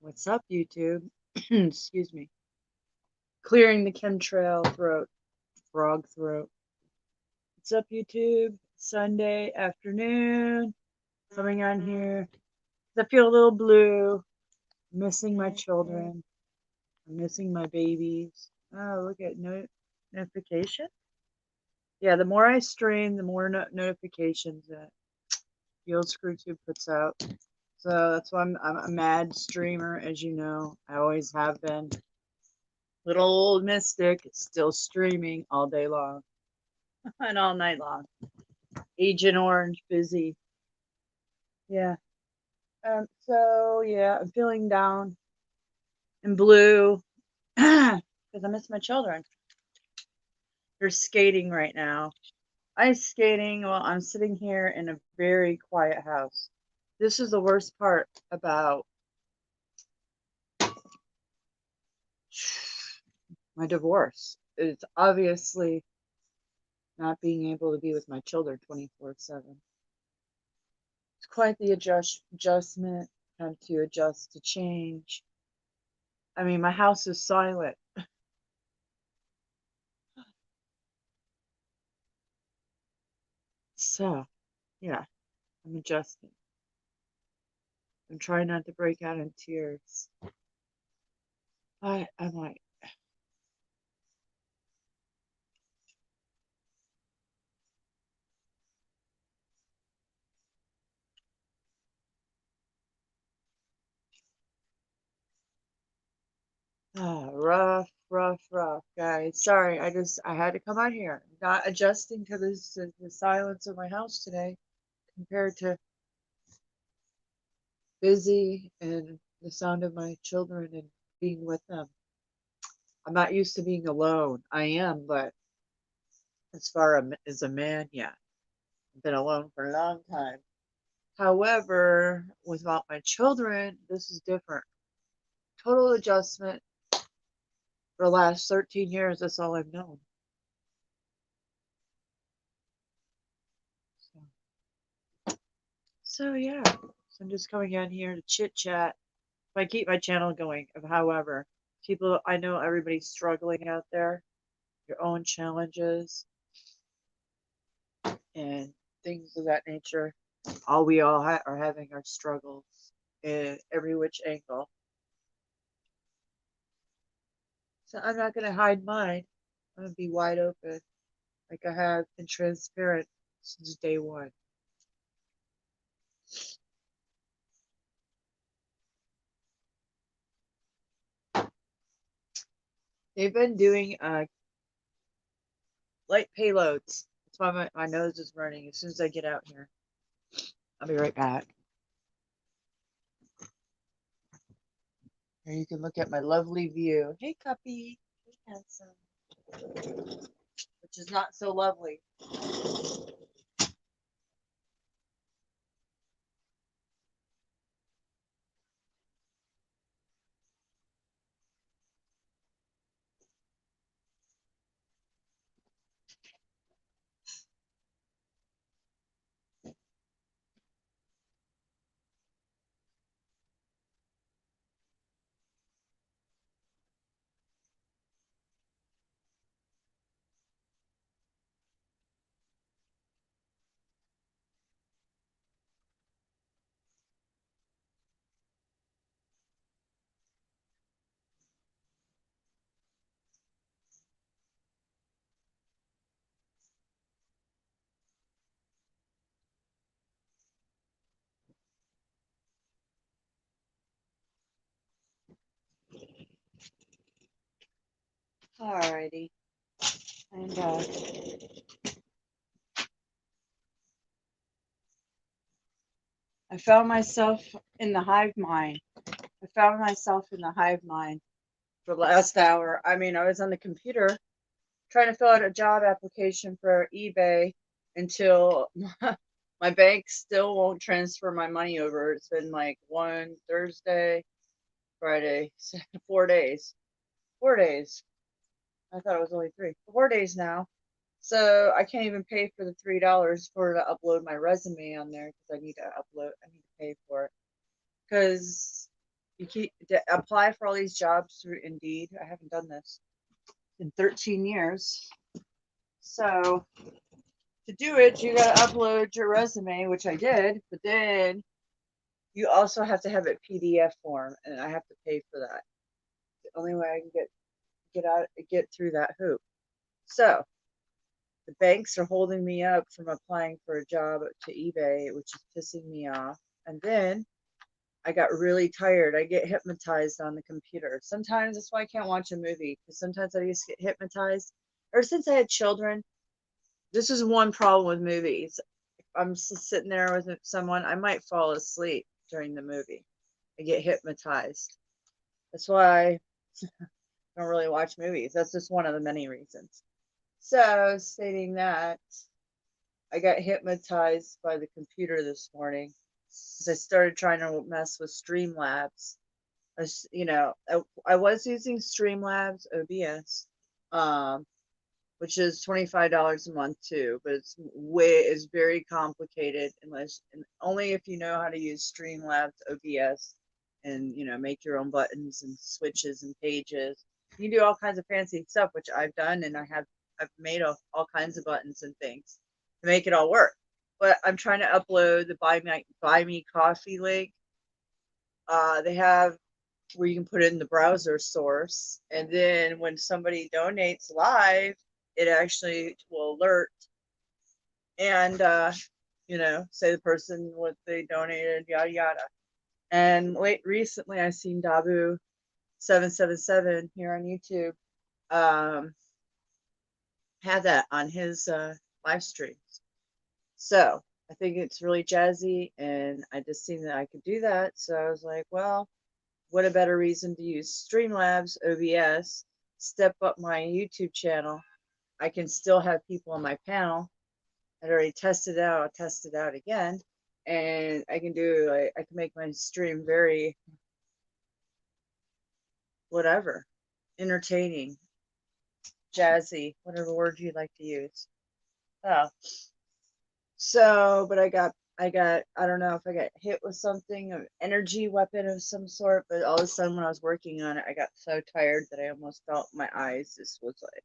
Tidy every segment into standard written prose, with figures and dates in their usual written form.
What's up, YouTube? Excuse me. Clearing the chemtrail throat, frog throat. What's up, YouTube? Sunday afternoon. Coming on here. I feel a little blue. Missing my children. I'm missing my babies. Oh, look at notification. Yeah, the more I stream, the more notifications that the old ScrewTube puts out. So that's why I'm a mad streamer, as you know. I always have been. Little old Mystic is still streaming all day long and all night long. Agent Orange, busy. Yeah. So yeah, I'm feeling down and blue because I miss my children. They're skating right now. Ice skating while I'm sitting here in a very quiet house. This is the worst part about my divorce. It's obviously not being able to be with my children 24/7. It's quite the adjustment, time to adjust to change. I mean, my house is silent. So, yeah, I'm adjusting. I'm trying not to break out in tears. I'm like, rough, guys. Sorry, I had to come out here. Not adjusting to the silence of my house today compared to busy and the sound of my children and being with them. I'm not used to being alone. I am, but as far as a man, yeah, I've been alone for a long time. However, without my children, this is different. Total adjustment. For the last 13 years, that's all I've known. So yeah, so I'm just coming on here to chit chat. If I keep my channel going, however, people, I know everybody's struggling out there, your own challenges and things of that nature. All we all are having our struggles in every which angle. So I'm not going to hide mine. I'm going to be wide open, like I have been transparent since day one. They've been doing light payloads. That's why my nose is running as soon as I get out here. I'll be right back. Here you can look at my lovely view. Hey, Cuppy. Hey, handsome. Which is not so lovely. Alrighty. And I found myself in the hive mind. I found myself in the hive mind for the last hour. I mean, I was on the computer trying to fill out a job application for eBay until my bank still won't transfer my money over. It's been like one Thursday, Friday, 4 days. 4 days. I thought it was only three. 4 days now. So I can't even pay for the $3 for to upload my resume on there because I need to pay for it. Because You keep apply for all these jobs through Indeed. I haven't done this in 13 years. So to do it, you got to upload your resume, which I did, but then you also have to have it PDF form, and I have to pay for that. The only way I can get through that hoop. So the banks are holding me up from applying for a job to eBay, which is pissing me off. And then I got really tired. I get hypnotized on the computer. Sometimes that's why I can't watch a movie, because sometimes I just get hypnotized. Ever since I had children, this is one problem with movies. If I'm sitting there with someone, I might fall asleep during the movie. I get hypnotized. That's why I don't really watch movies. That's just one of the many reasons. So, stating that, I got hypnotized by the computer this morning because I started trying to mess with Streamlabs. I was using Streamlabs OBS, which is $25 a month too, but it's very complicated unless and only if you know how to use Streamlabs OBS and make your own buttons and switches and pages. You can do all kinds of fancy stuff, which I've done, and I've made all kinds of buttons and things to make it all work. But I'm trying to upload the Buy Me Coffee link. They have where you can put it in the browser source, and then when somebody donates live, it actually will alert and say the person what they donated, yada yada. And recently I seen Dabu 777 here on YouTube had that on his live streams. So I think it's really jazzy, and I just seen that I could do that. So I was like, well, what a better reason to use Streamlabs OBS, step up my YouTube channel. I can still have people on my panel. I'd already tested it out. I'll test it out again. And I can make my stream very, whatever, entertaining, jazzy, whatever word you'd like to use. Oh. So, but I don't know if I got hit with something, an energy weapon of some sort, but all of a sudden when I was working on it, I got so tired that I almost felt my eyes just was like,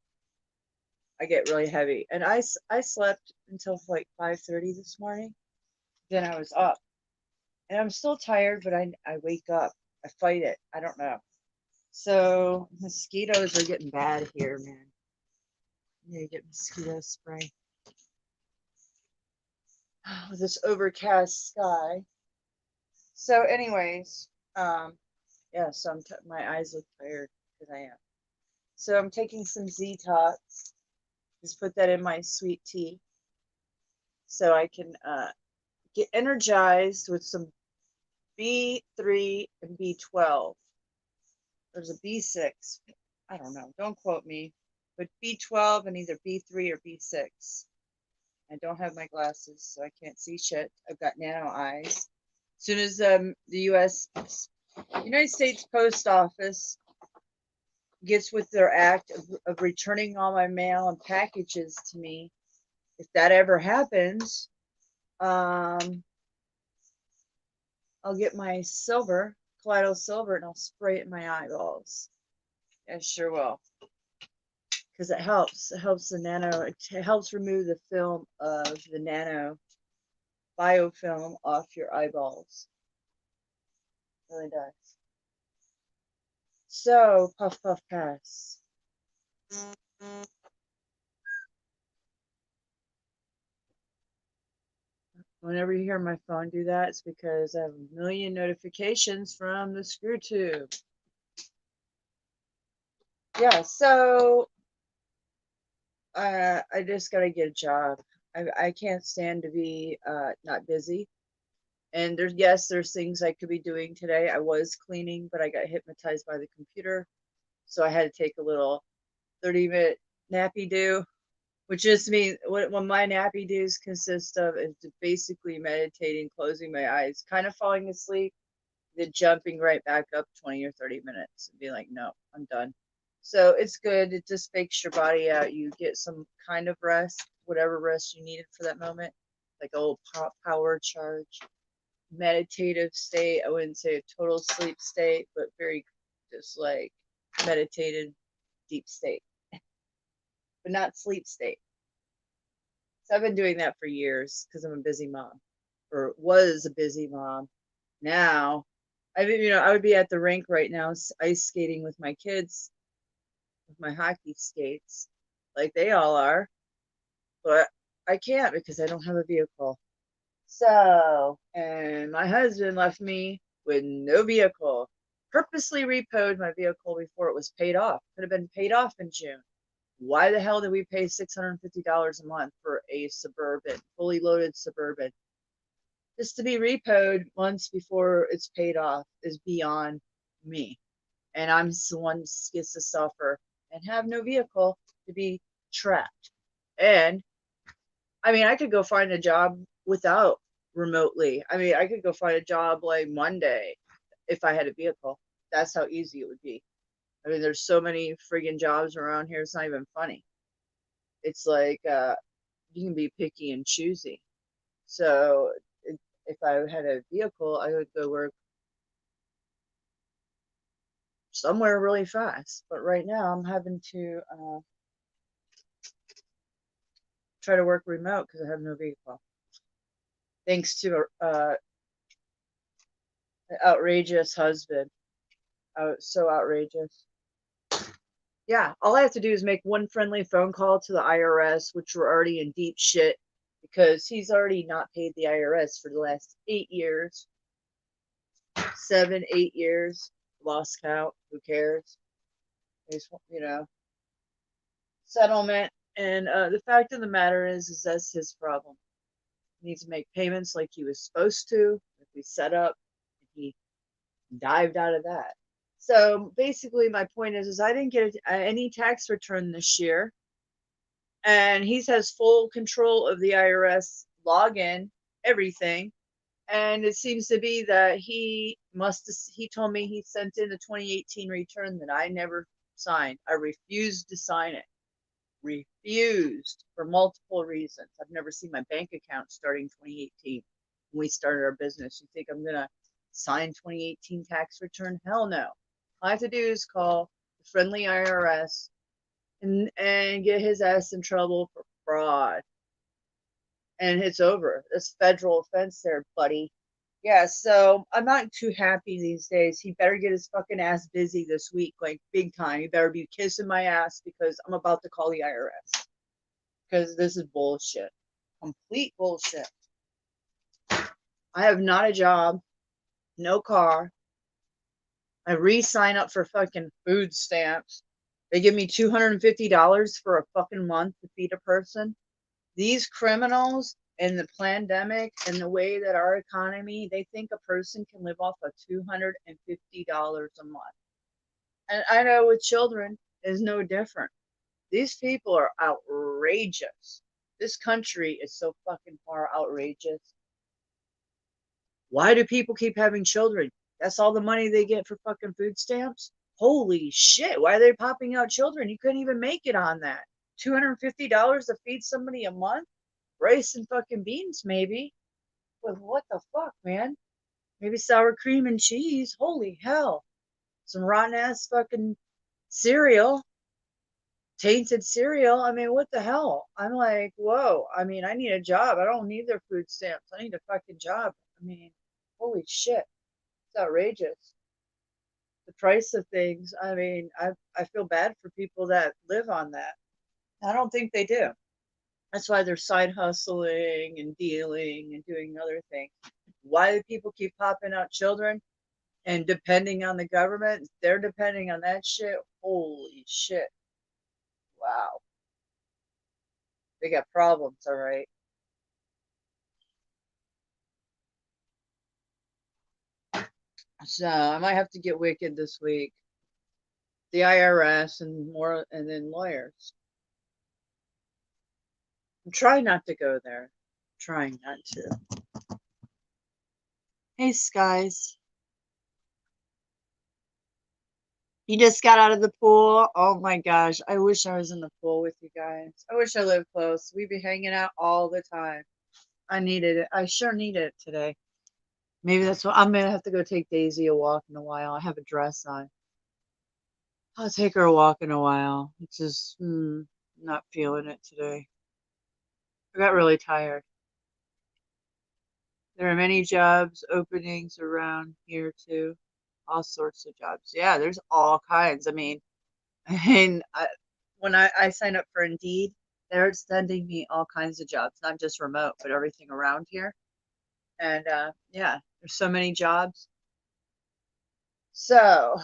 I get really heavy. And I slept until like 5:30 this morning. Then I was up. And I'm still tired, but I wake up. I fight it. I don't know. So mosquitoes are getting bad here, man. I need to get mosquito spray. With this overcast sky. So anyways, yeah, so my eyes look tired because I am. So I'm taking some Z-Tox. Just put that in my sweet tea so I can get energized with some B3 and B12. There's a B6. I don't know. Don't quote me. But B12 and either B3 or B6. I don't have my glasses, so I can't see shit. I've got nano eyes. As soon as the United States Post Office gets with their act of returning all my mail and packages to me, if that ever happens, I'll get my Kaleido silver, and I'll spray it in my eyeballs. I sure will. Because it helps. It helps the nano. It helps remove the film of the nano biofilm off your eyeballs. It really does. So, puff, puff, pass. Whenever you hear my phone do that, it's because I have a million notifications from the screw tube. Yeah, so I just got to get a job. I can't stand to be not busy. And there's things I could be doing today. I was cleaning, but I got hypnotized by the computer. So I had to take a little 30-minute nappy do, which just means what my nappy do's consist of is basically meditating, closing my eyes, kind of falling asleep, then jumping right back up 20 or 30 minutes and be like, no, I'm done. So it's good. It just fakes your body out. You get some kind of rest, whatever rest you needed for that moment, like a little power charge. meditative state. I wouldn't say a total sleep state, but very just like meditated deep state, but not sleep state. So I've been doing that for years because I'm a busy mom, or was a busy mom. Now, I would be at the rink right now, ice skating with my kids, with my hockey skates, like they all are, but I can't because I don't have a vehicle. So, and my husband left me with no vehicle. Purposely repoed my vehicle before it was paid off. Could have been paid off in June. Why the hell did we pay $650 a month for a Suburban, fully loaded Suburban? Just to be repoed months before it's paid off is beyond me. And I'm the one who gets to suffer and have no vehicle to be trapped. And I mean, I could go find a job without remotely. I mean, I could go find a job like Monday if I had a vehicle. That's how easy it would be. I mean, there's so many friggin' jobs around here. It's not even funny. It's like you can be picky and choosy. So if I had a vehicle, I would go work somewhere really fast. But right now, I'm having to try to work remote because I have no vehicle. Thanks to an outrageous husband. So outrageous. Yeah, all I have to do is make one friendly phone call to the IRS, which we're already in deep shit because he's already not paid the IRS for the last 8 years. 7, 8 years. Lost count. Who cares? Settlement. And the fact of the matter is that's his problem. He needs to make payments like he was supposed to, like we set up. He dived out of that. So basically, my point is I didn't get any tax return this year, and he has full control of the IRS login, everything. And it seems to be that he told me he sent in the 2018 return that I never signed. I refused to sign it. Refused for multiple reasons. I've never seen my bank account starting 2018 when we started our business. You think I'm going to sign 2018 tax return? Hell no. All I have to do is call the friendly IRS and get his ass in trouble for fraud. And it's over. It's federal offense there, buddy. Yeah, so I'm not too happy these days. He better get his fucking ass busy this week, like big time. He better be kissing my ass because I'm about to call the IRS. Because this is bullshit. Complete bullshit. I have not a job, no car. I re-sign up for fucking food stamps. They give me $250 for a fucking month to feed a person. These criminals and the pandemic and the way that our economy, they think a person can live off of $250 a month. And I know with children is no different. These people are outrageous. This country is so fucking far outrageous. Why do people keep having children? That's all the money they get for fucking food stamps? Holy shit, why are they popping out children? You couldn't even make it on that. $250 to feed somebody a month? Rice and fucking beans, maybe. But what the fuck, man? Maybe sour cream and cheese. Holy hell. Some rotten ass fucking cereal. Tainted cereal. I mean, what the hell? I'm like, whoa. I mean, I need a job. I don't need their food stamps. I need a fucking job. I mean, holy shit. It's outrageous. The price of things. I mean, I feel bad for people that live on that. I don't think they do. That's why they're side hustling and dealing and doing other things. Why do people keep popping out children and depending on the government? They're depending on that shit. Holy shit. Wow. They got problems, all right. So I might have to get wicked this week. The IRS and more, and then lawyers. I'm trying not to go there. I'm trying not to. Hey, Skies. You just got out of the pool? Oh my gosh. I wish I was in the pool with you guys. I wish I lived close. We'd be hanging out all the time. I needed it. I sure needed it today. Maybe that's what I'm gonna have to go take Daisy a walk in a while. I have a dress on. I'll take her a walk in a while. It's just not feeling it today. I got really tired. There are many jobs openings around here too. All sorts of jobs. Yeah, there's all kinds. I mean, when I sign up for Indeed, they're sending me all kinds of jobs, not just remote, but everything around here. And yeah, there's so many jobs. So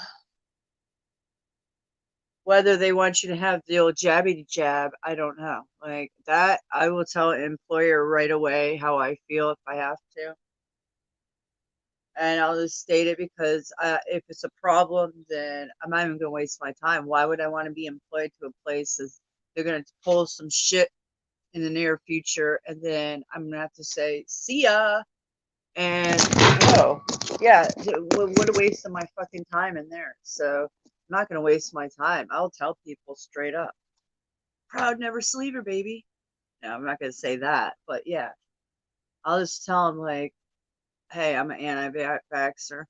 whether they want you to have the old jabby jab, I don't know. Like that, I will tell an employer right away how I feel if I have to. And I'll just state it because if it's a problem, then I'm not even going to waste my time. Why would I want to be employed to a place that they're going to pull some shit in the near future, and then I'm going to have to say, see ya. And oh, yeah, what a waste of my fucking time in there. So I'm not going to waste my time. I'll tell people straight up. Proud never sleeper, baby. No, I'm not going to say that, but yeah, I'll just tell them, like, hey, I'm an anti-vaxxer.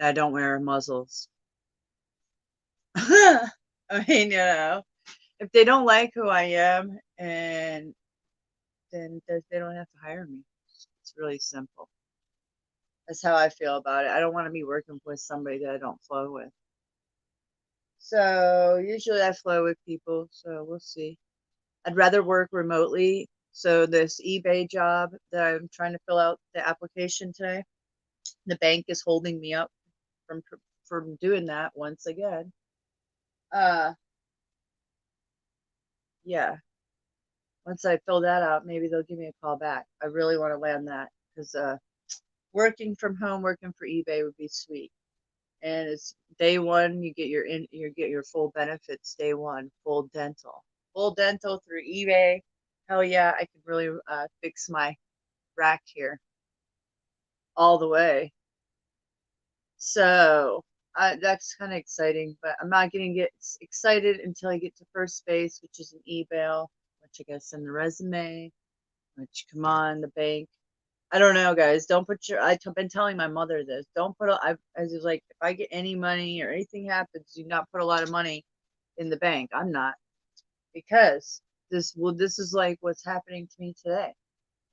I don't wear muzzles. I mean, if they don't like who I am, and then they don't have to hire me. It's really simple. That's how I feel about it. I don't want to be working with somebody that I don't flow with. So usually I flow with people, so we'll see. I'd rather work remotely. So this eBay job that I'm trying to fill out the application today, the bank is holding me up from doing that once again. Uh yeah. Once I fill that out, maybe they'll give me a call back. I really want to land that because working from home, working for eBay would be sweet. And it's day one, you get your full benefits day one, full dental through eBay. Hell yeah, I could really fix my rack here all the way. So that's kind of exciting, but I'm not going to get excited until I get to first base, which is an eBay, which I guess in the resume, which come on, the bank. I don't know, guys. Don't put your. I've been telling my mother this. Don't put. I was like, if I get any money or anything happens, do not put a lot of money in the bank. I'm not, because this is like what's happening to me today.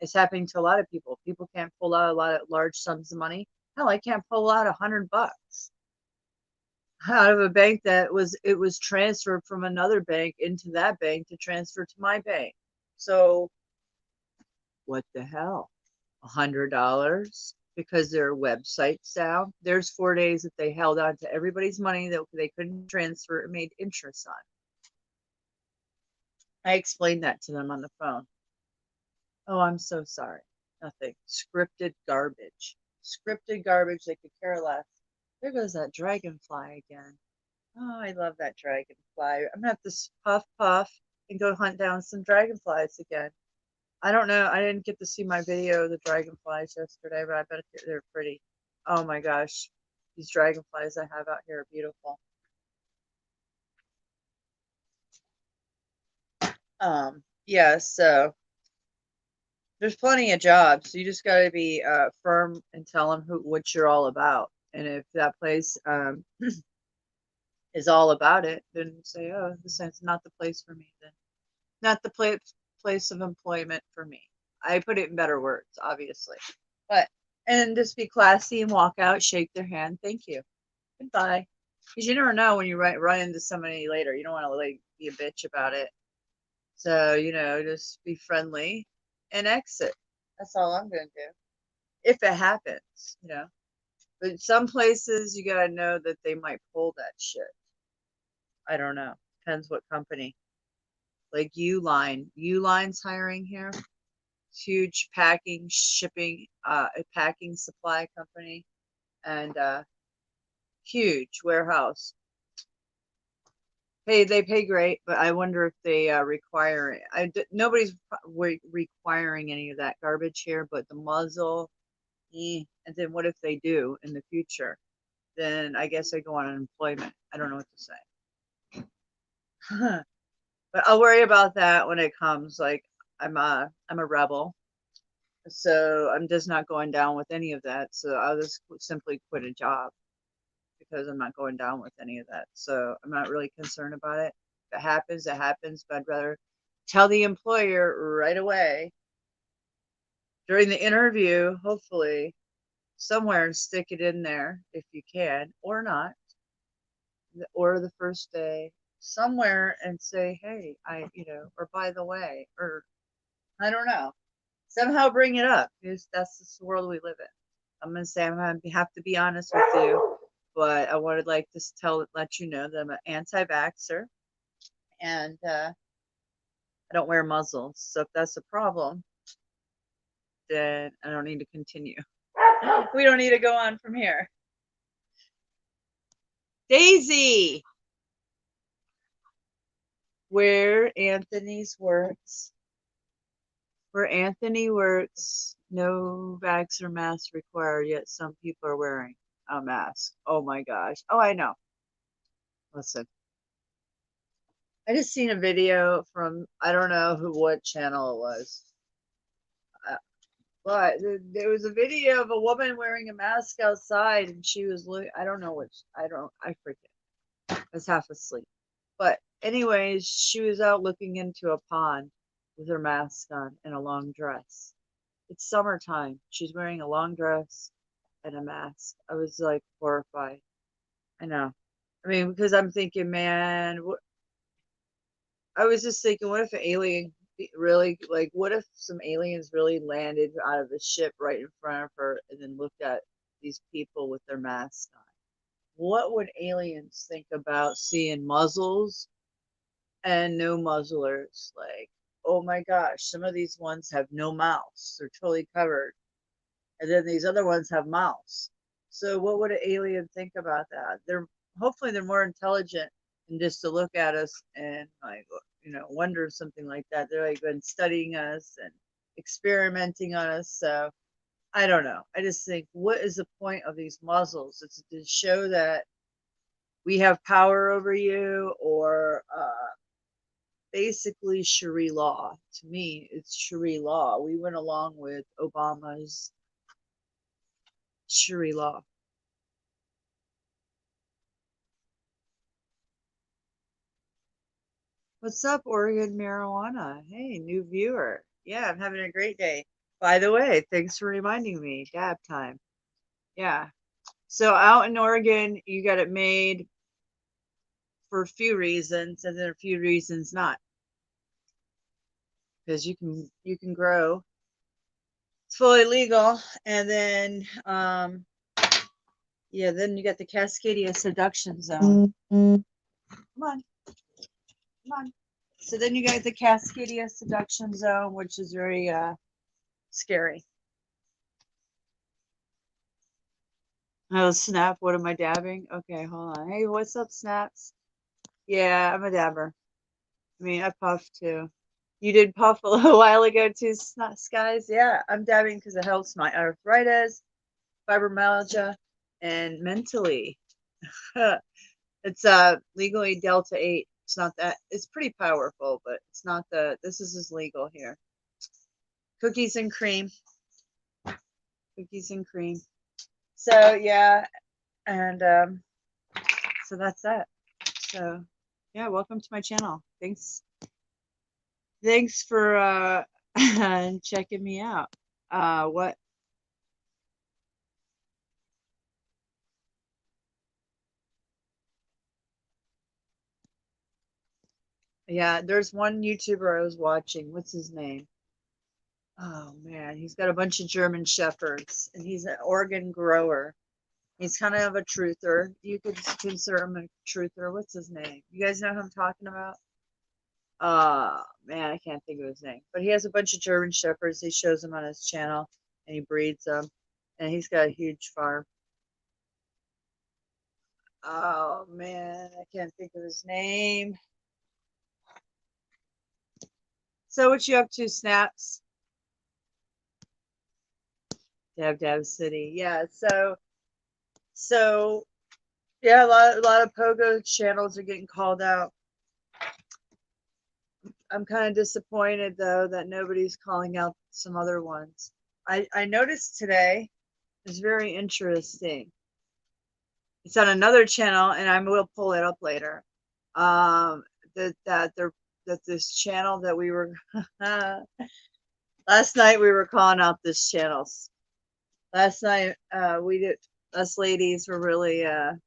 It's happening to a lot of people. People can't pull out a lot of large sums of money. Hell, I can't pull out $100 out of a bank that was transferred from another bank into that bank to transfer to my bank. So what the hell? $100 because their website's down. There's 4 days that they held on to everybody's money that they couldn't transfer and made interest on. I explained that to them on the phone. Oh, I'm so sorry. Nothing. Scripted garbage. Scripted garbage. They could care less. There goes that dragonfly again. Oh, I love that dragonfly. I'm gonna have to puff puff and go hunt down some dragonflies again. I don't know. I didn't get to see my video of the dragonflies yesterday, but I bet they're pretty. Oh my gosh. These dragonflies I have out here are beautiful. Yeah, so there's plenty of jobs. You just got to be firm and tell them what you're all about. And if that place is all about it, then say, oh, this is not the place for me. Then not the place of employment for me. I put it in better words, obviously, but and just be classy and walk out, shake their hand, thank you, goodbye, because you never know when you run into somebody later. You don't want to like be a bitch about it. So just be friendly and exit. That's all I'm gonna do if it happens. But some places you gotta know that they might pull that shit. I don't know. Depends what company. Like Uline's hiring here. Huge packing, shipping, a packing supply company, and huge warehouse. They pay great, but I wonder if they require it. Nobody's requiring any of that garbage here, but the muzzle, and then what if they do in the future? Then I guess I go on unemployment. I don't know what to say. But I'll worry about that when it comes. Like I'm a rebel. So I'm just not going down with any of that. So I'll just simply quit a job because I'm not going down with any of that. So I'm not really concerned about it. If it happens, it happens. But I'd rather tell the employer right away during the interview, hopefully, somewhere, and stick it in there if you can, or not, or the first day, somewhere, and say, hey, or by the way, or I don't know. Somehow bring it up because that's the world we live in. I'm gonna say I'm gonna have to be honest with you, but I wanted like to let you know that I'm an anti-vaxxer and I don't wear muzzles. So if that's a problem, then I don't need to continue. We don't need to go on from here. Daisy, where Anthony's works, where Anthony works, no vax or mask required, yet some people are wearing a mask. Oh my gosh. Oh, I know. Listen, I just seen a video from, I don't know what channel it was, uh, but there was a video of a woman wearing a mask outside, and she was I don't know which, I forget. I was half asleep. But anyways, she was out looking into a pond with her mask on and a long dress. It's summertime. She's wearing a long dress and a mask. I was like horrified. I know. I mean, because I'm thinking, man, I was just thinking, what if an alien really, like, what if some aliens really landed out of the ship right in front of her and then looked at these people with their masks on? What would aliens think about seeing muzzles and no muzzlers? Like, oh my gosh, some of these ones have no mouths, they're totally covered. And then these other ones have mouths. So what would an alien think about that? They're hopefully they're more intelligent than just to look at us and like wonder something like that. They're like been studying us and experimenting on us. So I don't know. I just think, what is the point of these muzzles? It's to show that we have power over you, or basically Sharia law. To me, it's Sharia law. We went along with Obama's Sharia law. What's up, Oregon Marijuana? Hey, new viewer. Yeah, I'm having a great day. By the way, thanks for reminding me. Dab time. Yeah. So out in Oregon, you got it made for a few reasons, and then a few reasons not. Because you can grow. It's fully legal, and then yeah, then you got the Cascadia Seduction Zone. Come on, come on. So then you got the Cascadia Seduction Zone, which is very scary. Oh, Snap, what am I dabbing? Okay, hold on. Hey, what's up, Snaps? Yeah, I'm a dabber. I mean, I puff too. You did puff a little while ago too, Skies? Yeah, I'm dabbing because it helps my arthritis, fibromyalgia, and mentally. It's legally Delta 8. It's not that, it's pretty powerful, but it's not this is legal here. Cookies and cream. Cookies and cream. So yeah, and so that's that. So yeah, welcome to my channel. Thanks for checking me out. What? Yeah, there's one YouTuber I was watching. What's his name? Oh man, he's got a bunch of German shepherds, and he's an organ grower. He's kind of a truther. You could consider him a truther. What's his name? You guys know who I'm talking about? Man, I can't think of his name. But he has a bunch of German shepherds. He shows them on his channel, and he breeds them. And he's got a huge farm. Oh man, I can't think of his name. So what you up to, Snaps? Dab City. Yeah, so yeah, a lot of pogo channels are getting called out. I'm kind of disappointed though that nobody's calling out some other ones. I noticed today is very interesting. It's on another channel, and I will pull it up later. That this channel that we were last night we were calling out this channels. Last night we did us ladies were really there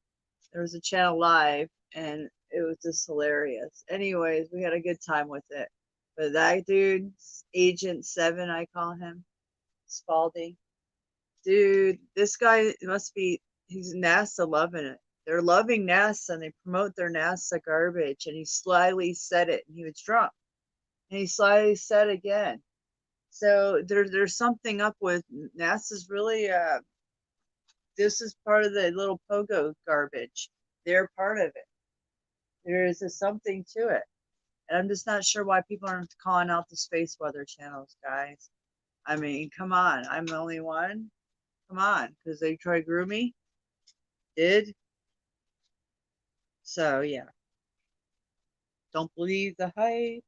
was a channel live and it was just hilarious. Anyways, we had a good time with it. But that dude, Agent 7, I call him, Spalding. Dude, this guy must be, he's NASA loving it. They're loving NASA and they promote their NASA garbage. And he slyly said it and he was drunk. And he slyly said again. So there's something up with NASA's really, this is part of the little pogo garbage. They're part of it. There is something to it. And I'm just not sure why people aren't calling out the space weather channels, guys. I mean, come on. I'm the only one. Come on, because they try to groom me. Did. So, yeah. Don't believe the hype.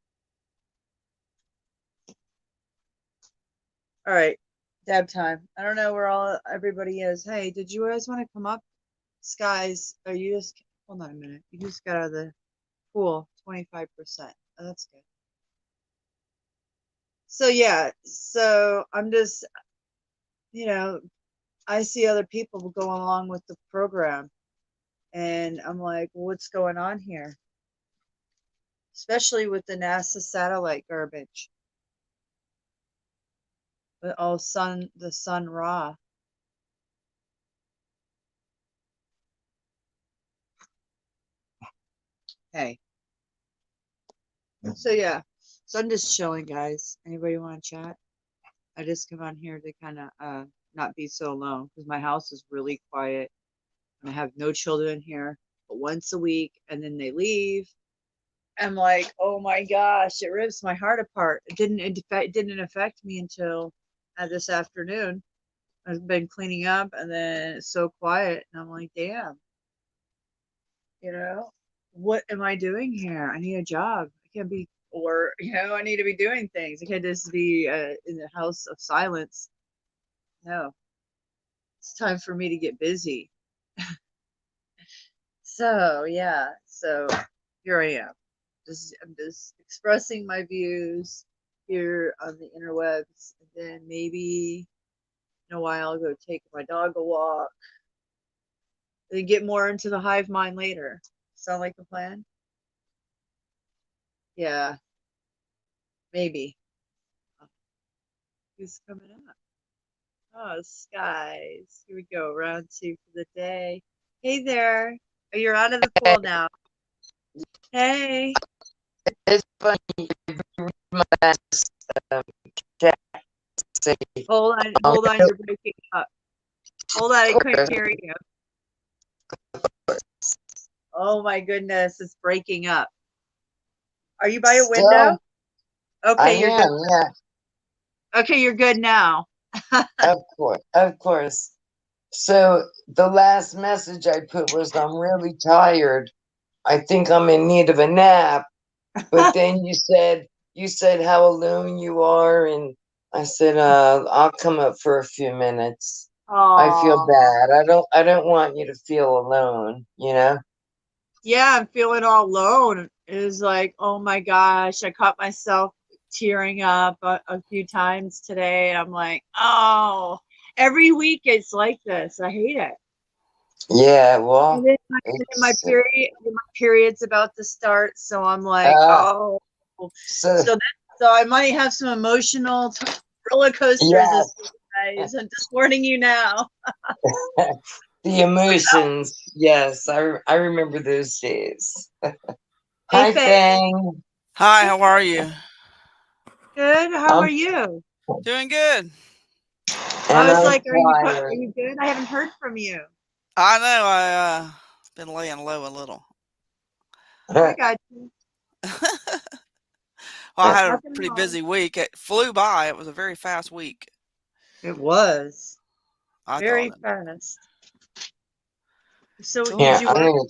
All right. Dab time. I don't know where everybody is. Hey, did you guys want to come up? Skies, are you just, hold on a minute. You just got out of the pool, 25%. Oh, that's good. So, yeah. So, I'm just, I see other people going along with the program. And I'm like, what's going on here? Especially with the NASA satellite garbage. But the sun raw. Hey. So yeah. So I'm just chilling, guys. Anybody want to chat? I just come on here to kind of not be so alone because my house is really quiet. And I have no children here, but once a week, and then they leave. I'm like, oh my gosh, it rips my heart apart. It didn't affect me until this afternoon. I've been cleaning up, and then it's so quiet, and I'm like, damn, what am I doing here? I need a job. I can't be, or I need to be doing things. I can't just be in the house of silence. No, it's time for me to get busy. So yeah, so here I am. I'm just expressing my views here on the interwebs, and then maybe in a while I'll go take my dog a walk, then get more into the hive mind later. Sound like a plan? Yeah, maybe. Who's coming up? Oh, Skies. Here we go. Round 2 for the day. Hey there. Oh, you're out of the pool now. Hey. It's funny. My last chat. Hold on. You're breaking up. Hold on. I couldn't hear you. Oh my goodness. It's breaking up. Are you by a window? Okay, you're good. Yeah. Okay, you're good now. Of course. So the last message I put was, I'm really tired. I think I'm in need of a nap. But then you said how alone you are, and I said, I'll come up for a few minutes. Aww. I feel bad. I don't want you to feel alone, Yeah, I'm feeling all alone. It was like, oh my gosh, I caught myself tearing up a few times today. I'm like, oh, every week it's like this. I hate it. Yeah, well, and then my period's about to start, so I'm like, oh, so I might have some emotional roller coasters this week, guys. I'm just warning you now. The emotions, yes, I remember those days. Hey, Hi, Fang. Hi, how are you? Good. How are you? Doing good. I was like, are you good? I haven't heard from you. I know. Been laying low a little. I got you. Well, I had a pretty busy week. It flew by. It was a very fast week. It was very fast. So yeah, did you work?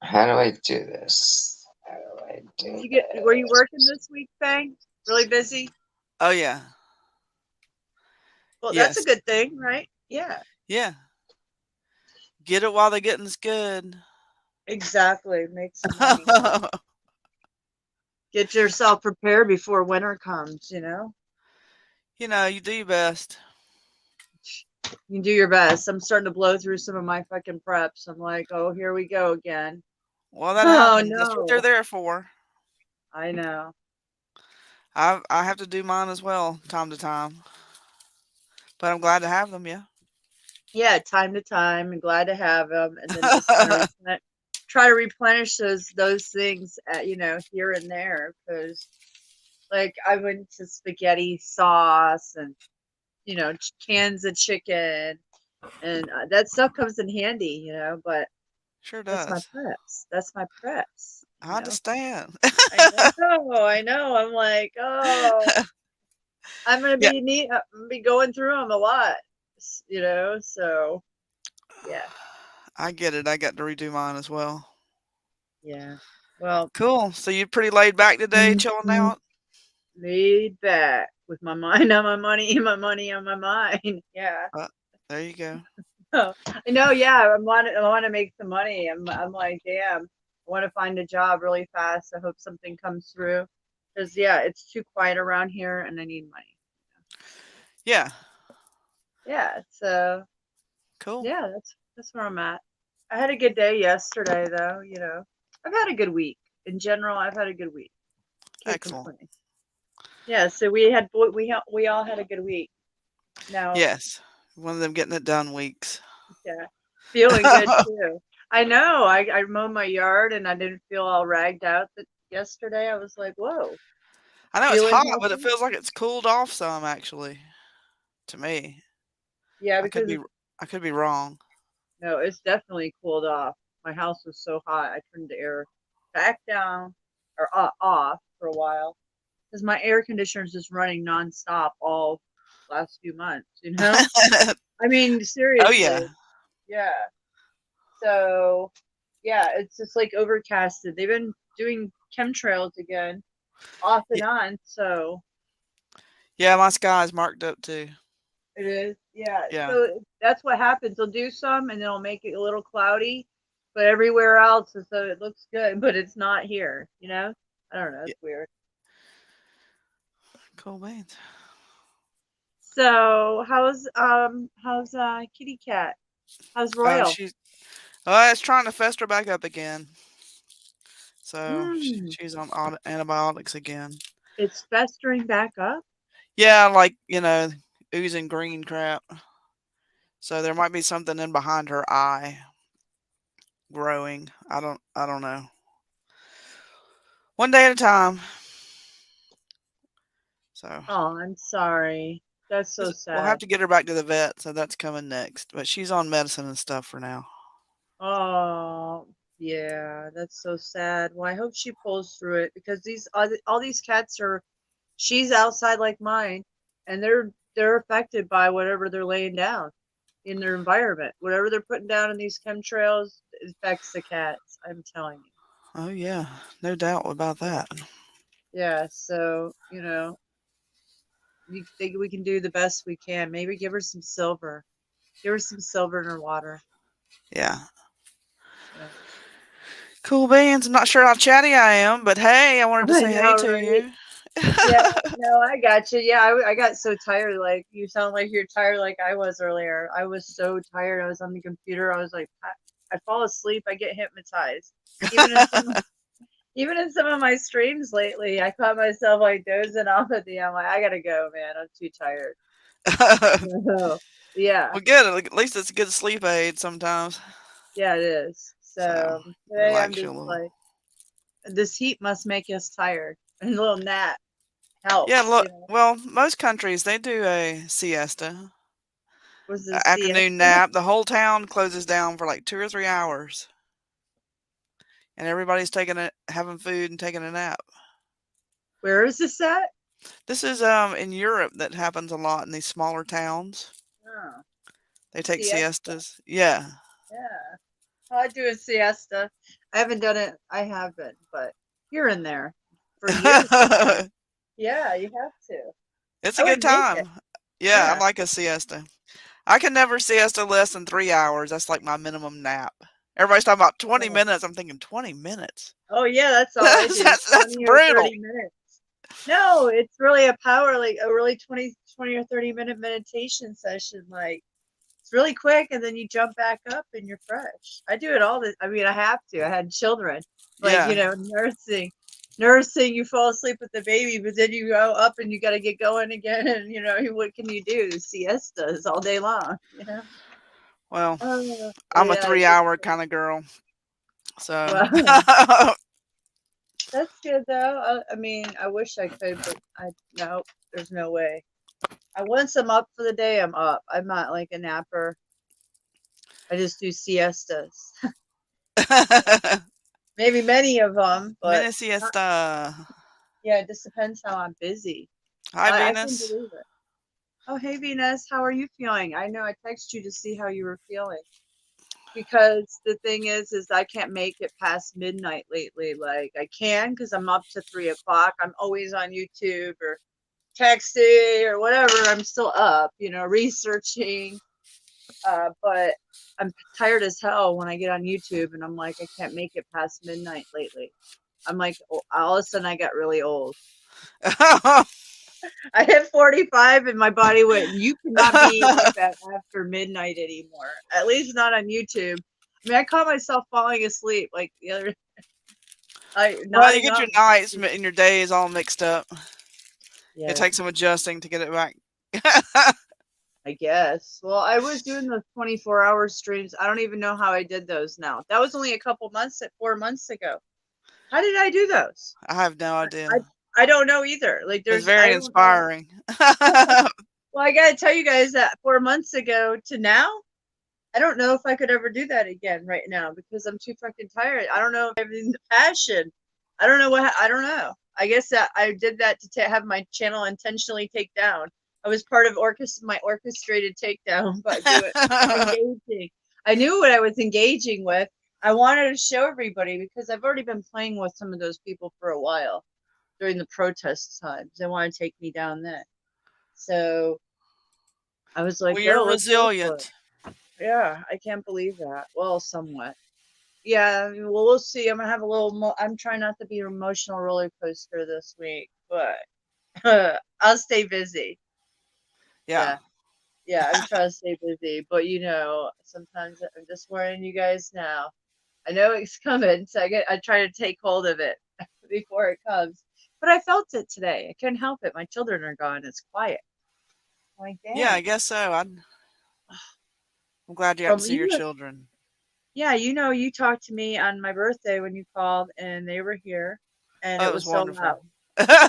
How do I do this? How do I do Were you working this week, Fang? Really busy? Oh yeah. Well, that's a Yes. good thing, right? Yeah, Yeah. Get it while the getting's good. exactly. Make some money. Get yourself prepared before winter comes, you know? You know, you do your best. You do your best. I'm starting to blow through some of my fucking preps. I'm like, oh, here we go again. Well, that Oh happens. That's what they're no. there for. I know. I have to do mine as well, time to time. But I'm glad to have them. Yeah. Yeah, time to time, and glad to have them, and then just kind of try to replenish those things, here and there, because like I went to spaghetti sauce and cans of chicken, and that stuff comes in handy, but Sure that's my does. preps. That's my preps. I understand. I know. I know. I'm like, oh, I'm gonna Yeah, be going through them a lot, So yeah, I get it. I got to redo mine as well. yeah. Well, Cool. So you're pretty laid back today, chilling mhm, out? laid back with my mind on my money and my money on my mind. Yeah. Uh, there you go. I know. Yeah. I want to make some money. I'm like, damn. I want to find a job really fast. I hope something comes through, because yeah, it's too quiet around here, and I need money. Yeah. Yeah. So Cool. yeah, that's where I'm at. I had a good day yesterday, though. I've had a good week in general. I've had a good week. Can't Excellent. complain. Yeah. So we all had a good week. Now, Yes. One of them getting it done weeks. yeah, feeling good too. I know. I mowed my yard and I didn't feel all ragged out yesterday. I was like, whoa, I know it's feeling hot, but it healthy. feels like it's cooled off some actually to me. Yeah, I could because be I could be wrong. no, it's definitely cooled off. My house was so hot. I turned the air back down or off for a while, because my air conditioner is just running nonstop all last few months. I mean, Oh yeah. seriously. Yeah. So, yeah, it's just like overcasted. They've been doing chemtrails again, off and Ye on. So Yeah, my sky's marked up too. it is, yeah. Yeah. So that's what happens. They'll do some, and they'll make it a little cloudy, but everywhere else, so it looks good, but it's not here. I don't know. Yeah. It's weird. Cool beans. So how's Kitty Cat? How's Royal? She's it's trying to fester back up again. So Mm, she's on antibiotics again. it's festering back up. Yeah, like, oozing green crap. So there might be something in behind her eye growing. I don't know. One day at a time. So Oh, I'm sorry. That's so we'll have sad. to get her back to the vet, so that's coming next. But she's on medicine and stuff for now. Oh, yeah, that's so sad. Well, I hope she pulls through it, because all these cats are. She's outside like mine, and they're affected by whatever they're laying down in their environment. Whatever they're putting down in these chemtrails affects the cats. I'm telling you. Oh yeah, no doubt about that. Yeah. So we think we can do the best we can. Maybe give her some silver. Give her some silver in her water. Yeah. Yeah. Cool beans. I'm not sure how chatty I am, but hey, I wanted to I say hey know, to right? you. Yeah, no, I got you. Yeah, I got so tired. Like, you sound like you're tired, like I was earlier. I was so tired. I was on the computer. I was like, I fall asleep. I get hypnotized. Even in some, even in some of my streams lately, I caught myself like dozing off at the end. I'm like, I gotta go, man. I'm too tired. So, yeah, Well, good. At least it's a good sleep aid sometimes. yeah, it is. So So today I'm relax you a just little. like, this heat must make us tired. And a little nap Yeah, helps. look. Well, most countries they do a siesta, Was a this afternoon siesta? nap. The whole town closes down for like 2 or 3 hours, and everybody's having food and taking a nap. Where is this at? This is in Europe that happens a lot in these smaller towns. Oh, They take siesta. siestas. Yeah. Yeah. I do a siesta. I haven't done it. I haven't, but here and there for years. I've done it. It's Yeah, you have to. a I good would make it. time. Yeah, I'd Yeah. like a siesta. I can never siesta less than 3 hours. That's like my minimum nap. Everybody's talking about 20 Oh, minutes. I'm thinking 20 minutes. oh yeah, that's all I do. That's 20 or brutal. 30 minutes. No, it's really a power, like a really 20 or 30-minute meditation session. Like it's really quick, and then you jump back up and you're fresh. I do it all the, I mean, I have to. I had children, like, Yeah. nursing. Nursing, you fall asleep with the baby, but then you go up and you got to get going again. And, what can you do? Siestas all day long, Well, I'm a Yeah, 3 hour kind of girl. So, well, that's good though. I mean, I wish I could, but no, there's no way. Once I'm up for the day, I'm up. I'm not like a napper. I just do siestas. Maybe many of them, but mini siesta. yeah, it just depends how I'm busy. Hi, I can Venus. believe it. Oh, hey Venus, how are you feeling? I know I texted you to see how you were feeling because the thing is I can't make it past midnight lately. Like I can because I'm up to 3 o'clock. I'm always on YouTube or texting or whatever. I'm still up, researching. But I'm tired as hell when I get on YouTube and I'm like, I can't make it past midnight lately. I'm like, all of a sudden I got really old. I hit 45 and my body went, you cannot be up at after midnight anymore. At least not on YouTube. I mean, I caught myself falling asleep like the other, Well, you nodding get off. your nights and your days all mixed up. It Yeah, takes some adjusting to get it back. I guess. Well, I was doing those 24-hour streams. I don't even know how I did those now. That was only a couple months, 4 months ago. How did I do those? I have no idea. I don't know either. Like It's I very don't know. inspiring. Well, I gotta tell you guys that 4 months ago to now, I don't know if I could ever do that again right now because I'm too fucking tired. I don't know if I have the passion. I don't know I don't know. I guess that I did that to have my channel intentionally take down. I was part of my orchestrated takedown by engaging. I knew what I was engaging with. I wanted to show everybody because I've already been playing with some of those people for a while during the protest times. They want to take me down then. So I was like, Well, oh, you're let's go for it. resilient. Yeah, I can't believe that. Well, somewhat. Yeah, I mean, well, we'll see. I'm gonna have a little. I'm trying not to be an emotional roller coaster this week, but I'll stay busy. Yeah. Yeah, yeah, I'm trying to stay busy. But sometimes I'm just warning you guys now. I know it's coming, so I try to take hold of it before it comes. But I felt it today. I couldn't help it. My children are gone. It's quiet. I'm like, Yeah, I dang. guess so. I'm glad you got to From see your you, children. yeah, you talked to me on my birthday when you called, and they were here, and Oh, it it was was so wonderful. loud.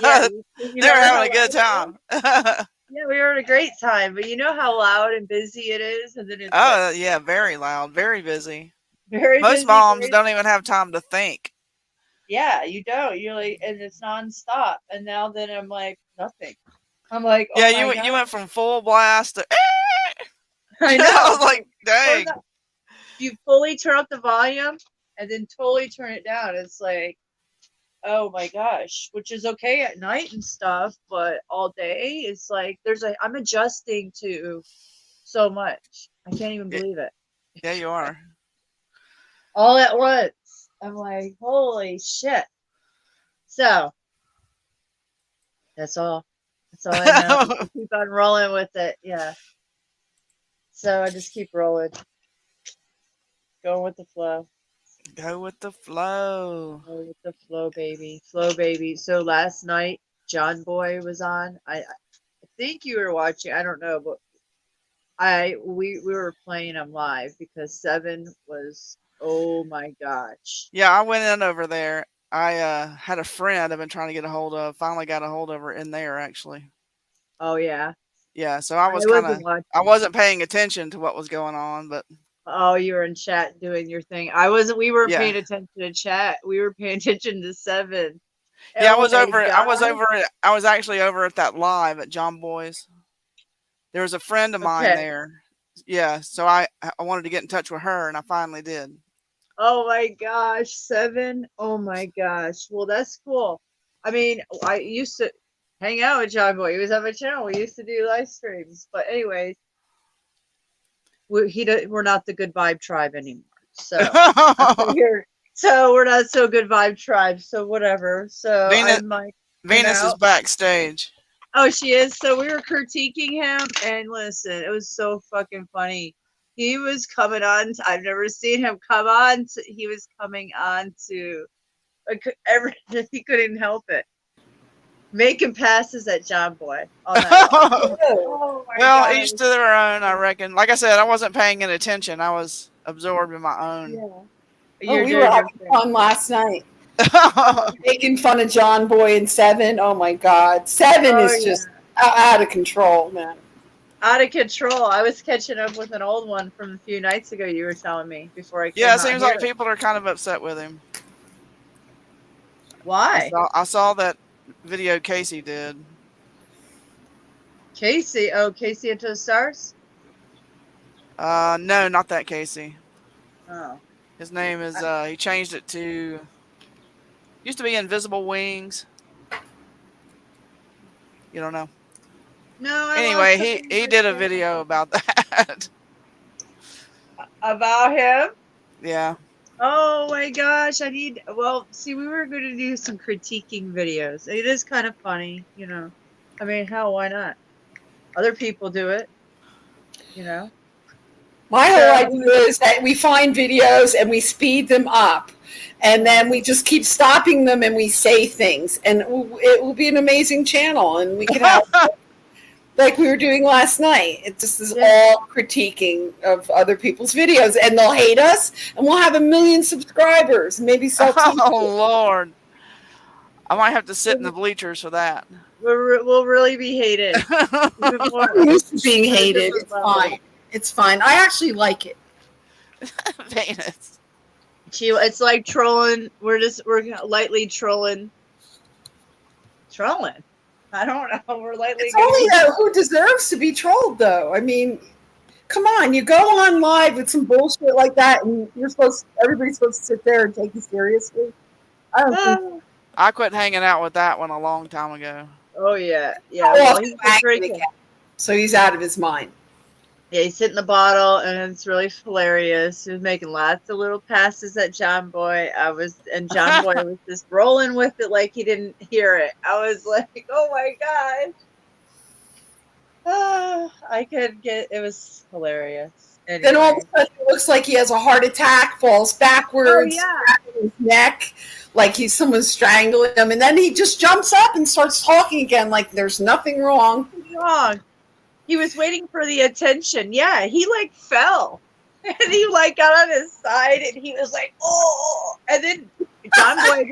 Yeah, They you were remember how having a good loud it was? time. Yeah, we were having a great time, but you know how loud and busy it is, and then it's like Oh, yeah, very loud, very busy. very Most busy, moms very don't even have time to think. yeah, you don't. You're like, and it's nonstop. And now then I'm like nothing. I'm like, Yeah, oh my you god, went from full blast to I I know. was like, Turn dang. up. You fully turn up the volume and then totally turn it down. It's like, oh my gosh, which is okay at night and stuff, but all day it's like I'm adjusting to so much. I can't even Yeah, believe it. yeah, you are. All at once. I'm like, holy shit. So that's all. That's all I know. I keep on rolling with it. Yeah. So I just keep rolling, going with the flow. Go with the flow. Go with the flow, baby. Flow, baby. So last night, John Boy was on. I think you were watching. I don't know, but we were playing him live because Seven was, oh my gosh. Yeah, I went in over there. I had a friend I've been trying to get a hold of. Finally got a hold of her in there actually. Oh yeah. Yeah, so I wasn't I watching. wasn't paying attention to what was going on, but Oh, you were in chat doing your thing. I wasn't. We weren't yeah. paying attention to chat. We were paying attention to Seven. Yeah, Oh my god. I was actually over at that live at John Boy's. There was a friend of mine Okay. there. Yeah, so I wanted to get in touch with her and I finally did. Oh my gosh, Seven. Oh my gosh. Well, that's cool. I mean, I used to. hang out with John Boy. He was on my channel. We used to do live streams. But anyways, we're not the good vibe tribe anymore. So I figured, so we're not so good vibe tribe. So whatever. So Venus, I'm like, Venus is backstage. oh, she is. So we were critiquing him, and listen, it was so fucking funny. He was coming on. I've never seen him come on. He was coming on to. He couldn't help it. Making passes at John Boy all night long. Oh my Well, God. each to their own, I reckon. Like I said, I wasn't paying any attention. I was absorbed in my own. Yeah. We were having fun last night. Making fun of John Boy and Seven. Oh my God. Seven is just out of control, man. Out of control. I was catching up with an old one from a few nights ago, you were telling me, before I came Yeah, it out seems here. like people are kind of upset with him. Why? I saw that video Casey did. Casey? Oh, Casey into the Stars? No, not that Casey. Oh. His name is, he changed it to, used to be Invisible Wings. You don't know? No, Anyway, he did a video about that. About him? Yeah. Oh my gosh, well, see, we were going to do some critiquing videos. It is kind of funny, you know. I mean, hell, why not? Other people do it, you know. My whole idea is that we find videos and we speed them up, and then we just keep stopping them and we say things, and it will be an amazing channel, and we can have like we were doing last night. It just is all critiquing of other people's videos, and they'll hate us, and we'll have 1 million subscribers, maybe sell t-shirts. Oh Lord, I might have to sit in the bleachers for that. We'll really be hated. I'm used to being hated. It's fine. It's fine. I actually like it. Venus. It's like trolling. We're lightly trolling. I don't know. We're lightly. It's only who deserves to be trolled, though. I mean, come on. You go on live with some bullshit like that, and everybody's supposed to sit there and take you seriously. I don't think. I quit hanging out with that one a long time ago. Oh yeah. Well, he's drinking. So he's out of his mind. Yeah, he's hitting the bottle, and it's really hilarious. He was making lots of little passes at John Boy. And John Boy was just rolling with it like he didn't hear it. I was like, oh my gosh. It was hilarious. Anyway. Then all of a sudden it looks like he has a heart attack, falls backwards, his neck, like someone's strangling him, and then he just jumps up and starts talking again like there's nothing wrong. He was waiting for the attention. Yeah, he fell. And he got on his side and he was like, oh. And then John Boy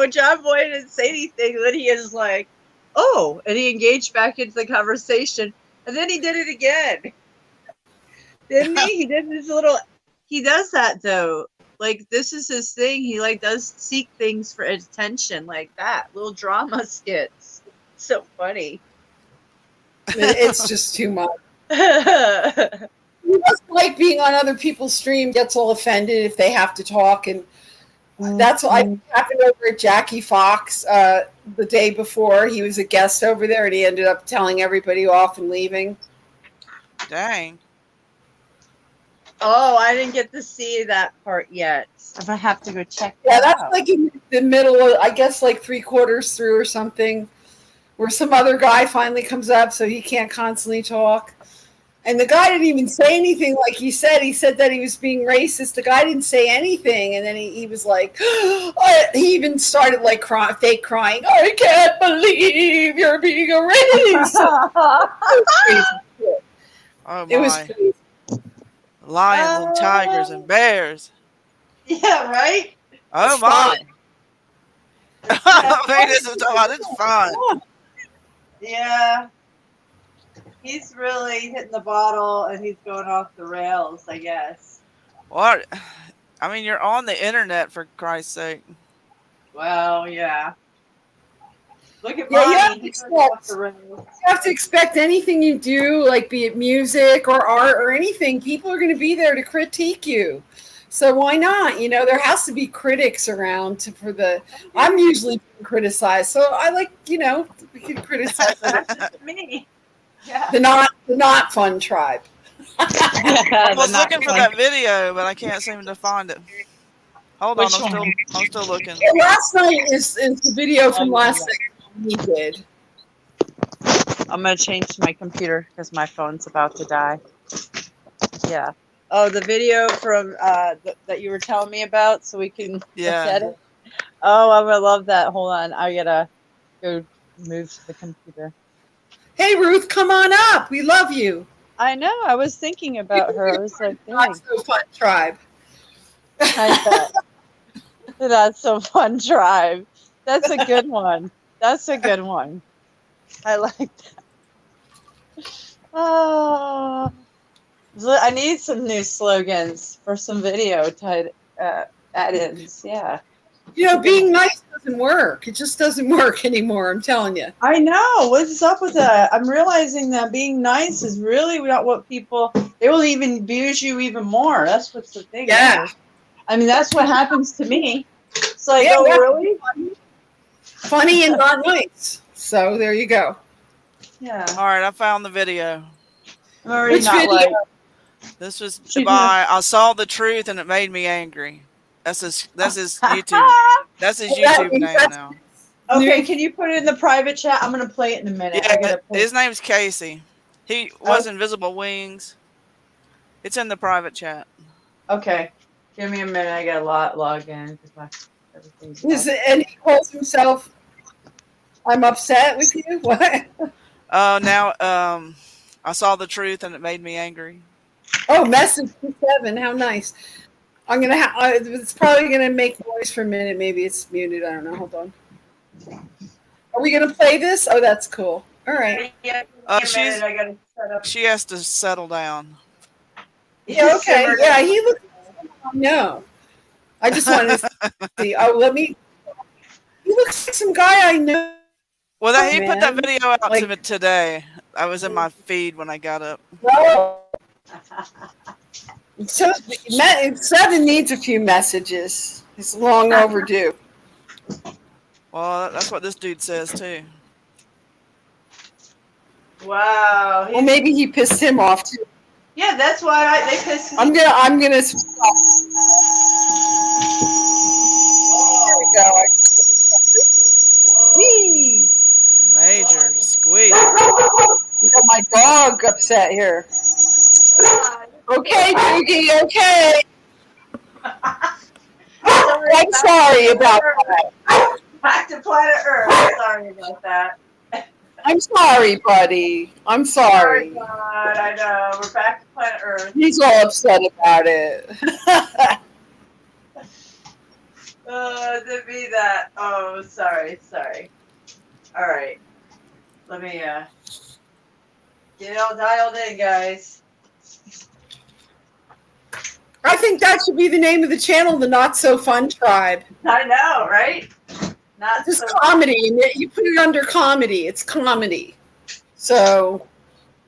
John Boy didn't say anything. And then he is like, oh. And he engaged back into the conversation. And then he did it again. Didn't he? He did he does that though. This is his thing. He does seek things for attention like that. Little drama skits. So funny. It's just too much. He doesn't like being on other people's stream, gets all offended if they have to talk. And that's what happened over at Jackie Fox the day before. He was a guest over there, and he ended up telling everybody off and leaving. Dang. Oh, I didn't get to see that part yet. I have to go check that out. That's in the middle of, I guess, 3/4 through or something, where some other guy finally comes up so he can't constantly talk. And the guy didn't even say anything like he said. He said that he was being racist. The guy didn't say anything. And then he was like, he even started fake crying. I can't believe you're being a racist. Oh my. It was crazy. Lions and tigers and bears. Yeah, right? Oh It's my. fun. Venus is talking about it's fun. Yeah. He's really hitting the bottle and he's going off the rails, I guess. What? I mean, you're on the internet, for Christ's sake. Well, yeah. Look at Yeah, you you have to expect anything you do, be it music or art or anything, people are going to be there to critique you. So why not? You know, there has to be critics around for the. I'm usually being criticized, so I like, you know, we can criticize That's just me. Yeah. the not fun tribe. I was Not looking for that video, but I can't seem to find it. Hold Which on, one? I'm still looking. So last night is the video from last night we did. I'm gonna change my computer because my phone's about to die. Yeah. Oh, the video from that you were telling me about, so we can look Yeah. at it. Oh, I would love that. Hold on, I gotta go move to the computer. Hey Ruth, come on up. We love you. I know. I was thinking about her. I was like, Not dang, so fun tribe. I bet. That's so fun drive. That's a good one. That's a good one. I like that. Oh, I need some new slogans for some video type add-ins. Yeah. You know, being nice doesn't work. It just doesn't work anymore. I'm telling you. I know. What's up with that? I'm realizing that being nice is really not what people. They will even abuse you even more. That's what's the thing. Yeah. Is. I mean, that's what happens to me. It's like, Yeah, oh, yeah. really? Funny and not nice. So there you go. Yeah. All right, I found the video. I'm already Which not video? like. This was She by I saw the truth and it made me angry. That's his YouTube. That's his YouTube name now. Okay, can you put it in the private chat? I'm gonna play it in a minute. I Yeah, gotta play. his name's Casey. He was Invisible Wings. It's in the private chat. Okay, give me a minute. I gotta log in because everything's. And he calls himself. I'm upset with you. What? Now I saw the truth and it made me angry. Oh, message to 7. How nice. I'm gonna. It's probably gonna make noise for a minute. Maybe it's muted. I don't know. Hold on. Are we gonna play this? Oh, that's cool. All right. Yeah, I gotta set up. She has to settle down. Yeah. Okay. Yeah. He looks. No. I just wanted to see. Oh, let me. He looks like some guy I know. Well, he put that man. video out Like- to me today. I was in my feed when I got up. No. So 7 needs a few messages. It's long overdue. Well, that's what this dude says too. Wow. Well, maybe he pissed him off too. Yeah, that's why they pissed me. I'm gonna. There we go. Whee! Major squeeze. We got my dog upset here. Okay, Doogie. Okay. I'm sorry about that. Back to planet Earth. Sorry about that. I'm sorry, buddy. I'm sorry. God, I know. We're back to planet Earth. He's all upset about it. To be that. Oh, sorry. All right. Let me get it all dialed in, guys. I think that should be the name of the channel, the Not So Fun Tribe. I know, right? Not It's so comedy. You put it under comedy. It's comedy. So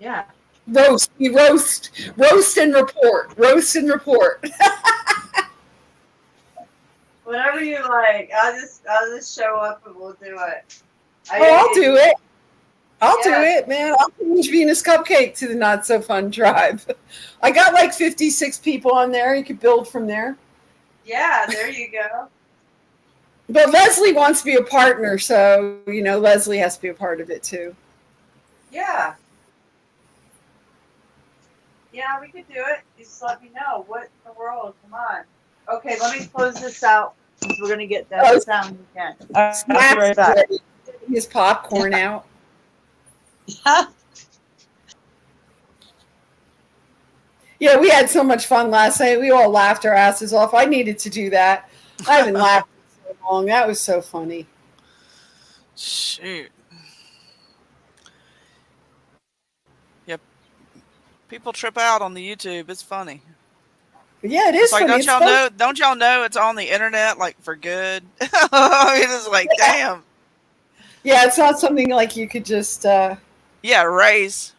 yeah. roast and report. Roast and report. Whatever you like. I'll just show up and we'll do it. I'll do it. I'll do Yeah. it, man. I'll change Venus Cupcake to the Not So Fun Tribe. I got like 56 people on there. You could build from there. Yeah, there you go. But Leslie wants to be a partner, so Leslie has to be a part of it too. Yeah. Yeah, we could do it. Just let me know. What in the world? Come on. Okay, let me close this out because we're gonna get that sound again. I'll be right back. Getting his popcorn out. Yeah, we had so much fun last night. We all laughed our asses off. I needed to do that. I haven't laughed in so long. That was so funny. Shoot. Yep. People trip out on the YouTube. It's funny. Yeah, it is It's like, funny. don't y'all know it's on the internet, like, for good? I mean, it's like, damn. Yeah, it's not something like you could just Yeah, erase.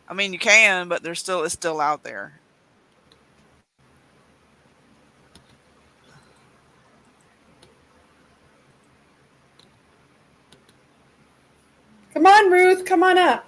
I mean, you can, but it's still out there. come on up.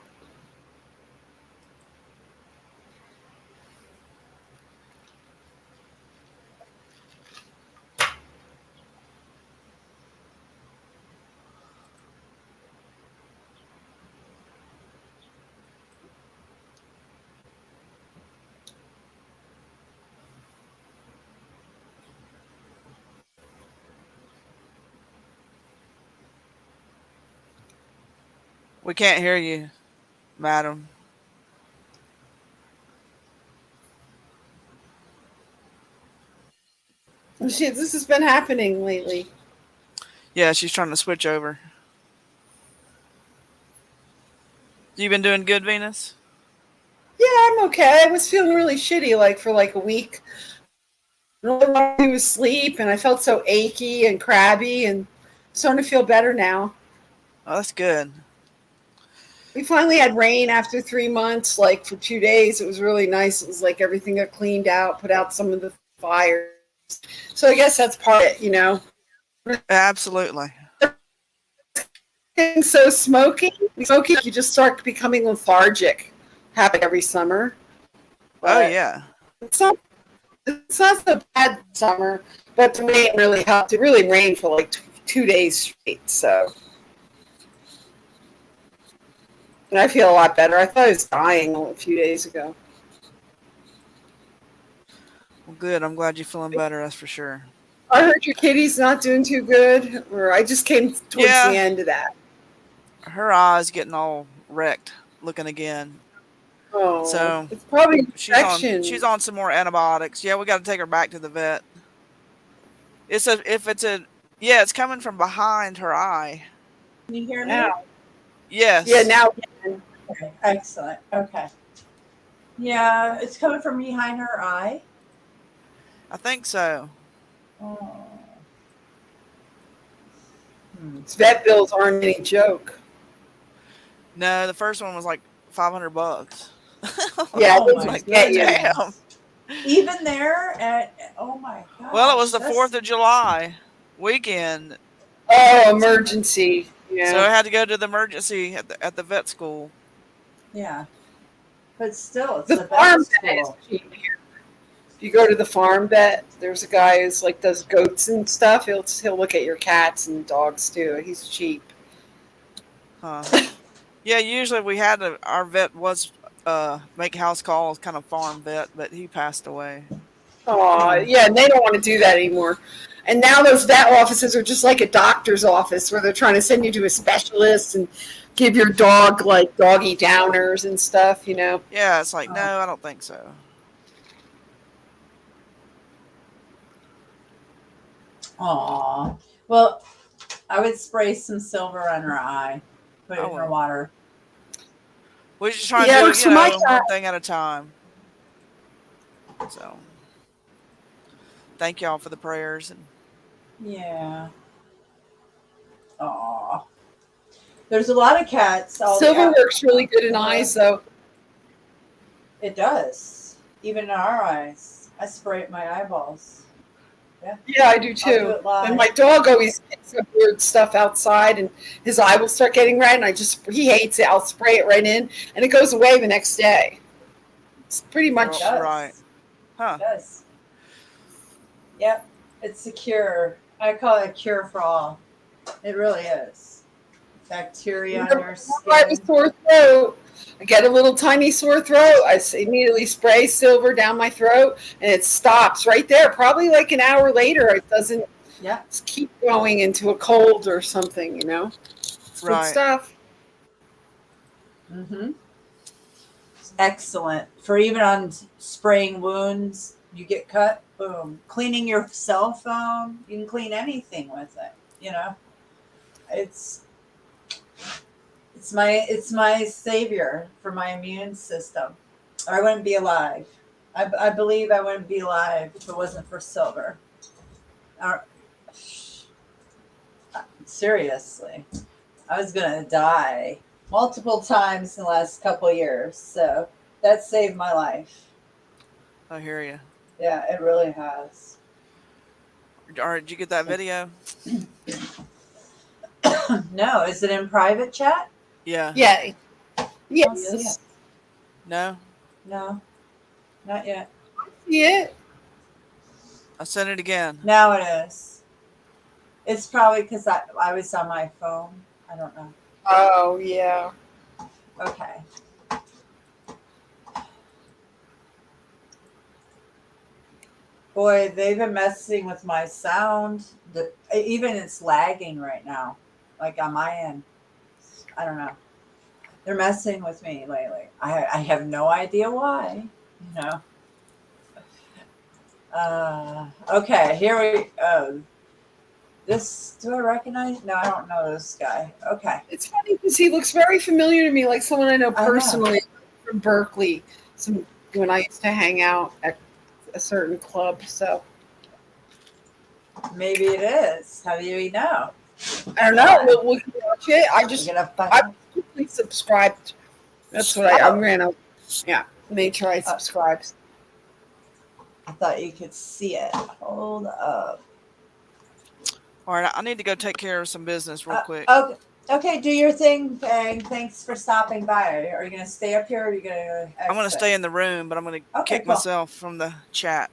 We can't hear you, madam. This has been happening lately. Yeah, she's trying to switch over. You been doing good, Venus? Yeah, I'm okay. I was feeling really shitty for like a week. All I wanted to do was sleep, and I felt so achy and crabby, and starting to feel better now. Oh, that's good. We finally had rain after 3 months, like for 2 days. It was really nice. It was like everything got cleaned out, put out some of the fires. So I guess that's part of it. Absolutely. Getting so smoky, you just start becoming lethargic. Happen every summer. Oh But yeah. it's not so bad this summer, but the rain really helped. It really rained for like 2 days straight, so. And I feel a lot better. I thought I was dying a few days ago. Well, good. I'm glad you're feeling better. That's for sure. I heard your kitty's not doing too good, or I just came towards the Yeah. end of that. Her eye's getting all wrecked looking again. Oh, So it's probably she's infection. on some more antibiotics. Yeah, we got to take her back to the vet. Yeah, it's coming from behind her eye. Can you hear me? Now. Yes. Yeah, now. Okay, excellent. Okay. Yeah, it's coming from behind her eye. I think so. Oh. Vet bills aren't any joke. No, the first one was like $500. Yeah, Oh my like, goodness. damn. Even there oh my god. Well, it was the 4th of July weekend. Oh, emergency. Yeah. So I had to go to the emergency at the vet school. Yeah. But still, it's The a farm vet vet is school. cheap here. If you go to the farm vet, there's a guy who's like does goats and stuff. He'll look at your cats and dogs too. He's cheap. Huh. Yeah, usually our vet was make house calls, kind of farm vet, but he passed away. Oh, yeah, and they don't want to do that anymore. And now those vet offices are just like a doctor's office where they're trying to send you to a specialist and give your dog like doggy downers and stuff, Yeah, it's like, no, I don't think so. Aw. Well, I would spray some silver on her eye. Put it in her water. We just try Yeah, to do so my one thing at a time. So, thank y'all for the prayers. Yeah. Aw. There's a lot of cats. Silver works really good in eyes, though. It does. Even in our eyes. I spray it in my eyeballs. Yeah. Yeah, I do I'll too. do it live. And my dog always gets some weird stuff outside, and his eye will start getting red, and he hates it. I'll spray it right in, and it goes away the next day. It's pretty much right. Huh. It does. Yep. It's a cure. I call it a cure for all. It really is. Bacteria on your skin. I have a sore throat. I get a little tiny sore throat. I immediately spray silver down my throat, and it stops right there. Probably like an hour later, it doesn't keep going into a cold or something, It's good stuff. Mm-hmm. Excellent. For even on spraying wounds, you get cut, boom. Cleaning your cell phone, you can clean anything with it, It's my savior for my immune system. Or I wouldn't be alive. I believe I wouldn't be alive if it wasn't for silver. Seriously, I was gonna die multiple times in the last couple of years, so that saved my life. I hear you. Yeah, it really has. All right, did you get that video? No, is it in private chat? Yeah. Yeah. Yeah, don't see it. No, No, not yet. see it. I sent it again. Now it is. It's probably because I was on my phone. I don't know. Oh yeah. Okay. Boy, they've been messing with my sound. Even it's lagging right now, like on my end. I don't know. They're messing with me lately. I have no idea why. You know. Okay, here we. This, do I recognize? No, I don't know this guy. Okay. It's funny because he looks very familiar to me, like someone I know I know. personally from Berkeley. When I used to hang out at a certain club. So Maybe it is. How do you know? I don't know. We'll watch it. I You're just gonna find I out? quickly subscribed. That's what I ran out. Yeah, made sure I subscribed. I thought you could see it. Hold up. All right, I need to go take care of some business real quick. Okay, do your thing, Bang. Thanks for stopping by. Are you gonna stay up here or are you gonna exit? I'm going to stay in the room, but I'm going to Okay, kick cool. myself from the chat.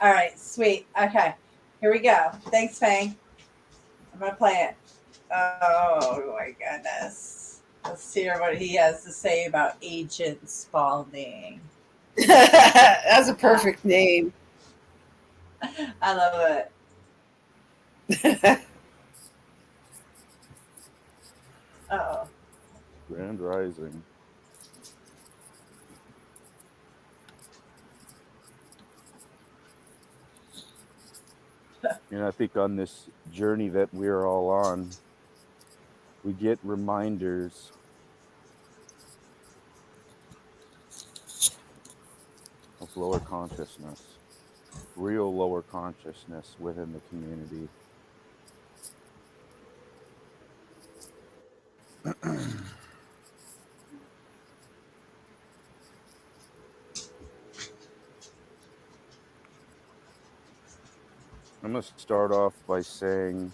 All right, sweet. Okay, here we go. Thanks, Bang. I'm gonna play it. Oh my goodness. Let's hear what he has to say about Agent Spalding. That's a perfect name. I love it. Oh. Grand Rising. And I think on this journey that we're all on, we get reminders of lower consciousness, real lower consciousness within the community. I'm going to start off by saying,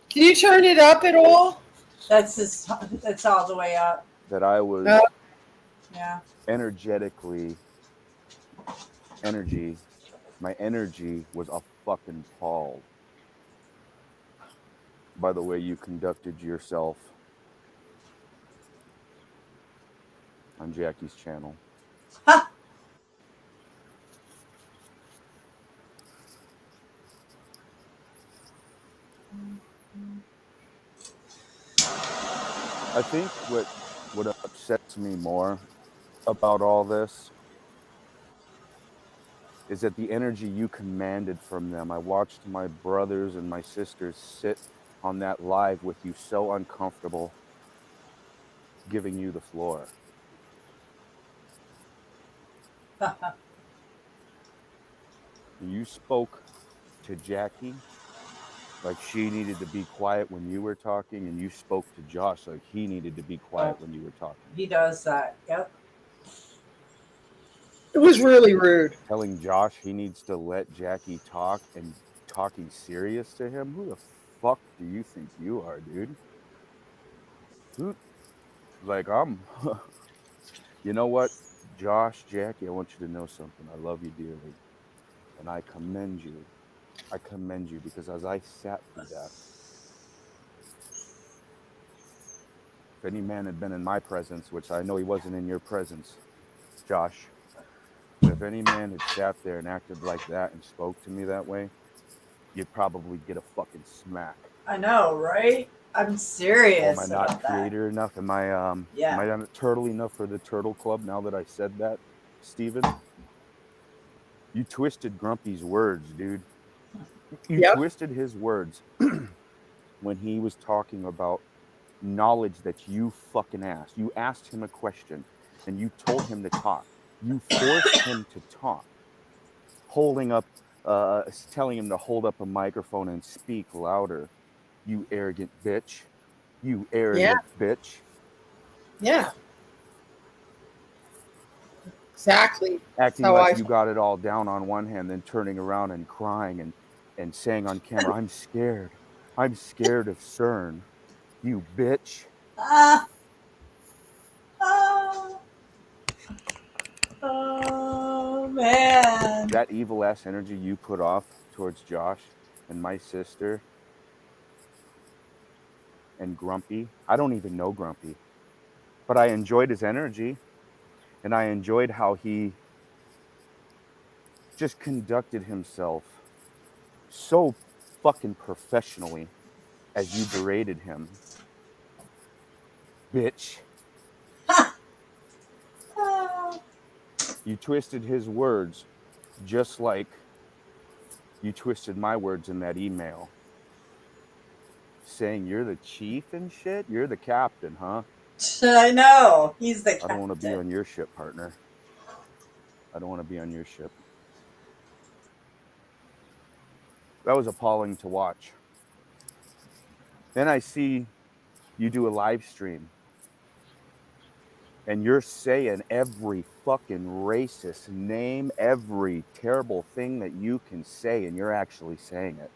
Can you turn it up at all? That's all the way up. that I was Yeah. my energy was a fucking appalled by the way you conducted yourself on Jackie's channel. Ha! I think what upsets me more about all this is that the energy you commanded from them. I watched my brothers and my sisters sit on that live with you so uncomfortable, giving you the floor. You spoke to Jackie like she needed to be quiet when you were talking, and you spoke to Josh like he needed to be quiet when you were talking. He does that. Yep. It was really rude. Telling Josh he needs to let Jackie talk and talking serious to him. Who the fuck do you think you are, dude? Who? Like, I'm. You know what, Josh, Jackie, I want you to know something. I love you dearly, and I commend you. I commend you because as I sat through that, if any man had been in my presence, which I know he wasn't in your presence, Josh, but if any man had sat there and acted like that and spoke to me that way, you'd probably get a fucking smack. I know, right? I'm serious. Am I not about creator enough? Am I Yeah. am I not turtle enough for the Turtle Club now that I said that, Steven? You twisted Grumpy's words, dude. You Yep. twisted his words when he was talking about knowledge that you fucking asked. You asked him a question and you told him to talk. You forced him to talk, holding up, telling him to hold up a microphone and speak louder. You arrogant bitch. You arrogant bitch. Yeah. Exactly. Acting So like you got it all down on one hand, then turning around and crying and saying on camera, I'm scared. I'm scared of CERN. You bitch. Ah, ah, oh man. That evil ass energy you put off towards Josh and my sister and Grumpy. I don't even know Grumpy, but I enjoyed his energy, and I enjoyed how he just conducted himself so fucking professionally as you berated him. Bitch. Ah, You twisted his words just like you twisted my words in that email. Saying you're the chief and shit? You're the captain, huh? I know. He's the I don't want to be captain. on your ship, partner. I don't want to be on your ship. That was appalling to watch. Then I see you do a live stream and you're saying every fucking racist name, every terrible thing that you can say, and you're actually saying it.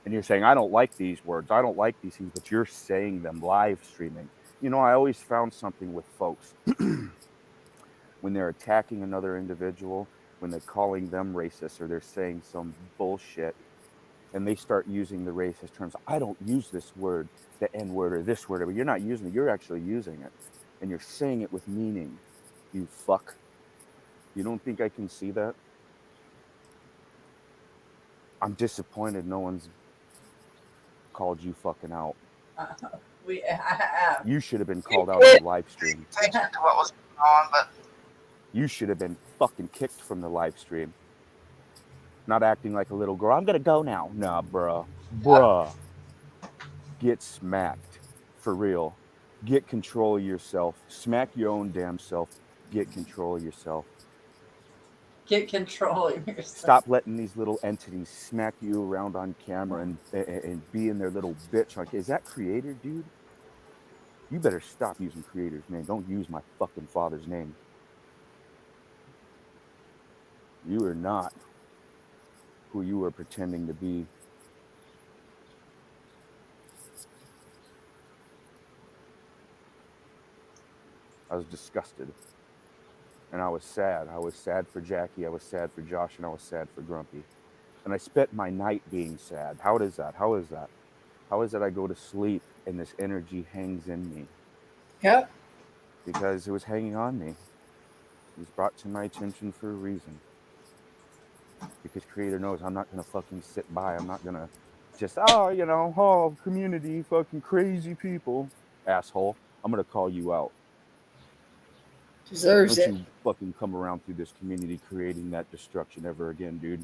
And you're saying, I don't like these words, I don't like these things, but you're saying them live streaming. You know, I always found something with folks when they're attacking another individual, when they're calling them racist or they're saying some bullshit, and they start using the racist terms. I don't use this word, the N word or this word, but you're not using it, you're actually using it. And you're saying it with meaning, you fuck. You don't think I can see that? I'm disappointed no one's called you fucking out. I have. You should have been called out on the live stream. Attention to what was going on, but You should have been fucking kicked from the live stream. Not acting like a little girl. I'm gonna go now. Nah, bruh. Bruh. Get smacked. For real. Get control of yourself. Smack your own damn self. Get control of yourself. Get control of yourself. Stop letting these little entities smack you around on camera and be in their little bitch. Like, is that creator, dude? You better stop using creator's name. Don't use my fucking father's name. You are not who you are pretending to be. I was disgusted. And I was sad. I was sad for Jackie. I was sad for Josh. And I was sad for Grumpy. And I spent my night being sad. How is that? How is that? How is it I go to sleep and this energy hangs in me? Yep. Because it was hanging on me. It was brought to my attention for a reason. Because Creator knows I'm not going to fucking sit by. I'm not going to just, community, fucking crazy people. Asshole. I'm going to call you out. Deserves Don't it. you fucking come around through this community creating that destruction ever again, dude.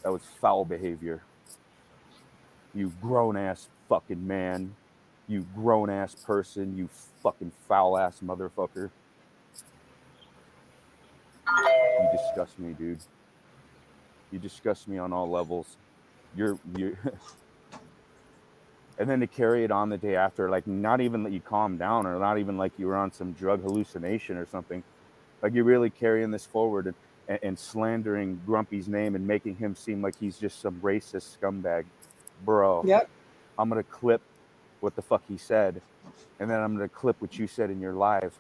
That was foul behavior. You grown-ass fucking man. You grown-ass person. You fucking foul-ass motherfucker. You disgust me, dude. You disgust me on all levels. You're and then to carry it on the day after, like not even that you calm down or not even like you were on some drug hallucination or something. Like you're really carrying this forward and slandering Grumpy's name and making him seem like he's just some racist scumbag. Bro, Yep. I'm going to clip what the fuck he said, and then I'm going to clip what you said in your live.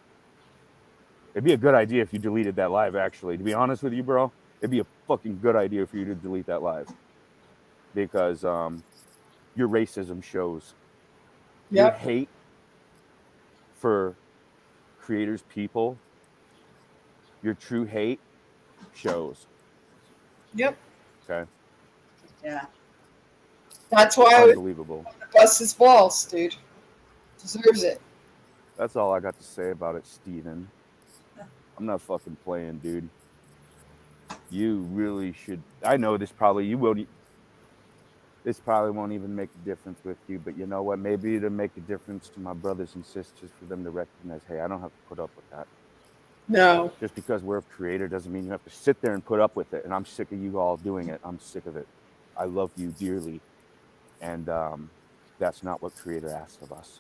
It'd be a good idea if you deleted that live, actually. To be honest with you, bro, it'd be a fucking good idea for you to delete that live. Because your racism shows. Your Yep. hate for creators, people, your true hate shows. Yep. Okay? Yeah. That's why I would Unbelievable. bust his balls, dude. Deserves it. That's all I got to say about it, Steven. I'm not fucking playing, dude. You really should. I know this probably won't even make a difference with you, but you know what? Maybe it'll make a difference to my brothers and sisters for them to recognize, hey, I don't have to put up with that. No. Just because we're a creator doesn't mean you have to sit there and put up with it. And I'm sick of you all doing it. I'm sick of it. I love you dearly. And that's not what creator asked of us.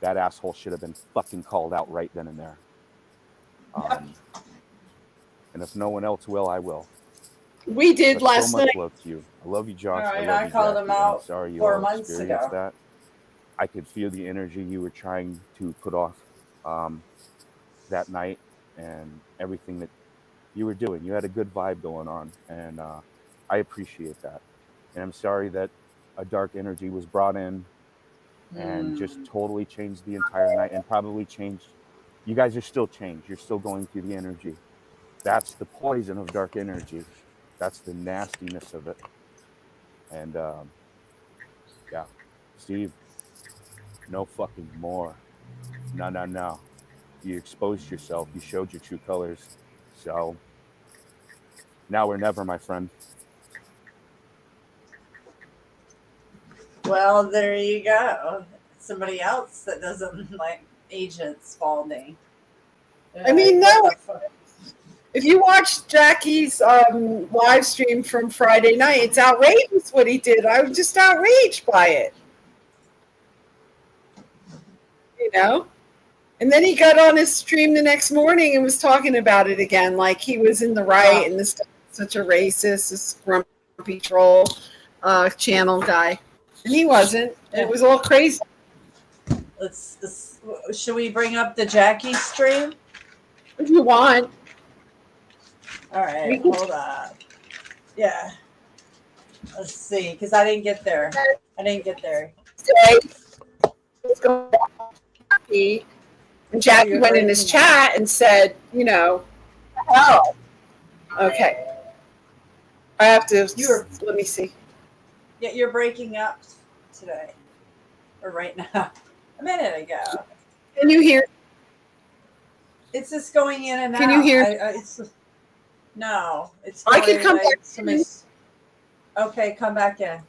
That asshole should have been fucking called out right then and there. And if no one else will, I will. We did But last so much night. love to you. I love you, Josh. All right, I love I you, called Jackie. him I'm out sorry you 4 all months experienced ago. that. I could feel the energy you were trying to put off that night, and everything that you were doing. You had a good vibe going on, and I appreciate that. And I'm sorry that a dark energy was brought in and just totally changed the entire night, and probably changed. You guys are still changed. You're still going through the energy. That's the poison of dark energy. That's the nastiness of it. And yeah, Steve, no fucking more. No, no, no. You exposed yourself. You showed your true colors. So now or never, my friend. Well, there you go. Somebody else that doesn't like Agent Spalding. I mean, What no. the fuck? If you watch Jackie's live stream from Friday night, it's outrageous what he did. I was just outraged by it. You know? And then he got on his stream the next morning and was talking about it again, like he was in the right and this guy was such a racist, this grumpy troll channel guy. And he wasn't. It was all crazy. Should we bring up the Jackie stream? If you want. All right, hold on. Yeah. Let's see, because I didn't get there. Say, let's go back to Jackie. And Jackie went in his chat and said, you know, oh, okay. I have to, let me see. Yeah, you're breaking up today. Or right now. A minute ago. Can you hear? It's just going in and out. Can you hear? No, it's. I can come back in. Okay, come back in.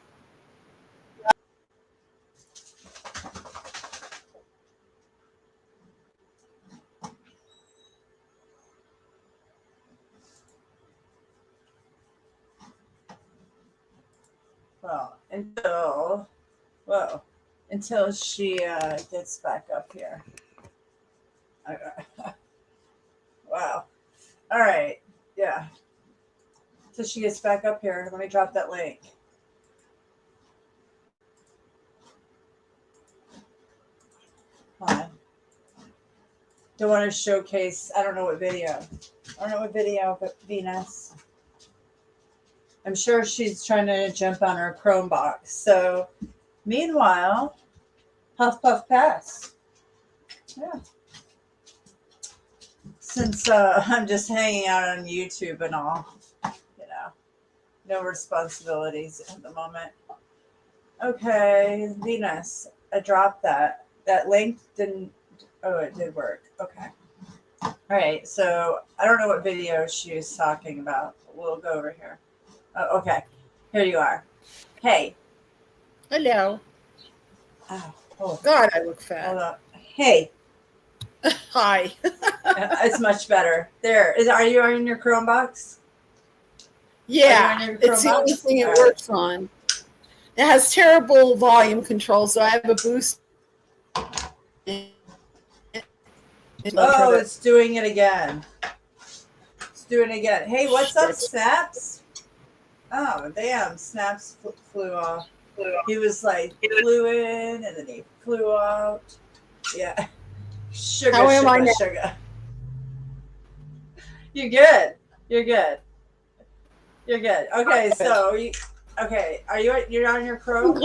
Well, until she gets back up here. Wow. All right. Yeah. Until she gets back up here, let me drop that link. Hold on. Don't want to showcase. I don't know what video, but Venus. I'm sure she's trying to jump on her Chrome box. So, meanwhile, Huff Puff Pass. Yeah. Since I'm just hanging out on YouTube and all, you know, no responsibilities at the moment. Okay, Venus, I dropped that. That link didn't. Oh, it did work. Okay. All right. So I don't know what video she was talking about. We'll go over here. Okay, here you are. Hey. Hello. Oh, God, I look fat. Hold on. Hey. Hi. It's much better. There. Are you on your Chrome box? Yeah, it's the only thing it works on. It has terrible volume control, so I have a boost. Oh, it's doing it again. It's doing it again. Hey, what's up, Snaps? Oh, damn. Snaps flew off. He was like, flew in, and then he flew out. Yeah. Sugar. You're good. Okay, so you're on your Chrome?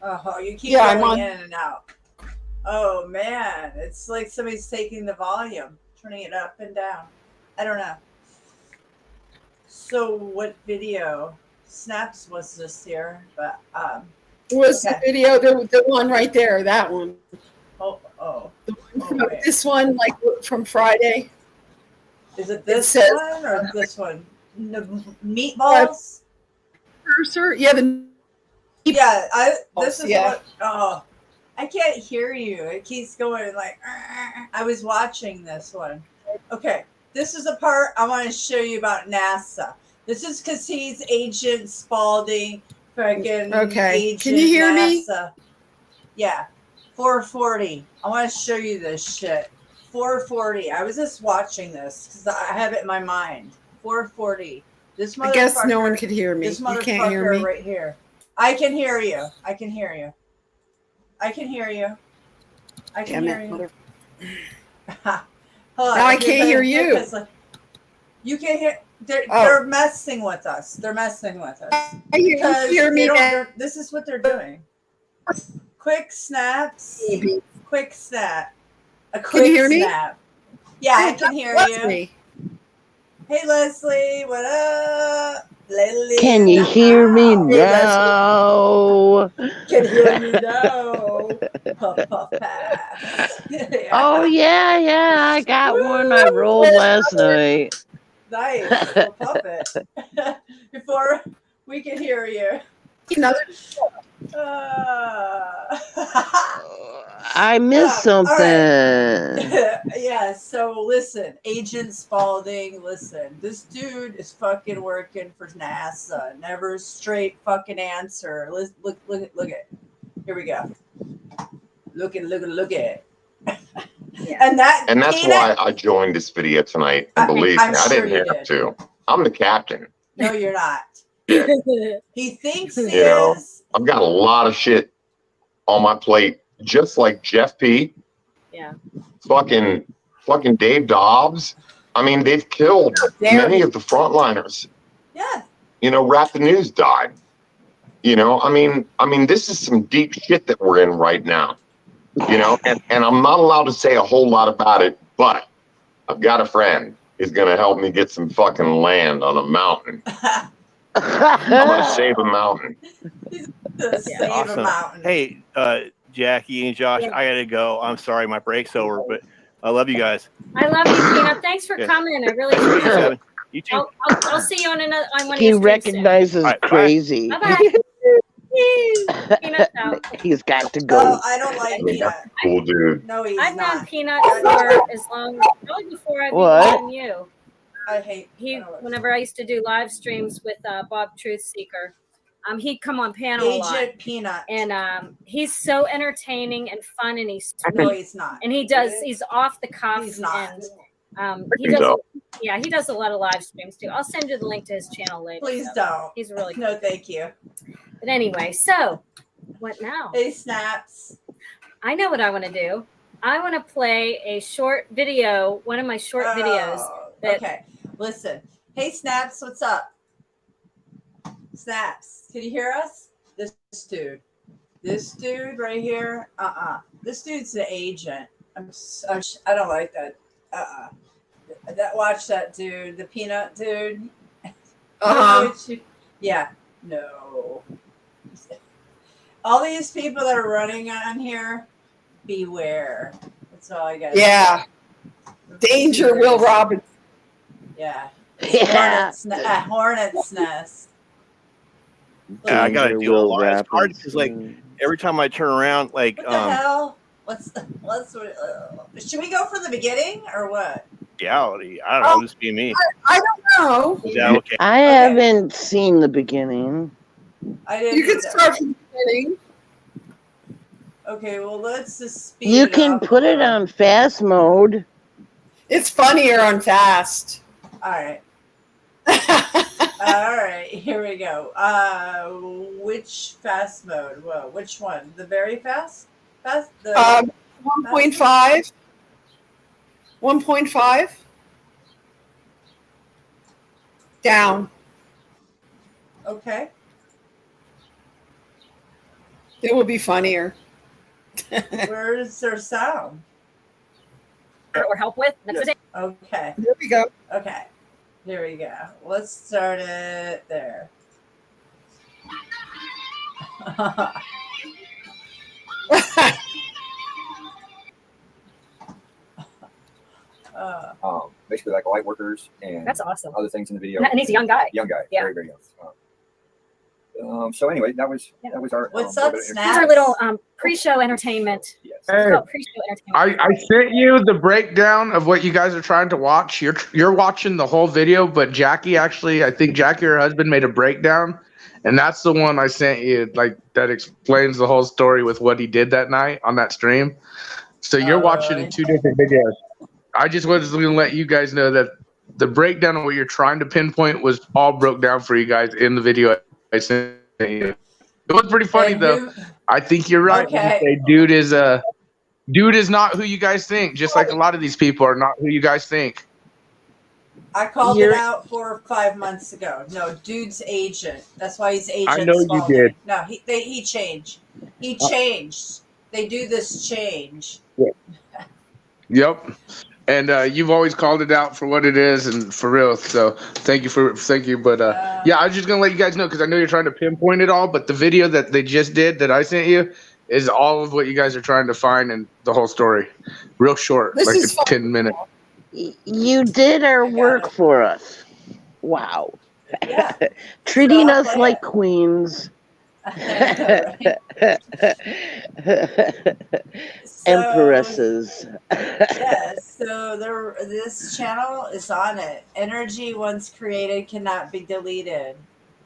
Oh, you keep going in and out. Oh man, it's like somebody's taking the volume, turning it up and down. I don't know. So what video? Snaps was this here, but was the video the one right there, that one. Oh. This one, like from Friday. Is it this one or this one? The meatballs? Cursor? Yeah, this is what. Oh, I can't hear you. It keeps going like. I was watching this one. Okay, this is the part I want to show you about NASA. This is because he's Agent Spalding, freaking. Okay. Agent Can you hear NASA. me? Yeah, 440. I want to show you this shit. 440. I was just watching this because I have it in my mind. 440. This motherfucker. I guess no one could hear me. This you motherfucker can't hear me right here. I can hear you. I can hear you. I can Damn hear it, you. mother. Hold on, Now I can't hear you. because, you can't hear. They're Oh. they're messing with us. They're messing with us because hear me they don't. now. This is what they're doing. Quick snaps. Baby. Quick snap. A quick Can you hear me? snap. Yeah, I can hear you. Leslie. Hey Leslie, what up? Leslie Can in you the hear me house. now? Can hear you now. Puff puff pass. Oh yeah, I got one I rolled last night. Nice. Well, puff it. Before we can hear you. Another. I missed All something. right. Yeah, so listen, Agent Spaulding, listen. This dude is fucking working for NASA. Never a straight fucking answer. Look at. Here we go. Look at. Yeah. And that's Peanut, why I joined this video tonight. And believe I'm me, I sure didn't you have did. to. I'm the captain. No, you're not. He thinks he You know. is. I've got a lot of shit on my plate, just like Jeff P. Yeah. Fucking Dave Dobbs. I mean, they've killed many of the frontliners. Yeah. You know, Rap the News died. You know, I mean, this is some deep shit that we're in right now. You know, and I'm not allowed to say a whole lot about it, but I've got a friend who's gonna help me get some fucking land on a mountain. I'm gonna save a mountain. Save a Awesome. mountain. Hey, Jackie and Josh, I gotta go. I'm sorry, my break's over, but I love you guys. I love you, Peanut. Thanks for Yeah. coming. I really appreciate it. You too. I'll see you on another on one of He your streams soon. recognizes All right, bye. crazy. Bye-bye. Peanut's out. He's got to Oh, go. I don't like Yeah, Peanut. cool dude. No, he's I've known not. Peanut for as long, probably before I've What? even known you. I hate. Whenever I used to do live streams with Bob Truthseeker, he'd come on panel a lot. Agent Peanut. And he's so entertaining and fun, and he's No, sweet. he's not. And he's off the cuff. He's not. And he think does. so. Yeah, he does a lot of live streams too. I'll send you the link to his channel later. Please so don't. He's really cool. No, thank you. But anyway, so what now? Hey, Snaps. I know what I want to do. I want to play a short video, one of my short videos. That, Okay, listen. Hey, Snaps, what's up? Snaps, can you hear us? This dude right here. This dude's the agent. I don't like that. Watch that dude, the Peanut dude. Yeah. No. All these people that are running on here, beware. That's all I got. Yeah. Danger, Will Robinson. Yeah. Yeah. Hornet's nest. Yeah, I gotta Danger, deal a Will lot. It's hard because, like, Robinson. every time I turn around, like, What the hell? Should we go from the beginning or what? reality. I don't know. Just be me. I don't know. Is that okay? I haven't seen the beginning. I didn't. You can either. start from the beginning. Okay, well, let's just speed You it can up. put it on fast mode. It's funnier on fast. All right. All right, here we go. Which fast mode? Whoa, which one? The very fast? Fast? The 1.5. 1.5. Down. Okay. It will be funnier. Where's their sound? or help with. That's it. Okay. There we go. Okay. Here we go. Let's start it there. Basically like light workers and That's awesome. other things in the video. And he's a young guy. Young guy, Yeah. very, very young. So anyway, that was our. What's little up, bit of These are little pre-show entertainment. Yes. It's Hey, called pre-show entertainment. I sent you the breakdown of what you guys are trying to watch. You're watching the whole video, but Jackie actually, I think Jackie, her husband, made a breakdown, and that's the one I sent you. Like that explains the whole story with what he did that night on that stream. So you're watching really? two different videos. I just was going to let you guys know that the breakdown of what you're trying to pinpoint was all broke down for you guys in the video I sent you. It was pretty funny And though. I think you're right when you Okay. say dude is not who you guys think. Just like a lot of these people are not who you guys think. I called You're- it out 4 or 5 months ago. No, dude's agent. That's why he's agent. I know you did. No, he changed. He changed. They do this change. Yep. And you've always called it out for what it is and for real. So thank you. But yeah, I was just gonna let you guys know because I know you're trying to pinpoint it all. But the video that they just did that I sent you is all of what you guys are trying to find and the whole story. Real short, This like is fun. 10 minutes. You did our work it. for us. Wow. Yeah. Treating So I'll us play like it. queens. So, Empresses. yes. So this channel is on it. Energy once created cannot be deleted.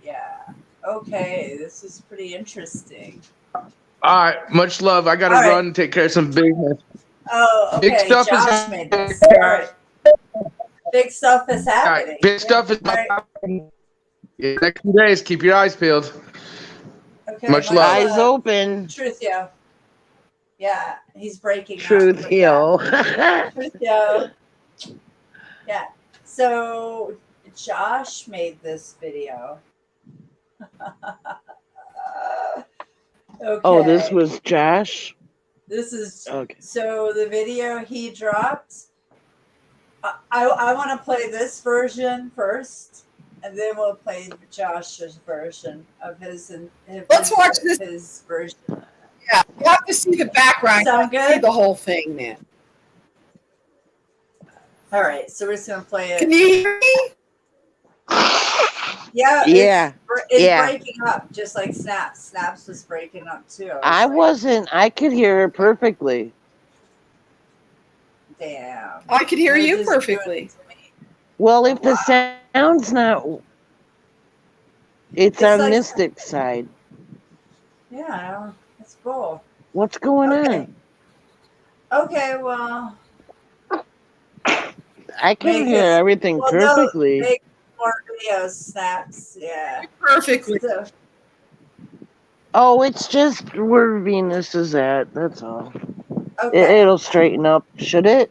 Yeah. Okay. This is pretty interesting. All right, much love. I gotta All right. run and take care of some business. Oh, okay. Big stuff is Josh made this. All right. Big stuff is All happening. right, big stuff is All right. happening. Yeah, next few days. Keep your eyes peeled. Okay. Much love. Eyes open. Truth, yo. Yeah, he's breaking up. Truth, But yeah. yo. Truth, yo. Yeah. So Josh made this video. Okay. Oh, this was Josh? This is Okay. so the video he dropped. I want to play this version first, and then we'll play Josh's version of his. Let's watch this. His version. Yeah, you have to see the background. Sound You have to see good? the whole thing, man. All right, so we're just gonna play it. Can you hear me? Yeah. Yeah. It's Yeah. breaking up, just like Snaps. Snaps was breaking up too. I was like, wasn't. I could hear her perfectly. damn. I could hear They're you just doing perfectly. it to me. Well, if the sound's not, it's It's on like- Mystic's side. Yeah, it's cool. What's going Okay. on? Okay, well, I can Make hear it- everything well, no, perfectly. make more videos, Snaps. Yeah. Perfectly. So, Oh, it's just where Venus is at. That's all. okay. It'll straighten up. Should it?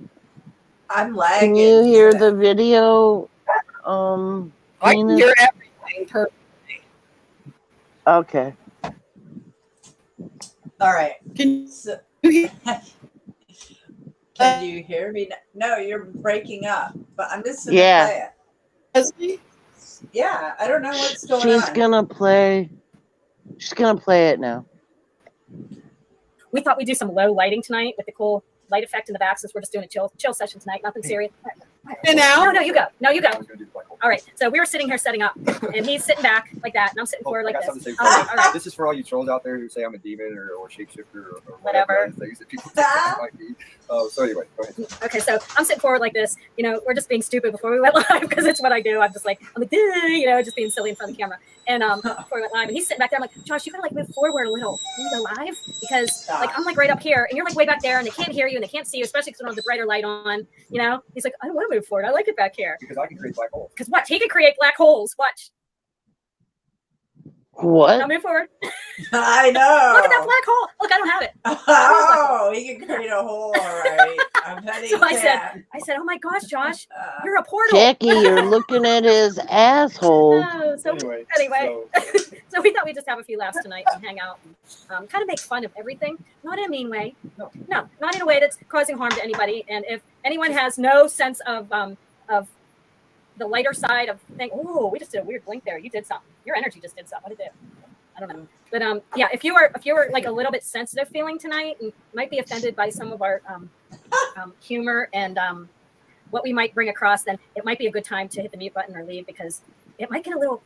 I'm lagging. Can you hear so- the video? I can Venus? hear everything perfectly. Okay. All right. Can So, you hear? can you hear me? No, you're breaking up. But I'm just gonna Yeah. play it. Leslie? Yeah, I don't know what's going She's on. gonna play. She's gonna play it now. We thought we'd do some low lighting tonight with the cool light effect in the back since we're just doing a chill session tonight. Nothing serious. And now? No, you go. No, you go. I was gonna do the black hole. All right. So we were sitting here setting up, and he's sitting back like that, and I'm sitting Oh, forward I like got this. something to say All right. for All right. This is for all you trolls out there who say I'm a demon or shapeshifter or Whatever. other things that people think I might be. So anyway, go ahead. Okay, so I'm sitting forward like this. You know, we're just being stupid before we went live because it's what I do. I'm like, "Duh," you know, just being silly in front of the camera. And before we went live, and he's sitting back there. I'm like, Josh, you gotta like move forward a little when we go live because like I'm like right up here, and you're like way back there, and they can't hear you and they can't see you, especially because we don't have the brighter light on. You know, he's like, I don't want to move forward. I like it back here. Because I can create black holes. Because what? He can create black holes. Watch. Now What? move forward. I know. Look at that black hole. Look, I don't have it. Oh, he can create a hole, all right. I bet he So I can. said, oh my gosh, Josh, you're a portal. Jackie, you're looking at his asshole. Oh, so Anyway, so we thought we'd just have a few laughs tonight and hang out and kind of make fun of everything. Not in a mean way. No, not in a way that's causing harm to anybody. And if anyone has no sense of the lighter side of things, oh, we just did a weird blink there. You did something. Your energy just did something. What did it do? I don't know. But yeah, if you were like a little bit sensitive feeling tonight and might be offended by some of our humor and what we might bring across, then it might be a good time to hit the mute button or leave because it might get a little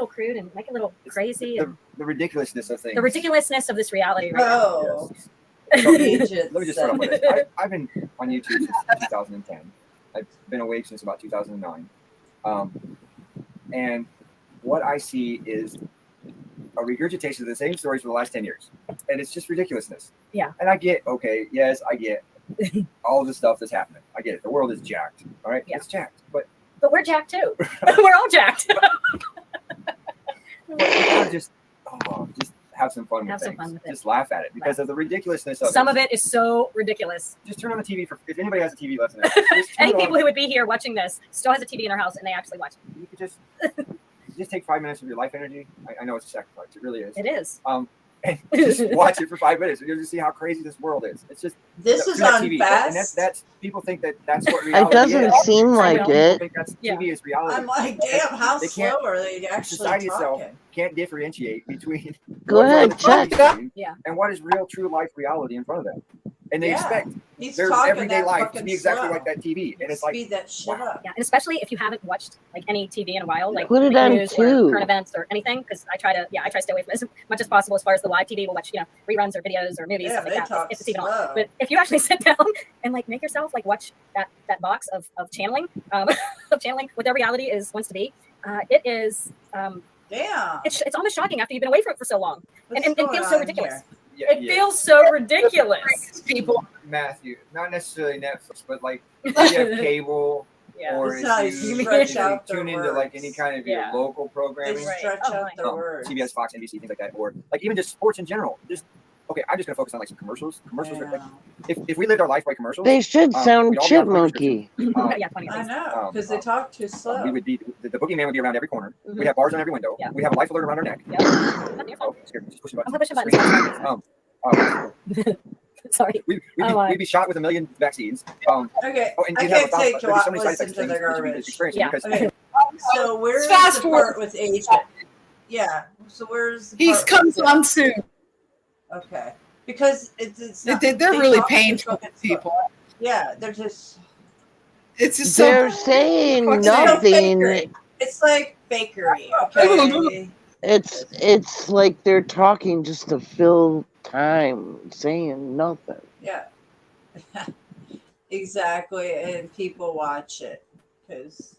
crude and it might get a little crazy. And the ridiculousness of things. the ridiculousness of this reality right Oh. Yes. So, Agents. let me just start off with this. I've been on YouTube since 2010. I've been awake since about 2009. And what I see is a regurgitation of the same stories for the last 10 years. And it's just ridiculousness. Yeah. And I get, okay, yes, I get all the stuff that's happening. I get it. The world is jacked. All right? Yeah. It's jacked. But we're jacked too. We're all jacked. just have some fun with Have some things. fun with it. Just laugh at it because of the ridiculousness of Some of it is so ridiculous. Just turn on the TV if anybody has a TV left in there. Just turn Any it on. people who would be here watching this still has a TV in their house and they actually watch it. You could just take 5 minutes of your life energy. I know it's a sacrifice. It really is. It is. And just watch it for 5 minutes, and you'll just see how crazy this world is. It's just This is on TV. Fast. And that's people think that's what It reality doesn't is. seem like People it. think that's TV is reality. I'm like, damn, how They slow can't- are they actually Society itself talking? can't differentiate between Go what's on ahead, the TV check. screen Yeah. and what is real, true life reality in front of them. And they Yeah. expect He's their talking everyday that life to fucking be exactly slow. like that TV. And it's like, Speed that shit wow. up. Yeah, and especially if you haven't watched like any TV in a while, like Put it on news or 2. current events or anything, because I try to stay away from it as much as possible as far as the live TV. We'll watch reruns or videos or movies Yeah, stuff they like that talk if it's even on. slow. But if you actually sit down and like make yourself like watch that box of channeling of channeling what their reality is wants to be, it is Damn. it's almost shocking after you've been away from it for so long, What's and it going feels so on ridiculous. here? It feels so ridiculous. People, Matthew, not necessarily Netflix, but like if you have cable Yeah. or This is how if you you stretch out tune their into like words. any kind of Yeah. your local programming, They Right. stretch Oh, out my. their words. CBS, Fox, NBC, things like that, or like even just sports in general. Just okay, I'm just gonna focus on like some commercials. Commercials are like if we lived our life by commercials, They should sound we'd all be on phone chipmunky. Yeah, 20 I things. know, because they talk too slow. we would be the boogeyman would be around every corner. Mhm. We'd have bars on every window. Yeah. We'd have a life alert around our neck. Yeah. Not your fault. Oh, scared me. Just push the I'm button. pushing buttons. Sorry. We'd Oh, be shot with 1 million vaccines. Okay, And I you'd have can't about- take to there'd be so many side listen effects to to the things that you'd be garbage. experiencing Yeah. because Okay, so where's Fast the forward. part with agent? Yeah, so where's the he part comes with on soon. Okay, because it's not, They're they really talk too painful fucking slow. people. Yeah, they're just. It's just They're so. saying It's so nothing. fakery. It's like fakery. Okay. It's like they're talking just to fill time, saying nothing. Yeah. Exactly, and people watch it because.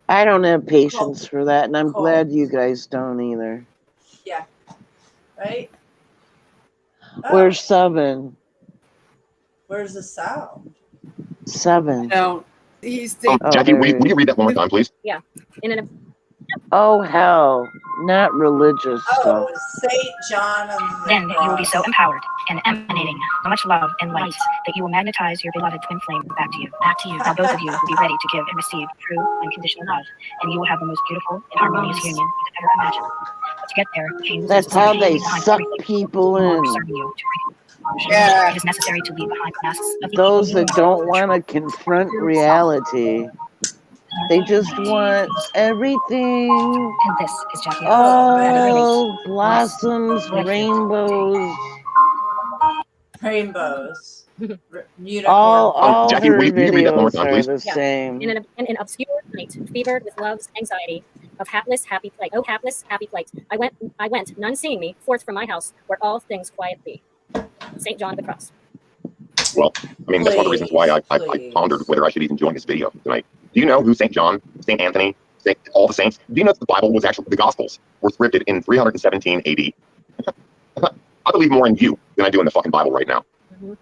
I don't have patience for that, and I'm Cool. glad you guys don't either. Yeah. Right. Oh, We're 7. where's the sound? 7. No, he's Oh, Jackie, there will it you read that one more time, please? Yeah. In an Oh, hell. Not religious Oh, stuff. Saint John of the Then you will be Cross. so empowered and emanating so much love and light that you will magnetize your beloved twin flame back to you. Back to you. Now both of you will be ready to give and receive true unconditional love, and you will have the most beautiful and harmonious union you could ever imagine. But to get there, James That's is how going to they leave behind suck everything people more in. serving you to bring Yeah. It is necessary to leave behind the masks of the Those people that don't want to confront reality. They just want everything. And this is Jackie. Oh, blossoms, rainbows. Rainbows. Unicorn. All Jackie, her will you read that one more videos time, are please? the Yeah. same. in an obscure night, fevered with love's anxiety of hapless happy plight. Oh, hapless happy plight. I went, none seeing me, forth from my house, where all things quiet be. Saint John of the Cross. Well, I mean, that's one of the reasons why I Please. pondered whether I should even join this video tonight. Do you know who St. John, St. Anthony, all the saints? Do you know that the Bible was actually, the Gospels were scripted in 317 AD? I believe more in you than I do in the fucking Bible right now.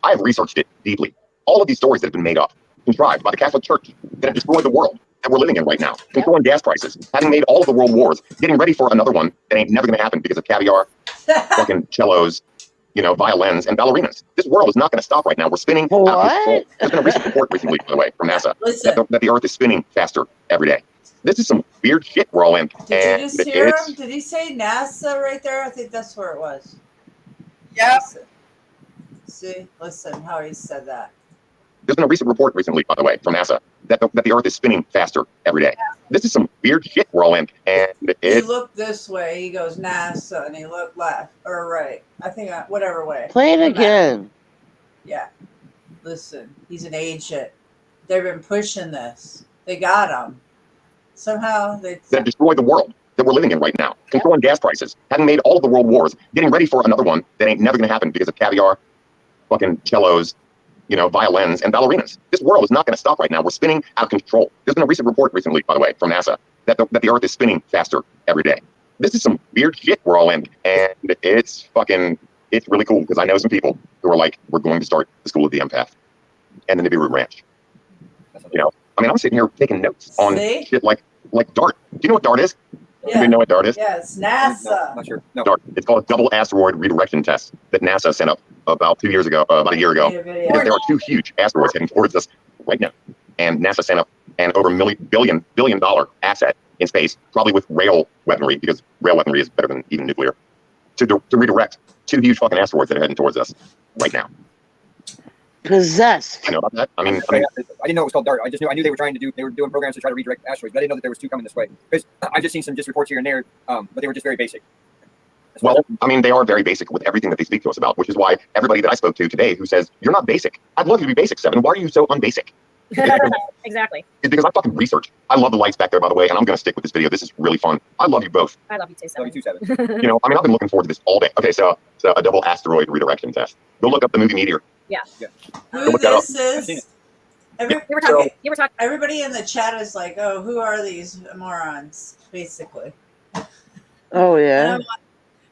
I have researched it deeply. All of these stories that have been made up, contrived by the Catholic Church, that have destroyed the world that we're living in right now, controlling gas prices, having made all of the world wars, getting ready for another one that ain't never going to happen because of caviar, fucking cellos, violins and ballerinas. This world is not going to stop right now. We're spinning out of control. There's been a recent report recently, by the way, from NASA, that the Earth is spinning faster every day. This is some weird shit we're all in. Did you just hear him? Did he say NASA right there? I think that's where it was. Yep. See, listen how he said that. There's been a recent report recently, by the way, from NASA, that the Earth is spinning faster every day. This is some weird shit we're all in. And He looked this way. He goes NASA, and he looked left or right. I think whatever way. Play it Doesn't matter. again. Yeah. Listen, he's an agent. They've been pushing this. They got him. Somehow they. that destroyed the world that we're living in right now, controlling gas prices, having made all of the world wars, getting ready for another one that ain't never going to happen because of caviar, fucking cellos, violins and ballerinas. This world is not going to stop right now. We're spinning out of control. There's been a recent report recently, by the way, from NASA, that the Earth is spinning faster every day. This is some weird shit we're all in, and it's really cool because I know some people who are like, we're going to start the School of the Empath and the Nibiru Ranch. I'm sitting here taking notes on shit like DART. Do you know what DART is? You didn't know what DART is? Yeah, it's NASA. No, I'm not sure. No. DART. It's called a double asteroid redirection test that NASA sent up about 2 years ago, about a year ago. Made a video. Because there are 2 huge asteroids heading towards us right now. And NASA sent up an over billion dollar asset in space, probably with rail weaponry, because rail weaponry is better than even nuclear, to redirect 2 huge fucking asteroids that are heading towards us right now. Possessed. You know about that? I mean, I didn't know it was called DART. I knew they were doing programs to try to redirect asteroids, but I didn't know that there was 2 coming this way. Because I've just seen some reports here and there, but they were just very basic. well, I mean, they are very basic with everything that they speak to us about, which is why everybody that I spoke to today who says, you're not basic. I'd love you to be basic, Seven. Why are you so unbasic? Exactly. It's because I fucking researched. I love the lights back there, by the way, and I'm going to stick with this video. This is really fun. I love you both. I love you too, Love you Seven. too, Seven. You know, I mean, I've been looking forward to this all day. Okay, so a double asteroid redirection test. Go look up the movie Meteor. Yeah. Who Look that up. this I've seen is? it. You were talking. You were talking. Everybody in the chat is like, "Oh, who are these morons?" Basically. Oh And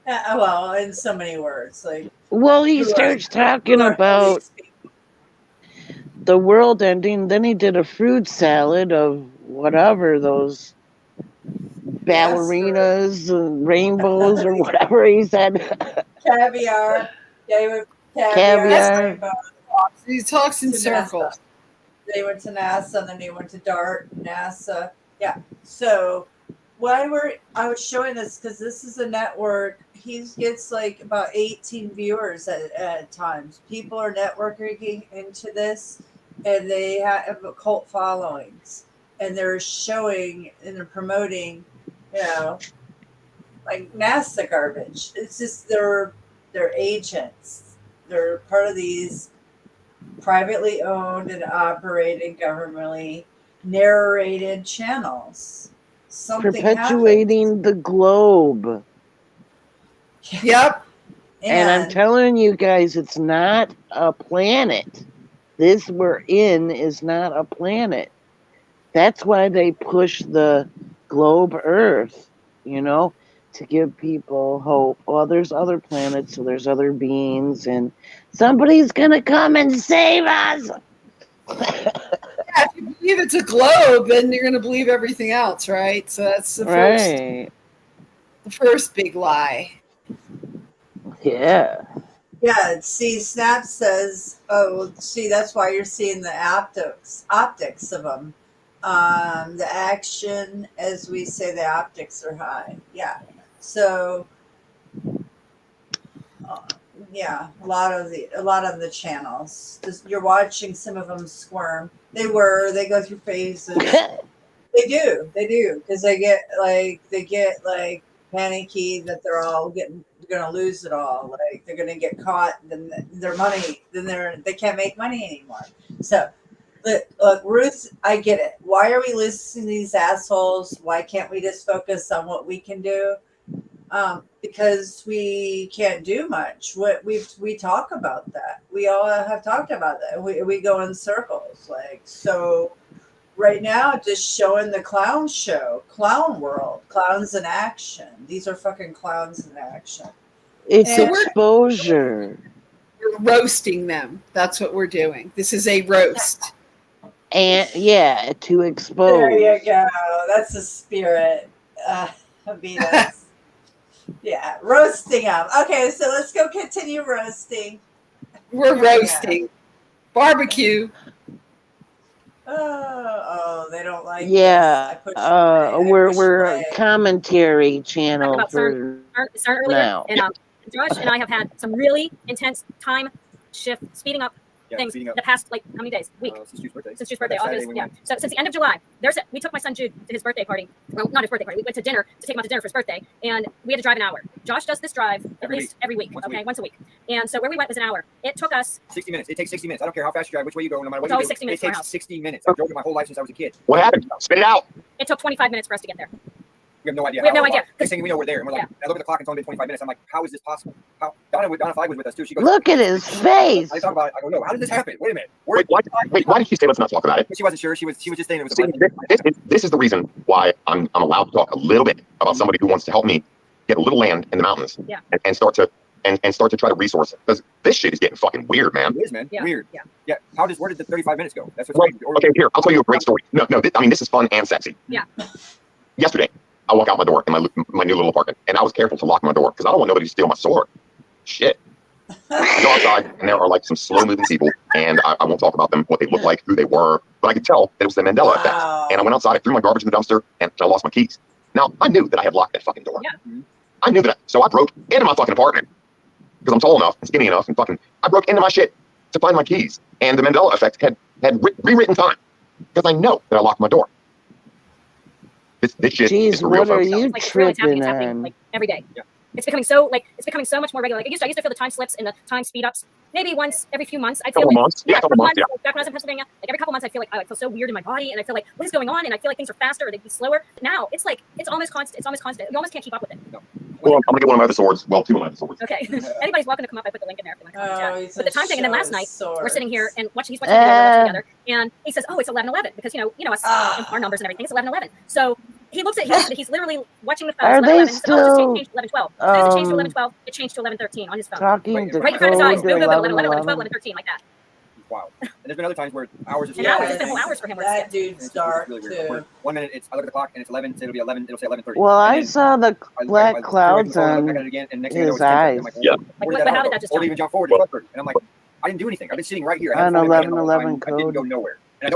yeah. well, in so many words, like. Well, he who are- starts talking who are about these people? the world ending. Then he did a fruit salad of whatever those ballerinas and rainbows or whatever he said. Caviar. Yeah, he went Caviar. rainbow. He talks in To circles. NASA. They went to NASA, and then they went to DART, NASA. Yeah. So I was showing this because this is a network. He gets like about 18 viewers at times. People are networking into this, and they have cult followings, and they're showing and they're promoting, like NASA garbage. It's just they're agents. They're part of these privately owned and operated, governmentally narrated channels. Something Perpetuating the globe. Yep. And I'm telling you guys, it's not a planet. This we're in is not a planet. That's why they push the globe Earth, to give people hope. Well, there's other planets, so there's other beings, and somebody's going to come and save us. Yeah, if you believe it's a globe, then you're going to believe everything else, right? So that's the first big lie. Yeah. Yeah, see, Snap says, that's why you're seeing the optics of them. The action, as we say, the optics are high. Yeah. So, a lot of the channels. You're watching some of them squirm. They go through phases. They do, because they get panicky that they're all going to lose it all. Like they're going to get caught, then their money, they can't make money anymore. So, look, Ruth, I get it. Why are we listening to these assholes? Why can't we just focus on what we can do? Because we can't do much. We talk about that. We all have talked about that. We go in circles. So right now, just showing the clown show, clown world, clowns in action. These are fucking clowns in action. It's exposure. We're roasting them. That's what we're doing. This is a roast. And to expose. There you go. That's the spirit. Venus. Yeah, roasting them. Okay, so let's go continue roasting. We're roasting. Barbecue. Oh, they don't like this. We're a commentary channel About for CERN now. And Josh and I have had some really intense time shift, speeding up things the past, how many days? Week. Since Jude's birthday. August, So since the end of July, we took my son Jude to his birthday party. Well, not his birthday party. We went to dinner to take him out to dinner for his birthday, and we had to drive an hour. Josh does this drive every week. Once a week. And so where we went was an hour. It took us 60 minutes. It takes 60 minutes. I don't care how fast you drive, which way you go, no matter what it's you always do. 60 minutes It to our takes house. 60 minutes. I've drove it my whole life since I was a kid. What happened? Spit it out. It took 25 minutes for us to get there. We have no idea. We have no idea. Next thing we know, we're there. And we're like, I look at the clock, it's only been 25 minutes. I'm like, how is this possible? How? Donna Flag was with us too. She goes, look at his face. I talk about it. I go, no, how did this happen? Wait a minute. Why did she say let's not talk about it? She wasn't sure. She was just saying it was. This is the reason why I'm allowed to talk a little bit about somebody who wants to help me get a little land in the mountains and start to try to resource it, because this shit is getting fucking weird, man. It is, man. Yeah. Weird. Yeah. Where did the 35 minutes go? That's okay, here, I'll tell you a great story. No, this is fun and sexy. Yeah. Yesterday, I walk out my door in my new little apartment, and I was careful to lock my door because I don't want nobody to steal my sword. Shit. I go outside, and there are like some slow-moving people, and I won't talk about them, what they look like, who they were, but I could tell that it was the Mandela effect. And I went outside, I threw my garbage in the dumpster, and I lost my keys. Now, I knew that I had locked that fucking door. Yeah. I knew that. So I broke into my fucking apartment because I'm tall enough and skinny enough and fucking, I broke into my shit to find my keys. And the Mandela effect had rewritten time because I know that I locked my door. This shit Jeez, is for real, what are folks. you Like, it's really tripping happening on? like every day. Yeah. It's becoming so much more regular. Like I used to feel the time slips and the time speed ups maybe once every few months. I feel Couple like months. Yeah, couple months. Yeah. like, back when I was in Pennsylvania, like every couple months I feel like I feel so weird in my body and I feel like what is going on and I feel like things are faster or they be slower. Now it's like it's almost constant. It's almost constant. You almost can't keep up with it. Well, I'm gonna get one of my other swords. Well, two of my other swords. Okay. Anybody's welcome to come up. I put the link in there if you want to come Oh, chat. he's But the time thing, and then last night we're sitting here swords. and watching. He's watching the video we're watching together, and he says, "Oh, it's 11:11," because you know us our numbers and everything. It's 11:11. So he looks at he's literally watching the phone. Are It's they 11:11. He said, "Oh, it just changed to 11:12." As soon as it changed to 11:12, it changed to 11:13 on his phone. Talking to Right in front of his eyes. code No, 11:11, 11:11. 11:12, 11:13, like that. Wow. And there's been other times where hours of And hours. It's been whole hours for him. Where it's That dude's dark too. 1 minute it's I look at the clock and it's 11, so it'll be 11. It'll say 11:30. Well, And I then saw the I black look clouds away from the phone, I on look at it again, and next thing I know, his it's 10:30. eyes. I'm like, Yeah. where did but that how go? did that just Or jump? even jump forward to 12:30. And I'm like, I didn't do anything. I've been sitting right here. I On had a phone in my hand the whole 11:11 time. I didn't go code. nowhere. And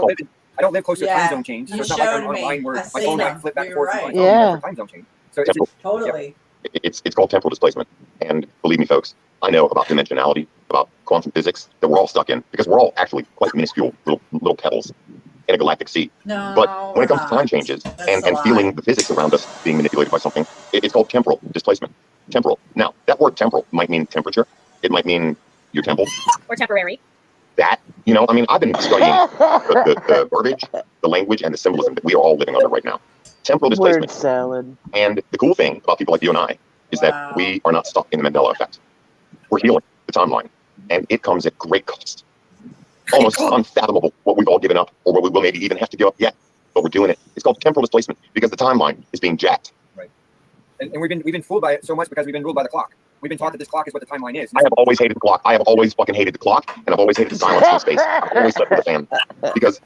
I don't live close to a time zone change, so you it's not like I'm showed on a me. line where I my seen phone might them. flip back and You're forth to my right. phone Yeah. for time zone change. So it's Temporal. Totally. It's called temporal displacement. And believe me, folks, I know about dimensionality, about quantum physics that we're all stuck in because we're all actually quite minuscule little pebbles in a galactic sea. No, But when it comes to time changes and feeling the physics around us being manipulated by something, it's called temporal displacement. Temporal. Now, that word temporal might mean temperature. It might mean your temple. Or temporary. That, I mean, I've been studying the verbiage, the language, and the symbolism that we are all living under right now. Temporal displacement. Word salad. And the cool thing about people like you and I is that we are not stuck in the Mandela effect. We're healing the timeline, and it comes at great cost. Almost unfathomable what we've all given up, or what we will maybe even have to give up yet. But we're doing it. It's called temporal displacement because the timeline is being jacked. Right. And we've been fooled by it so much because we've been ruled by the clock. We've been taught that this clock is what the timeline is. I have always hated the clock. I have always fucking hated the clock, and I've always hated the silence in space. I've always slept with a fan because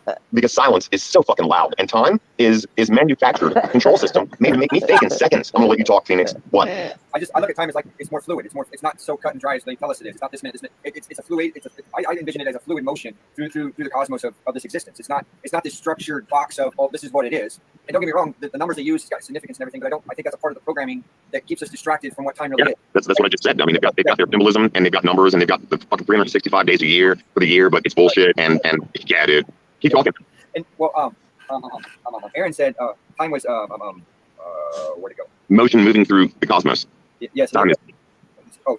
silence is so fucking loud, and time is manufactured control system made to make me think in seconds. I'm gonna let you talk, Phoenix. What? I look at time as like it's more fluid. It's not so cut and dry as they tell us it is. It's not this minute. It's a fluid. I envision it as a fluid motion through the cosmos of this existence. It's not this structured box of this is what it is. And don't get me wrong, the numbers they use got significance and everything, but I think that's a part of the programming that keeps us distracted from what time really is. That's what I just said. I mean, they've got their symbolism and they've got numbers and they've got the fucking 365 days a year for the year, but it's bullshit. And yeah, dude, keep talking. And well, Aaron said time was where'd it go? Motion moving through the cosmos. Yes. Time is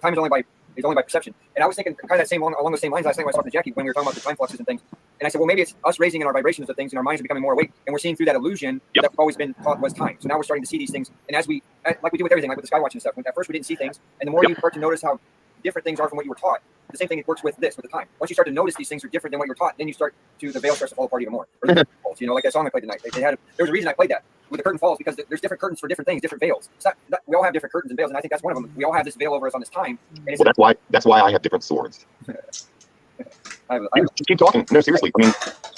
time is only by perception. And I was thinking kind of along the same lines last night when I was talking to Jackie when we were talking about the time fluxes and things. And I said, well, maybe it's us raising in our vibrations of things and our minds are becoming more awake. And we're seeing through that illusion that we've always been taught was time. So now we're starting to see these things. And as we do with everything, like with the sky watching stuff, at first we didn't see things. And the more you start to notice how different things are from what you were taught, the same thing it works with the time. Once you start to notice these things are different than what you were taught, then the veil starts to fall apart even more. Or the falls, like that song I played tonight. There was a reason I played that with the curtain falls because there's different curtains for different things, different veils. We all have different curtains and veils, and I think that's one of them. We all have this veil over us on this time. And that's why I have different swords. Just keep talking. No, seriously.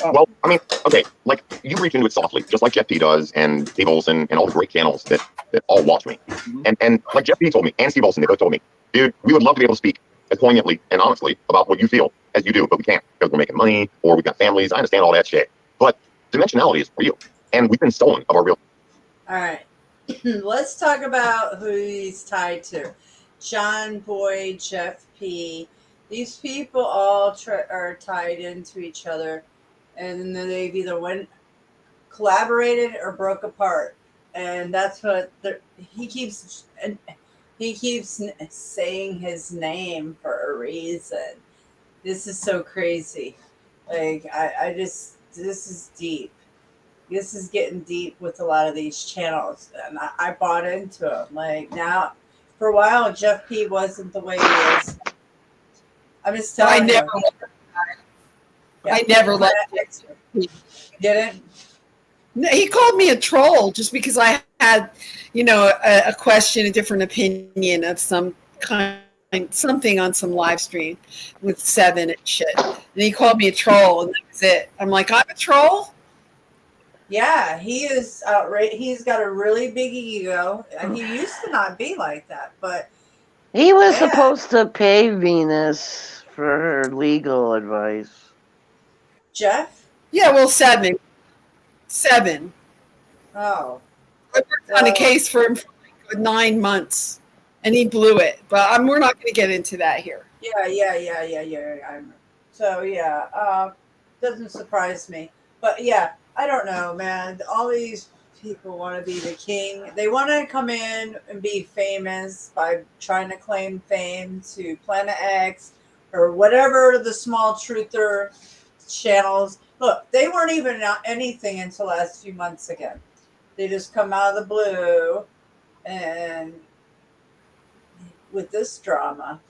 Okay, like you reach into it softly, just like Jeff P does, and Steve Olson, and all the great channels that all watch me. And like Jeff P told me, and Steve Olson, they both told me, dude, we would love to be able to speak as poignantly and honestly about what you feel as you do, but we can't because we're making money or we've got families. I understand all that shit, but dimensionality is real, and we've been stolen of our real. All right, let's talk about who he's tied to. John Boyd, Jeff P. These people all are tied into each other, and they've either collaborated or broke apart, and that's what he keeps saying his name for a reason. This is so crazy. Like this is deep. This is getting deep with a lot of these channels, and I bought into them. Like now, for a while, Jeff P wasn't the way he is. I'm just telling you. I never let you didn't. No, he called me a troll just because I had, a question, a different opinion of some kind, something on some live stream with Seven and shit. And he called me a troll, and that was it. I'm like, I'm a troll? Yeah, he is outrageous. He's got a really big ego. He used to not be like that, but He was man, supposed to pay Venus for her legal advice. Jeff. Yeah, well, 7. Oh, I worked on a case for him for like 9 months, and he blew it. But we're not going to get into that here. yeah. I remember. So yeah, doesn't surprise me. But yeah, I don't know, man. All these people want to be the king. They want to come in and be famous by trying to claim fame to Planet X or whatever the small truther channels. Look, they weren't even anything until last few months ago. They just come out of the blue and with this drama.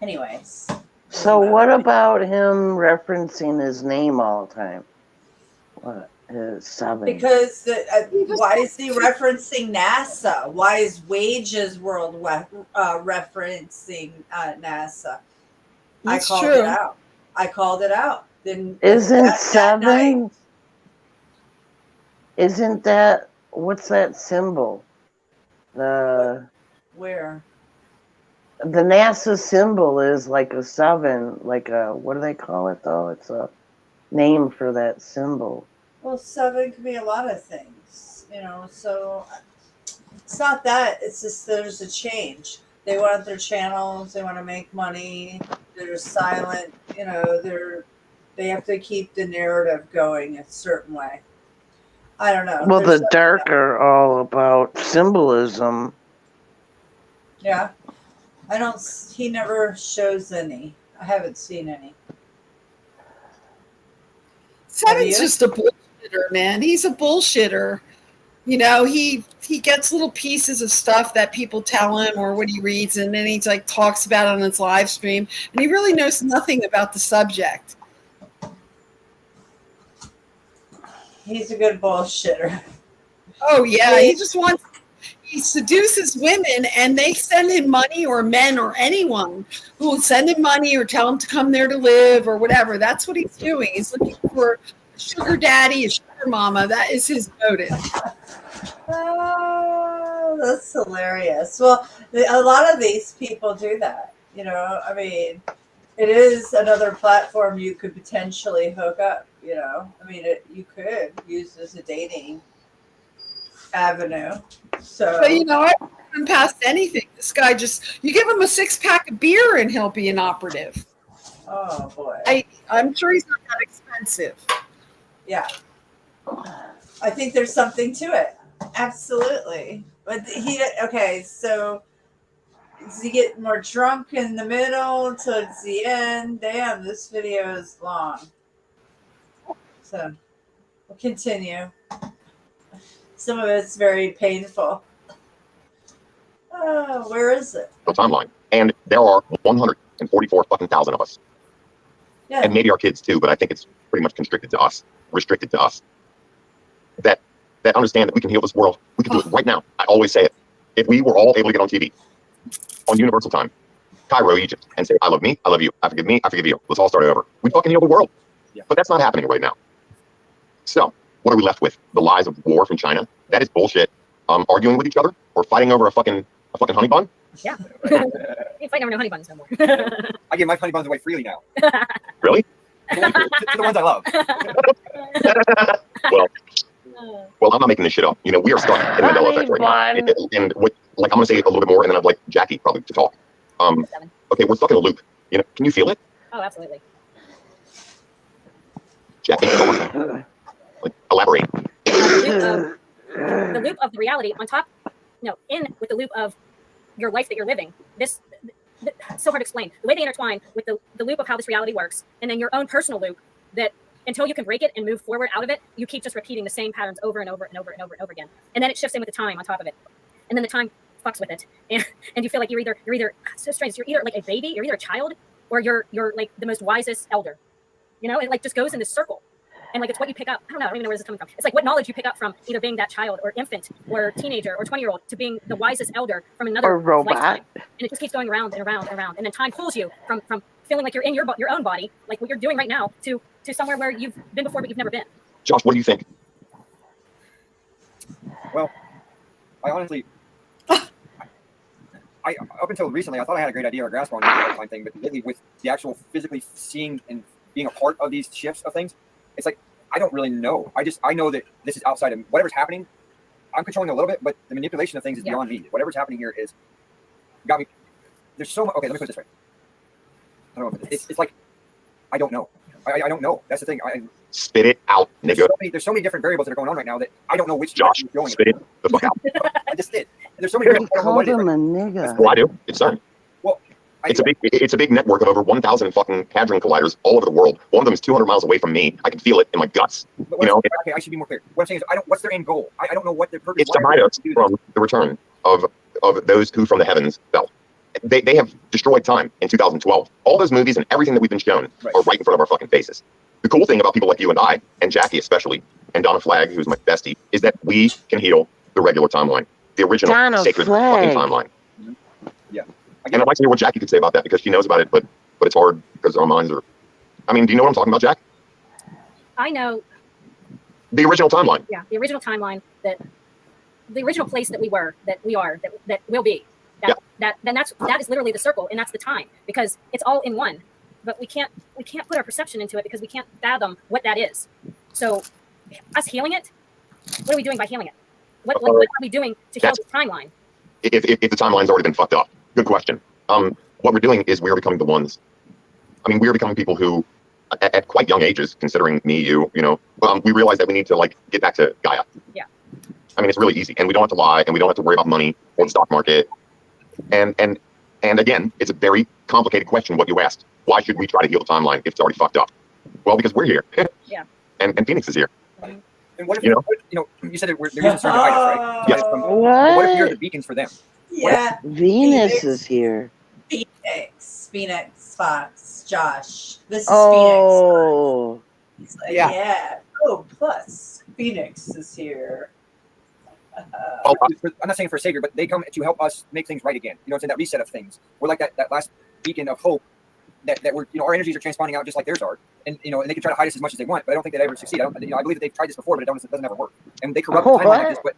Anyways. So what about him referencing his name all the time? What is 7? Because why is he referencing NASA? Why is Wages World referencing NASA? That's I called true. it out. I called it out. Then Isn't 7? Isn't that, what's that symbol? The Where? The NASA symbol is like a 7, like a, what do they call it though? It's a name for that symbol. Well, 7 could be a lot of things, so it's not that. It's just there's a change. They want their channels. They want to make money. They're silent. They have to keep the narrative going a certain way. I don't know. Well, the dark are all about symbolism. Yeah. He never shows any. I haven't seen any. 7's just a bullshitter, man. He's a bullshitter. He gets little pieces of stuff that people tell him or what he reads, and then he's like talks about it on his live stream, and he really knows nothing about the subject. He's a good bullshitter. Oh yeah, he seduces women, and they send him money, or men, or anyone who will send him money or tell him to come there to live or whatever. That's what he's doing. He's looking for a sugar daddy, a sugar mama. That is his motive. Oh, that's hilarious. Well, a lot of these people do that. It is another platform you could potentially hook up. You could use as a dating avenue. So, but I haven't passed anything. This guy you give him a 6-pack of beer and he'll be an operative. Oh boy. I'm sure he's not that expensive. Yeah. I think there's something to it. Absolutely. But so does he get more drunk in the middle towards the end? Damn, this video is long. So we'll continue. Some of it's very painful. Oh, where is it? The timeline. And there are 144 fucking thousand of us. Yeah. And maybe our kids too, but I think it's pretty much restricted to us. That understand that we can heal this world. We can do it right now. I always say it. If we were all able to get on TV, on Universal Time, Cairo, Egypt, and say, I love me, I love you, I forgive me, I forgive you. Let's all start over. We fucking heal the world. Yeah. But that's not happening right now. So, what are we left with? The lies of war from China? That is bullshit. Arguing with each other or fighting over a fucking honey bun? Yeah. You fight over no honey buns no more. I give my honey buns away freely now. Really? To the ones I love. Well, I'm not making this shit up. We are stuck in the Mandela effect right now. And what, I'm going to say a little bit more, and then I'd like Jackie probably to talk. Okay, we're stuck in a loop. Can you feel it? Oh, absolutely. Jackie, elaborate. The loop of the reality on top, with the loop of your life that you're living. This so hard to explain. The way they intertwine with the loop of how this reality works, and then your own personal loop that until you can break it and move forward out of it, you keep just repeating the same patterns over and over and over and over and over again. And then it shifts in with the time on top of it. And then the time fucks with it. And you feel like you're either so strange, you're either like a baby, you're either a child, or you're like the most wisest elder. It like just goes in this circle. And like it's what you pick up. I don't even know where this is coming from. It's like what knowledge you pick up from either being that child or infant or teenager or 20-year-old to being the wisest elder from another robot. lifetime. And it just keeps going around and around and around. And then time pulls you from feeling like you're in your own body, like what you're doing right now, to somewhere where you've been before but you've never been. Josh, what do you think? Well, I honestly, I up until recently, I thought I had a great idea or grasp on the time thing, but lately with the actual physically seeing and being a part of these shifts of things, it's like I don't really know. I know that this is outside of whatever's happening. I'm controlling a little bit, but the manipulation of things is beyond me. Whatever's happening here is got me. There's so much. Okay, let me put it this way. I don't know. It's like I don't know. I don't know. That's the thing. Spit it out, nigga. There's so many different variables that are going on right now that I don't know which Josh, direction you're going. spit it the fuck out. I just did. And there's so many He variables. I don't know what called it is him right a now. nigga. Well, I do. It's done. Well, It's a big network of over 1,000 fucking hadron colliders all over the world. One of them is 200 miles away from me. I can feel it in my guts. But okay, I should be more clear. What I'm saying is, what's their end goal? I don't know what their purpose. It's to hide us from the return of those who from the heavens fell. They have destroyed time in 2012. All those movies and everything that we've been shown are right in front of our fucking faces. The cool thing about people like you and I, and Jackie especially, and Donna Flagg, who's my bestie, is that we can heal the regular timeline, the original Donna sacred Flagg. fucking timeline. Yeah. And I'd like to hear what Jackie could say about that because she knows about it, but it's hard because our minds are. I mean, do you know what I'm talking about, Jack? I know. The original timeline. Yeah, the original timeline, that the original place that we were, that we are, that will be. That is literally the circle, and that's the time, because it's all in one. But we can't put our perception into it because we can't fathom what that is. So, us healing it, what are we doing by healing it? What are we doing to heal the timeline? If the timeline's already been fucked up. Good question. What we're doing is we're becoming the ones. I mean, we're becoming people who, at quite young ages, considering me, you know, we realize that we need to like get back to Gaia. Yeah. I mean, it's really easy, and we don't have to lie, and we don't have to worry about money or the stock market. And again, it's a very complicated question what you asked. Why should we try to heal the timeline if it's already fucked up? Well, because we're here. Yeah. And Phoenix is here. And what if you said that they're using CERN to hide us, right? Yes. What if you're the beacons for them? Yeah. Venus is here. Phoenix, Fox, Josh. This is Oh. Phoenix. Like, yeah. Oh, plus Phoenix is here. I'm not saying for a savior, but they come to help us make things right again. You know, it's in that reset of things. We're like that last beacon of hope that we're, you know, our energies are transponding out just like theirs are. And, you know, and they can try to hide us as much as they want, but I don't think they'd ever succeed. I believe that they've tried this before, but it doesn't ever work. And they corrupt the timeline like this, but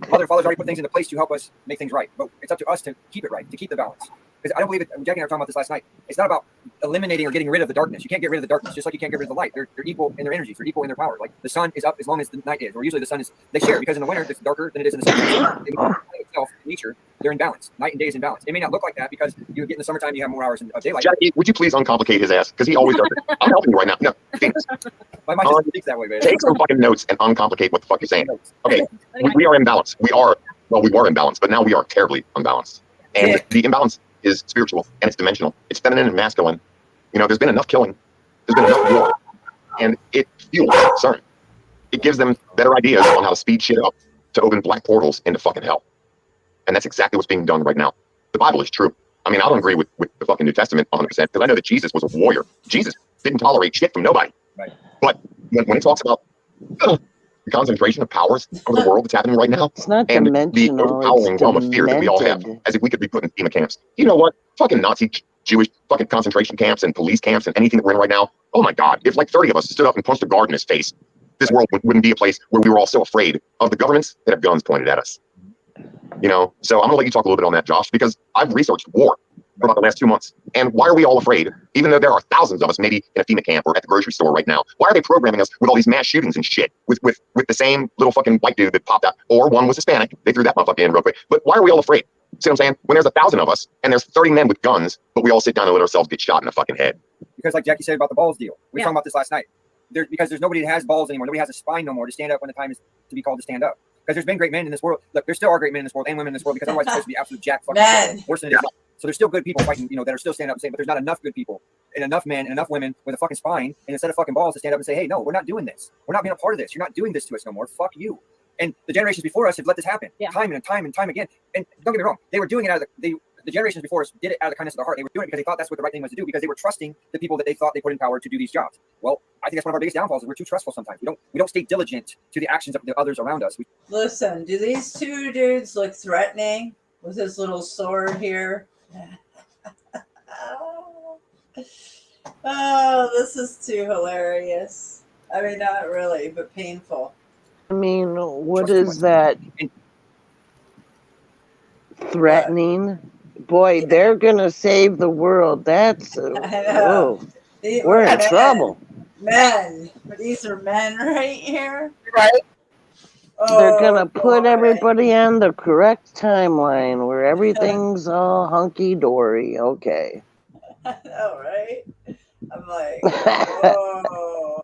Mother Father's already put things into place to help us make things right. But it's up to us to keep it right, to keep the balance. Because I don't believe it. Jackie and I were talking about this last night. It's not about eliminating or getting rid of the darkness. You can't get rid of the darkness, just like you can't get rid of the light. They're equal in their energies. They're equal in their power. Like the sun is up as long as the night is, or usually the sun is. They share because in the winter it's darker than it is in the summer. Itself, nature, they're in balance. Night and day is in balance. It may not look like that because you get in the summertime, you have more hours of daylight. Jackie, would you please uncomplicate his ass? Because he always does it. I'm helping you right now. No, Phoenix. My mind just speaks that way, baby. Take some fucking notes and uncomplicate what the fuck you're saying. Okay, we are in balance. We were in balance, but now we are terribly unbalanced. And the imbalance is spiritual and it's dimensional. It's feminine and masculine. You know, there's been enough killing. There's been enough war. And it fuels CERN. It gives them better ideas on how to speed shit up to open black portals into fucking hell. And that's exactly what's being done right now. The Bible is true. I mean, I don't agree with the fucking New Testament 100% because I know that Jesus was a warrior. Jesus didn't tolerate shit from nobody. Right. But when it talks about the concentration of powers over the world that's happening right now, It's not and the dimensional, overpowering it's realm of fear that we all have, demented. as if we could be put in FEMA camps. You know what? Fucking Nazi, Jewish fucking concentration camps and police camps and anything that we're in right now. Oh my God. If like 30 of us stood up and punched a guard in his face, this world wouldn't be a place where we were all so afraid of the governments that have guns pointed at us. You know, so I'm gonna let you talk a little bit on that, Josh, because I've researched war for about the last 2 months. And why are we all afraid? Even though there are thousands of us maybe in a FEMA camp or at the grocery store right now, why are they programming us with all these mass shootings and shit with the same little fucking white dude that popped out? Or one was Hispanic. They threw that motherfucker in real quick. But why are we all afraid? See what I'm saying? When there's 1,000 of us and there's 30 men with guns, but we all sit down and let ourselves get shot in the fucking head. Because like Jackie said about the balls deal. We were talking about this last night. Because there's nobody that has balls anymore. Nobody has a spine no more to stand up when the time is to be called to stand up. Because there's been great men in this world. Look, there still are great men in this world and women in this world because otherwise it's supposed to be absolute jack fucking Men. worse than it is. So there's still good people fighting, you know, that are still standing up and saying, but there's not enough good people and enough men and enough women with a fucking spine and instead of fucking balls to stand up and say, hey, no, we're not doing this. We're not being a part of this. You're not doing this to us no more. Fuck you. And the generations before us have let this happen time and time again. And don't get me wrong, they were doing it out of the generations before us did it out of the kindness of their heart. They were doing it because they thought that's what the right thing was to do because they were trusting the people that they thought they put in power to do these jobs. Well, I think that's one of our biggest downfalls is we're too trustful sometimes. We don't stay diligent to the actions of the others around us. Listen, do these two dudes look threatening with his little sword here? Oh, this is too hilarious. I mean, not really, but painful. I mean, what Trust too is much. that? And- Threatening? Boy, Yeah. they're gonna save the world. That's I know. oh, They- we're in men. trouble. Men. But these are men right here. Right? They're Oh, gonna put boy. everybody on the correct timeline where everything's all hunky dory. Okay. I know, right? I'm like, whoa.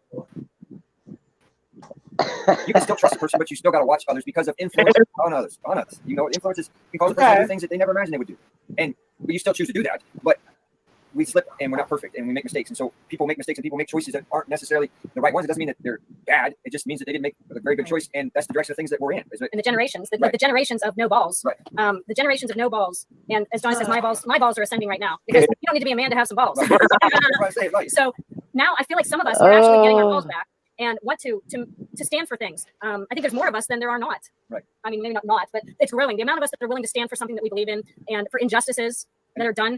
You can still trust a person, but you still got to watch others because of influence on others. You know, influences can cause a person to do things that they never imagined they would do, and you still choose to do that. But we slip, and we're not perfect, and we make mistakes, and so people make mistakes, and people make choices that aren't necessarily the right ones. It doesn't mean that they're bad. It just means that they didn't make a very good choice, and that's the direction of things that we're in. And the generations, Right. the generations of no balls, Right. The generations of no balls. And as Donna says, my balls are ascending right now because you don't need to be a man to have some balls. So now I feel like some of us are actually getting our balls back and want to stand for things. I think there's more of us than there are not. Right. I mean, maybe not, but it's growing. The amount of us that are willing to stand for something that we believe in and for injustices that are done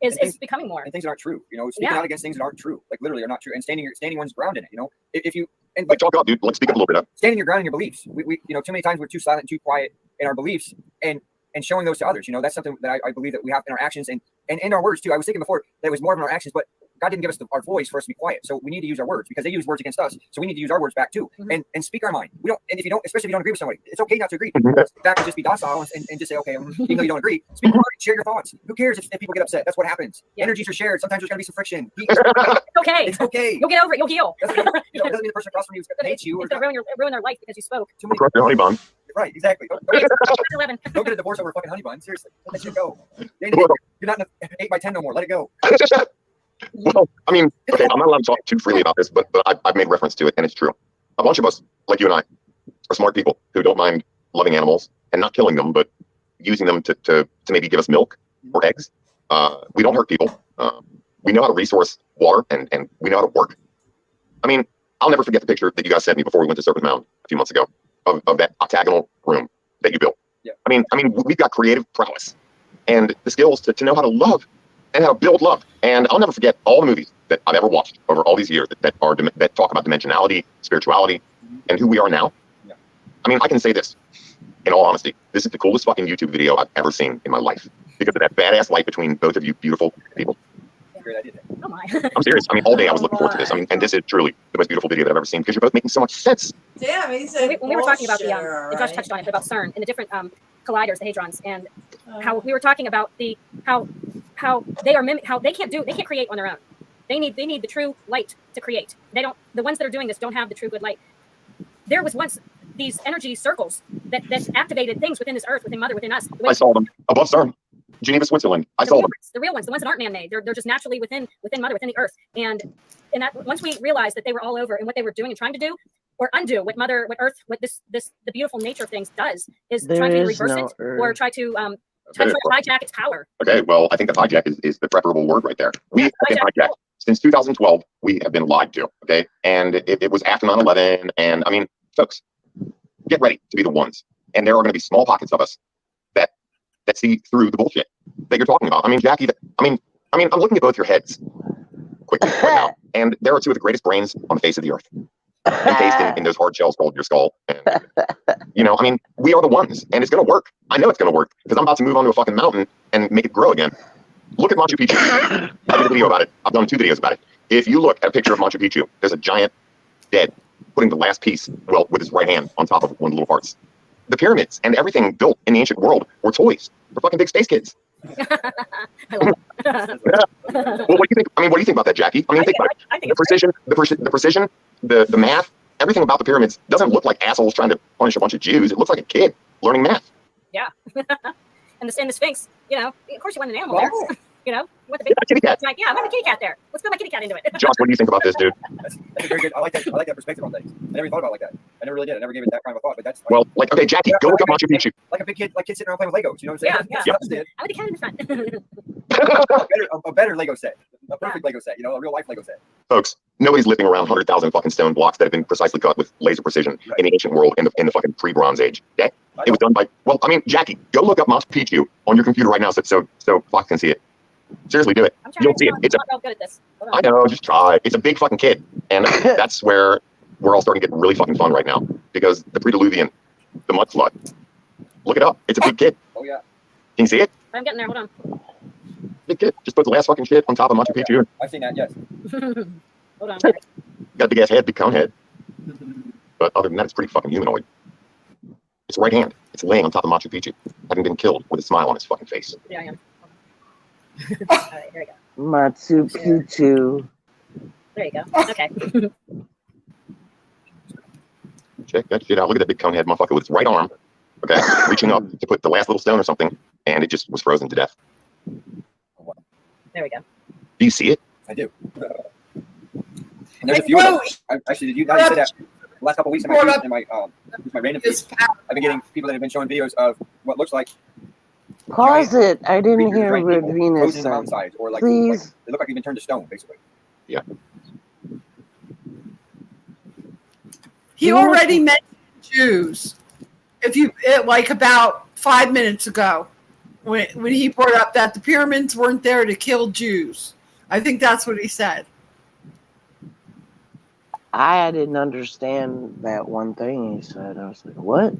is becoming more. And things that aren't true. You know, speaking out against things that aren't true, like literally are not true, and standing one's ground in it. You know, if you and like talk up, dude. Let's speak up a little bit. Standing your ground in your beliefs. We you know, too many times we're too silent and too quiet in our beliefs, and showing those to others. You know, that's something that I believe that we have in our actions and in our words too. I was thinking before that it was more of in our actions, but God didn't give us our voice for us to be quiet. So we need to use our words because they use words against us. So we need to use our words back too, and speak our mind. We don't, and if you don't, especially if you don't agree with somebody, it's okay not to agree. Back and just be docile and just say, okay, even though you don't agree, speak your mind, share your thoughts. Who cares if people get upset? That's what happens. Energies are shared. Sometimes there's going to be some friction. It's okay. It's okay. You'll get over it. You'll heal. You know, it doesn't mean the person across from you is going to hate you. It's going to ruin their life because you spoke. Too many. Crush your honey bun. Right, exactly. Don't get a divorce over a fucking honey bun. Seriously, let that shit go. You're not in an 8x10 no more. Let it go. Well, I mean, okay, I'm not allowed to talk too freely about this, but I've made reference to it, and it's true. A bunch of us, like you and I, are smart people who don't mind loving animals and not killing them, but using them to maybe give us milk or eggs. We don't hurt people. We know how to resource water, and we know how to work. I mean, I'll never forget the picture that you guys sent me before we went to Serpent Mound a few months ago of that octagonal room that you built. Yeah. I mean, we've got creative prowess and the skills to know how to love and how to build love. And I'll never forget all the movies that I've ever watched over all these years that talk about dimensionality, spirituality, and who we are now. Yeah. I mean, I can say this in all honesty. This is the coolest fucking YouTube video I've ever seen in my life because of that badass light between both of you beautiful people. Great idea. Oh my. I'm serious. I mean, all day I was looking forward to this. I mean, and this is truly the most beautiful video that I've ever seen because you're both making so much sense. Damn, he's a When we were talking about the bullshitter, Josh right? touched on it, but about CERN and the different colliders, the hadrons, and how we were talking about how they are how they can't create on their own. They need the true light to create. The ones that are doing this don't have the true good light. There was once these energy circles that activated things within this earth, within Mother, within us. I saw them above CERN, Geneva, Switzerland. I saw them. The real ones, the ones that aren't man-made. They're just naturally within Mother, within the earth. And that once we realized that they were all over and what they were doing and trying to do or undo what Mother, what Earth, what the beautiful nature of things does is try to reverse it or try to hijack its power. Okay, well, I think that hijack is the preferable word right there. We have been hijacked. Since 2012, we have been lied to, okay? And it was after 9/11, and I mean, folks, get ready to be the ones. And there are going to be small pockets of us that see through the bullshit that you're talking about. I mean, Jackie, I'm looking at both your heads quickly right now, and there are two of the greatest brains on the face of the earth. Encased in those hard shells called your skull. And, you know, I mean, we are the ones, and it's going to work. I know it's going to work because I'm about to move onto a fucking mountain and make it grow again. Look at Machu Picchu. I did a video about it. I've done 2 videos about it. If you look at a picture of Machu Picchu, there's a giant dead putting the last piece, well, with his right hand on top of one of the little parts. The pyramids and everything built in the ancient world were toys for fucking big space kids. I love it. Well, what do you think? I mean, what do you think about that, Jackie? I mean, think about it. The precision, the math, everything about the pyramids doesn't look like assholes trying to punish a bunch of Jews. It looks like a kid learning math. Yeah. and the Sphinx, you know, of course you want an animal there. You know, you want the big kitty cat. Like, yeah, I want the kitty cat there. Let's put my kitty cat into it. Josh, what do you think about this, dude? That's very good. I like that perspective on things. I never even thought about it like that. I never really did. I never gave it that kind of a thought. But that's well, like, okay, Jackie, go look up Machu Picchu. Like a big kid, like kids sitting around playing with Legos. You know what I'm saying? Yeah. I want the cat in the front. a better Lego set, a perfect Lego set. You know, a real life Lego set. Folks, nobody's lifting around 100,000 fucking stone blocks that have been precisely cut with laser precision in the ancient world in the fucking pre-Bronze Age. Okay, it was done by. Well, I mean, Jackie, go look up Machu Picchu on your computer right now, so Fox can see it. Seriously, do it. You'll see it. I'm not real good at this. I know, just try. It's a big fucking kid, and that's where we're all starting to get really fucking fun right now. because the pre-Diluvian, the mud flood. Look it up. It's a big kid. Oh yeah. Can you see it? I'm getting there. Hold on. Big kid. Just put the last fucking shit on top of Machu Picchu. Yeah, I've seen that. Yes. Hold on. Got a big ass head, big cone head. But other than that, it's pretty fucking humanoid. It's right hand. It's laying on top of Machu Picchu, having been killed with a smile on its fucking face. Yeah, I am. All right, here we go. Machu Picchu. There you go. Okay. Check that shit out. Look at that big cone head motherfucker with its right arm. Okay, reaching up to put the last little stone or something, and it just was frozen to death. There we go. Do you see it? I do. And there's a few of them. Actually, did you now you said that? The last couple of weeks in my random feed, I've been getting people that have been showing videos of what looks like. Pause it. I didn't creatures, hear giant what people Venus posing in the said. mountainsides, or like Please. they look like they've been turned to stone, basically. Yeah. He already mentioned Jews. If you like about 5 minutes ago, when he brought up that the pyramids weren't there to kill Jews. I think that's what he said. I didn't understand that one thing he said. I was like, what?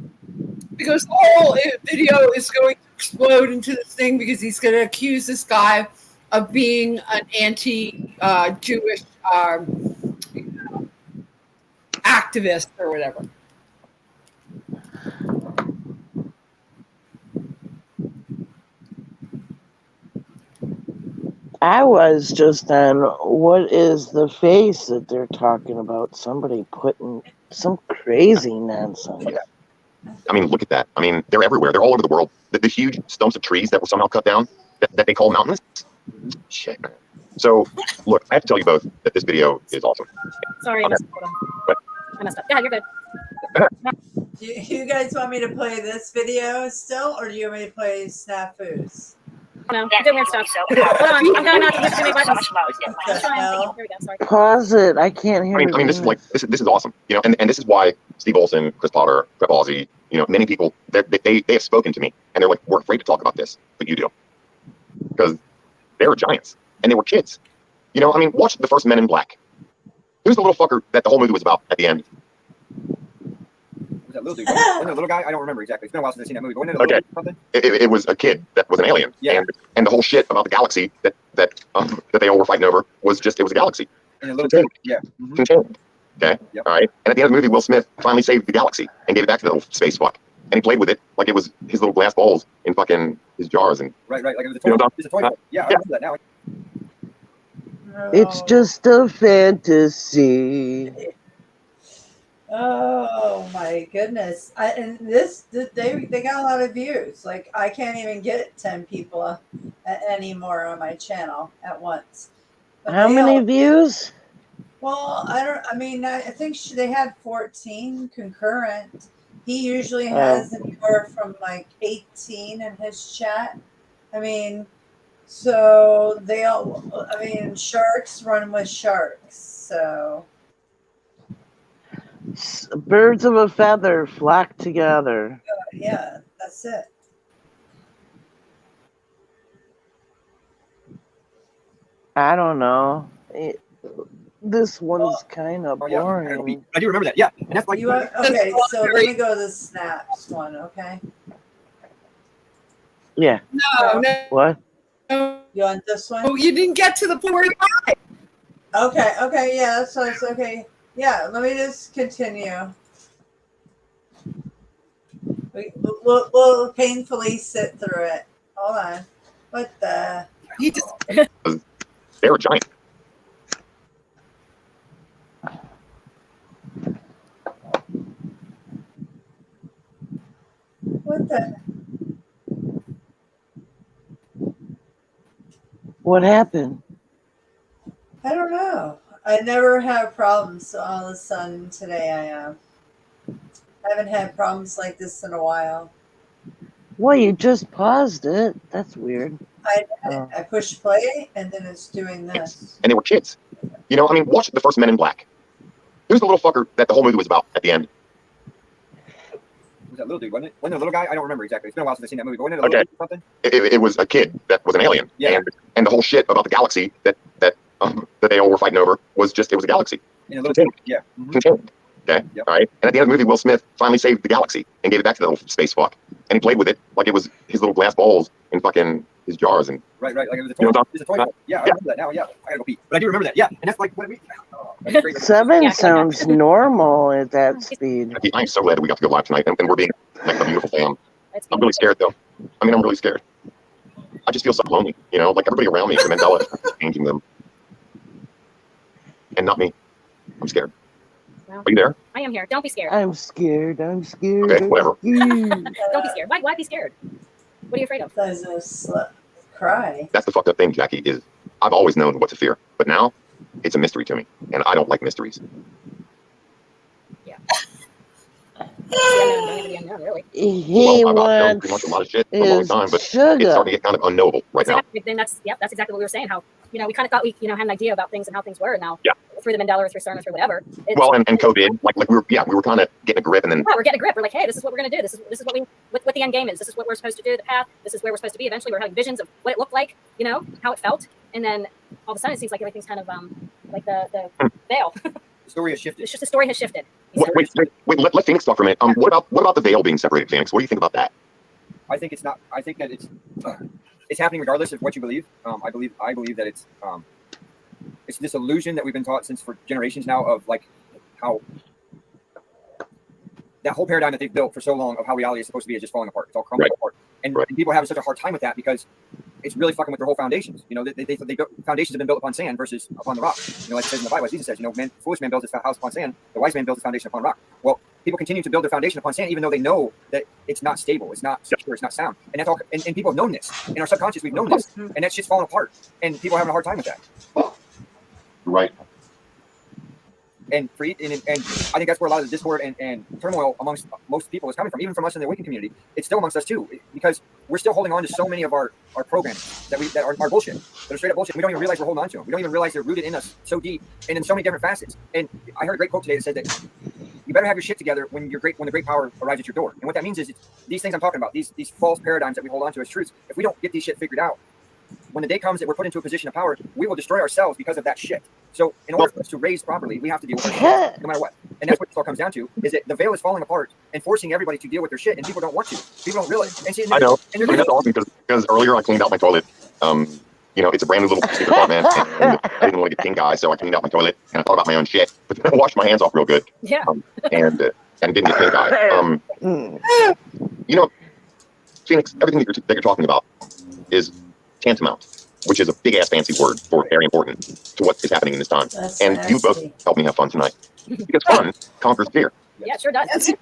Because the whole video is going to explode into this thing because he's going to accuse this guy of being an anti-Jewish activist or whatever. I was just on what is the face that they're talking about? Somebody putting some crazy nonsense. I mean, look at that. I mean, they're everywhere. They're all over the world. The huge stumps of trees that were somehow cut down that they call mountains. Shit, man. So, look, I have to tell you both that this video is awesome. Sorry, I messed up. What? I messed up. Yeah, you're good. Do you guys want me to play this video still, or do you want me to play Snafus? No, I'm doing weird stuff. Hold on, I'm going out to push too many buttons. The hell? Here we go. Sorry. Pause it. I can't hear I mean, this is like this is awesome. You know, and this is why Steve Olson, Chris Potter, Crep Ozzy, you know, many people they have spoken to me and they're like, we're afraid to talk about this, but you do, because they were giants and they were kids. You know, I mean, watch the first Men in Black. Who's the little fucker that the whole movie was about at the end? Was that little dude? Wasn't it a little guy? I don't remember exactly. It's been a while since I've seen that movie. But wasn't it a little dude or something? It was a kid that was an alien, and the whole shit about the galaxy that they all were fighting over was just it was a galaxy. And a little dude. Yeah. Contained. Okay. Yep. All right. And at the end of the movie, Will Smith finally saved the galaxy and gave it back to the little space fuck, and he played with it like it was his little glass balls in fucking his jars and. Right. Like it was a toy. It's a toy. Yeah, I remember that now. It's just a fantasy. Oh my goodness! And they got a lot of views. Like I can't even get 10 people anymore on my channel at once. But How many views? Well, I think they had 14 concurrent. He usually has anywhere from like 18 in his chat. I mean, so sharks run with sharks. So. Birds of a feather flock together. Yeah, that's it. I don't know. This one's kind of boring. I do remember that. Yeah, and that's like okay. So let me go to the snaps one. Okay. Yeah. No. What? You want this one? Oh, you didn't get to the point where you got it. Okay. Yeah, that's okay. Yeah, let me just continue. We'll painfully sit through it. Hold on. What the? They were giant. What the? What happened? I don't know. I never have problems, so all of a sudden today I am. I haven't had problems like this in a while. Well, you just paused it. That's weird. I push play and then it's doing this. And they were kids. You know, I mean, watch the first Men in Black. Who's the little fucker that the whole movie was about at the end? Was that little dude, wasn't it? Wasn't it a little guy? I don't remember exactly. It's been a while since I've seen that movie. But wasn't it a little dude or something? It was a kid that was an alien. Yeah. And the whole shit about the galaxy that they all were fighting over was just it was a galaxy. And a little dude. Yeah. Contained. Okay. Yep. All right. And at the end of the movie, Will Smith finally saved the galaxy and gave it back to the little space fuck. And he played with it like it was his little glass bowls and fucking his jars. And Right. Like it was a You know toy. what I'm It's a toy. Yeah, I remember that now. Yeah, I gotta go pee. But I do remember that. Yeah, and that's like what we. Oh, that's great. Seven Yeah. sounds normal at that speed. I'm so glad that we got to go live tonight and we're being like a beautiful fam. That's I'm really scared though. I mean, I'm really scared. I just feel so lonely, you know, like everybody around me, the Mandela effect is changing them. And not me. I'm scared. Well, Are you there? I am here. Don't be scared. I'm scared. I'm scared. Okay, whatever. Don't be scared. Why be scared? What are you afraid of? Cry. That's the fucked up thing, Jackie, is I've always known what to fear, but now it's a mystery to me, and I don't like mysteries. Yeah. The unknown, really. He I've known wants pretty much a lot of shit for a long his time, but it's sugar. starting to get kind of unknowable right now. Exactly. Then that's exactly what we were saying. How we kind of thought we had an idea about things and how things were. And now through the Mandela or through CERN or through whatever. Well, and COVID, like we were kind of getting a grip, and then we're getting a grip. We're like, hey, this is what we're gonna do. This is what the end game is. This is what we're supposed to do. The path. This is where we're supposed to be. Eventually, we're having visions of what it looked like. How it felt, and then all of a sudden, it seems like everything's kind of like the veil. The story has shifted. It's just the story has shifted. wait, let Phoenix talk for a minute. What about the veil being separated, Phoenix? What do you think about that? I think it's not. I think that it's happening regardless of what you believe. I believe that it's this illusion that we've been taught since for generations now of like how that whole paradigm that they've built for so long of how reality is supposed to be is just falling apart. It's all crumbling apart, and people are having such a hard time with that because it's really fucking with their whole foundations. They foundations have been built upon sand versus upon the rock. Like it says in the Bible, Jesus says, foolish man builds his house upon sand, the wise man builds his foundation upon rock. Well, people continue to build their foundation upon sand, even though they know that it's not stable, it's not secure, it's not sound. And that's all. And people have known this. In our subconscious, we've known this, and that shit's falling apart. And people are having a hard time with that. Right. And I think that's where a lot of the discord and turmoil amongst most people is coming from, even from us in the Awakened community. It's still amongst us too, because we're still holding on to so many of our programs that are bullshit, that are straight up bullshit. We don't even realize we're holding on to them. We don't even realize they're rooted in us so deep and in so many different facets. And I heard a great quote today that said that you better have your shit together when the great power arrives at your door. And what that means is these things I'm talking about, these false paradigms that we hold on to as truths. If we don't get these shit figured out, when the day comes that we're put into a position of power, we will destroy ourselves because of that shit. So in order for us to raise properly, we have to deal with our shit, no matter what. And that's what it all comes down to, is that the veil is falling apart and forcing everybody to deal with their shit, and people don't want to. People don't realize. I know. That's awesome because earlier I cleaned out my toilet. It's a brand new little secret apartment, and I didn't want to get pink eye, so I cleaned out my toilet, and I thought about my own shit. But then I washed my hands off real good. Yeah. And didn't get pink eye. Phoenix, everything that you're talking about is tantamount, which is a big ass fancy word for very important to what is happening in this time. And you both helped me have fun tonight because fun conquers fear. Yeah, it sure does.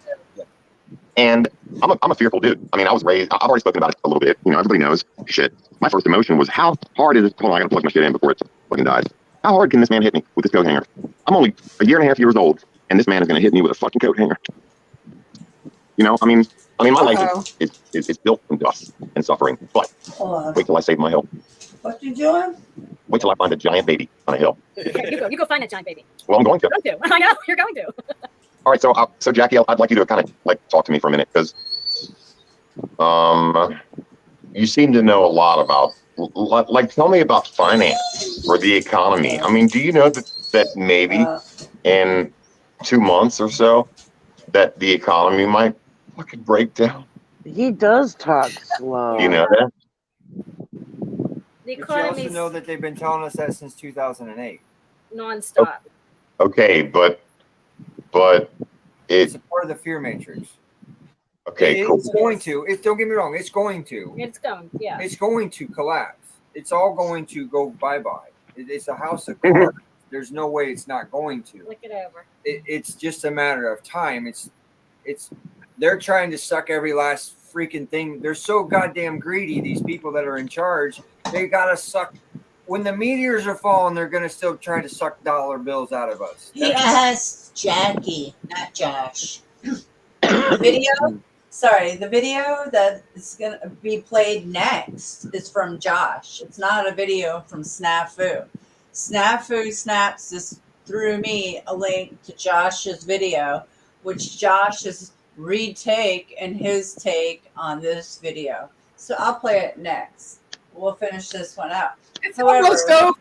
And I'm a fearful dude. I mean, I was raised. I've already spoken about it a little bit. Everybody knows shit. My first emotion was how hard is it? Hold on, I gotta plug my shit in before it fucking dies. How hard can this man hit me with this coat hanger? I'm only a year and a half years old, and this man is gonna hit me with a fucking coat hanger. I mean, my life is built from dust and suffering. But wait till I save my hill. What you doing? Wait till I find a giant baby on a hill. You go find that giant baby. Well, I'm going to. You're going to. I know you're going to. All right, so Jackie, I'd like you to kind of like talk to me for a minute because, you seem to know a lot about. Like, tell me about finance or the economy. I mean, do you know that maybe in 2 months or so that the economy might fucking break down? He does talk slow. You know that? The But you economy's also know that they've been telling us that since 2008. nonstop. Okay, but It's a part of the fear matrix. Okay, cool. It's going to. Don't get me wrong. It's going to. It's going. Yeah. It's going to collapse. It's all going to go bye-bye. It's a house of cards. There's no way it's not going to. Look it over. It's just a matter of time. They're trying to suck every last freaking thing. They're so goddamn greedy, these people that are in charge. They gotta suck. When the meteors are falling, they're gonna still try to suck dollar bills out of us. Yes, Jackie, not Josh. The video that is going to be played next is from Josh. It's not a video from Snafu. Snafu snaps this through me a link to Josh's video, which Josh has retake and his take on this video. So I'll play it next. we'll finish this one out. It's However, almost over.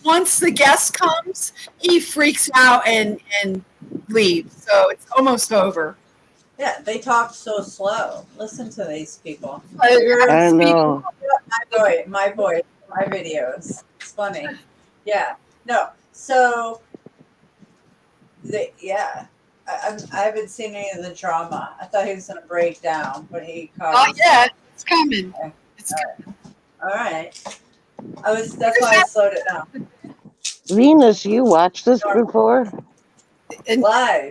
Once the guest comes, he freaks out and leaves. So it's almost over. yeah, they talk so slow. Listen to these people. I know. My voice, my videos. It's funny. Yeah. No. So, I haven't seen any of the drama. I thought he was going to break down, but he caught. Oh yeah, it's coming. Okay. It's coming. All right. That's why I slowed it down. Venus, you watched this before? Live.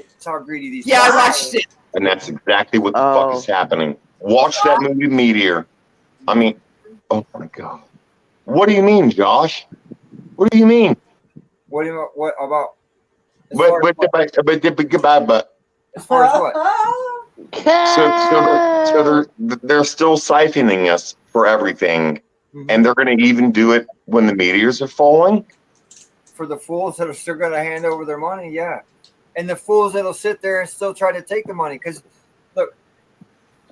That's how greedy these. Yeah, I people are. watched it. And that's exactly what the Oh. fuck is happening. Watch that movie Meteor. I mean, oh my God. What do you mean, Josh? What do you mean? What about? As But far as what? As far as what? So they're still siphoning us for everything, and they're going to even do it when the meteors are falling. For the fools that are still going to hand over their money, yeah, and the fools that'll sit there and still try to take the money. Because look,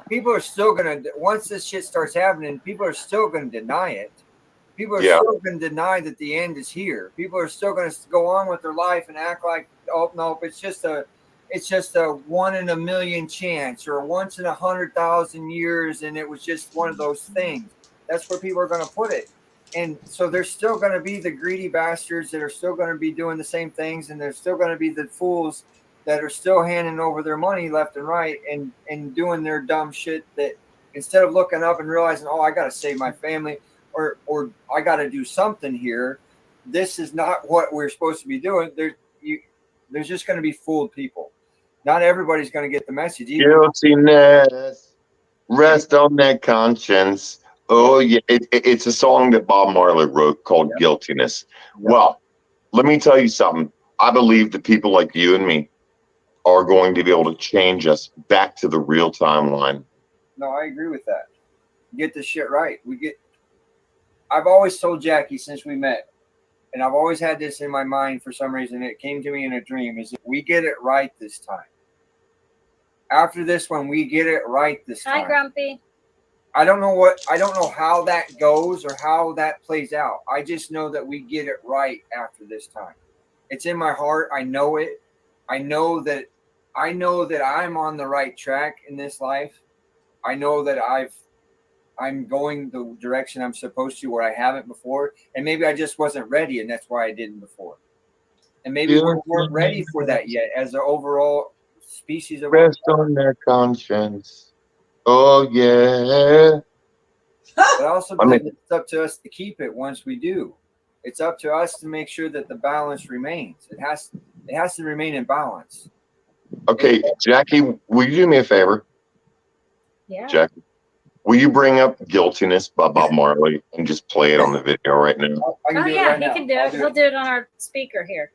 people are still going to, once this shit starts happening, people are still going to deny it. People are still going to deny that the end is here. People are still going to go on with their life and act like, oh no, it's just a 1 in a million chance or once in 100,000 years, and it was just one of those things. That's where people are going to put it. And so there's still going to be the greedy bastards that are still going to be doing the same things, and there's still going to be the fools that are still handing over their money left and right and doing their dumb shit, that instead of looking up and realizing, oh, I got to save my family, or I got to do something here. This is not what we're supposed to be doing. There's just going to be fooled people. Not everybody's going to get the message. Guiltiness, rest on that conscience. Oh yeah, it's a song that Bob Marley wrote called "Guiltiness." Well, let me tell you something. I believe that people like you and me are going to be able to change us back to the real timeline. No, I agree with that. Get this shit right. I've always told Jackie since we met, and I've always had this in my mind for some reason. It came to me in a dream. Is that we get it right this time. After this one, we get it right this time. Hi, Grumpy. I don't know how that goes or how that plays out. I just know that we get it right after this time. It's in my heart. I know it. I know that I'm on the right track in this life. I know that I'm going the direction I'm supposed to, where I haven't before. And maybe I just wasn't ready, and that's why I didn't before. And maybe we weren't ready for that yet as an overall species of Rest on their conscience. Oh yeah. But I also believe it's up to us to keep it once we do. It's up to us to make sure that the balance remains. It has to remain in balance. Okay, Jackie, will you do me a favor? Yeah. Jackie, will you bring up "Guiltiness" by Bob Marley and just play it on the video right now? Oh yeah, he can do it. He'll do it on our speaker here.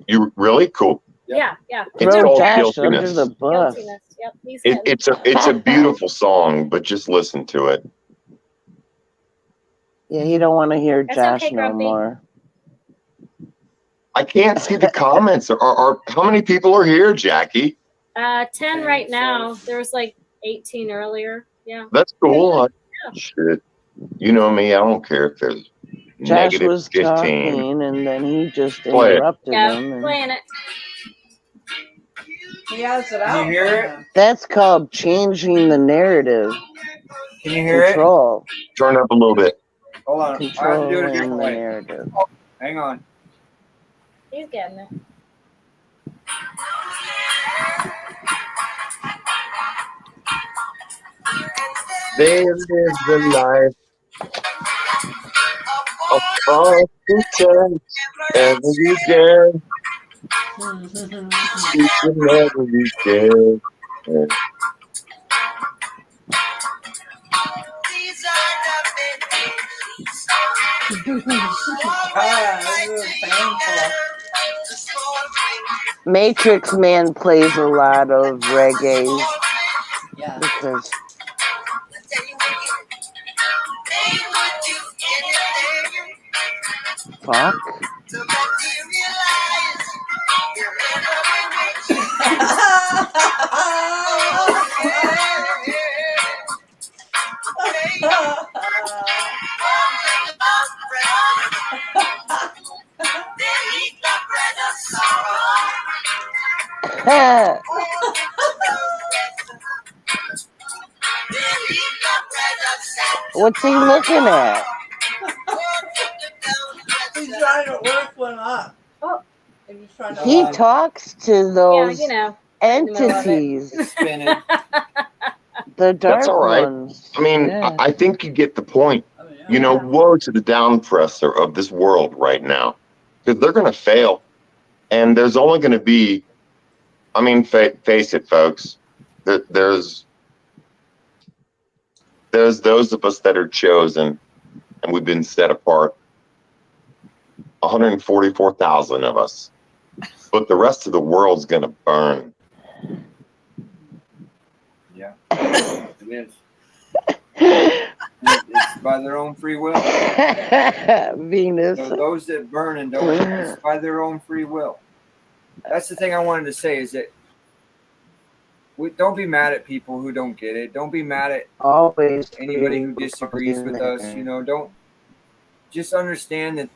You really cool? Yeah. It's Throw called Josh under "Guiltiness." the bus. Guiltiness. Yep, he's in. It's a beautiful song, but just listen to it. Yeah, you don't want to hear That's Josh okay, no Grumpy. more. I can't see the comments. Are how many people are here, Jackie? 10 right now. There was like 18 earlier. Yeah. That's cool. Shit, you know me. I don't care if there's Josh negative was 15. talking, and then he just Play it. interrupted Yeah, him. and- playing it. He has it out. Can you hear it? That's called changing the narrative. Can you hear Control. Turn up a little bit. it? Hold on. I have to do it a Controlling different the way. narrative. Hang on. He's getting it. They live the life of competence every day. Each and every day. This is painful. Matrix Man plays a lot of reggae Yeah. because fuck. What's he looking at? He's trying to work one up. Oh. And he's trying to He talks to those you know, right in the middle of it. entities, Spinning. the dark That's all right. ones. I mean, Yeah. I think you get the point. You know, woe to the downpresser of this world right now, because they're going to fail, and there's only going to be, I mean, face it, folks. There's those of us that are chosen, and we've been set apart. 144,000 of us, but the rest of the world's going to burn. Yeah, it is. It's by their own free will. Venus. So those that burn and don't, it's by their own free will. That's the thing I wanted to say is that don't be mad at people who don't get it. Don't be mad at always anybody who disagrees with us. You know, don't just understand that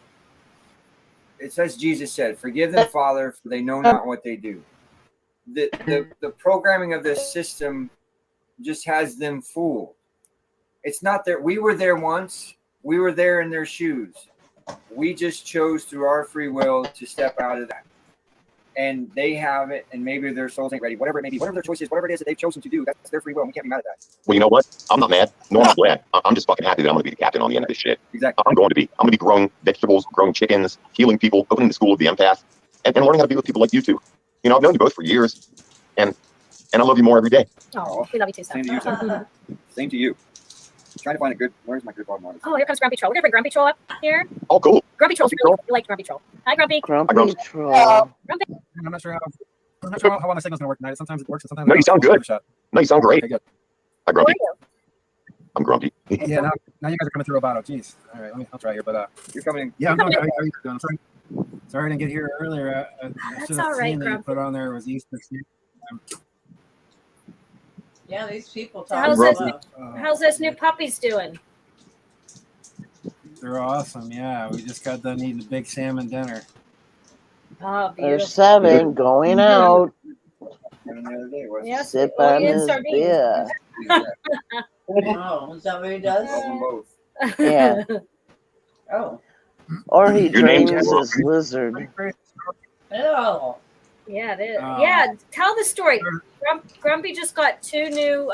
it's as Jesus said, forgive them, Father, for they know not what they do. The programming of this system just has them fooled. It's not that we were there once. We were there in their shoes. We just chose through our free will to step out of that. And they have it, and maybe their souls ain't ready. Whatever it may be, whatever their choice is, whatever it is that they've chosen to do, that's their free will. And we can't be mad at that. Well, you know what? I'm not mad. No, I'm not glad. I'm just fucking happy that I'm going to be the captain on the end of this shit. Exactly. I'm going to be growing vegetables, growing chickens, healing people, opening the school of the empath, and learning how to be with people like you two. You know, I've known you both for years, and I love you more every day. Oh, we love you too, Same to you, sir. Same to you. Trying to find a good. Where's my good dog Marty? Oh, here comes Grumpy Troll. We're gonna bring Grumpy Troll up here. Oh, cool. Grumpy Troll's really like Grumpy Troll. Hi, Grumpy. Grumpy Troll. Grumpy. I'm not sure how well my signal's gonna work tonight. Sometimes it works, and sometimes No, it you sound doesn't. good. No, you sound great. Okay, good. Hi, Grumpy. I'm grumpy. Yeah, now you guys are coming through Roboto. Jeez. All right, I'll try here, but you're coming. Yeah, I'm doing. How are you doing? Sorry I didn't get here earlier. I That's should have all right, seen that you Grumpy. put on there was Easter. Yeah, these people So talk. how's this new puppies doing? They're awesome. Yeah, we just got done eating a big salmon dinner. Oh, beautiful. There's 7 going out. Yes, Sip oh, on he and his sardines. beer. Oh, is that what he does? Both. Yeah. Oh. Or he Your name's drains Grumpy. his lizard. Oh. Yeah, it is. Yeah, tell the story. Grumpy just got 2 new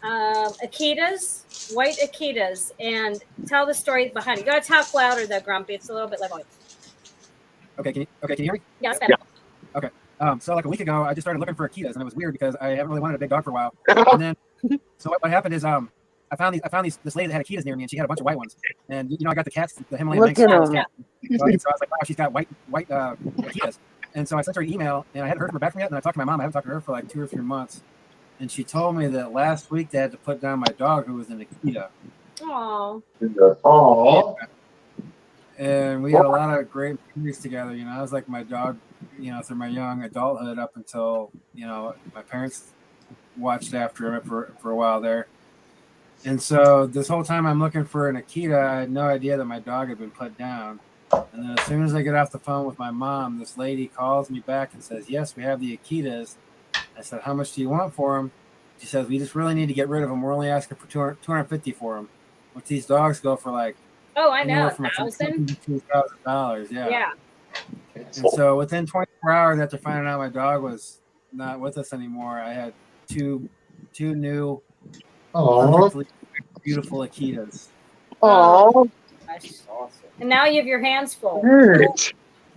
Akitas, white Akitas, and tell the story behind it. You gotta talk louder though, Grumpy. It's a little bit like. Okay, can you hear me? Yeah, it's better. Okay. So like a week ago, I just started looking for Akitas, and it was weird because I haven't really wanted a big dog for a while. And then, so what happened is, I found this lady that had Akitas near me, and she had a bunch of white ones. And you know, I got the cats, the Himalayan Look mix. at So, 'em. so I was like, wow, she's got white Akitas. And so I sent her an email, and I hadn't heard from her back from yet. And I talked to my mom. I haven't talked to her for like 2 or 3 months. And she told me that last week they had to put down my dog who was an Akita. Aww. Oh. And we had a lot of great memories together. You know, I was like my dog, you know, through my young adulthood up until, you know, my parents watched after him for a while there. And so this whole time I'm looking for an Akita, I had no idea that my dog had been put down. And then as soon as I get off the phone with my mom, this lady calls me back and says, yes, we have the Akitas. I said, how much do you want for them? She says, we just really need to get rid of them. We're only asking for $250 for them. Which these dogs go for like, Oh, I know. anywhere from $1,000. $1,000 to $2,000. Yeah. Yeah. And so within 24 hours after finding out my dog was not with us anymore, I had two new perfectly beautiful Akitas. Oh. And now you have your hands full. Hurt.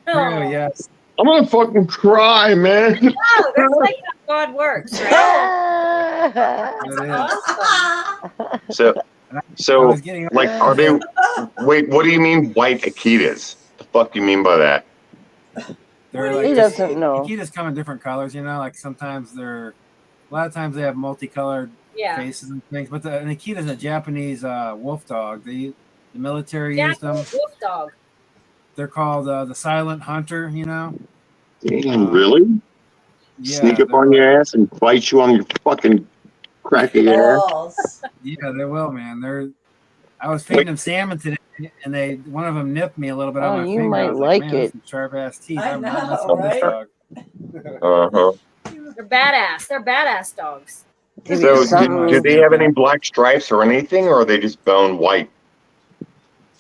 Oh, yes. I'm gonna fucking cry, man. Oh, that's like how God works, right? So, like, are they? Wait, what do you mean white Akitas? The fuck do you mean by that? They're like He doesn't know. Akitas come in different colors, you know. Like sometimes a lot of times they have multicolored faces and things. But an Akita is a Japanese wolf dog. The military used them. Wolf dog. They're called the silent hunter, you know. Damn, really? Yeah, Sneak up on your ass and bite you on your fucking cracky ass. Yeah, they will, man. I was feeding them salmon today, and one of them nipped me a little bit on my you finger. might I was like man, it. Some sharp ass teeth. I I'm know, not messing with this right? dog. Uh-huh. They're badass. They're badass dogs. Give So you do something. they have any black stripes or anything, or are they just bone white?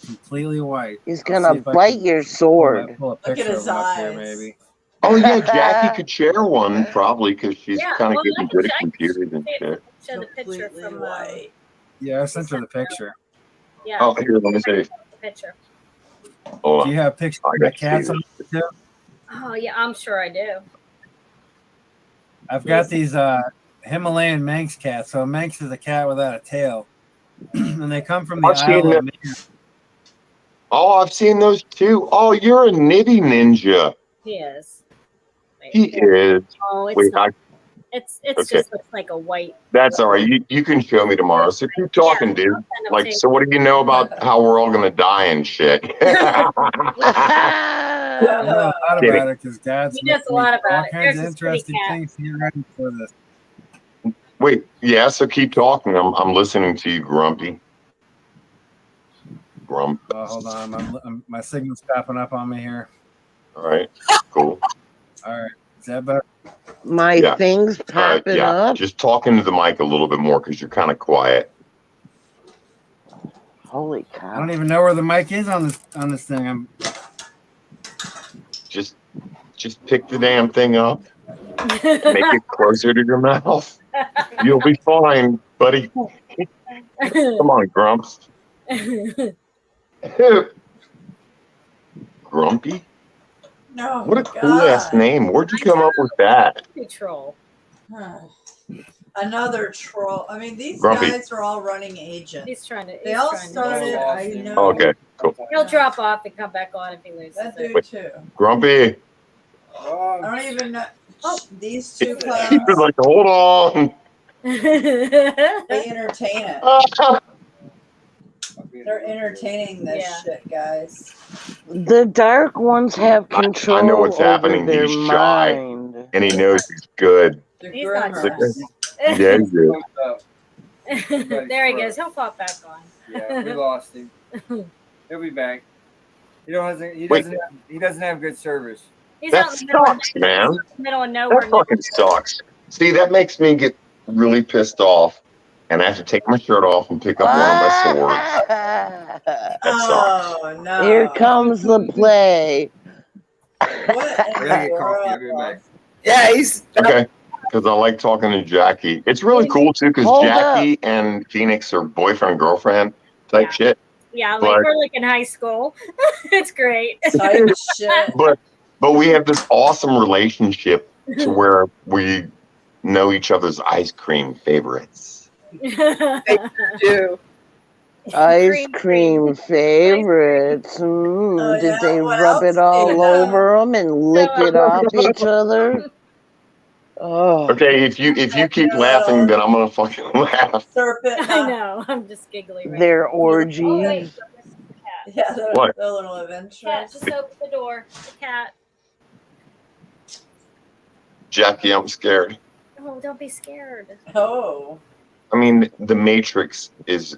Completely white. He's I'll see gonna if I bite can your sword. pull a Look at picture his of him up here, eyes. maybe. Oh yeah, Jackie could share one probably because she's Yeah, kind of well, good I and can good at show computers and shit. the picture Completely from white. Yeah, I sent her the picture. yeah. Oh, here, let me see. The picture. Hold Do on. you have pictures I of got my to see cats on this. it too? Oh yeah, I'm sure I do. I've got these Himalayan Manx cats. So a Manx is a cat without a tail, and they come from the I've seen Isle that. of Man. Oh, I've seen those too. Oh, you're a nitty ninja. He is. Wait. He is. Oh, it's Wait, not. It's okay. just looks like a white. That's all right. You can show me tomorrow. So keep talking, dude. Send 'em Like, to so what do you know about how we're all gonna die and shit? I know a lot Kidding. about it because God's He knows making a lot me about all it. kinds There's of this pretty interesting cat. things to get ready for this. Wait, yeah. So keep talking. I'm listening to you, Grumpy. Grump. Hold on, my signal's popping up on me here. All right. Cool. All right, is that better? My Yeah. thing's popping Yeah. up. Just talk into the mic a little bit more because you're kind of quiet. Holy I cow! don't even know where the mic is on this thing. Just pick the damn thing up. Make it closer to your mouth. You'll be fine, buddy. Come on, Grumps. Grumpy? No. What a cool ass God. name. Where'd you come up with that? Troll. Another troll. I mean, these Grumpy. guys are all running agents. He's trying to. They all started. I know. Okay, cool. He'll drop off and come back on if he loses. That it. dude too. Grumpy. I don't even know. Oh. These two He clowns. was like, hold on. They entertain it. They're entertaining this shit, guys. The dark ones have I control know what's over happening. their He's shy. mind. And he knows he's good. He's not Grimmers. Yeah, he's good. There he goes. He'll pop back on. Yeah, we lost him. He'll be back. He Wait. doesn't have good service. He's That out in the middle of sucks, man. middle of nowhere. That fucking sucks. See, that makes me get really pissed off. And I have to take my shirt off and pick up one of my swords. That sucks. Oh no! Here comes the play. What in I gotta the get coffee. world? I'll be back. Yeah, he's Okay. Because I like talking to Jackie. It's really cool, too, because Hold Jackie and Phoenix are boyfriend and girlfriend type shit. Yeah, like But- we're like in high school. It's great. Type shit. But we have this awesome relationship to where we know each other's ice cream favorites. do. Ice cream favorites. Oh, Did yeah? they What rub else it all do you know? over them and lick it off each other? Oh, Okay, if you keep laughing, then I'm gonna fucking laugh. Serpent. I know. I'm just giggly right their now. Oh, wait, orgies. Yeah, the What? little Cat, adventures. just open the door. The cat. Jackie, I'm scared. Oh, don't be scared. Oh. I mean, the Matrix is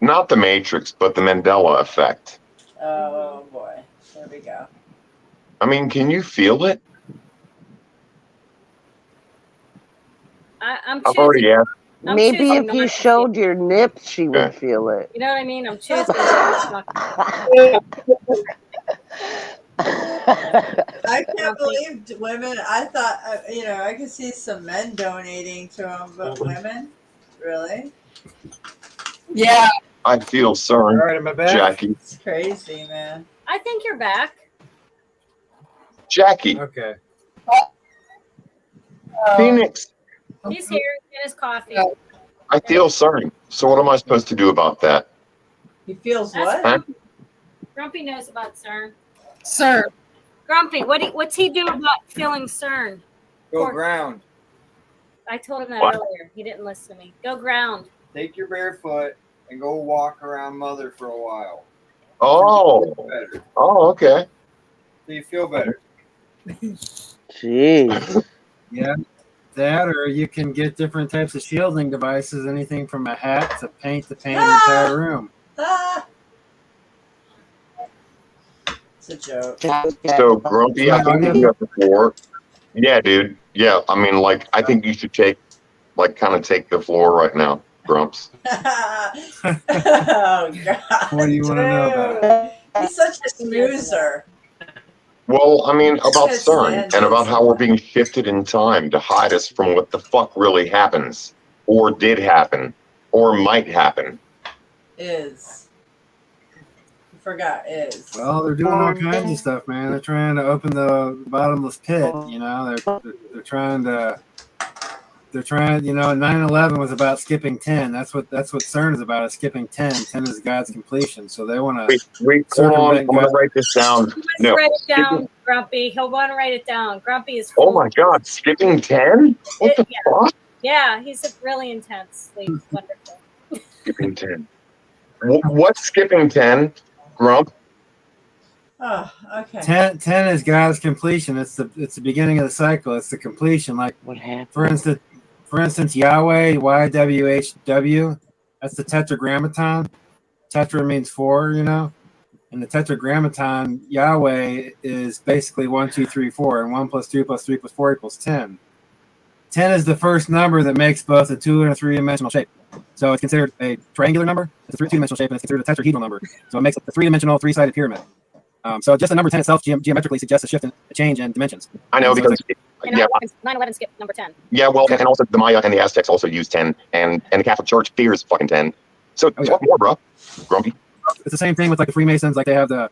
not the Matrix, but the Mandela effect. Oh boy. There we go. I mean, can you feel it? I'm I've already choosing. asked. I'm Maybe choosing if not you to showed your nips, she would Okay. feel it. You know what I mean? I'm choosing. not I can't believe women. I thought, I could see some men donating to them, but women, really? Yeah. I feel All sorry, right, am I back? Jackie. It's crazy, man. I think you're back. Jackie, Okay. Phoenix. He's here in his coffee. I feel sorry. So what am I supposed to do about that? He feels That's what? Huh? Grumpy knows about CERN. Sir. Grumpy, what's he do about feeling CERN? Go Or- ground. I told him that What? earlier. He didn't listen to me. Go ground. Take your bare foot and go walk around mother for a while. Oh, Better. okay. So you feel better. Jeez. Yeah. That, or you can get different types of shielding devices, anything from a hat to paint the entire room. Ah! It's a joke. So Grumpy, I think you have the floor. Yeah, dude. Yeah, I mean, like, I think you should take the floor right now, Grumps. Oh God! What do you want to know about? He's such a snoozer. Well, I mean, about Can't CERN stand and about this. how we're being shifted in time to hide us from what the fuck really happens, or did happen, or might happen. Is. You forgot is. Well, they're doing all kinds of stuff, man. They're trying to open the bottomless pit. You know, they're trying to. They're trying, 9/11 was about skipping 10. That's what CERN is about, is skipping 10. 10 is God's completion. So they want to. Wait, hold on. I'm going to write this down. No. Write it down, Grumpy. He'll want to write it down. Grumpy is. Oh my God, skipping 10? What the fuck? Yeah, he's really intensely wonderful. Skipping 10. What's skipping 10, Grump? Oh, okay. 10 is God's completion. It's the beginning of the cycle. It's the completion. Like, what happened? For instance, Yahweh, YWHW, that's the tetragrammaton. Tetra means 4, and the tetragrammaton, Yahweh, is basically 1, 2, 3, 4, and 1 plus 2 plus 3 plus 4 equals 10. 10 is the first number that makes both a 2 and a 3-dimensional shape. So it's considered a triangular number. It's a 2-dimensional shape, and it's considered a tetrahedral number. So it makes a 3-dimensional, 3-sided pyramid. So just the number 10 itself geometrically suggests a change in dimensions. I know, because And 9/11 skipped number 10. Yeah, well, and also the Maya and the Aztecs also use 10, and the Catholic Church fears fucking 10. So talk more, bro. Grumpy. It's the same thing with like the Freemasons. Like they have the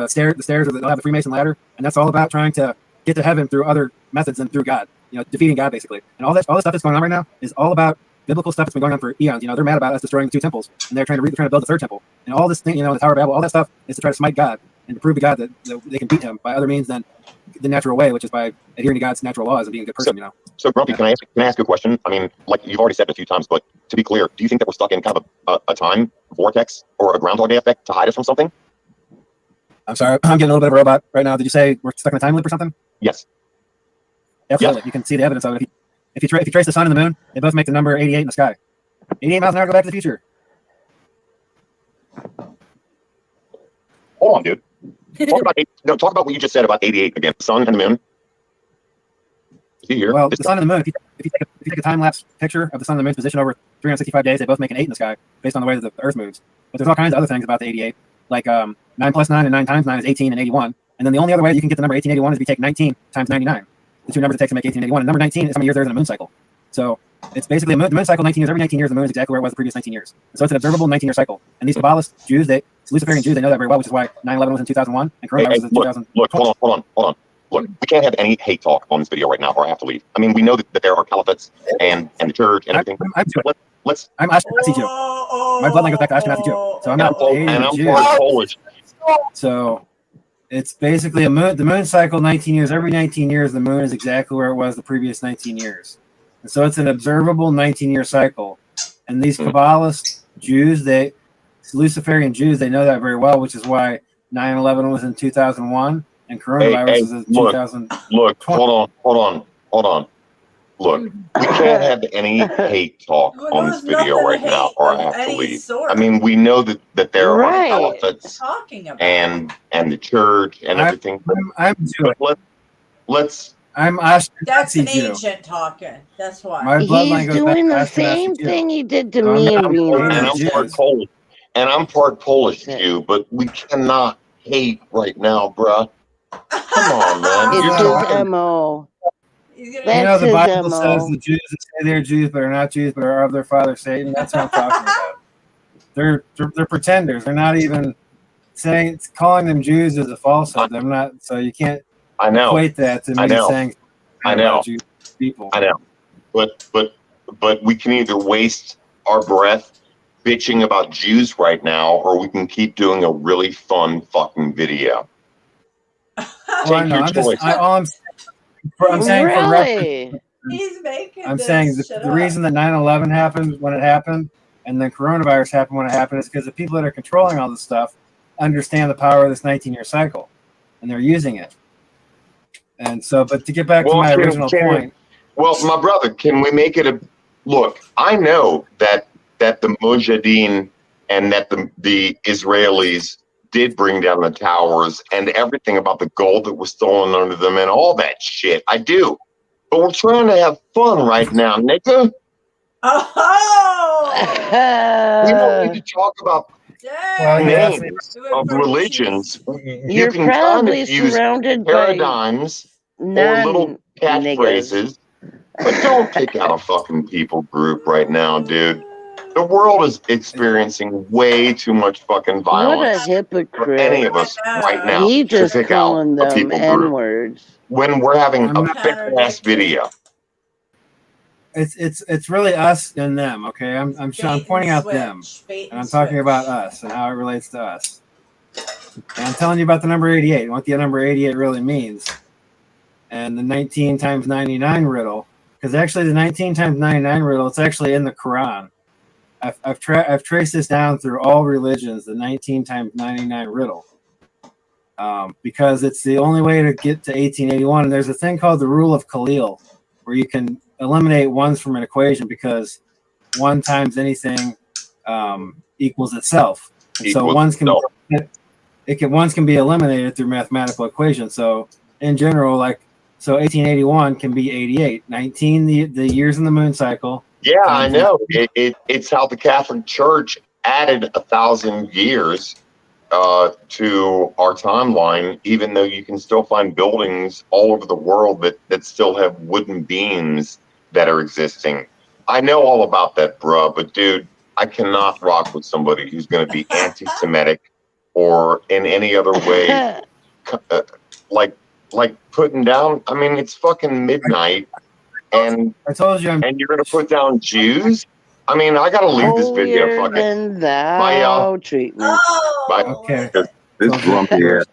stairs, or they'll have the Freemason ladder, and that's all about trying to get to heaven through other methods than through God. Defeating God basically. And all this stuff that's going on right now is all about biblical stuff that's been going on for eons. They're mad about us destroying the 2 temples, and they're trying to build the 3rd temple. And all this thing, the Tower of Babel, all that stuff is to try to smite God and to prove to God that they can beat him by other means than the natural way, which is by adhering to God's natural laws and being a good person. So Grumpy, can I ask you a question? I mean, like you've already said it a few times, but to be clear, do you think that we're stuck in kind of a time vortex or a Groundhog Day effect to hide us from something? I'm sorry, I'm getting a little bit of a robot right now. Did you say we're stuck in a time loop or something? Yes. Absolutely. Yes. You can see the evidence of it. If you trace the sun and the moon, they both make the number 88 in the sky. 88 miles an hour, go back to the future. Hold on, dude. Talk about what you just said about 88 again. The sun and the moon. Is he here? Well, the sun and the moon, if you take a time-lapse picture of the sun and the moon's position over 365 days, they both make an 8 in the sky based on the way that the Earth moves. But there's all kinds of other things about the 88, like 9 plus 9 and 9 times 9 is 18 and 81. And then the only other way you can get the number 1881 is if you take 19 times 99. The 2 numbers it takes to make 1881. And number 19 is how many years there is in a moon cycle. So it's basically the moon cycle 19 years. Every 19 years, the moon is exactly where it was the previous 19 years. And so it's an observable 19-year cycle. And these Kabbalist Jews, Luciferian Jews, they know that very well, which is why 9/11 was in 2001 and coronavirus was in 2000. Look, hold on. Look, we can't have any hate talk on this video right now, or I have to leave. I mean, we know that there are caliphates and the church and everything. I'm Ashkenazi Jew. My bloodline goes back to Ashkenazi Jew. So I'm not I'm Polish. So it's basically the moon cycle 19 years. Every 19 years, the moon is exactly where it was the previous 19 years. And so it's an observable 19-year cycle. And these Kabbalist Jews, Luciferian Jews, they know that very well, which is why 9/11 was in 2001 and coronavirus was in 2020. Look, hold on. Look, we can't have any hate talk on this video right now, or I have to leave. I mean, we know that there are caliphates and the church and everything. I'm Jewish. I'm Ashkenazi That's an Jew. ancient talking. That's why. He's doing the same thing he did to me and I'm part Polish. And I'm part Polish Jew, but we cannot hate right now, bruh. Come on, man. It's his MO. That's the Bible says the Jews that say they're Jews but are not Jews but are of their father Satan. That's what I'm talking about. They're pretenders. They're not even calling them Jews is a falsehood. I'm not. So you can't equate that to me saying Jewish people. I know, but we can either waste our breath bitching about Jews right now, or we can keep doing a really fun fucking video. Take your choice. I'm saying for reference, He's making I'm saying the reason that 9/11 happened when it happened and then coronavirus happened when it happened is because the people that are controlling all this stuff understand the power of this 19-year cycle and they're using it. And so, but to get back to my original point. Well, my brother, can we make it look, I know that the Mujahideen and that the Israelis did bring down the towers and everything about the gold that was stolen under them and all that shit. I do. But we're trying to have fun right now, nigga. Oh! We don't need to talk about names of religions. You You're can kind probably of use surrounded by paradigms or little catchphrases, but don't pick out a fucking people group right now, dude. The world is experiencing way too much fucking What a violence for hypocrite. any of us right now He to just pick out calling a them people group N-words. when we're having I'm a not- fair-ass video. It's really us and them. Okay, I'm pointing out them, and I'm talking about us and how it relates to us. And I'm telling you about the number 88 and what the number 88 really means, and the 19 times 99 riddle. Because actually, the 19 times 99 riddle, it's actually in the Quran. I've traced this down through all religions, the 19 times 99 riddle, because it's the only way to get to 1881. And there's a thing called the rule of Khalil, where you can eliminate ones from an equation because 1 times anything equals itself. And so ones can be eliminated through mathematical equations. So in general, 1881 can be 88. 19 the years in the moon cycle. Yeah, I know. It's how the Catholic Church added 1,000 years to our timeline, even though you can still find buildings all over the world that still have wooden beams that are existing. I know all about that, bruh, but dude, I cannot rock with somebody who's going to be anti-Semitic or in any other way, like putting down. I mean, it's fucking midnight, and I told you, and you're going to put down Jews. I mean, I got to leave this video. Holier Fuck it. than Bye, y'all. thou treatment. Bye. Okay. This grumpy ass.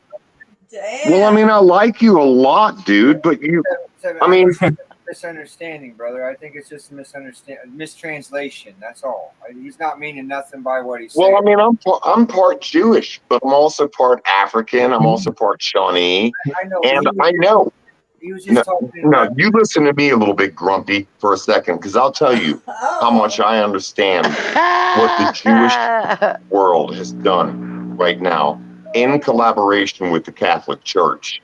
Well, I mean, I like you a lot, dude, but you. I mean, misunderstanding, brother. I think it's just a mistranslation. That's all. He's not meaning nothing by what he's saying. well, I mean, I'm part Jewish, but I'm also part African. I'm also part Shawnee, I know. and I know. He was just talking No, about. you listen to me a little bit, Grumpy, for a second, because I'll tell you how much I understand what the Jewish world has done right now in collaboration with the Catholic Church.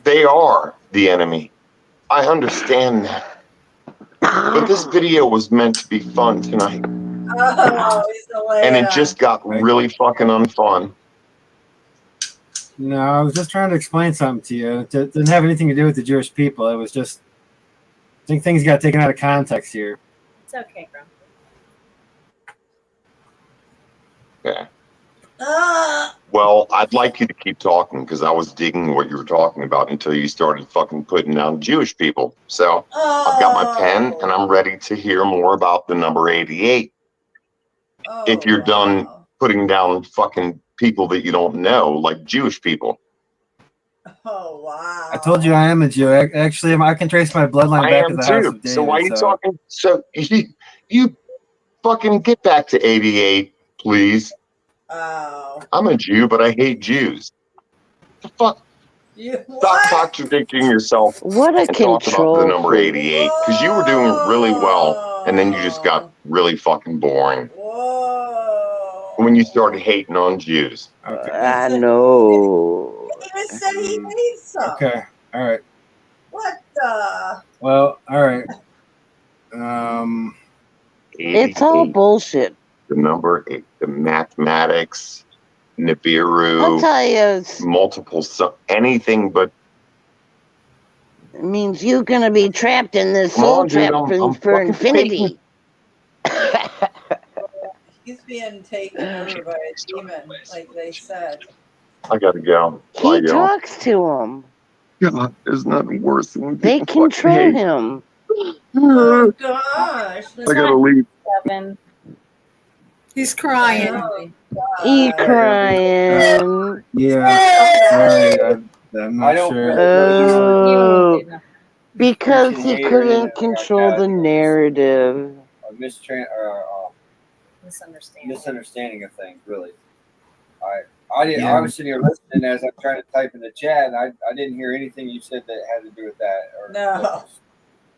They are the enemy. I understand that. But this video was meant to be fun tonight. Oh, he's delayed. And it just got really fucking unfun. No, I was just trying to explain something to you. It didn't have anything to do with the Jewish people. It was just, I think things got taken out of context here. It's okay, bro. Yeah. Well, I'd like you to keep talking because I was digging what you were talking about until you started fucking putting down Jewish people. So I've got my pen and I'm ready to hear more about the number 88. If you're done putting down fucking people that you don't know, like Jewish people. Oh, wow. I told you I am a Jew. Actually, I can trace my bloodline back to the house of David. So why are you talking? So you fucking get back to 88, please. Oh. I'm a Jew, but I hate Jews. The fuck? Stop contradicting yourself. What a and talk about the number control 88 because you were doing really well, and then you just got really fucking boring. When you started hating on Jews. I know. He even said he hates them. Okay. All right. What the? Well, all right. It's all bullshit. The number 8, the mathematics, Nibiru. I'll tell you. Multiple, anything but. It means you're gonna be trapped in this soul trap for infinity. He's being taken over by a demon, like they said. I gotta go. He talks to him. God, there's nothing worse than They control him. Oh gosh! I gotta leave. He's crying. He crying. Yeah. Sorry, I'm not sure. Oh, because he couldn't control the narrative. Misunderstanding of things, really. I was sitting here listening as I'm trying to type in the chat, and I didn't hear anything you said that had to do with that. No.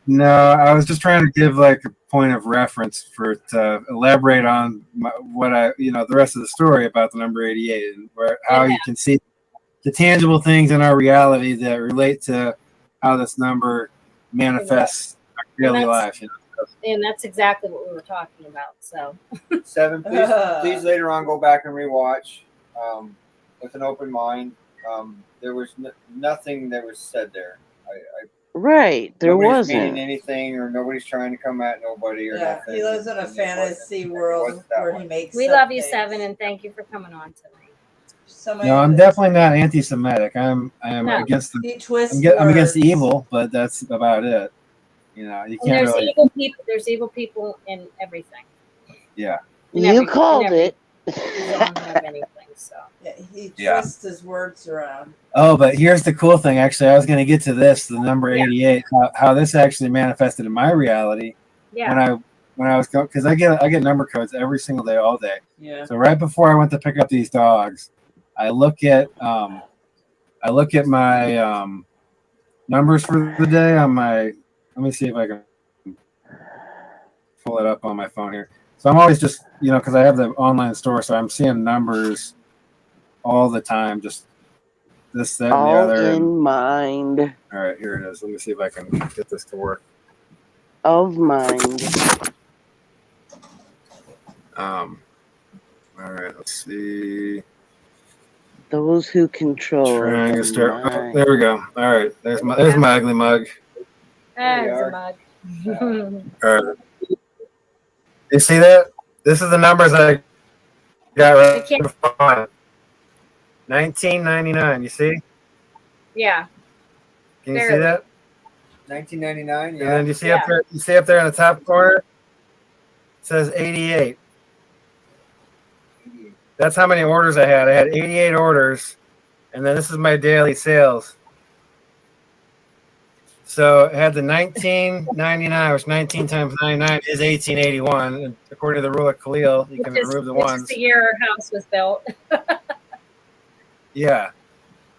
No, I was just trying to give like a point of reference for to elaborate on what the rest of the story about the number 88 and how you can see the tangible things in our reality that relate to how this number manifests our daily life. And that's exactly what we were talking about. So 7, please later on go back and rewatch with an open mind. There was nothing that was said there. Right, there nobody's wasn't. meaning anything, or nobody's trying to come at nobody or Yeah, nothing. he lives in a fantasy world where he makes. we love you, Seven, and thank you for coming on tonight. No, I'm definitely not anti-Semitic. I'm No. against the He twists I'm against the words. evil, but that's about it. You know, you And can't there's really. evil people. There's evil people in everything. Yeah. You called it. Don't have anything. So Yeah, he Yeah. twists his words around. Oh, but here's the cool thing. Actually, I was going to get to this, the number 88, how this actually manifested in my reality. Yeah. When I was going, because I get number codes every single day, all day. Yeah. So right before I went to pick up these dogs, I look at my numbers for the day on my. Let me see if I can pull it up on my phone here. So I'm always just because I have the online store, so I'm seeing numbers all the time, just this, that, and the All other. in mind. All right, here it is. Let me see if I can get this to work. Of mind. All right, let's see. Those who control Trying the to start. Oh, mind. there we go. All right, there's my ugly mug. There's a mug. All right. You see that? This is the numbers I got right before. 1999. You see? Yeah. Can you see that? 1999. Yeah. And then you see up there. You see up there in the top corner. It says 88. That's how many orders I had. I had 88 orders, and then this is my daily sales. So it had the 1999, which 19 times 99 is 1881. And according to the rule of Khalil, you can remove the ones. Which is the year our house was built. Yeah.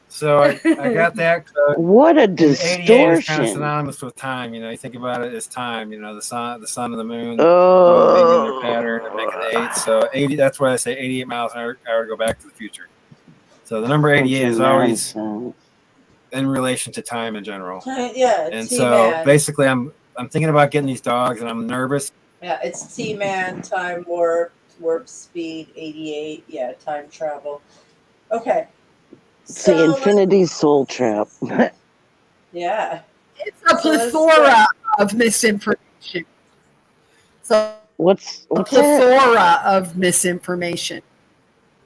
So I got that code. What a And 88 is kind distortion. of synonymous with time. You think about it as time. The sun and the moon Oh. rotating their pattern and making the 8. So 80. That's why I say 88 miles an hour to go back to the future. So the number 88 is always in relation to time in general. Yeah, And T-Man. so basically, I'm thinking about getting these dogs, and I'm nervous. Yeah, it's T-Man, time warp speed, 88. Yeah, time travel. Okay. It's the Infinity Soul Trap. Yeah. It's a plethora of misinformation. So What's a that? plethora of misinformation.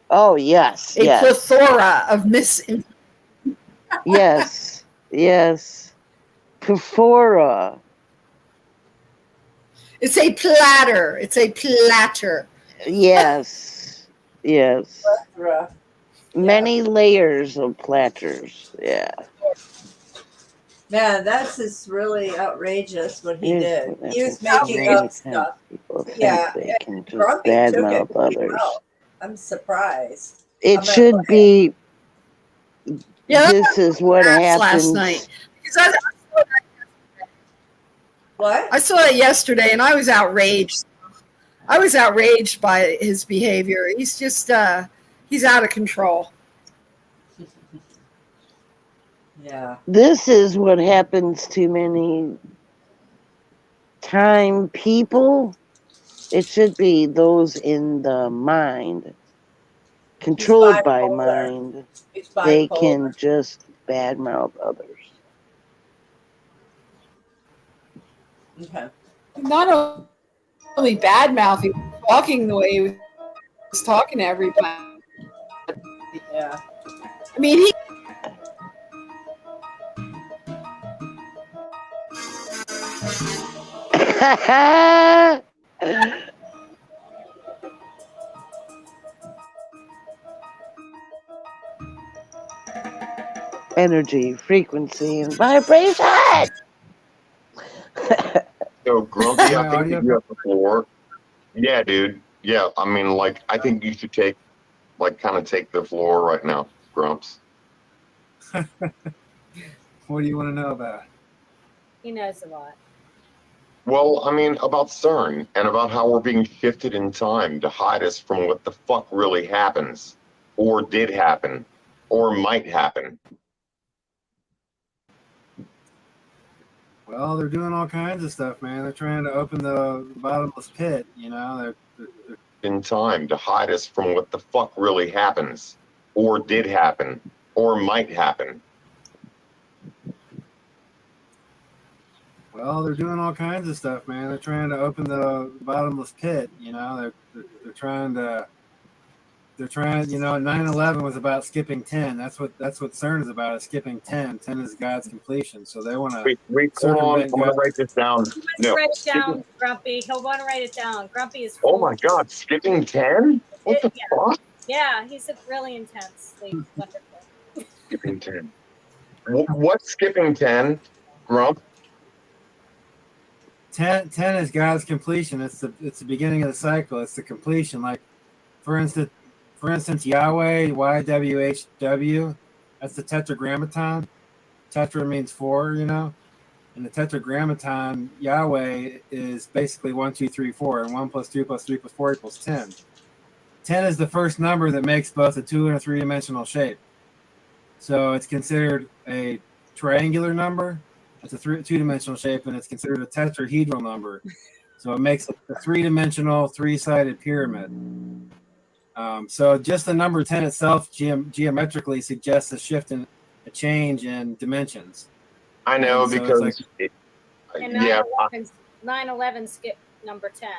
Oh yes, A yes, plethora of misinformation. yes, yes. Sephora. It's a platter. It's a platter. Yes, yes. Plethora. Many layers of platters. Yeah. Man, that's just really outrageous what he did. He was That's making many up times stuff. people think Yeah, they and can just Grumpy took it badmouth pretty others. well. I'm surprised. It I'm should like, be. Yeah, This is what last happens. night. Because What? I saw that yesterday, and I was outraged. I was outraged by his behavior. He's just he's out of control. Yeah. This is what happens to many time people. It should be those in the mind, controlled by bipolar. mind. He's They bipolar. can just badmouth others. Okay. Not only bad mouthing, talking the way he was talking to everybody. Yeah. I mean, he. Energy, frequency, and vibration. So Grumpy, I think that you have the floor. Yeah, dude. Yeah, I mean, like, I think you should take the floor right now, Grumps. What do you want to know about? He knows a lot. Well, I mean, about CERN and about how we're being shifted in time to hide us from what the fuck really happens, or did happen, or might happen. Well, they're doing all kinds of stuff, man. They're trying to open the bottomless pit. You know, they're In time to hide us from what the fuck really happens, or did happen, or might happen. well, they're doing all kinds of stuff, man. They're trying to open the bottomless pit. You know, they're trying to. They're trying, you know, 9/11 was about skipping 10. That's what CERN is about, is skipping 10. 10 is God's completion. So they want to Wait, hold on. I'm going to write this down. He wants No. to write it down, Grumpy. He'll want to write it down. Grumpy is Oh full. my God, skipping 10? What the fuck? Yeah, he's really intensely wonderful. Skipping 10. What's skipping 10, Grump? 10 is God's completion. It's the beginning of the cycle. It's the completion. Like, for instance, Yahweh, YWHW, that's the tetragrammaton. Tetra means 4, you know, and the tetragrammaton Yahweh is basically 1, 2, 3, 4, and 1 plus 2 plus 3 plus 4 equals 10. 10 is the first number that makes both a 2 and a 3-dimensional shape. So it's considered a triangular number. It's a 2-dimensional shape, and it's considered a tetrahedral number. So it makes a 3-dimensional, 3-sided pyramid. So just the number 10 itself geometrically suggests a shift in a change in dimensions. I know, so because And yeah, 9/11 skip number 10.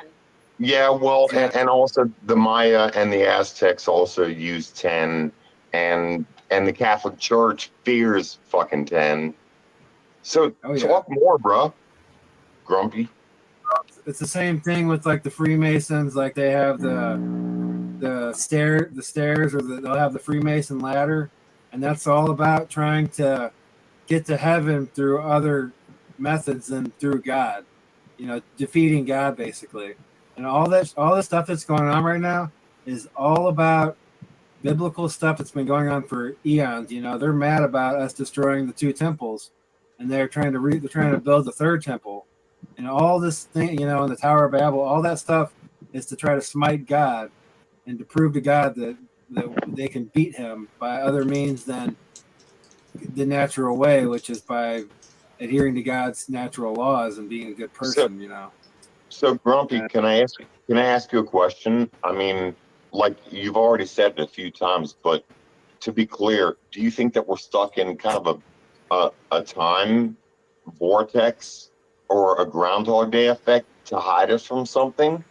yeah. Well, and also the Maya and the Aztecs also used 10, and the Catholic Church fears fucking 10. So talk more, bro. Grumpy. It's the same thing with like the Freemasons. Like they have the stairs, or they'll have the Freemason ladder, and that's all about trying to get to heaven through other methods than through God. You know, defeating God basically. And all the stuff that's going on right now is all about biblical stuff that's been going on for eons. You know, they're mad about us destroying the 2 temples, and they're trying to build the 3rd temple, and all this thing, you know, in the Tower of Babel, all that stuff is to try to smite God and to prove to God that they can beat him by other means than the natural way, which is by adhering to God's natural laws and being a good person. You know. So Grumpy, can I ask you a question? I mean, like you've already said it a few times, but to be clear, do you think that we're stuck in kind of a time vortex or a Groundhog Day effect to hide us from something?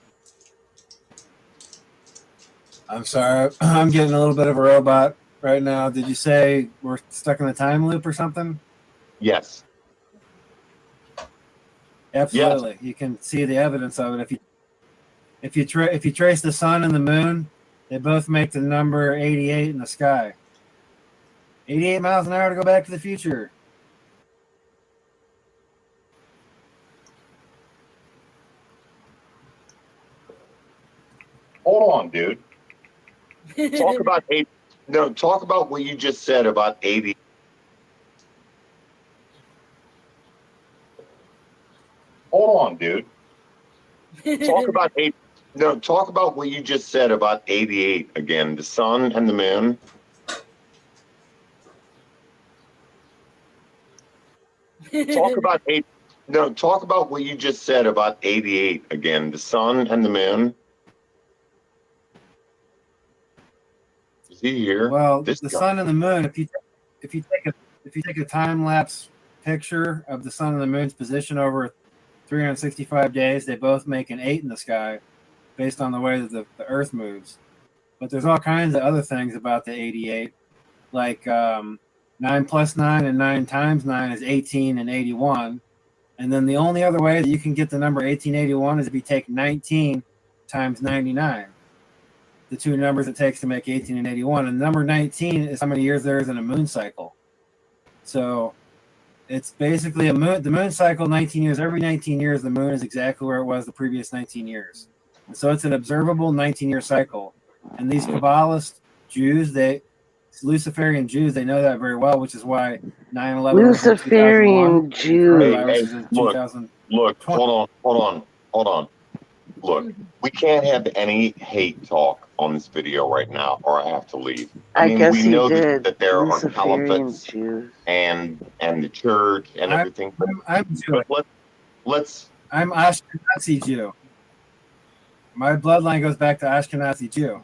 I'm sorry, I'm getting a little bit of a robot right now. Did you say we're stuck in a time loop or something? Yes. Absolutely. Yes. You can see the evidence of it if you trace the sun and the moon. They both make the number 88 in the sky. 88 miles an hour to go back to the future. Hold on, dude. Talk about what you just said about 80. Hold on, dude. Talk about what you just said about 88 again, the sun and the moon. Talk about what you just said about 88 again, the sun and the moon. Is he here? Well, the sun and the moon, if you take a time lapse picture of the sun and the moon's position over 365 days, they both make an 8 in the sky based on the way that the Earth moves. But there's all kinds of other things about the 88, like 9 plus 9 and 9 times 9 is 18 and 81. And then the only other way that you can get the number 1881 is if you take 19 times 99, the 2 numbers it takes to make 18 and 81. And number 19 is how many years there is in a moon cycle. So it's basically the moon cycle, 19 years. Every 19 years, the moon is exactly where it was the previous 19 years. And so it's an observable 19-year cycle. And these Kabbalist Jews, they Luciferian Jews, they know that very well, which is why 9/11 was in 2001. Luciferian Jews. Coronavirus is in Look, 2020. hold on. Look, we can't have any hate talk on this video right now, or I have to leave. I guess we he know did. that there are Luciferian caliphates Jews. and the church and everything. I'm Jewish. Let's. I'm Ashkenazi Jew. My bloodline goes back to Ashkenazi Jew,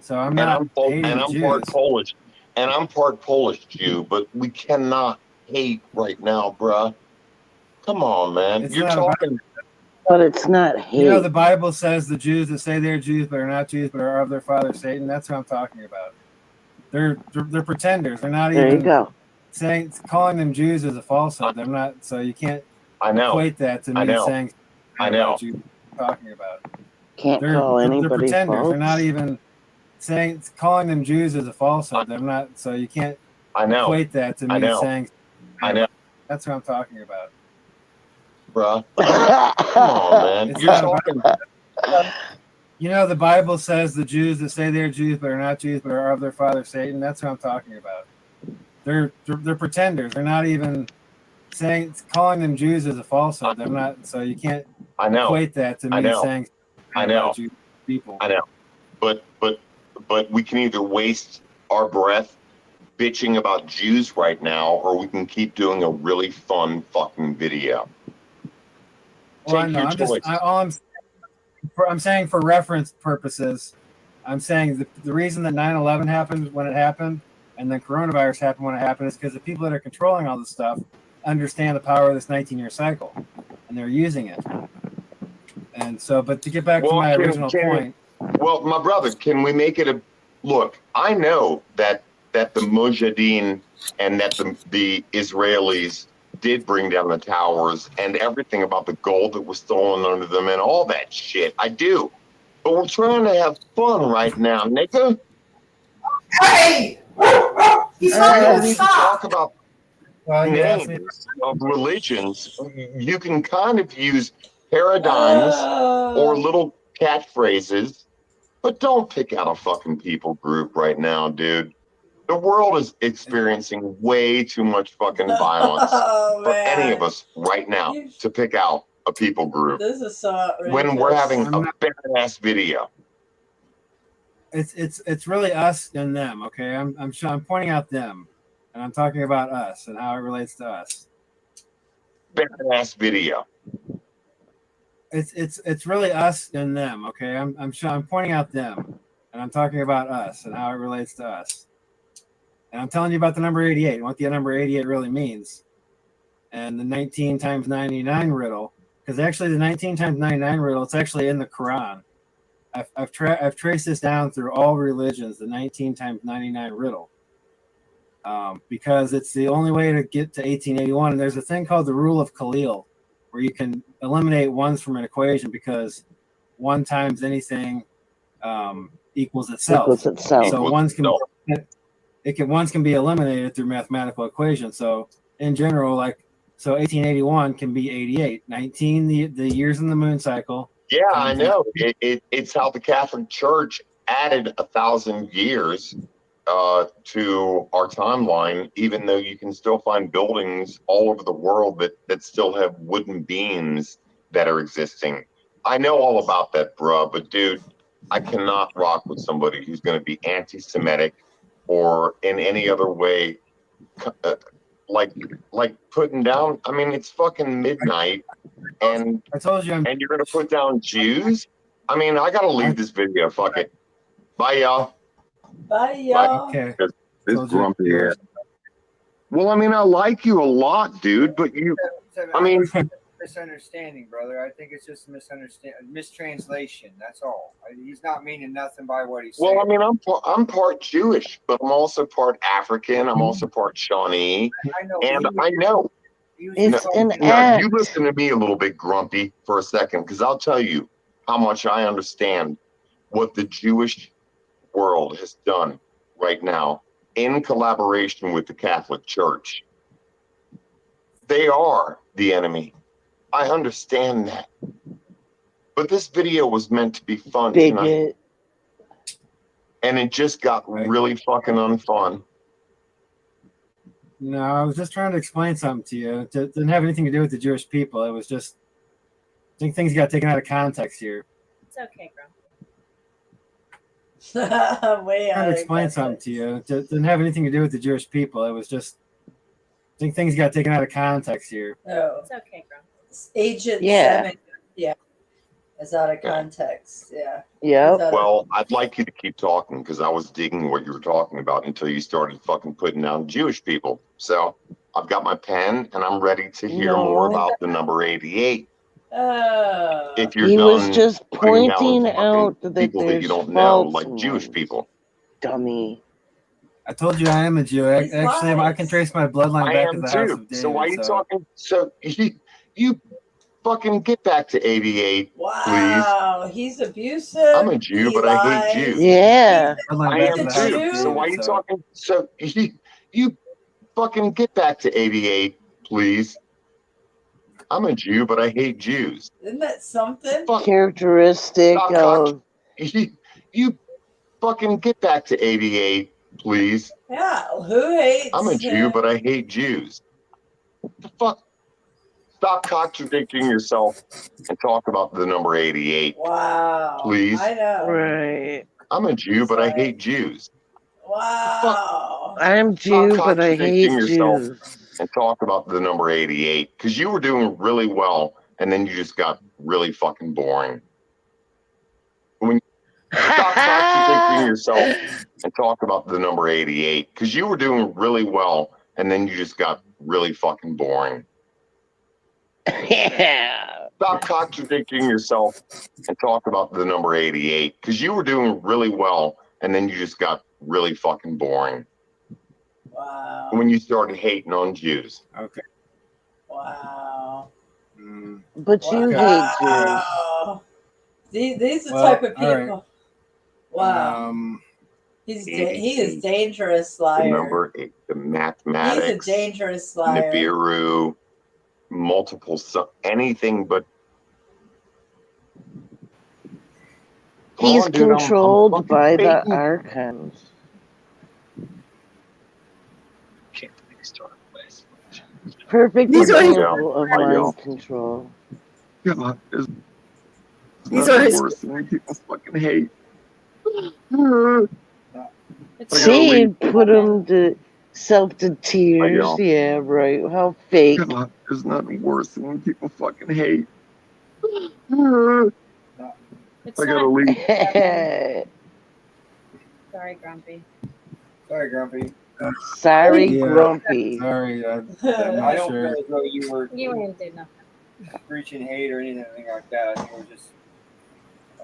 so I'm not hating and the I'm Jews. part Polish, and I'm part Polish Jew, but we cannot hate right now, bruh. Come on, man. It's You're not about- talking. But it's not hate. You know, the Bible says the Jews that say they're Jews but are not Jews but are of their father Satan. That's what I'm talking about. They're pretenders. They're not There even you go. calling them Jews is a falsehood. They're not. So you can't equate that to me saying about you talking about. Can't They're call anybody pretenders. false. They're not even calling them Jews is a falsehood. They're not. So you can't equate that to me saying. That's what I'm talking about. Bruh. Come on, man. It's You're not talking. You know, the Bible says the Jews that say they're Jews but are not Jews but are of their father Satan. That's what I'm talking about. They're pretenders. They're not even calling them Jews is a falsehood. They're not. So you can't equate that to me saying about Jewish people. I know. But we can either waste our breath bitching about Jews right now, or we can keep doing a really fun fucking video. Well, I know. I'm saying for reference purposes, I'm saying the reason that 9/11 happened when it happened, and then coronavirus happened when it happened, is because the people that are controlling all this stuff understand the power of this 19-year cycle, and they're using it. And so, but to get back to my original point. Well, my brother, can we make it a look? I know that the Mujahideen and that the Israelis did bring down the towers and everything about the gold that was stolen under them and all that shit. I do. But we're trying to have fun right now, nigga. Hey! We don't need to talk about names of religions. You can kind of use paradigms or little catchphrases, but don't pick out a fucking people group right now, dude. The world is experiencing way too much fucking violence for any of us right now to pick out a people group. This is so outrageous. When we're having a badass video. It's really us and them, okay? I'm pointing out them, and I'm talking about us and how it relates to us. Badass video. It's really us and them, okay? I'm pointing out them, and I'm talking about us and how it relates to us. And I'm telling you about the number 88 and what the number 88 really means. And the 19 times 99 riddle, because actually the 19 times 99 riddle, it's actually in the Quran. I've traced this down through all religions, the 19 times 99 riddle, because it's the only way to get to 1881. And there's a thing called the rule of Khalil, where you can eliminate ones from an equation because 1 times anything equals itself. So ones can be eliminated through mathematical equations. So in general, 1881 can be 88. 19 the years in the moon cycle. Yeah, I know. It's how the Catholic Church added 1,000 years to our timeline, even though you can still find buildings all over the world that still have wooden beams that are existing. I know all about that, bruh, but dude, I cannot rock with somebody who's going to be anti-Semitic or in any other way like putting down. I mean, it's fucking midnight, and I told you, and you're gonna put down Jews. I mean, I gotta leave this video. Fuck it. Bye, y'all. Bye, y'all. Okay. This grumpy ass. Well, I mean, I like you a lot, dude, but you. I mean, misunderstanding, brother. I think it's just a mistranslation. That's all. He's not meaning nothing by what he's saying. well, I mean, I'm part Jewish, but I'm also part African. I'm also part Shawnee, I know. and I know. It's an Now, act. you listen to me a little bit grumpy for a second, because I'll tell you how much I understand what the Jewish world has done right now in collaboration with the Catholic Church. They are the enemy. I understand that. But this video was meant to be fun tonight. Bigot. And it just got really fucking unfun. No, I was just trying to explain something to you. It didn't have anything to do with the Jewish people. It was just, I think things got taken out of context here. It's okay, Grumpy. Way Trying out to of explain something to you. It didn't have anything to do with the Jewish people. It was just, I think things got taken out of context here. Oh, It's okay, Grumpy. Agent Yeah. 7. Yeah. It's out of context. Yeah. Yep. It's out of- Well, I'd like you to keep talking because I was digging what you were talking about until you started fucking putting down Jewish people. So I've got my pen and I'm ready to hear more No. about the number 88. Oh. If you're He was done just putting down pointing fucking out that people that you there's don't know, false like Jewish ones. people. Dummy. I told you I am a Jew. He's Actually, I lies. can trace my bloodline I back to am the house too. of David. So why are you talking? So you fucking get back to 88, please. Wow. He's abusive. I'm a Jew, He but I lies. hate Jews. Yeah. Bloodline I back am to the house of too. So why are David. you So talking? So you fucking get back to 88, please. I'm a Jew, but I hate Jews. Isn't that something? Fuck. Characteristic Stop cock. of You fucking get back to 88, please. Yeah. Who hates I'm a Jew, him? but I hate Jews. What the fuck? Stop contradicting yourself and talk about the number 88, Wow. please. I know. right. I'm a Jew, but I Sorry. hate Jews. Wow. I'm Stop Jew, but I hate contradicting yourself Jews. and talk about the number 88 because you were doing really well and then you just got really fucking boring. Stop contradicting yourself and talk about the number 88 because you were doing really well and then you just got really fucking boring. Yeah. Stop contradicting yourself and talk about the number 88 because you were doing really well and then you just got really fucking boring. Wow. When you started hating on Jews. okay. Wow. But you hate Jews. Wow. These are the Well, type of all right. people. Wow. He is dangerous liar. Number 8, the He's mathematics, a dangerous liar. Nibiru, multiple, anything but. He's Come on, dude, I'm controlled fucking by the baiting. archons. Can't believe he started last. Perfect These are his- example of There you go. mind control. God, it's These nothing are his- worse than when people fucking hate. It's I gotta See, leave. it put him to self to I tears. know. Yeah, right. How fake. God, there's nothing worse than when people fucking hate. It's I gotta not. leave. Sorry, Grumpy. Sorry, Grumpy. Sorry, Yeah. Grumpy. Sorry, I'm I not don't sure. feel as though you were You ain't did nothing. preaching hate or anything like that. I think it was just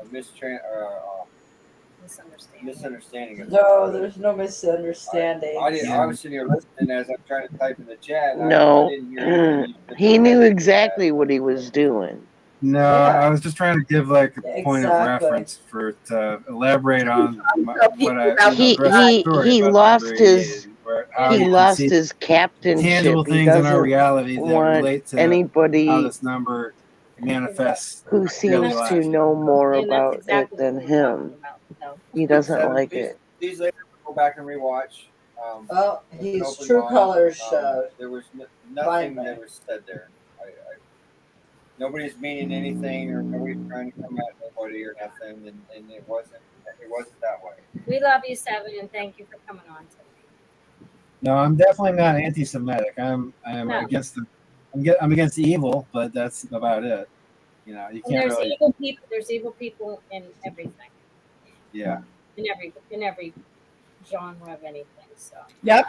a Misunderstanding. misunderstanding. of No, it. there's no misunderstanding. I was sitting here listening as I'm trying to type in the chat. And I No, didn't hear anything. he knew exactly what he was doing. No, Yeah. I was just trying to give like a point of Exactly. reference to elaborate on what I He the rest of the story he about lost number his 88, where how he you can lost see his captainship. tangible He things in our doesn't reality that want relate to anybody how this number manifests who daily seems life. to know more And that's about exactly it than what we're talking him. about. So. He doesn't Seven, like please, it. Please later go back and rewatch. Well, with an he's open True mind. Colors showed. There was nothing Fine. that was said there. Nobody's meaning anything, or nobody's trying to come at nobody or nothing, and it wasn't that way. We love you, Seven, and thank you for coming on today. No, I'm definitely not anti-Semitic. I am No. against I'm against evil, but that's about it. You know, you And can't there's really. evil people. There's evil people in everything. Yeah. In every genre of anything. So. Yep.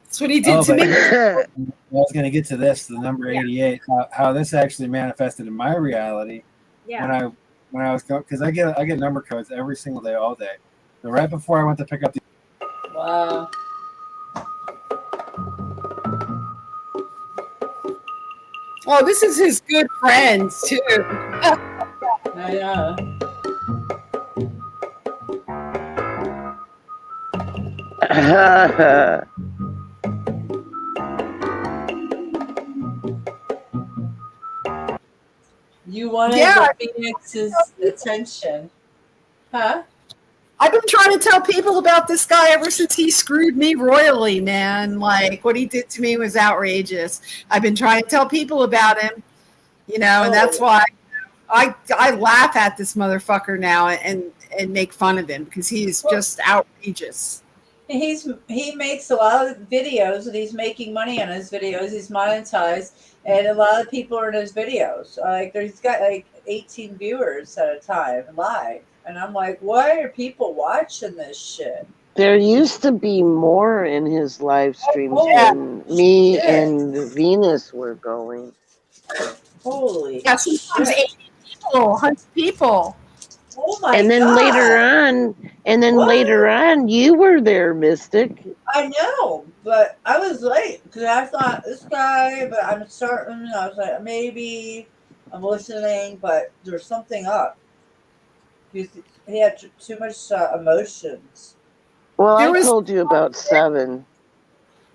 That's what he did to but me. I was going to get to this, the number 88, how this actually manifested in my reality. Yeah. When I was going, because I get number codes every single day, all day. So right before I went to pick up the. Wow. Oh, this is his good friends too. I know. You wanted the Phoenix's attention. Huh? I've been trying to tell people about this guy ever since he screwed me royally, man. Like what he did to me was outrageous. I've been trying to tell people about him, and that's why I laugh at this motherfucker now and make fun of him because he's just outrageous. He makes a lot of videos and he's making money on his videos. He's monetized, and a lot of people are in his videos. Like he's got like 18 viewers at a time live, and I'm like, why are people watching this shit? There used to be more in his live streams Oh, when me shit. and Venus were going. Holy sometimes shit. 80 people, 100 people. Oh my And then God. later on, you were there, Mystic. I know, but I was late because I thought this guy, but I'm certain. I was like, maybe I'm listening, but there's something up. He had too much emotions. Well, I told you about 7.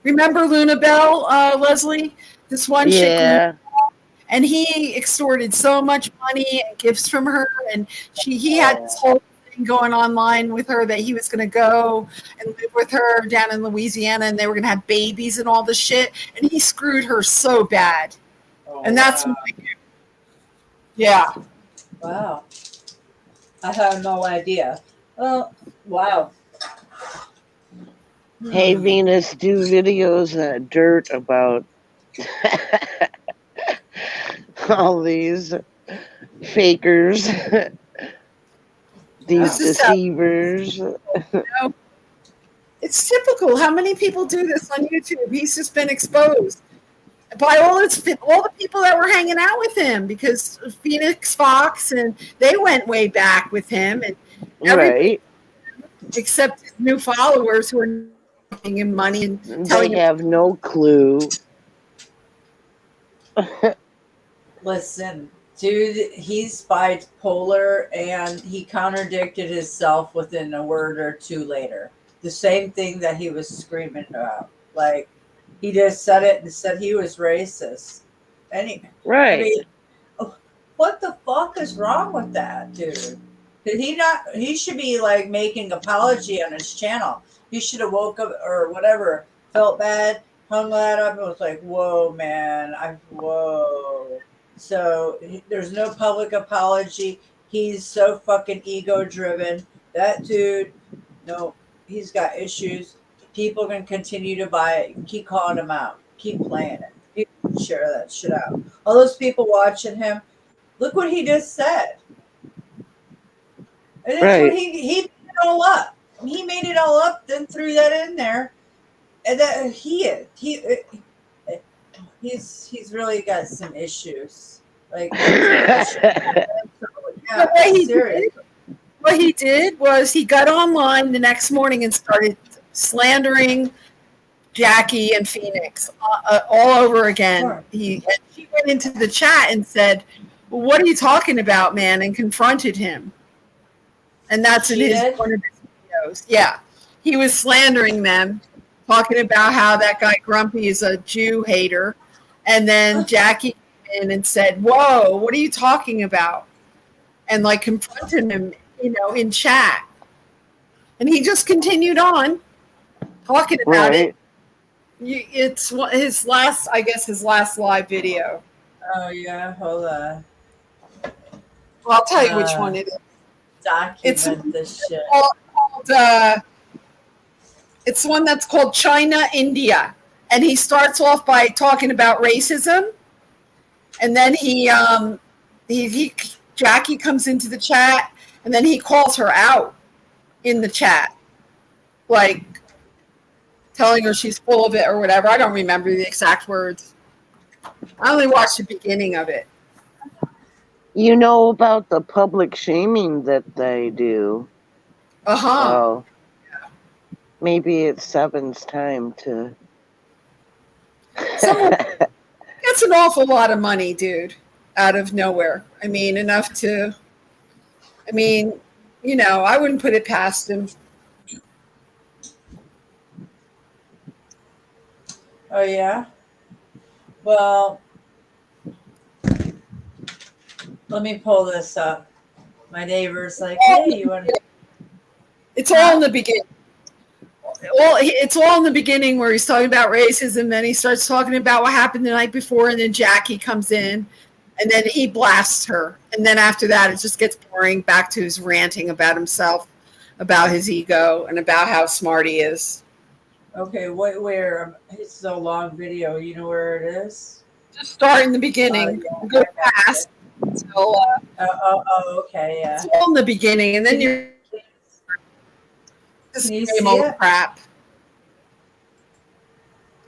Remember Luna Bell, Leslie? This one chick. Yeah. And he extorted so much money and gifts from her, and he had this whole thing going online with her that he was going to go and live with her down in Louisiana, and they were going to have babies and all this shit. And he screwed her so bad, and that's what I do. Yeah. Wow. I had no idea. Oh, wow. Hey, Venus, do videos dirt about all these fakers, these deceivers. It's typical. How many people do this on YouTube? He's just been exposed by all the people that were hanging out with him, because Phoenix Fox, and they went way back with him, and Right. except his new followers who are giving him money and telling They have no clue. Listen, dude, he's bipolar, and he contradicted himself within a word or two later. The same thing that he was screaming about. Like, he just said it and said he was racist. Right. I mean, what the fuck is wrong with that, dude? Did he not? He should be like making apology on his channel. He should have woke up or whatever, felt bad, hung that up, and was like, "Whoa, man! Whoa!" So there's no public apology. He's so fucking ego-driven. That dude, no, he's got issues. People can continue to buy it. You can keep calling him out. Keep playing it. People can share that shit out. All those people watching him, look what he just said. And that's what he made it all up. He made it all up, then threw that in there. And that he's really got some issues. Like what he did was he got online the next morning and started slandering Jackie and Phoenix all over again. Sure. She went into the chat and said, well, "What are you talking about, man?" and confronted him. And that's in one of his videos. Yeah, he was slandering them, talking about how that guy Grumpy is a Jew hater, and then Jackie came in and said, "Whoa, what are you talking about?" and like confronted him, in chat, and he just continued on talking about it. It's his last live video. Oh yeah, hold on. Well, I'll tell you which one it is. Document this shit. It's one that's called China, India. And he starts off by talking about racism. And then Jackie comes into the chat, and then he calls her out in the chat. Like telling her she's full of it or whatever. I don't remember the exact words. I only watched the beginning of it. You know about the public shaming that they do. So maybe it's 7's time to. That's an awful lot of money, dude, out of nowhere. I mean, enough to. I mean, I wouldn't put it past him. Oh yeah. Well, let me pull this up. My neighbor's like, "Hey, you want?" It's all in the beginning. Well, it's all in the beginning where he's talking about racism. Then he starts talking about what happened the night before, and then Jackie comes in, and then he blasts her. And then after that, it just gets boring. Back to his ranting about himself, about his ego, and about how smart he is. Okay, where? It's a long video. You know where it is? Just start in the beginning, Yeah, go past. So, okay, yeah. it's all in the beginning, and then you're just Can you same see old it? crap.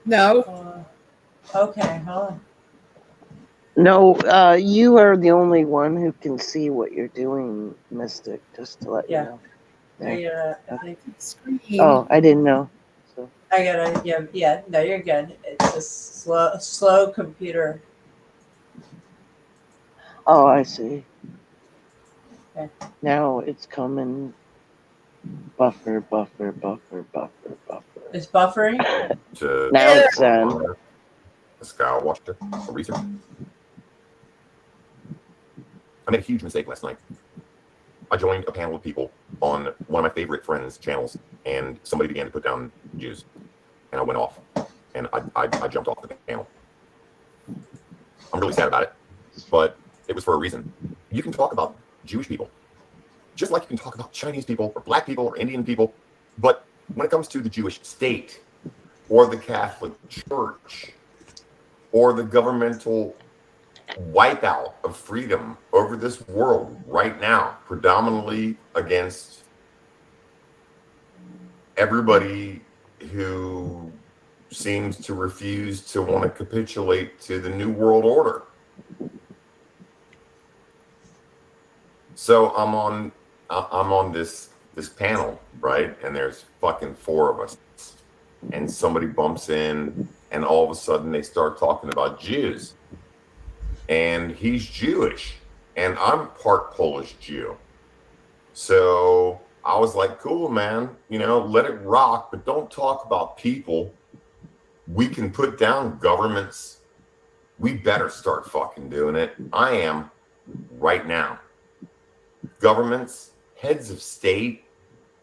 No. Okay, hold on. No, you are the only one who can see what you're doing, Mystic, just to let you know. There. I think Oh, I didn't know. So. I gotta, yeah, no, you're good. It's a slow computer. Oh, I see. Okay. Now it's coming. Buffer. It's buffering? Now it's done. A Skywatcher, a researcher. I made a huge mistake last night. I joined a panel of people on one of my favorite friends' channels, and somebody began to put down Jews, and I went off, and I jumped off the panel. I'm really sad about it, but it was for a reason. You can talk about Jewish people, just like you can talk about Chinese people, or black people, or Indian people, but when it comes to the Jewish state, or the Catholic Church, or the governmental wipeout of freedom over this world right now, predominantly against everybody who seems to refuse to want to capitulate to the New World Order. So I'm on this panel, right? And there's fucking 4 of us. And somebody bumps in, and all of a sudden they start talking about Jews. And he's Jewish, and I'm part Polish Jew. So I was like, cool, man, let it rock, but don't talk about people. We can put down governments. We better start fucking doing it. I am right now. Governments, heads of state,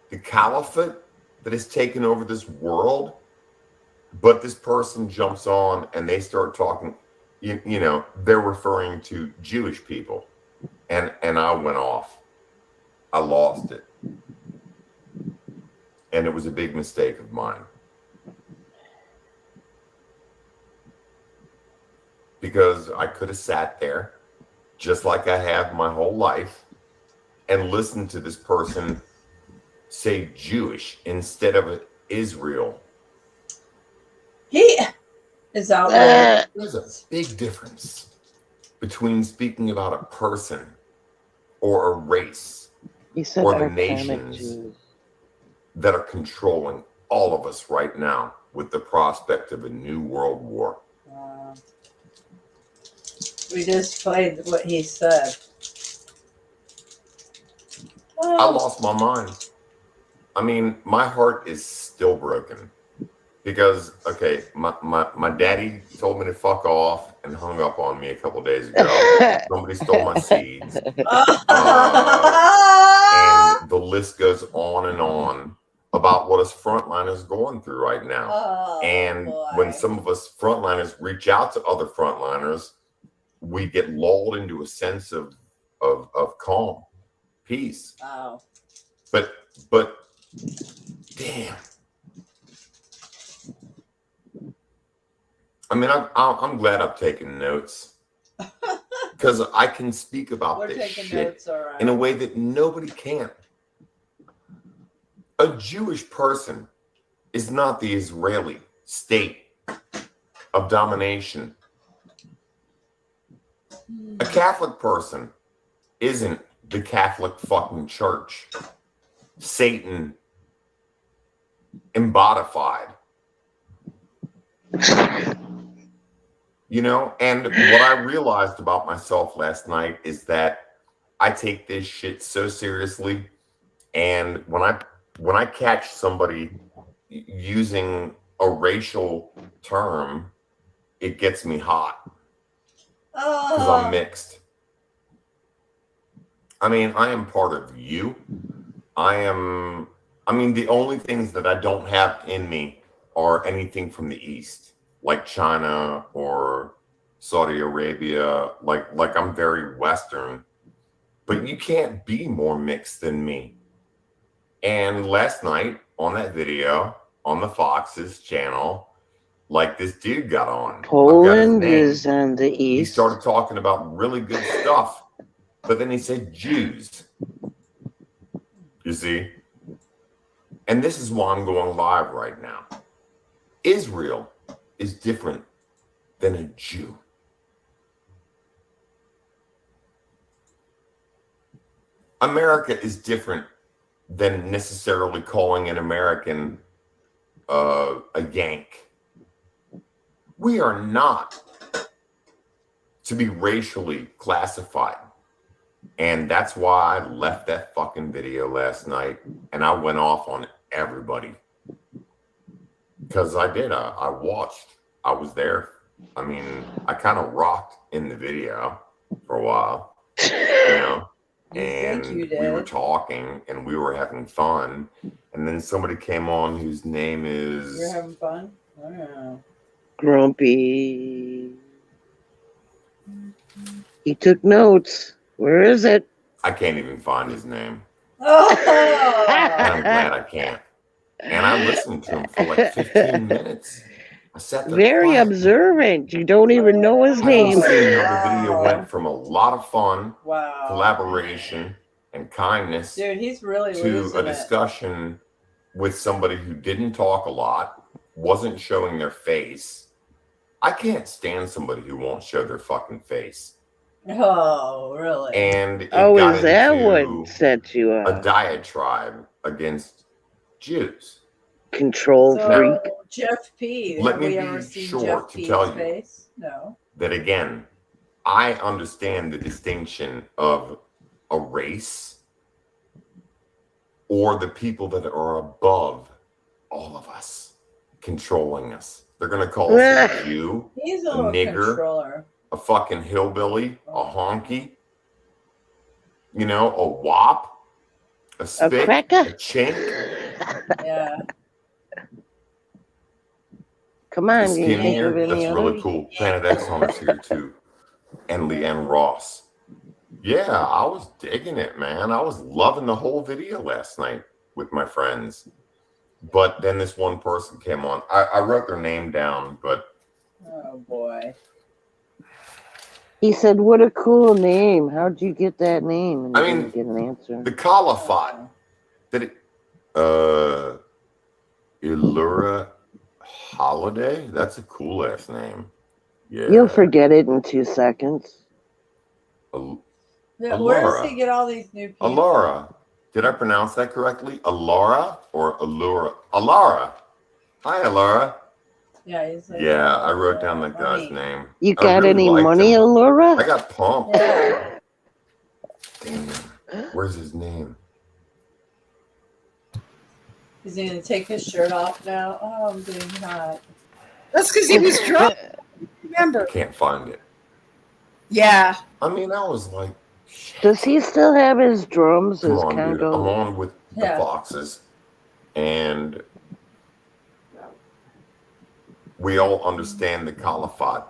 the caliphate that has taken over this world. But this person jumps on and they start talking. They're referring to Jewish people, and I went off. I lost it, and it was a big mistake of mine, because I could have sat there, just like I have my whole life, and listened to this person say Jewish instead of Israel. He is out there. There's a big difference between speaking about a person or a race or the nations that are controlling all of us right now with the prospect of a new world war. We just played what he said. I lost my mind. I mean, my heart is still broken. Because, okay, my daddy told me to fuck off and hung up on me a couple days ago. Somebody stole my seeds. And the list goes on about what us frontliners going through right now. When some of us frontliners reach out to other frontliners, we get lulled into a sense of calm, peace. Wow. But damn. I mean, I'm glad I've taken notes, because I can speak about this shit in a way that nobody can. A Jewish person is not the Israeli state of domination. A Catholic person isn't the Catholic fucking church. Satan embodified. And what I realized about myself last night is that I take this shit so seriously. And when I catch somebody using a racial term, it gets me hot. Because I'm mixed. I mean, I am part of you. I am I mean, the only things that I don't have in me are anything from the East, like China or Saudi Arabia. Like I'm very Western, but you can't be more mixed than me. And last night on that video on the Fox's channel, like this dude got on. I've got his Poland name. is on the He east. started talking about really good stuff, but then he said Jews. You see? And this is why I'm going live right now. Israel is different than a Jew. America is different than necessarily calling an American a Yank. We are not to be racially classified. And that's why I left that fucking video last night and I went off on everybody. Because I did. I watched. I was there. I mean, I kind of rocked in the video for a while, you know, and we were talking and we were having fun. And then somebody came on whose name is... You're having fun? Wow. Grumpy. He took notes. Where is it? I can't even find his name. Oh! And I'm glad I can't. And I listened to him for like 15 minutes. I sat there Very quiet. observant. You don't even know his I can name. see how the video went from a lot of fun, Wow. collaboration, and kindness Dude, he's really to losing a it. discussion with somebody who didn't talk a lot, wasn't showing their face. I can't stand somebody who won't show their fucking face. Oh, really? And it Oh, got is that into what set you a off? diatribe against Jews. Control So, freak. Jeff P. Let Have me we be ever seen sure Jeff to P's tell you face? No. that again, I understand the distinction of a race or the people that are above all of us, controlling us. They're going to call us a Jew, He's a a little nigger, controller. a fucking hillbilly, a honky, you know, a wop, a spick, cracker? a chink, Yeah. Come a on, can you think skinnier. of any That's really others? cool. Planet X Hunter's here too. And Leanne Ross. Yeah, I was digging it, man. I was loving the whole video last night with my friends. But then this one person came on. I wrote their name down, but... Oh, boy. He said, what a cool name. How'd you get that name? And he I mean, didn't get an answer. the Caliphate, that it... Illura Holiday? That's a cool last name. Yeah. You'll forget it in 2 seconds. Yeah, where does Alara. he get all these new people? Alara. Did I pronounce that correctly? Alara or Allura? Alara. Hi, Alara. Yeah, he's like, Yeah, I wrote down that guy's name. You I got really any liked money, him. Allura? I got pumped. Yeah. Damn. Where's his name? Is he going to take his shirt off now? Oh, I'm being hot. That's because he was drunk. Remember? Can't find it. Yeah. I mean, I was like, Does he still have his drums, come his on, dude. I'm conga? on with the Foxes. And we all understand the caliphate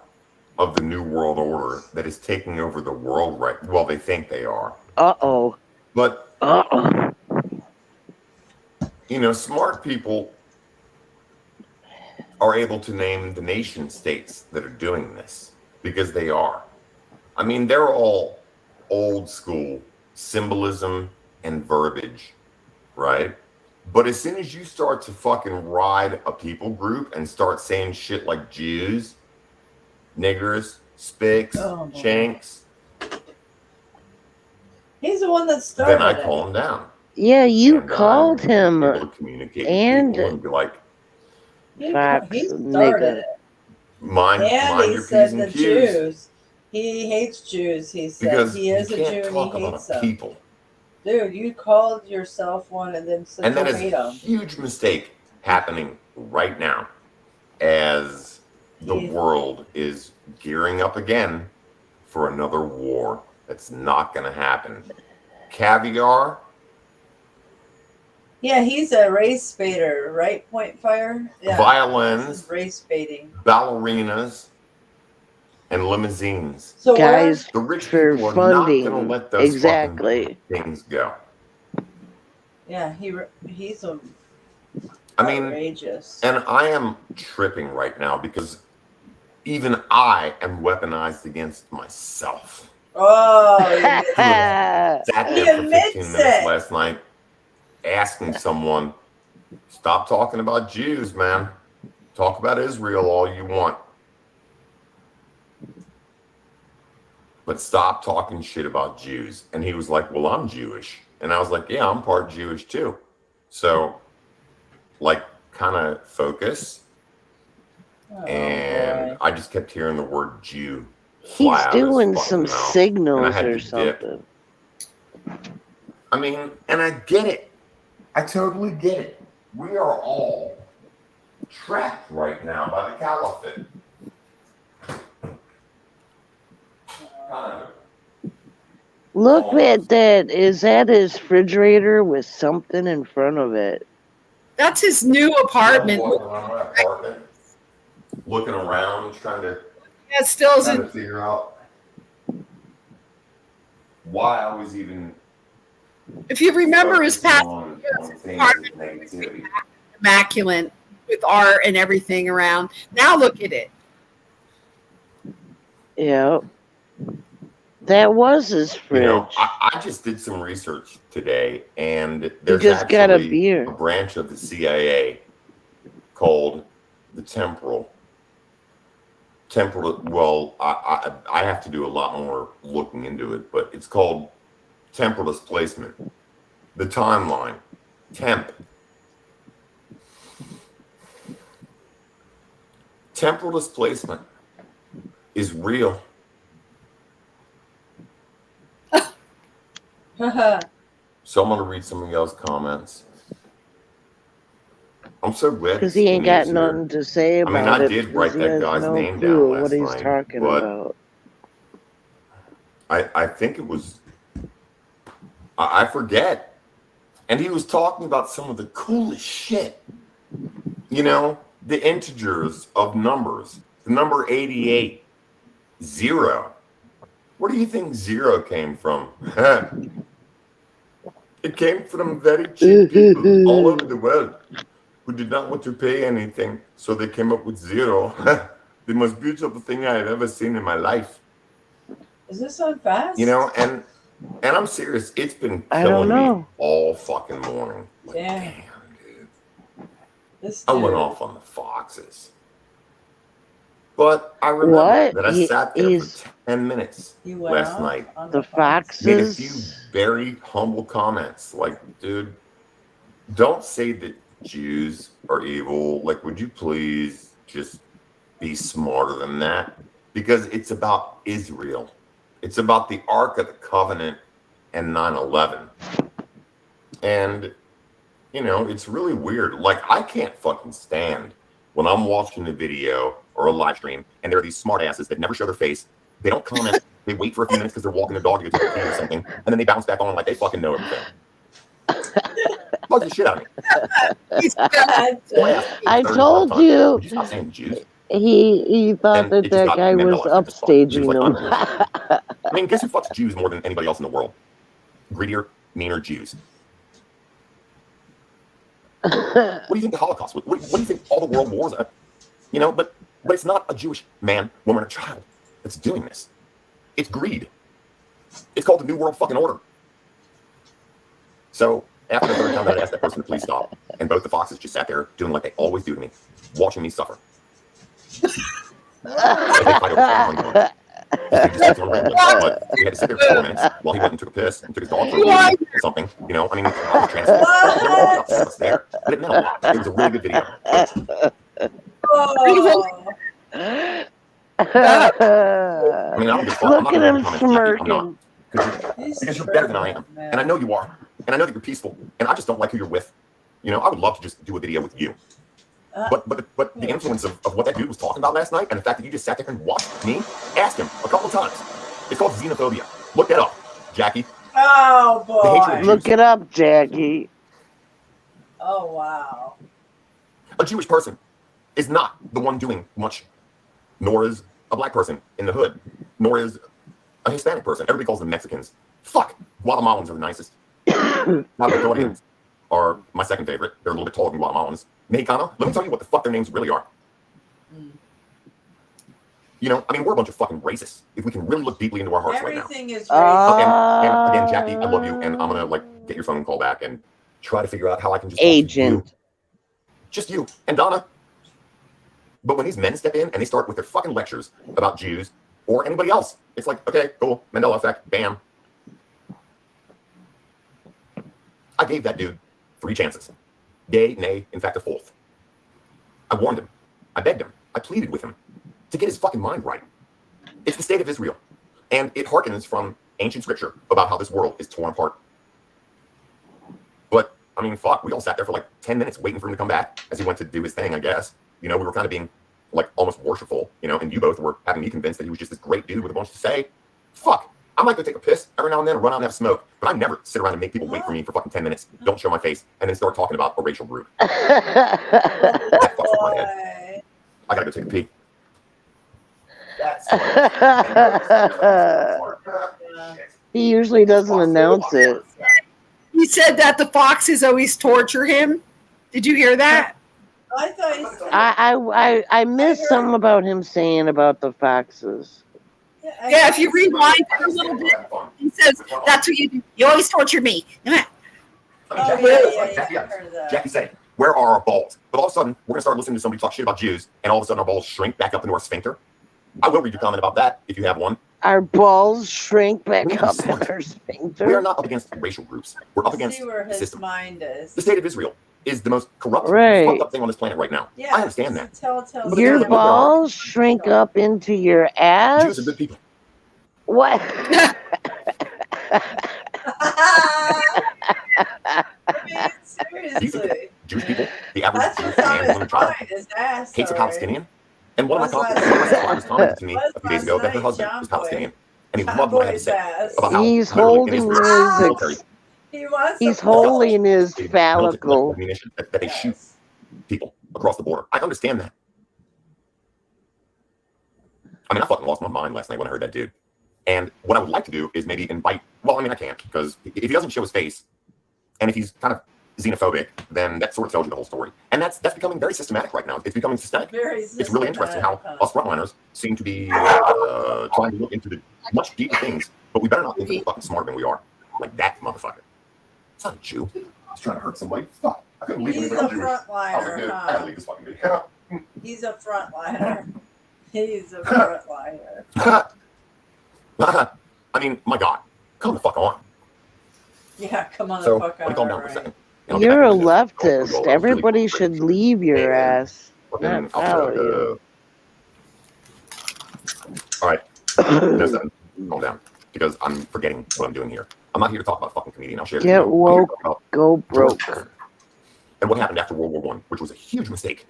of the New World Order that is taking over the world right. Well, they think they are. Uh-oh. But, uh-oh. You know, smart people are able to name the nation states that are doing this because they are. I mean, they're all old school symbolism and verbiage, right? But as soon as you start to fucking ride a people group and start saying shit like Jews, niggers, spicks, shanks, He's the one that started then I it. calm down. Yeah, you called him. Able to communicate And with people and be like, Fox He started nigger. it. mind And he your said P's and the Q's. Jews. He hates Jews. He said Because he is you a Jew can't and talk he about hates a them. people. Dude, you called yourself one and then said And that you is hate a them. huge mistake happening right now as the world is gearing up again for another war. That's not going to happen. Caviar. Yeah, he's a race baiter, right? Point fire. Yeah. Violins, Race baiting. ballerinas, and limousines. So Guys, the rich for people are not going to funding. let those Exactly. fucking things go. Yeah, he's a I mean, outrageous. and I am tripping right now because even I am weaponized against myself. Oh, Sat he there for 15 admits minutes it. last night asking someone, stop talking about Jews, man. Talk about Israel all you want. But stop talking shit about Jews. And he was like, well, I'm Jewish. And I was like, yeah, I'm part Jewish too. So, like, kind of focus. And I just kept hearing the word Jew. He's doing some signals or something. I mean, and I get it. I totally get it. We are all trapped right now by the caliphate. Look at that. Is that his refrigerator with something in front of it? That's his new apartment. Looking around, trying to figure out why I was even. If you remember his past apartment, immaculate with art and everything around. Now look at it. Yeah. That was his fridge. You know, I just did some research today, and there's just got a actually beer. a branch of the CIA called the Temporal. Well, I have to do a lot more looking into it, but it's called temporal displacement. The timeline, temporal displacement is real. So I'm going to read some of y'all's comments. I'm so glad Because he ain't got nothing to say about it. I mean, I did write he that has guy's no name clue down last what he's night, talking but about. I think it was, I forget. And he was talking about some of the coolest shit. You know, the integers of numbers. The number 88, 0. Where do you think 0 came from? It came from very cheap people all over the world who did not want to pay anything, so they came up with 0. The most beautiful thing I have ever seen in my life. Is this on fast? You know, and I'm serious. It's been I don't killing me know. all fucking morning. Like, Damn. I went off on the foxes. But I remember that I sat there for 10 minutes last night. The Made a foxes. few very humble comments. Like, dude, don't say that Jews are evil. Like, would you please just be smarter than that? Because it's about Israel. It's about the Ark of the Covenant and 9/11. And, you know, it's really weird. Like, I can't fucking stand when I'm watching a video or a live stream and there are these smart asses that never show their face. They don't comment. They wait for a few minutes because they're walking their dog to go take a pee or something. And then they bounce back on like they fucking know everything. Bugs the shit out of me. I told you. Would you stop saying Jews? He thought that guy was upstaging him. I mean, guess who fucks Jews more than anybody else in the world? Greedier, meaner Jews. What do you think the Holocaust was? What do you think all the world wars are? You know, but it's not a Jewish man, woman, or child that's doing this. It's greed. It's called the New World fucking order. So after the third time that I asked that person to please stop, and both the foxes just sat there doing like they always do to me, watching me suffer. Like they fight over $100. They just sit there and ramble. But we had to sit there for 4 minutes while he went and took a piss and took his dog for a walk or something. You know, I mean, I was transformed. I was there, but it meant a lot. It was a really good video. I mean, I don't give a fuck. Look at him smirking. Because you're better than I am. And I know you are. And I know that you're peaceful. And I just don't like who you're with. You know, I would love to just do a video with you. But the influence of what that dude was talking about last night and the fact that you just sat there and watched me ask him a couple of times. It's called xenophobia. Look that up, Jackie. Oh, boy. Look it up, Jackie. Oh, wow. A Jewish person is not the one doing much, nor is a black person in the hood, nor is a Hispanic person. Everybody calls them Mexicans. Fuck. Guatemalans are the nicest. Salvadorians are my second favorite. They're a little bit taller than Guatemalans. Mexicano, let me tell you what the fuck their names really are. You know, I mean, we're a bunch of fucking racists. If we can really look deeply into our hearts right now. Everything is racist. And again, Jackie, I love you, and I'm gonna like get your phone call back and try to figure out how I can just Agent. just you and Donna. But when these men step in and they start with their fucking lectures about Jews or anybody else, it's like, okay, cool, Mandela effect, bam. I gave that dude 3 chances. Yay, nay, in fact, a 4th. I warned him. I begged him. I pleaded with him to get his fucking mind right. It's the state of Israel. And it harkens from ancient scripture about how this world is torn apart. But, I mean, fuck, we all sat there for like 10 minutes waiting for him to come back as he went to do his thing, I guess. You know, we were kind of being like almost worshipful, you know, and you both were having me convinced that he was just this great dude with a bunch to say. Fuck. I might go take a piss every now and then and run out and have a smoke, but I never sit around and make people wait for me for fucking 10 minutes, don't show my face, and then start talking about a racial group. That fucks with my head. I gotta go take a pee. He usually doesn't announce it. He said that the foxes always torture him. Did you hear that? I thought he said, I missed something about him saying about the foxes. Yeah, if you rewind it a little bit, he says, that's what you do. You always torture me. Jackie said, where are our balls? But all of a sudden, we're going to start listening to somebody talk shit about Jews, and all of a sudden our balls shrink back up into our sphincter. I will read your comment about that if you have one. Our balls shrink back up in our sphincter. We are not up against racial groups. We're up against see where the his system. mind is. The state of Israel is the most corrupt, Right. fucked up thing on this planet right now. Yeah, I understand that. Telltale Your sign. balls shrink up into your ass? Jews are good people. What? Seriously. Jewish people, the average That's Jewish what's on man, his woman, child, mind, his ass. hates a already. Palestinian. And one of my What's clients commented to me a few days ago that her husband was Palestinian. And he loved what I had to say about how He's literally in holding Israel, his military, He wants he's to holding his military phallical. ammunition that they shoot people across the border. I understand that. I mean, I fucking lost my mind last night when I heard that dude. And what I would like to do is maybe invite, well, I mean, I can't, because if he doesn't show his face, and if he's kind of xenophobic, then that sort of tells you the whole story. And that's becoming very systematic right now. It's becoming systemic. It's really interesting how us frontliners seem to be trying to look into the much deeper things, but we better not think we're fucking smarter than we are. Like that motherfucker. It's not a Jew. He's trying to hurt somebody. Fuck. I couldn't believe He's it. a I was like, frontliner, dude, I huh? gotta leave this fucking video. He's a frontliner. He's a frontliner. I mean, my God, come the fuck on. Yeah, come on So, the fuck let me on. calm down for a second. And I'll get You're back a into this. leftist. Everybody should leave your ass, Then not I'll follow you. All right. No, Stephen, calm down, because I'm forgetting what I'm doing here. I'm not here to talk about fucking comedian. I'll share it with Get you. I'm here to woke, talk about go broke. and what happened after World War I, which was a huge mistake.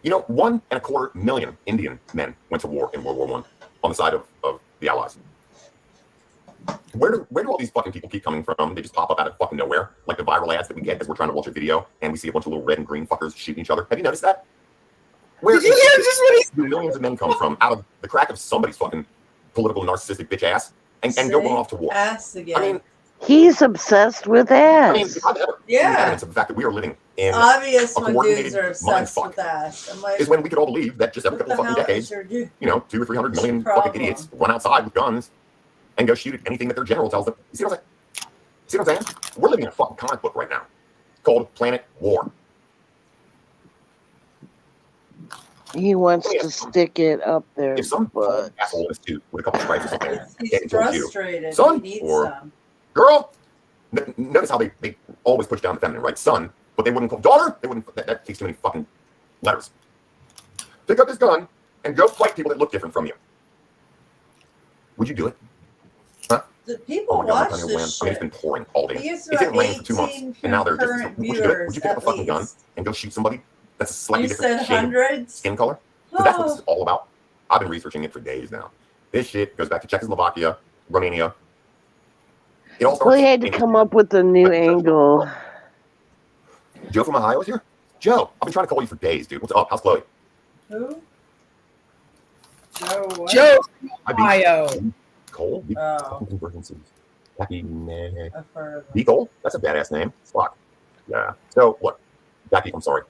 You know, 1.25 million Indian men went to war in World War I on the side of the Allies. Where do all these fucking people keep coming from? They just pop up out of fucking nowhere, like the viral ads that we get as we're trying to watch a video, and we see a bunch of little red and green fuckers shooting each other. Have you noticed that? Where Did you hear just what do millions of men come from? Out of the crack of somebody's fucking political narcissistic bitch ass, and go going off to war. Ass again. I mean, He's obsessed with I mean, ass. if I've ever seen Yeah. evidence of the fact that we are living in Obvious a when coordinated dudes are mind obsessed fuck with ass. I'm like, is when we could all believe that just every what couple the of hell fucking is decades, your dude? you know, 200 or 300 million Problem. fucking idiots run outside with guns and go shoot at anything that their general tells them. You see what I'm saying? See what I'm saying? We're living in a fucking comic book right now called Planet War. He wants to stick it up there. If some But asshole in a suit with a couple stripes or something He's came and told you, frustrated. son He needs or some. girl, notice how they always push down the feminine, right? Son, but they wouldn't call daughter. They wouldn't. That takes too many fucking letters. Pick up this gun and go fight people that look different from you. Would you do it? Huh? The people Oh my God, watch my this I mean, it's shit. been pouring all day. He used It to didn't rain for 2 months, 18 and now they're just. concurrent Would you do it? Would you pick up a viewers, fucking at gun least. and go shoot somebody that's a slightly You different said shade of hundreds? skin color? Because that's what this is all about. I've been researching it for days now. This shit goes back to Czechoslovakia, Romania. It all Well, starts. he had to come up with a new angle. Joe from Ohio is here. Joe, I've been trying to call you for days, dude. What's up? How's Chloe? Who? Joe what? Joe Hi, from Ohio. Cole? Oh. Jackie, I've heard of B. Cole? That's a badass name. Fuck. Yeah. So, look, Jackie, I'm sorry.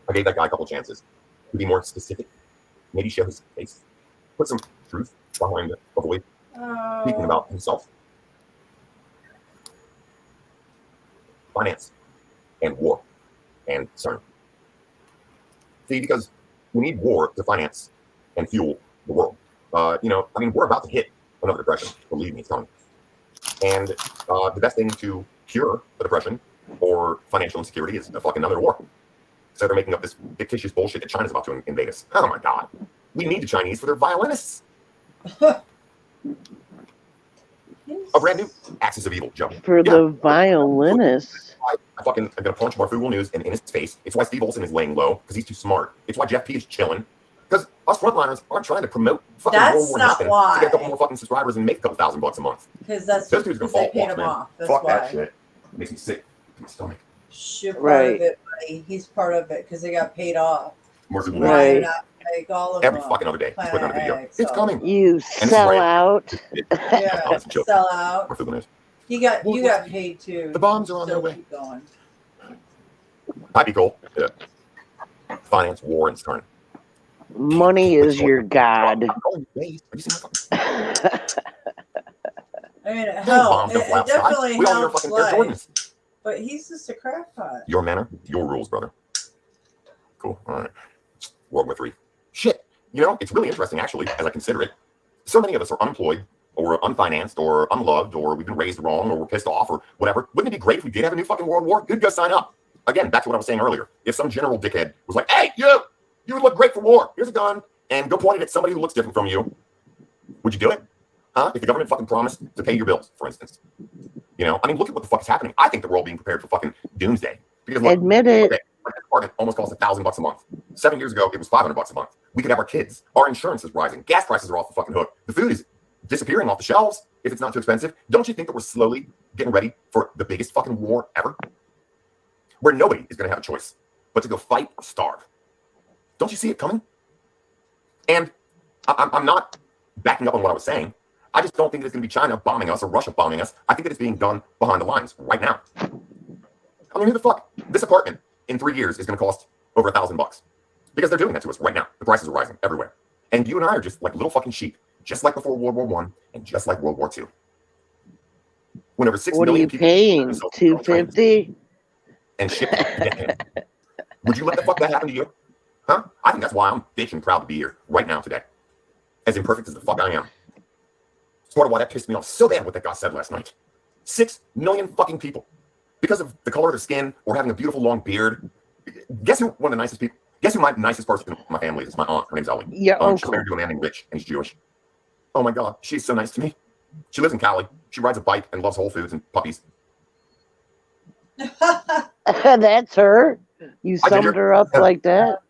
I gave that guy a couple chances. To be more specific, maybe show his face. Put some truth behind it. Avoid speaking about himself. Finance and war and CERN. See, because we need war to finance and fuel the world. We're about to hit another depression. Believe me, it's coming. And the best thing to cure the depression or financial insecurity is a fucking another war. So they're making up this fictitious bullshit that China's about to invade us. Oh my God. We need the Chinese for their violinists. A brand new axis of evil, Joe. For the violinist. I'm gonna punch Marfugal News in his face. It's why Steve Olson is laying low, because he's too smart. It's why Jeff P is chilling. Because us frontliners aren't trying to promote fucking World War nothing to get a couple more fucking subscribers and make a couple $1,000 a month. Because that's those dudes are gonna they fall paid off, him man. off. That's Fuck why. that shit. It makes me sick to my stomach. Shit, part Right. of it, buddy. He's part of it because they got paid off. Marfugal News. Right. Like all of Every them. fucking other day, he's putting out a video. X, It's so- coming. You And sell this out. Yeah, sell out. Marfugal News. You got paid too. The bombs are on their Still way. keep going. I'd be cool. Yeah. Finance, war, and CERN. Money is your god. I mean, Those hell, bombs don't fly it outside. definitely We all need our helps fucking Air life. Jordans. But he's just a crackpot. Your manner, your rules, brother. Cool. All right. World War III. Shit. It's really interesting, actually, as I consider it. So many of us are unemployed or unfinanced or unloved or we've been raised wrong or we're pissed off or whatever. Wouldn't it be great if we did have a new fucking world war? Good, go sign up. Again, back to what I was saying earlier. If some general dickhead was like, hey, you would look great for war. Here's a gun. And go point it at somebody who looks different from you. Would you do it? Huh? If the government fucking promised to pay your bills, for instance. Look at what the fuck is happening. I think that we're all being prepared for fucking doomsday. Because look, Admit it. okay, my apartment almost cost $1,000 a month. 7 years ago, it was $500 a month. We could have our kids. Our insurance is rising. Gas prices are off the fucking hook. The food is disappearing off the shelves if it's not too expensive. Don't you think that we're slowly getting ready for the biggest fucking war ever? Where nobody is going to have a choice but to go fight or starve. Don't you see it coming? And I'm not backing up on what I was saying. I just don't think it's going to be China bombing us or Russia bombing us. I think that it's being done behind the lines right now. I mean, who the fuck? This apartment in 3 years is going to cost over $1,000 because they're doing that to us right now. The prices are rising everywhere. And you and I are just like little fucking sheep, just like before World War I and just like World War II. Whenever 6 What are million you people paying? $250? and ship it. Would you let the fuck that happen to you? Huh? I think that's why I'm bitching proud to be here right now today. As imperfect as the fuck I am. It's part of why that pissed me off so bad what that guy said last night. 6 million fucking people. Because of the color of their skin or having a beautiful long beard. Guess who one of the nicest people? Guess who my nicest person in my family is? My aunt. Her name's Ellie. Your She's uncle. married to a man named Rich, and he's Jewish. Oh my God, she's so nice to me. She lives in Cali. She rides a bike and loves Whole Foods and puppies. That's her? You I summed did her up like that?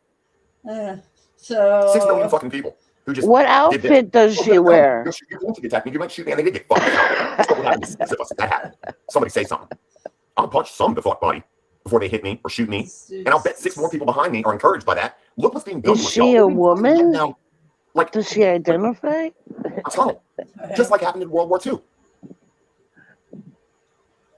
So 6 million fucking people who just What did outfit this. does she wear? You're going to attack me. You might shoot me, and they did get fucked. That's what happened to 6 of us. That happened. Somebody say something. I'll punch some the fuck buddy before they hit me or shoot me, and I'll bet 6 more people behind me are encouraged by that. Look what's being done. Is to us, she y'all. a woman? Now, like, Does she identify? a tunnel, just like happened in World War II.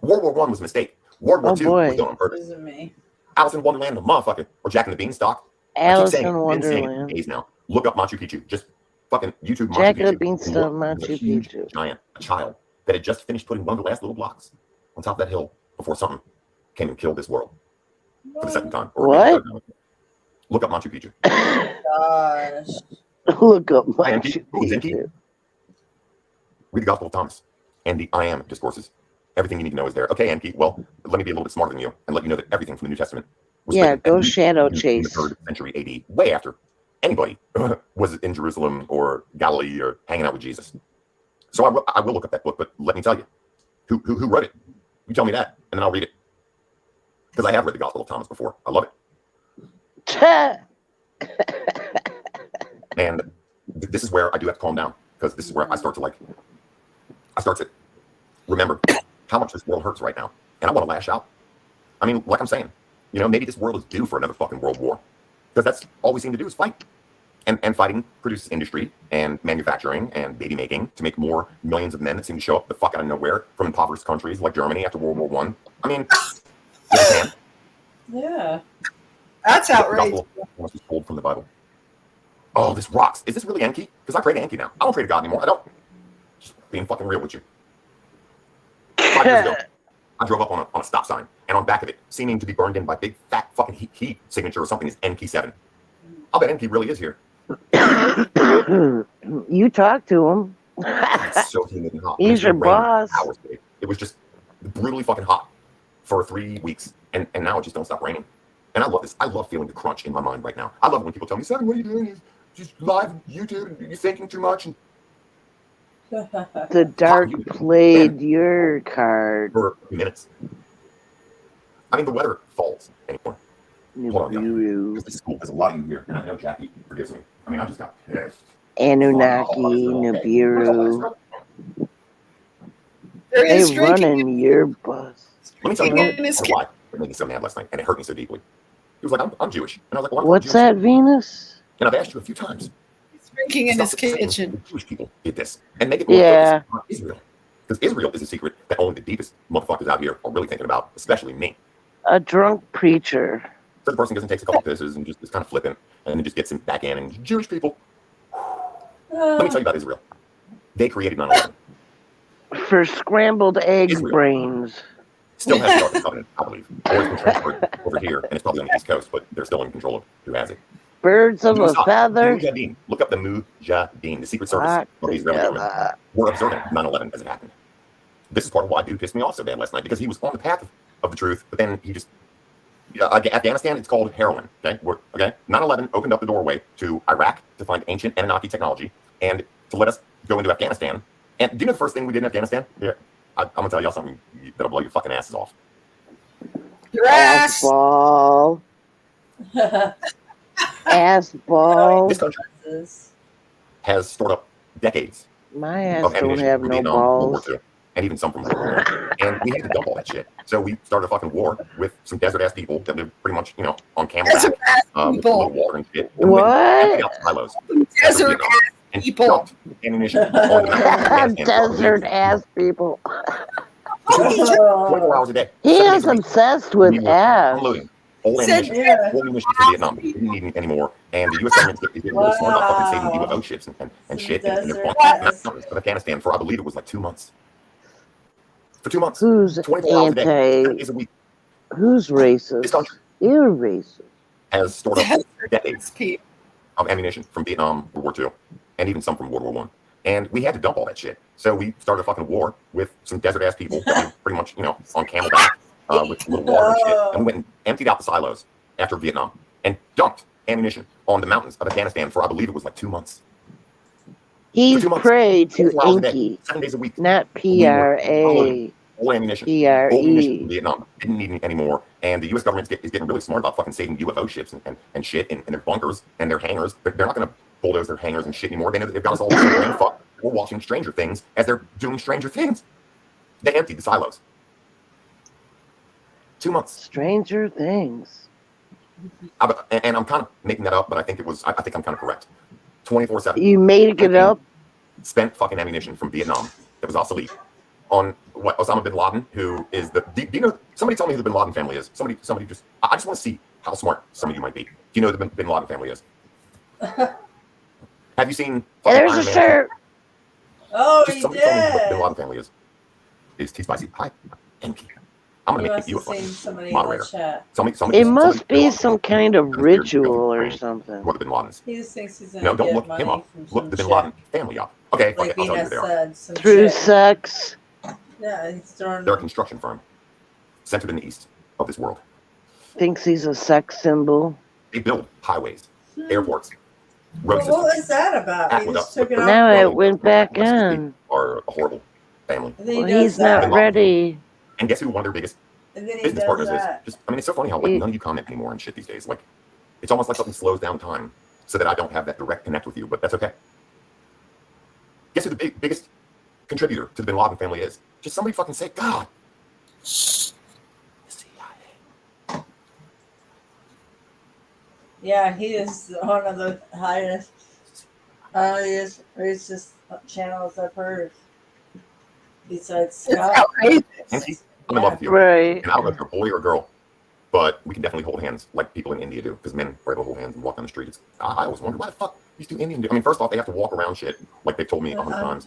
World War I was a mistake. World War Oh, II boy. was done on purpose. Isn't me. Alice in Wonderland, the motherfucker, or Jack and the Beanstalk. Alice I keep saying in it. I've been saying it for Wonderland. days now. Look up Machu Picchu. Just fucking YouTube Machu Jack Picchu. and the Beanstalk, Look, there's Machu a huge Picchu. giant, a child that had just finished putting one of the last little blocks on top of that hill before something came and killed this world for the second time. Or maybe What? third time. Look up Machu Picchu. Gosh. Look up I am Machu Who is Enki? Picchu. Read the Gospel of Thomas and the I Am discourses. Everything you need to know is there. Okay, Enki, well, let me be a little bit smarter than you and let you know that everything from the New Testament was Yeah, written go at least shadow in the chase. 3rd century AD, way after anybody was in Jerusalem or Galilee or hanging out with Jesus. So I will look up that book, but let me tell you, who wrote it? You tell me that, and then I'll read it. Because I have read the Gospel of Thomas before. I love it. And this is where I do have to calm down, because this is where I start to remember how much this world hurts right now. And I want to lash out. I mean, like I'm saying, maybe this world is due for another fucking world war. Because that's all we seem to do is fight. And fighting produces industry and manufacturing and baby making to make more millions of men that seem to show up the fuck out of nowhere from impoverished countries like Germany after World War I. I mean, Japan. Yeah. That's outrageous. The gospel must be pulled from the Bible. Oh, this rocks. Is this really Enki? Because I pray to Enki now. I don't pray to God anymore. I don't. Just being fucking real with you. 5 years ago, I drove up on a stop sign, and on the back of it, seeming to be burned in by big fat fucking heat signature or something, is NP7. I'll bet Enki really is here. You talk to him. It's so humid and hot. He's your boss. It was just brutally fucking hot for 3 weeks, and now it just don't stop raining. And I love this. I love feeling the crunch in my mind right now. I love it when people tell me, "Seven, what are you doing? You're just live on YouTube, and you're thinking too much." And The dark played your card. for a few minutes. I mean, the weather falls anymore. Hold on, y'all. This is cool. There's a lot of you here, and I know Jackie forgives me. I mean, I just got pissed. Anunnaki, Nibiru. There They is drinking. running your bus. Let me tell you Drinking is why it made me so mad last night, and it hurt me so deeply. He was like, I'm Jewish. And I was like, well, I'm What's Jewish. that, Venus? And I've asked you a few times. Drinking in his Stop saying kitchen. the Jewish people did this. And make it more focused on Israel. Because Israel is a secret that only the deepest motherfuckers out here are really thinking about, especially me. A drunk preacher. So the person goes and takes a couple pisses and just is kind of flippant, and then just gets him back in, and Jewish people. Let me tell you about Israel. They created 9/11. For scrambled egg brains. Still has the Ark of the Covenant, I believe. Or it's been transferred over here, and it's probably on the East Coast, but they're still in control of who has it. Birds of a feather. Mujahideen. Look up the Mujahideen, the Secret Service of the Israeli government. We're observing 9/11 as it happened. This is part of why dude pissed me off so bad last night, because he was on the path of the truth, but then he just... Afghanistan, it's called heroin. Okay? 9/11 opened up the doorway to Iraq to find ancient Anunnaki technology and to let us go into Afghanistan. And do you know the first thing we did in Afghanistan? Yeah, I'm gonna tell y'all something that'll blow your fucking asses off. Your ass. Ball. Ass ball. This country has stored up decades My ass of don't ammunition have from no Vietnam, World War balls. II, and even some from World War I. And we had to dump all that shit. So we started a fucking war with some desert-ass people that live pretty much, on camelback, with a little water and shit. And What? emptied out silos. Desert-ass people. Ammunition on the mountains. Desert-ass people. 24 hours a day. He 7 days is a week. obsessed with We were ass. unloading old ammunition, old ammunition from Vietnam. We didn't need it anymore. And the U.S. government is getting really smart about fucking saving UFO ships and shit. And they're bunking of Afghanistan for, I believe it was like 2 months. For 2 months. Who's 24 hours a day, 7 days a week. Who's racist? This country You're racist. has stored up decades of ammunition from Vietnam, World War II, and even some from World War I. And we had to dump all that shit. So we started a fucking war with some desert-ass people that were pretty much, on camelback with little water and shit. And we went and emptied out the silos after Vietnam and dumped ammunition on the mountains of Afghanistan for, I believe it was like 2 months. He's prey to 24 hours a day, Inky, 7 days a week. not PRA. Old ammunition. PRE. Old ammunition from Vietnam. Didn't need it anymore. And the U.S. government is getting really smart about fucking saving UFO ships and shit in their bunkers and their hangars. They're not going to bulldoze their hangars and shit anymore. They've got us all brain fucked. We're watching Stranger Things as they're doing Stranger Things. They emptied the silos. 2 months. Stranger Things. And I'm kind of making that up, but I think I'm kind of correct. 24/7. You made it up? Spent fucking ammunition from Vietnam that was obsolete on what Osama bin Laden, who is do you know, somebody tell me who the bin Laden family is. Somebody just, I just want to see how smart some of you might be. Do you know who the bin Laden family is? Have you seen There's Iron a Man? shirt. Oh, Just he somebody tell me who the did. bin Laden family is T-Spicy. Hi, Enki. I'm He going to must make you a have seen fucking somebody in moderator. the chat. It must be some kind of ritual or something. What the bin Ladens. He just thinks he's gonna No, don't get look money him up. from Look some the bin chick. Laden family up. Okay, Like okay, I'll tell you who Venus they are. said, some Through chick. sex. Yeah, he's throwing. They're a construction firm centered in the east of this world. Thinks he's a sex symbol. They build highways, airports, road Well, systems. what was that about? He aqueducts. just took it off. Now it went back in. Are a horrible family. And then he Well, does he's not that. ready. And guess who one of their biggest And then he business does partners that. is? It's so funny how none of you comment anymore and shit these days. Like, it's almost like something slows down time so that I don't have that direct connect with you, but that's okay. Guess who the biggest contributor to the bin Laden family is? Just somebody fucking say God. Yeah, he is one of the highest, racist channels I've heard. Besides Scott. I'm in love with you. Right. And I don't know if you're a boy or a girl, but we can definitely hold hands like people in India do, because men are able to hold hands and walk down the street. I always wonder why the fuck these two Indians do. I mean, first off, they have to walk around shit like they've told me 100 times.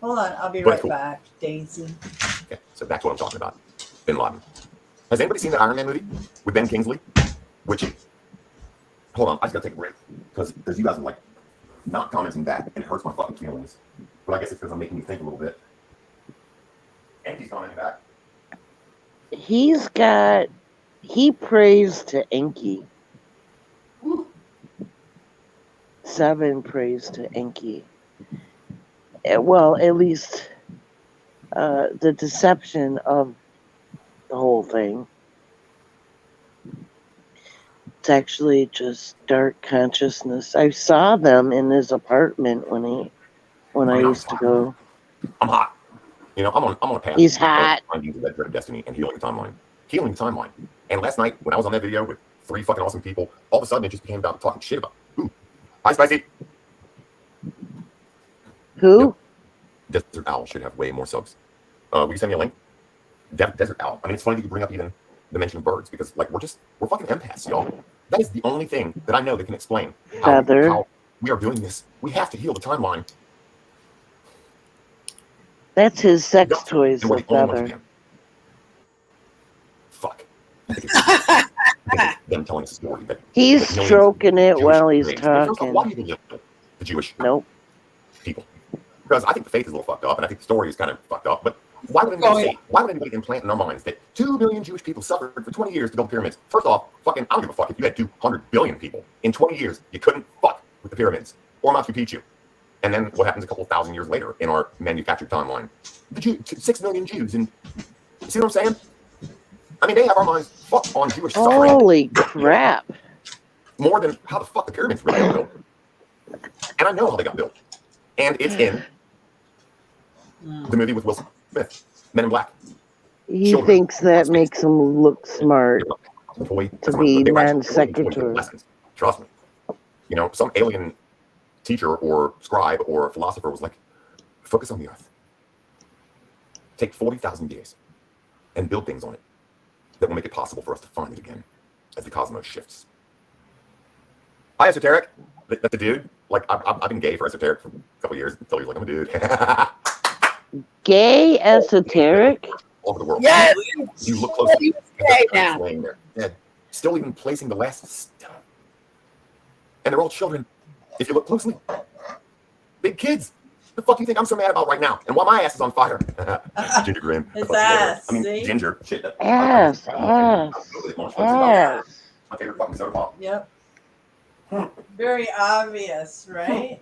Hold on, I'll be But right cool. back, Daisy. Okay, so that's what I'm talking about. Bin Laden. Has anybody seen that Iron Man movie with Ben Kingsley? Which, hold on, I just gotta take a break because you guys are like not commenting back, and it hurts my fucking feelings. But I guess it's because I'm making you think a little bit. And he's commenting back. He prays to Enki. 7 prays to Enki. Well, at least the deception of the whole thing. It's actually just dark consciousness. I saw them in his apartment when I used to go. I'm hot. You know, I'm on a path. He's hot. Finding the red thread of destiny and healing the timeline. Healing the timeline. And last night, when I was on that video with 3 fucking awesome people, all of a sudden it just became about talking shit about who? Hi, Spicy. Who? Yep. Desert Owl should have way more subs. Will you send me a link? Desert Owl. I mean, it's funny that you bring up even the mention of birds because, like, we're fucking empaths, y'all. That is the only thing that I know that can explain how we are doing this. We have to heal the timeline. That's his sex toys, the We're the only ones who feather. can. Fuck. I think it's them telling us a story. He's stroking it while he's First off, talking. why do you believe the Jewish Nope. people? Because I think the faith is a little fucked up, and I think the story is kind of fucked up. But why would anybody implant in our minds that 2 billion Jewish people suffered for 20 years to build pyramids? First off, fucking, I don't give a fuck if you had 200 billion people. In 20 years, you couldn't fuck with the pyramids or Machu Picchu. And then what happens a couple thousand years later in our manufactured timeline? 6 million Jews. And you see what I'm saying? I mean, they have our minds fucked on Jewish suffering. Holy crap. More than how the fuck the pyramids really got built. And I know how they got built. And it's in the movie with Will Smith, Men in Black. He thinks that makes him look smart to be non-sequitur. Trust me. You know, some alien teacher or scribe or philosopher was like, focus on the earth. Take 40,000 years and build things on it that will make it possible for us to find it again as the cosmos shifts. Hi, Esoteric. That's the dude. Like, I've been gay for Esoteric for a couple years until he's like, I'm a dude. Gay Esoteric? All over the world. Yes. You look closely. Gay now. Laying there, dead. Still even placing the last stone. And they're all children. If you look closely. Big kids. The fuck do you think I'm so mad about right now? And why my ass is on fire? Ginger grin. His ass. I mean, See? ginger. Shit. Ass. My favorite fucking soda pop. Yep. Very obvious, right?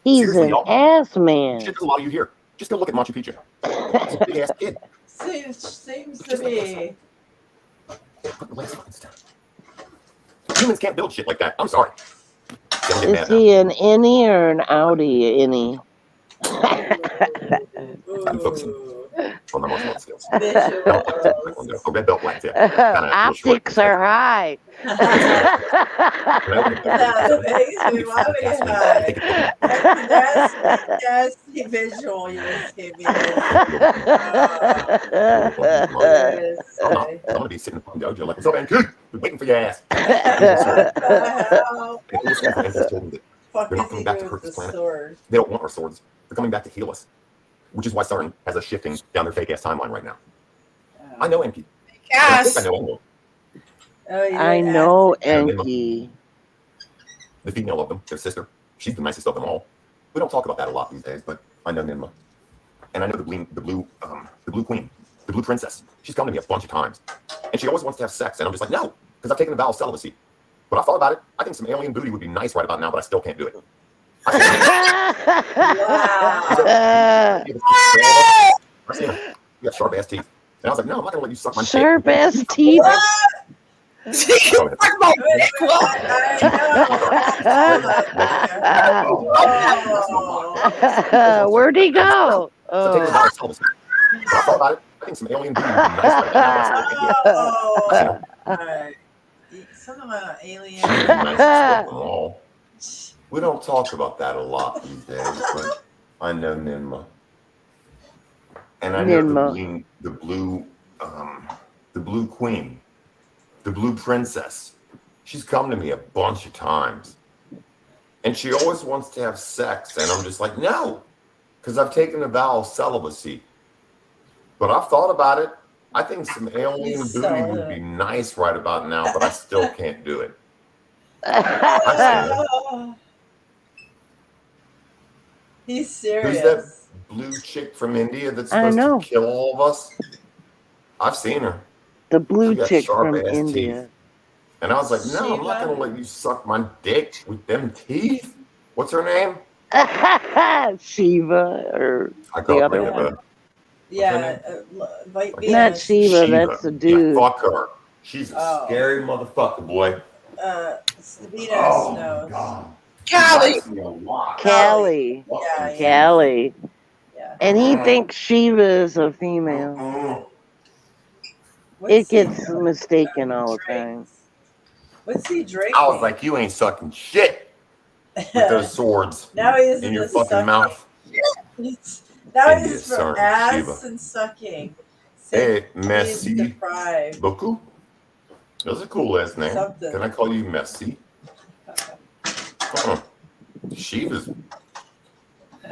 He's Seriously, an y'all. ass man. Shit, there's a lot of you here. Just go look at Machu Picchu. It's a big ass kid. Seems to be. Put the last fucking stone. Humans can't build shit like that. I'm sorry. Don't get Is mad now. he an innie or an outie innie? I'm focusing on my martial arts skills. Visuals. A red belt black tip. Optics are high. That makes me want to get high. That's the visual you just gave me. I'm gonna be sitting in the fucking dojo like, what's up, man? Kid? Been waiting for your ass. They're not coming back to hurt this planet. They don't want our swords. They're coming back to heal us. Which is why CERN has us shifting down their fake ass timeline right now. I know Enki. I think I know Enki. I know Enki. The female of them, their sister. She's the nicest of them all. We don't talk about that a lot these days, but I know Ninma. And I know the blue queen, the blue princess. She's come to me a bunch of times. And she always wants to have sex. And I'm just like, no, because I've taken the vow of celibacy. But I thought about it. I think some alien booty would be nice right about now, but I still can't do it. You got sharp ass teeth. And I was like, no, I'm not gonna let you suck my sharp ass teeth. Oh. Where'd he go? So take the vow of celibacy. But I thought about it. I think some alien dude would be nice right now, but I still can't do it. Oh, all right. Something about alien. She's the nicest of them all. We don't talk about that a lot these days, but I know Ninma. And I know Ninma. the blue queen, the blue princess. She's come to me a bunch of times. And she always wants to have sex. And I'm just like, no, because I've taken a vow of celibacy. But I've thought about it. I think some alien booty would be nice right about now, but I still can't do it. I've seen her. He's serious. Who's that blue chick from India that's supposed to kill all of us? I've seen her. The blue She got chick from sharp-ass India. teeth. And I was like, no, I'm not going to let you suck my dick with them teeth. What's her name? Shiva or I the can't other think one. of her. Yeah, Not Shiva, that's the dude. Yeah, fuck her. She's a scary motherfucker, boy. Venus knows. Callie. Callie. Yeah. Callie. And he thinks Shiva is a female. It gets mistaken all the time. What's he drinking? I was like, you ain't sucking shit with those swords Now he isn't in your just fucking sucking. mouth. Now India, he's from sorry, ass Shiva. and sucking. Hey, He's Messi deprived. beaucoup. That's a cool last name. Something. Can I call you Messi? Shiva's.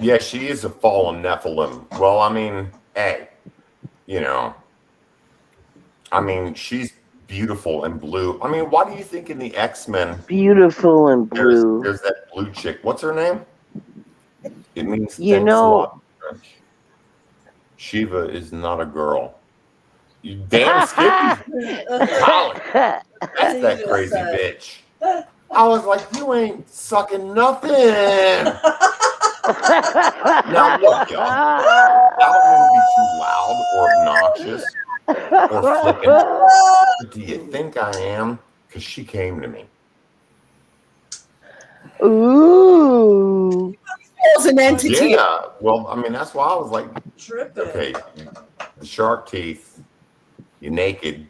Yeah, she is a fallen Nephilim. Well, I mean, hey, you know, I mean, she's beautiful and blue. I mean, why do you think in the X-Men Beautiful and blue. there's that blue chick? What's her name? It means You thanks know- a lot in French. Shiva is not a girl. You damn Skippy. Colin, that's that crazy bitch. I was like, you ain't sucking nothing. Now look, y'all. I don't want to be too loud or obnoxious or flippant. But do you think I am? Because she came to me. Ooh. As an entity. Yeah. Well, I mean, that's why I was like, Tripping. okay, the shark teeth, you're naked,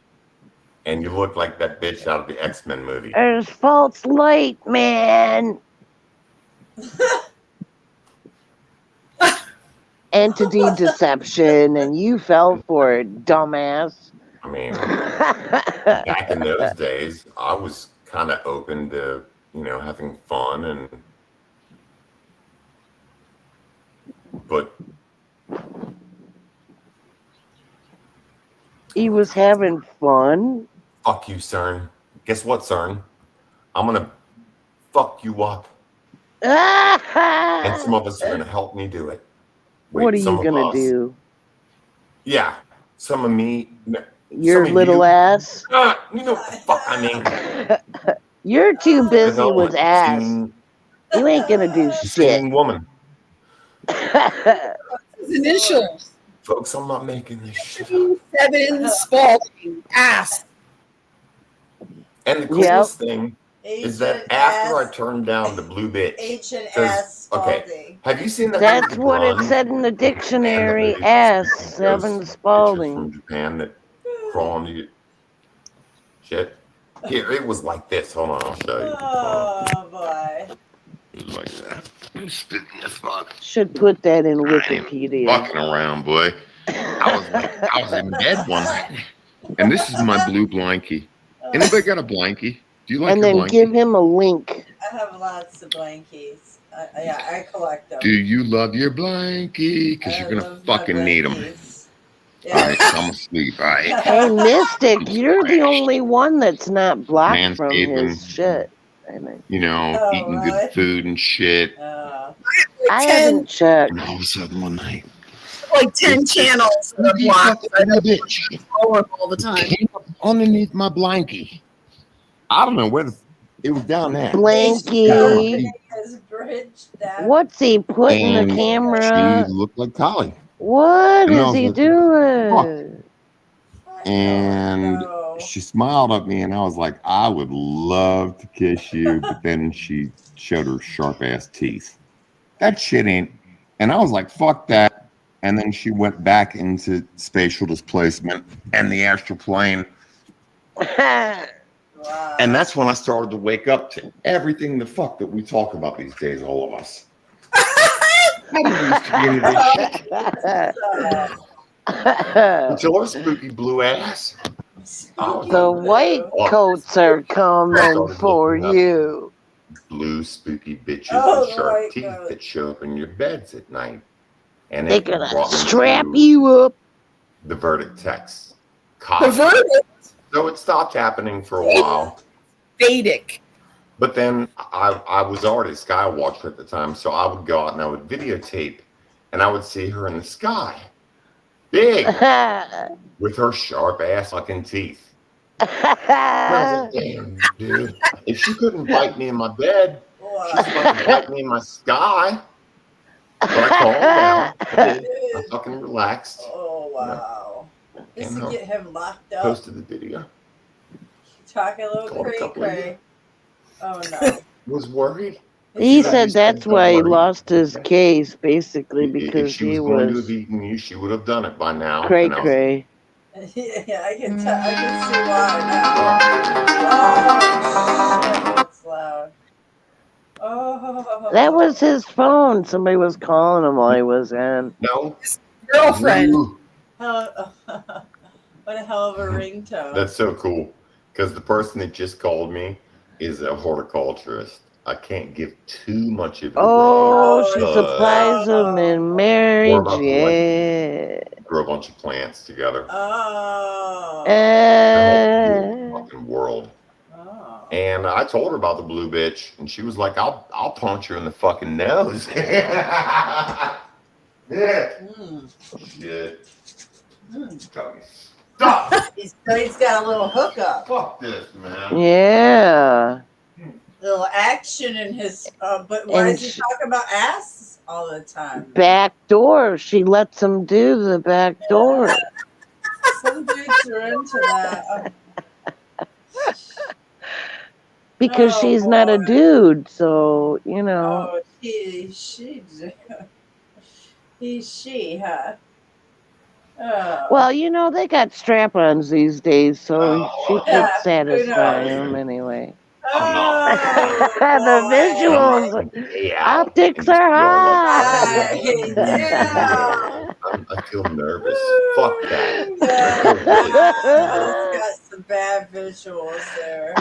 and you look like that bitch out of the X-Men movie. There's false light, man. Entity deception, and you fell for it, dumbass. I mean, back in those days, I was kind of open to, you know, having fun but He was having fun. fuck you, CERN. Guess what, CERN? I'm gonna fuck you up, and some of us are gonna help me do it. Wait, What are some you of gonna us. do? Yeah, some of me. Your some of little you, ass? You know what the fuck I mean. You're too busy hell with with ass. singing- You ain't gonna do The shit. singing woman. His initials. Folks, I'm not making this shit up. 7 Spalding. Ass. And the coolest thing is that after I turned down the blue bitch, Ancient 'cause- ass okay, Spalding. have you seen that? That's movie what it Grunge? said in the dictionary. movie Ass, Ghost 7 bitches Spalding. from Japan that crawl on you. Shit. Here, it was like this. Hold on, I'll show you. Oh boy. It was like that. Spitting as fuck. Should put that in Wikipedia. Fucking around, boy. I was in bed one night, and this is my blue blankie. Anybody got a blankie? Do you like And your then blankie? give him a link. I have lots of blankies. Yeah, I collect them. Do you love your blankie? Because you're gonna love my fucking need them. blankies. All right, I'm asleep. All right. Hey, Mystic, you're the only one that's not blocked from Manscaping. his shit. I mean, You know, Oh, eating really? good food and shit. I haven't checked. And all of a sudden one night, Like 10 channels that are blocked. bitch All the time. came up underneath my blankie. I don't know where it was down there. Blanky. Has bridged that. What's he putting And the camera? she looked like Collie. What And I is was he like, doing? And she smiled at me, and I was like, I would love to kiss you. But then she showed her sharp ass teeth. That shit ain't. And I was like, fuck that. And then she went back into spatial displacement and the astral plane. And that's when I started to wake up to everything the fuck that we talk about these days, all of us. I didn't used to be into this shit. Until her spooky blue ass. The white coats are coming for you. Blue spooky bitches Oh, with sharp white teeth coat. that show up in your beds at night. And They're it gonna brought me strap to you up. the verdict text. The Copy. verdict. So it stopped happening for a while. Vedic. But then I was already a sky watcher at the time, so I would go out and I would videotape, and I would see her in the sky, big, with her sharp ass fucking teeth. And I was like, damn, dude, if she couldn't bite me in my bed, she's fucking bite me in my sky. But I calmed down. I did. I fucking relaxed. Oh, wow. Just to And get him locked up. posted the video. Talking a little Called a couple of cray-cray. Oh, no. Was worried. He said that's why he lost his case, basically, If because she was he going to was have eaten you, she would have done it by now. cray And I was cray. Yeah, I can tell. I can see why now. Oh, shit. That's loud. Oh. That was his phone. Somebody was calling him while he was in. No. Girlfriend. What a hell of a ringtone. That's so cool. Because the person that just called me is a horticulturist. I can't give too much of it Oh, away. she surprised him in marriage. We're about to, Yeah. grow a bunch of plants together. Oh. The whole fucking world. And I told her about the blue bitch, and she was like, I'll punch her in the fucking nose. Yeah. Shit. Stop. He's got a little hookup. Fuck this, man. Yeah. Little action in his. But why And does he talk about ass all the time? Back door. She lets him do the back door. Some dudes are into that. Because Oh, she's not a boy. dude, so, you know. Oh, she, huh? Oh. Well, you know, they got strap-ons these days, so she could Yeah, who satisfy knows? him anyway. Oh, The visuals, optics are high. I feel nervous. Fuck that. He's got some bad visuals there.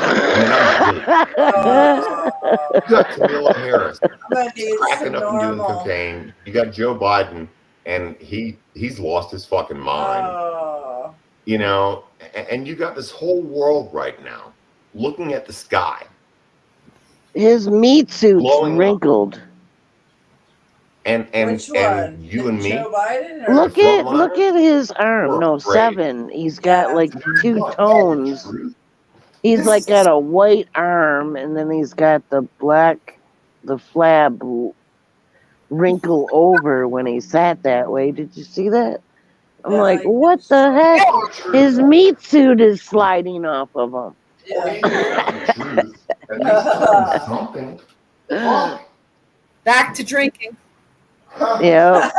You got Camilla Harris I'm gonna need cracking some up and doing normal. cocaine. You got Joe Biden, and he's lost his fucking mind. Oh. You know, and you got this whole world right now looking at the sky. His meat suit's Blowing up. wrinkled. And Which one? and you and me. Joe Biden or Look at his arm. No, afraid. 7. He's got like 2 tones. He's like got a white arm, and then he's got the flab wrinkle over when he sat that way. Did you see that? I'm like, what the heck? His meat suit is sliding off of him. Back to drinking. Yeah.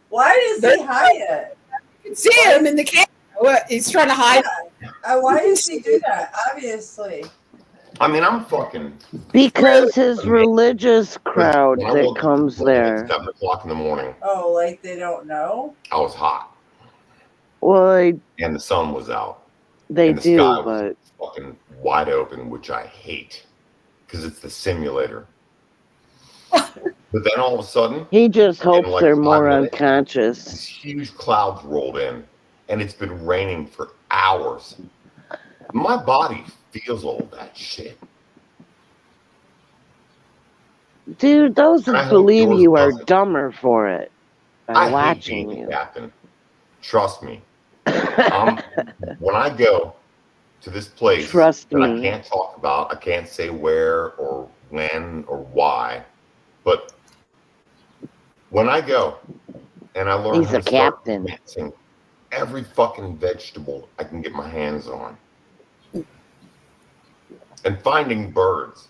Why does he hide it? You can see him in the camera. What? He's trying to hide. Why does he do that? Obviously. I mean, I'm fucking. Because his religious crowd When I that woke up comes at there. 7 o'clock in the morning, Oh, like they don't know? I was hot, Well, and the sun was out. they and the do, sky but was fucking wide open, which I hate, because it's the simulator. But then all of a sudden, he just hopes like they're 5 more minutes, unconscious. these huge clouds rolled in, and it's been raining for hours. My body feels all that shit. Dude, those I that hope believe yours you are doesn't. dumber for it by I hate watching being you. a captain. Trust me. When I go to this place Trust that I me. can't talk about, I can't say where or when or why, but when I go and I learn He's how a to start captain. mixing every fucking vegetable I can get my hands on and finding birds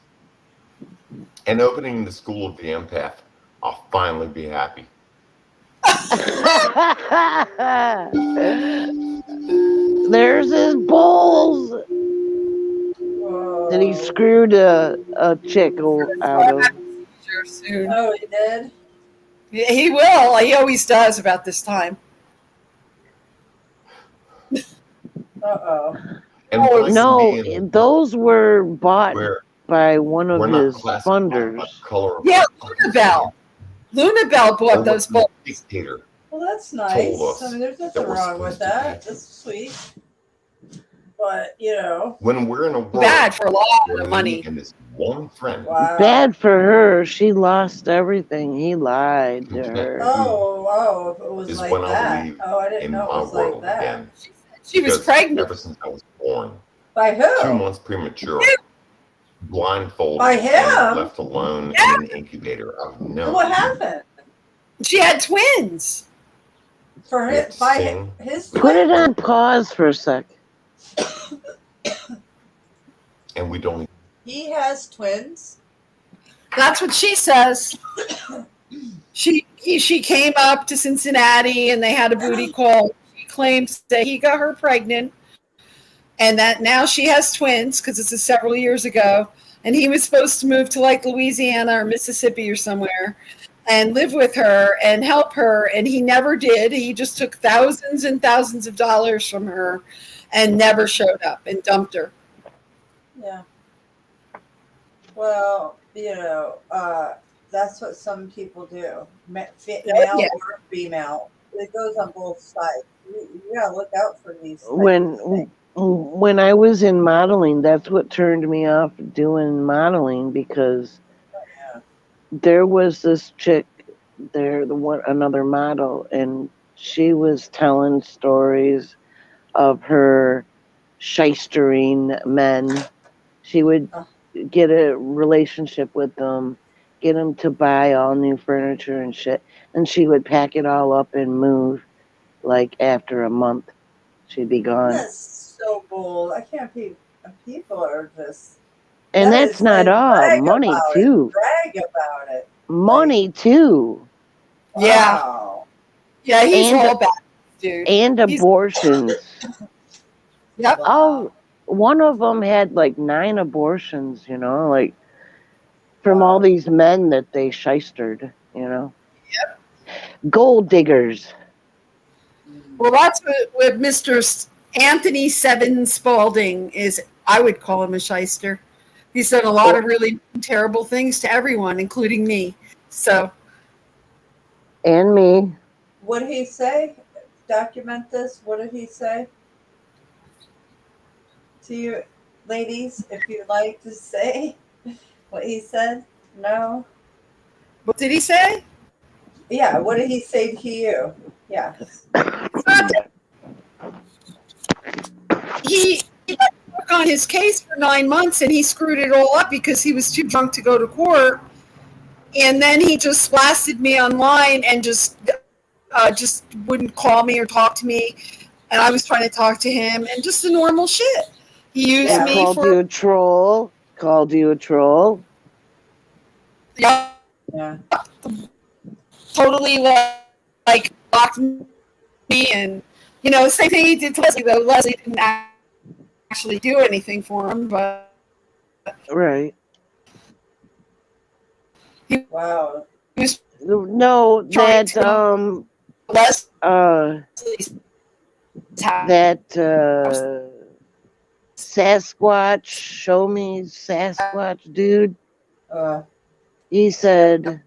and opening the school of the empath, I'll finally be happy. There's his bowls that he screwed a chick out of. Soon. Oh, he did? Yeah, he will. He always does about this time. Uh-oh. And by No, being those were bought We're- by one of we're not his classified by funders. color of Yeah, Lunabelle. Lunabelle bought or those what books. the dictator Well, that's told nice. us I mean, there's that nothing we're wrong with supposed to that. That's sweet. But, you know. when we're in a world Bad for a lot where of me money. and this one friend Bad for her. She lost everything. He lied to her. Oh, if it was is like when I that. believe Oh, I didn't in know it my was like world that. again. She was Because pregnant. ever since I was born, By who? 2 months premature, blindfolded By him? and left alone in an incubator, I've known What happened? She had twins. For we have his, to by sing. his Put it twin? on pause for a sec. And we don't. He has twins? That's what she says. She came up to Cincinnati and they had a booty call. She claims that he got her pregnant and that now she has twins because this is several years ago. And he was supposed to move to like Louisiana or Mississippi or somewhere and live with her and help her. And he never did. He just took thousands and thousands of dollars from her and never showed up and dumped her. Yeah. Well, you know, that's what some people do. Male yeah. or female. It goes on both sides. You gotta look out for these things. When I was in modeling, that's what turned me off doing modeling because there was this chick there, another model, and she was telling stories of her shystering men. She would get a relationship with them, get them to buy all new furniture and shit, and she would pack it all up and move. Like after a month, she'd be gone. That's so bold. I can't be. People are just. And that's not all. Money too. Brag about it. Money too. Yeah. Wow. Yeah, he's And- all bad, dude. And abortions. Yep. Oh, one of them had like 9 abortions, like from all these men that they shystered, Yep. Gold diggers. Well, that's what Mr. Anthony Seven Spalding is. I would call him a shyster. He's done a lot of really terrible things to everyone, including me. So. And me. What did he say? Document this. What did he say? To you, ladies, if you'd like to say what he said. No. What did he say? Yeah. What did he say to you? Yeah. He worked on his case for 9 months and he screwed it all up because he was too drunk to go to court. And then he just blasted me online and just wouldn't call me or talk to me. And I was trying to talk to him and just the normal shit. He used me Called you a troll. Called you a troll. Yeah. Totally like blocked me and same thing he did to Leslie, though Leslie didn't actually do anything for him, but right. Wow. No, that Sasquatch, show me Sasquatch dude. He said,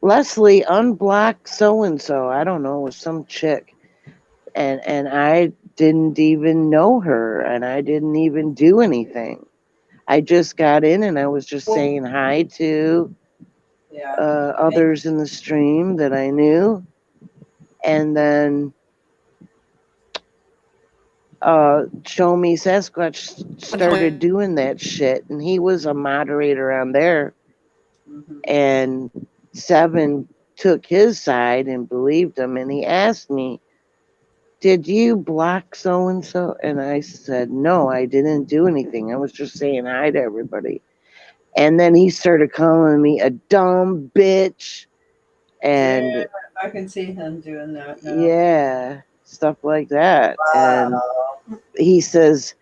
Leslie, unblock so and so. I don't know, it was some chick. And I didn't even know her and I didn't even do anything. I just got in and I was just saying hi to others in the stream that I knew. And then Show Me Sasquatch started doing that shit. And he was a moderator on there. And Seven took his side and believed him. And he asked me, did you block so-and-so? And I said, no, I didn't do anything. I was just saying hi to everybody. And then he started calling me a dumb bitch and Yeah, I can see him doing that now. yeah, stuff like that. And Wow. he says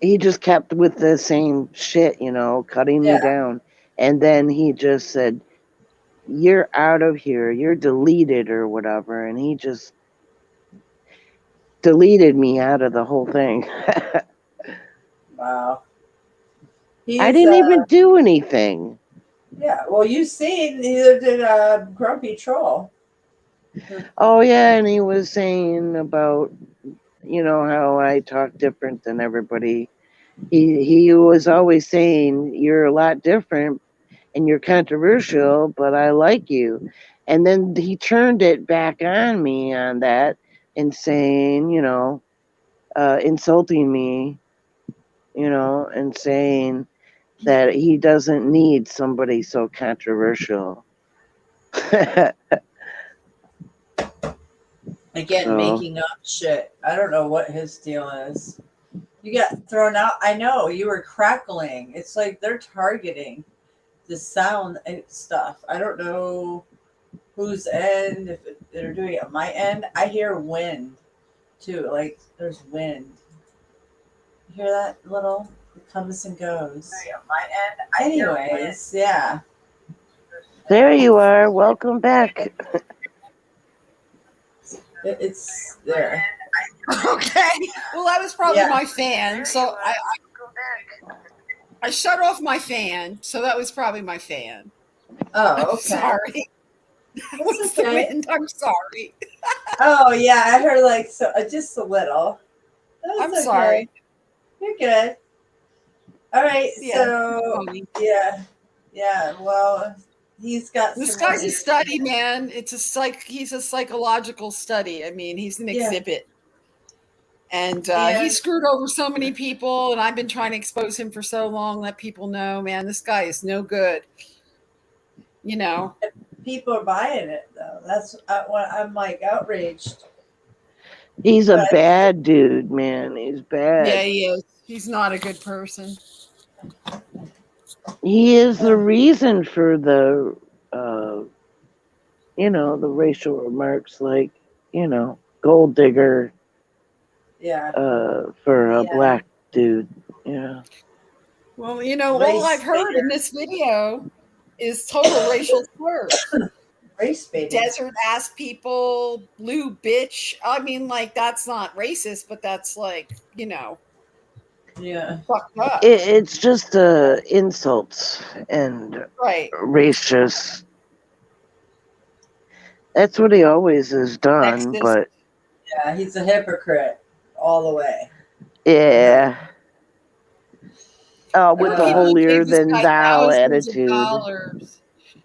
he just kept with the same shit, you know, cutting me Yeah. down. And then he just said, "You're out of here. You're deleted," or whatever. And he just deleted me out of the whole thing. Wow. I He's didn't even do anything. yeah. Well, you've seen neither did Grumpy Troll. Oh yeah, and he was saying about, you know, how I talk different than everybody. He was always saying, "You're a lot different and you're controversial, but I like you." And then he turned it back on me on that and saying, you know, insulting me, you know, and saying that he doesn't need somebody so controversial. Again, So- making up shit. I don't know what his deal is. You got thrown out. I know you were crackling. It's like they're targeting the sound and stuff. I don't know whose end, if they're doing it on my end. I hear wind too. Like there's wind. You hear that little? It comes and goes. My end. Anyways, yeah. There you are. Welcome back. It's there. Okay. Well, that was probably Yeah. my fan. So I shut off my fan. So that was probably my fan. Oh, I'm okay. sorry. That was the okay. wind. I'm sorry. Oh yeah, I heard like so just a little. That's I'm okay. sorry. You're good. All right, Yeah. so yeah. Well, he's got This some more guy's a study, man. It's he's a psychological study. I mean, he's an Yeah. exhibit. And And- he screwed over so many people, and I've been trying to expose him for so long, let people know, man, this guy is no good. You know. People are buying it though. That's what I'm like outraged. He's a bad dude, man. He's bad. Yeah, he is. He's not a good person. He is the reason for the, you know, the racial remarks like, you know, gold digger Yeah. for a black dude. Yeah. Well, you know, Race all I've heard in this video is total racial slurs. Race baiting. Desert ass people, blue bitch. I mean, like, that's not racist, but that's like, you know, yeah, fucked up. It's just insults and Right. racist. That's what he always has done, Sexist. but Yeah, he's a hypocrite all the way. yeah. With the People holier gave this than guy thou thousands of attitude. dollars.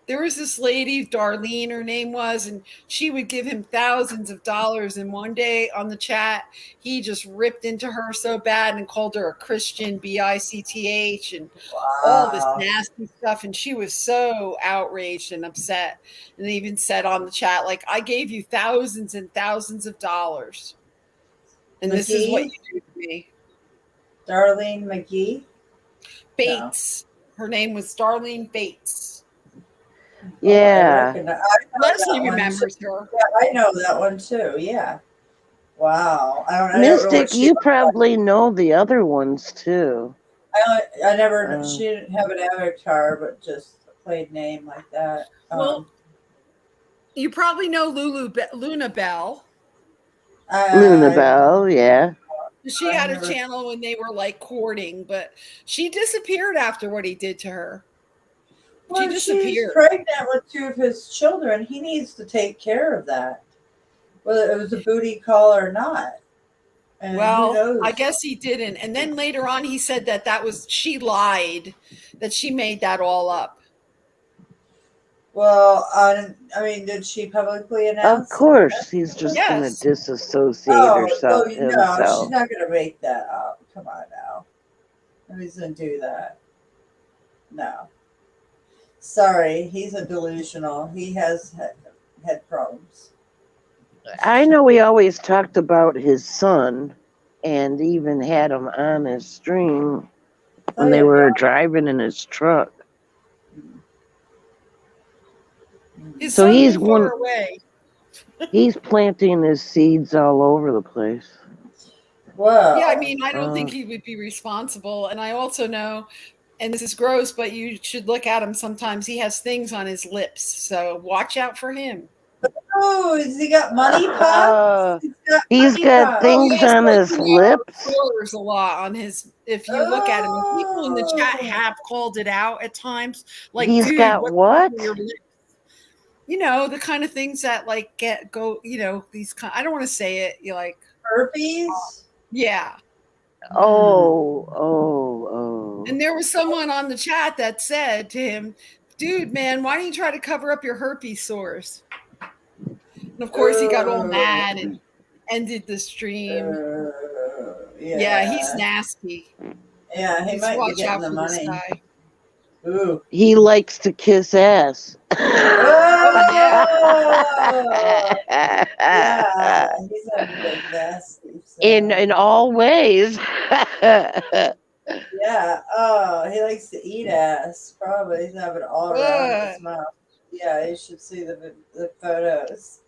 There was this lady, Darlene, her name was, and she would give him thousands of dollars. And one day on the chat, he just ripped into her so bad and called her a Christian, BICTH, and all this nasty stuff. And she was so outraged and upset. And they even said on the chat, like, I gave you thousands and thousands of dollars. And this is what you do to me. Darlene McGee? Bates. Her name was Darlene Bates. Yeah. Leslie remembers her. Yeah, I know that one too. Yeah. Wow. I don't know Mystic, what she you looked like. probably know the other ones too. I never. She didn't have an avatar, but just a played name like that. Well, you probably know Luna Bell. Luna Bell, yeah. She had a channel when they were like courting, but she disappeared after what he did to her. Well, She she's disappeared. pregnant with 2 of his children. He needs to take care of that, whether it was a booty call or not. And who Well, knows? I guess he didn't. And then later on, he said that was she lied, that she made that all up. Well, I mean, did she publicly announce? Of course, he's just Yes. going to disassociate No, herself she's himself. not going to make that up. Come on now. Nobody's going to do that. No. Sorry, he's a delusional. He has had problems. I know he always talked about his son and even had him on his stream when they were driving in his truck. His So son he's moved far one. away. He's planting his seeds all over the place. Whoa. Yeah, I mean, I don't think Uh, he would be responsible. And I also know, and this is gross, but you should look at him sometimes. He has things on his lips. So watch out for him. Oh, has he got money pops? He's got Oh, he things has on like, his lips. sores a lot on his. If you look at him, and people in the chat Oh. have called it out at times. Like, He's dude, got what's what? on your lips? You know, the kind of things that like go. You know, these kind. I don't want to say it. You like herpes. Yeah. Oh. And there was someone on the chat that said to him, "Dude, man, why don't you try to cover up your herpes sores?" And of course, he got all mad and ended the stream. Yeah, he's nasty. Yeah, he Just might be watch getting out the for this money. guy. Ooh. He likes to kiss ass. Oh, yeah, he's a big nasty. So. In all ways. Yeah. Oh, he likes to eat ass. Probably he's having it all around his mouth. Yeah, you should see the photos.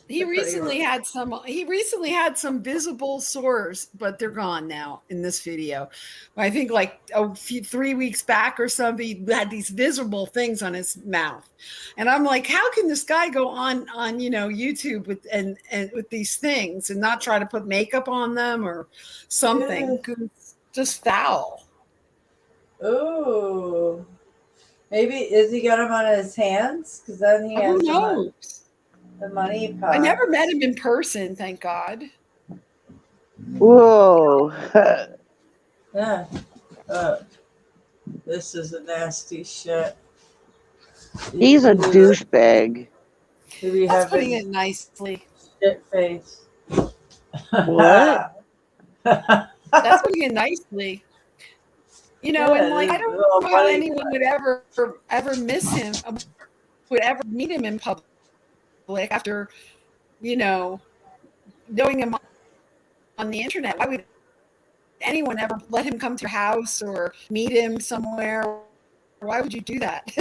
He recently had some visible sores, but they're gone now in this video. I think like 3 weeks back or something, he had these visible things on his mouth. And I'm like, how can this guy go on YouTube with and with these things and not try to put makeup on them or something? 'Cause it's just foul. Ooh. Maybe is he got him on his hands? Because then he has Who knows? The money pot. I never met him in person, thank God. Whoa. Yeah. This is a nasty shit. He's a douchebag. That's putting it nicely. Shit face. What? That's putting it nicely. You know, and like I don't know how anyone would ever miss him, would ever meet him in public after, knowing him on the internet. Why would anyone ever let him come to your house or meet him somewhere? Why would you do that?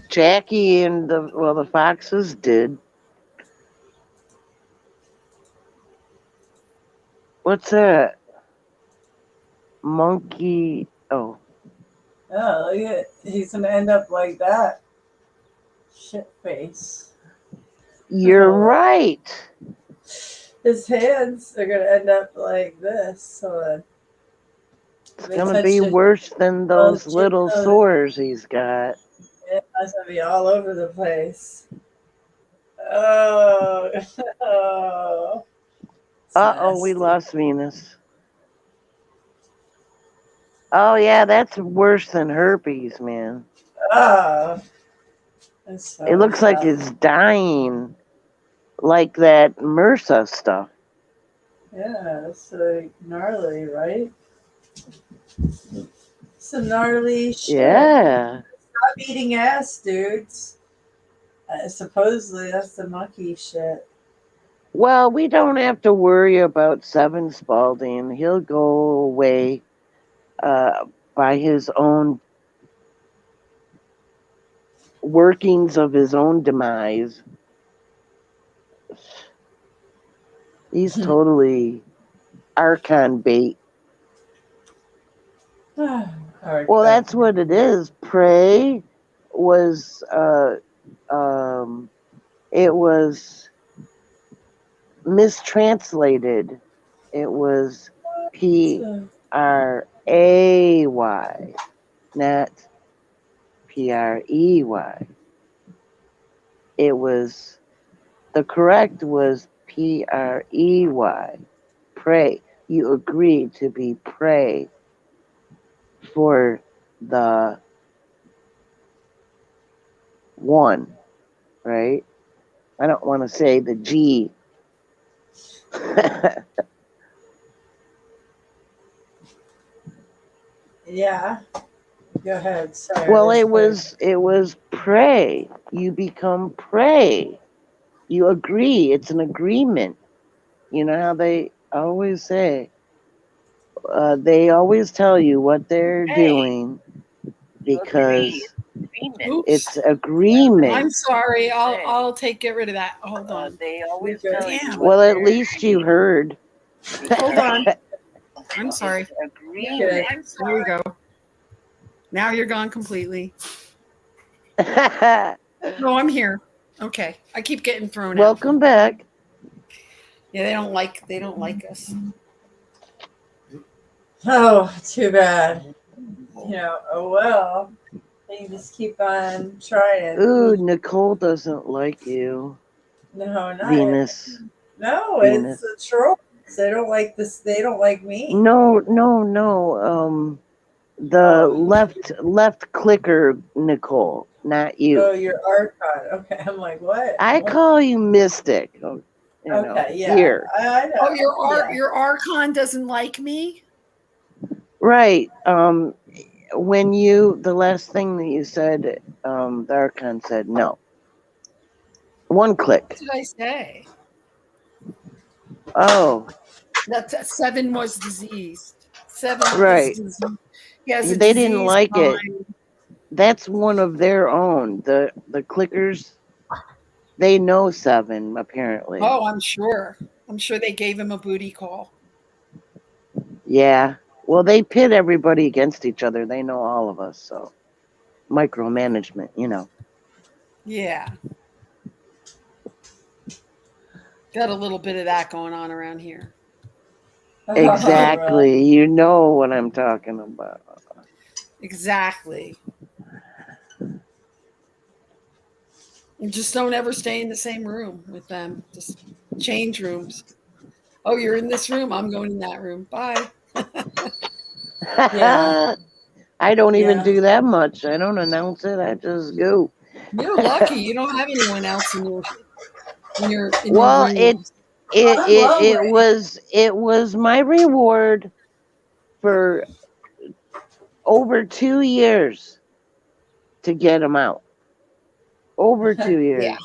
Jackie and the foxes did. What's that? Monkey. Oh. Oh, look at he's gonna end up like that. Shit face. You're right. His hands are gonna end up like this. So it's gonna be worse than those little sores he's got. It's gonna be all over the place. Oh. Oh. Uh-oh, we lost Venus. Oh, yeah, that's worse than herpes, man. Oh. It looks like it's dying, like that MRSA stuff. Yeah, it's like gnarly, right? Some gnarly shit. Yeah. Stop eating ass, dudes. Supposedly, that's the monkey shit. Well, we don't have to worry about Seven Spalding. He'll go away by his own workings of his own demise. He's totally Archon bait. Well, that's what it is. Prey was it was mistranslated. It was P-R-A-Y, not P-R-E-Y. It was, the correct was P-R-E-Y, prey. You agreed to be prey for the one, right? I don't want to say the G. Yeah. Go ahead. Sorry. Well, it was prey. You become prey. You agree. It's an agreement. You know how they always say. They always tell you what they're doing. because Oops. it's agreement. I'm sorry. I'll get rid of that. Hold on. They always You're good. tell you Well, what at least you heard. Hold on. I'm sorry. agreement. Good. There you go. Now you're gone completely. No, I'm here. Okay. I keep getting thrown out. Welcome back. Yeah, they don't like us. Oh, too bad. You know, oh well. You just keep on trying. Ooh, Nicole doesn't like you. No, not Venus. No, Venus. it's a troll. They don't like this. They don't like me. No. The Oh. left clicker, Nicole, not you. Oh, your Archon. Okay, I'm like, what? I What? call you Mystic. You know, Okay, yeah. here. I know. Oh, yeah. your Archon doesn't like me? Right. When the last thing that you said, the Archon said no. One click. What did I say? Oh, That 7 was diseased. 7 right. is diseased. He has a They didn't diseased like it. mind. That's one of their own. The clickers, they know 7 apparently. Oh, I'm sure. I'm sure they gave him a booty call. Yeah. Well, they pit everybody against each other. They know all of us, so micromanagement, you know. Yeah. Got a little bit of that going on around here. Exactly. You know what I'm talking about. Exactly. You just don't ever stay in the same room with them. Just change rooms. Oh, you're in this room. I'm going in that room. Bye. Yeah. I don't even Yeah. do that much. I don't announce it. I just go. You're lucky. You don't have anyone else in your Well, room. it was my reward for over 2 years to get him out. Over 2 years.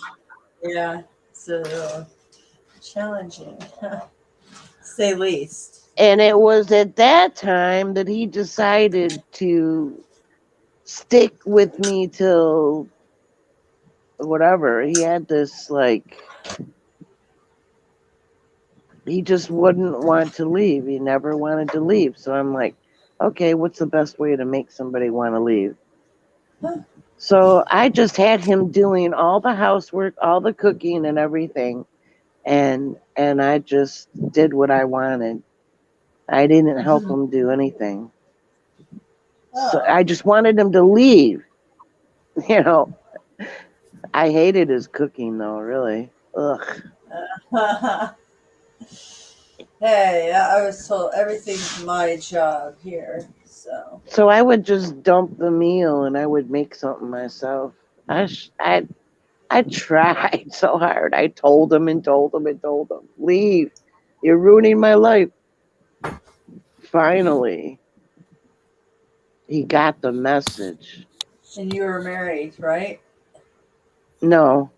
Yeah. So challenging, to say least. And it was at that time that he decided to stick with me till whatever. He had this he just wouldn't want to leave. He never wanted to leave. So I'm like, okay, what's the best way to make somebody want to leave? So I just had him doing all the housework, all the cooking and everything. And I just did what I wanted. I didn't help him do anything. So I just wanted him to leave. You know, I hated his cooking though, really. Ugh. Hey, I was told everything's my job here. So I would just dump the meal and I would make something myself. I tried so hard. I told him, leave. You're ruining my life. Finally, he got the message. And you were married, right? No,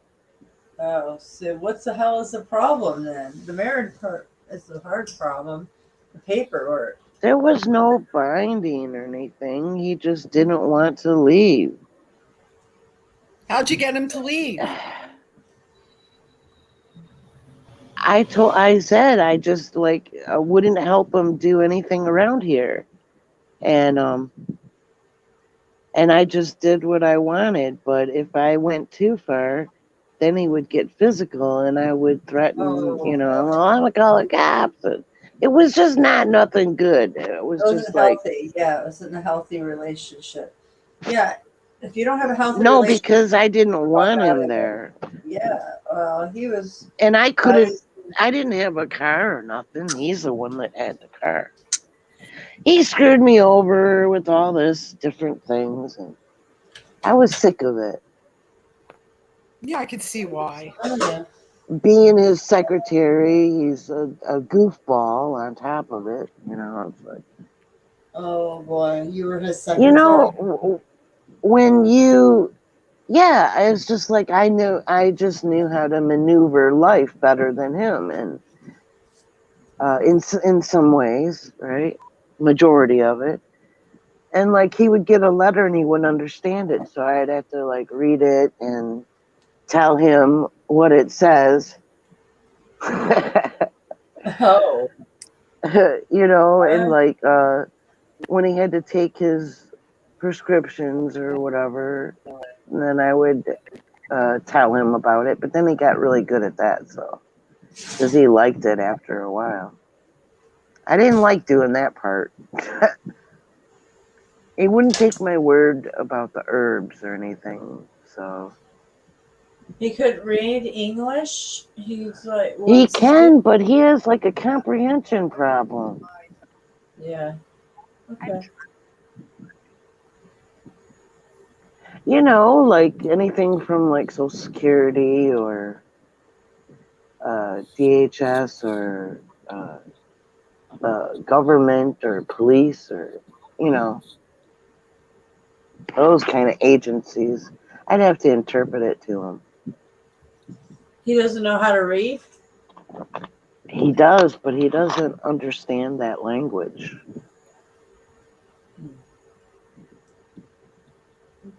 Oh, so what the hell is the problem then? The marriage part is the hard problem. The paperwork. there was no binding or anything. He just didn't want to leave. How'd you get him to leave? I said I just I wouldn't help him do anything around here. And I just did what I wanted, but if I went too far, then he would get physical and I would threaten, well, I'm gonna call the cops. And it was just not nothing good. It was It just wasn't healthy. Yeah, it wasn't a healthy relationship. Yeah, if you don't have a healthy relationship. because I didn't want him there. Yeah, well, he was. And I didn't have a car or nothing. He's the one that had the car. He screwed me over with all this different things, and I was sick of it. Yeah, I could see why. Being his secretary, he's a goofball on top of it. It's like, Oh boy, you were his secretary. When it's just like I just knew how to maneuver life better than him, and in some ways, right? Majority of it. And like he would get a letter and he wouldn't understand it, so I'd have to like read it and tell him what it says. Oh. You know, and like when he had to take his prescriptions or whatever, and then I would tell him about it. But then he got really good at that, so because he liked it after a while. I didn't like doing that part. He wouldn't take my word about the herbs or anything, so. He could read English. He's like, He what's can, but he has like a comprehension problem. Yeah. Okay. You know, like anything from like Social Security or DHS or government or police or, you know, those kind of agencies. I'd have to interpret it to him. He doesn't know how to read? He does, but he doesn't understand that language.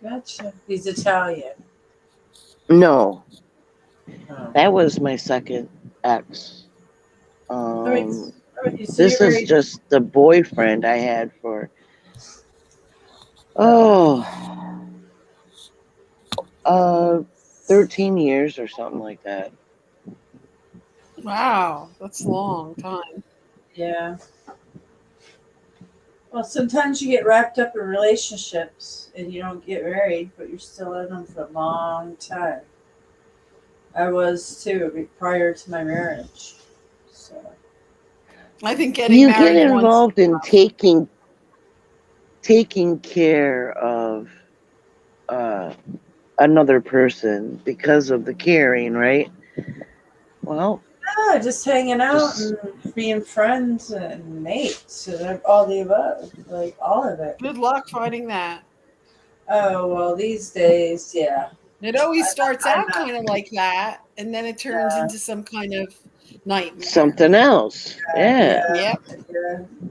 Gotcha. He's Italian. No. Oh. That was my second ex. So This you're is just the boyfriend I had for 13 years or something like that. Wow, that's a long time. Yeah. Well, sometimes you get wrapped up in relationships and you don't get married, but you're still in them for a long time. I was too, prior to my marriage. So I think getting You married get once. involved in taking care of another person because of the caring, right? Well, yeah, just hanging out and being friends and mates and all the above, like all of it. Good luck finding that. Oh well, these days, yeah. It always starts I'm out not- kind of like that, and then it turns into some kind of nightmare. something else. Yeah. Yep.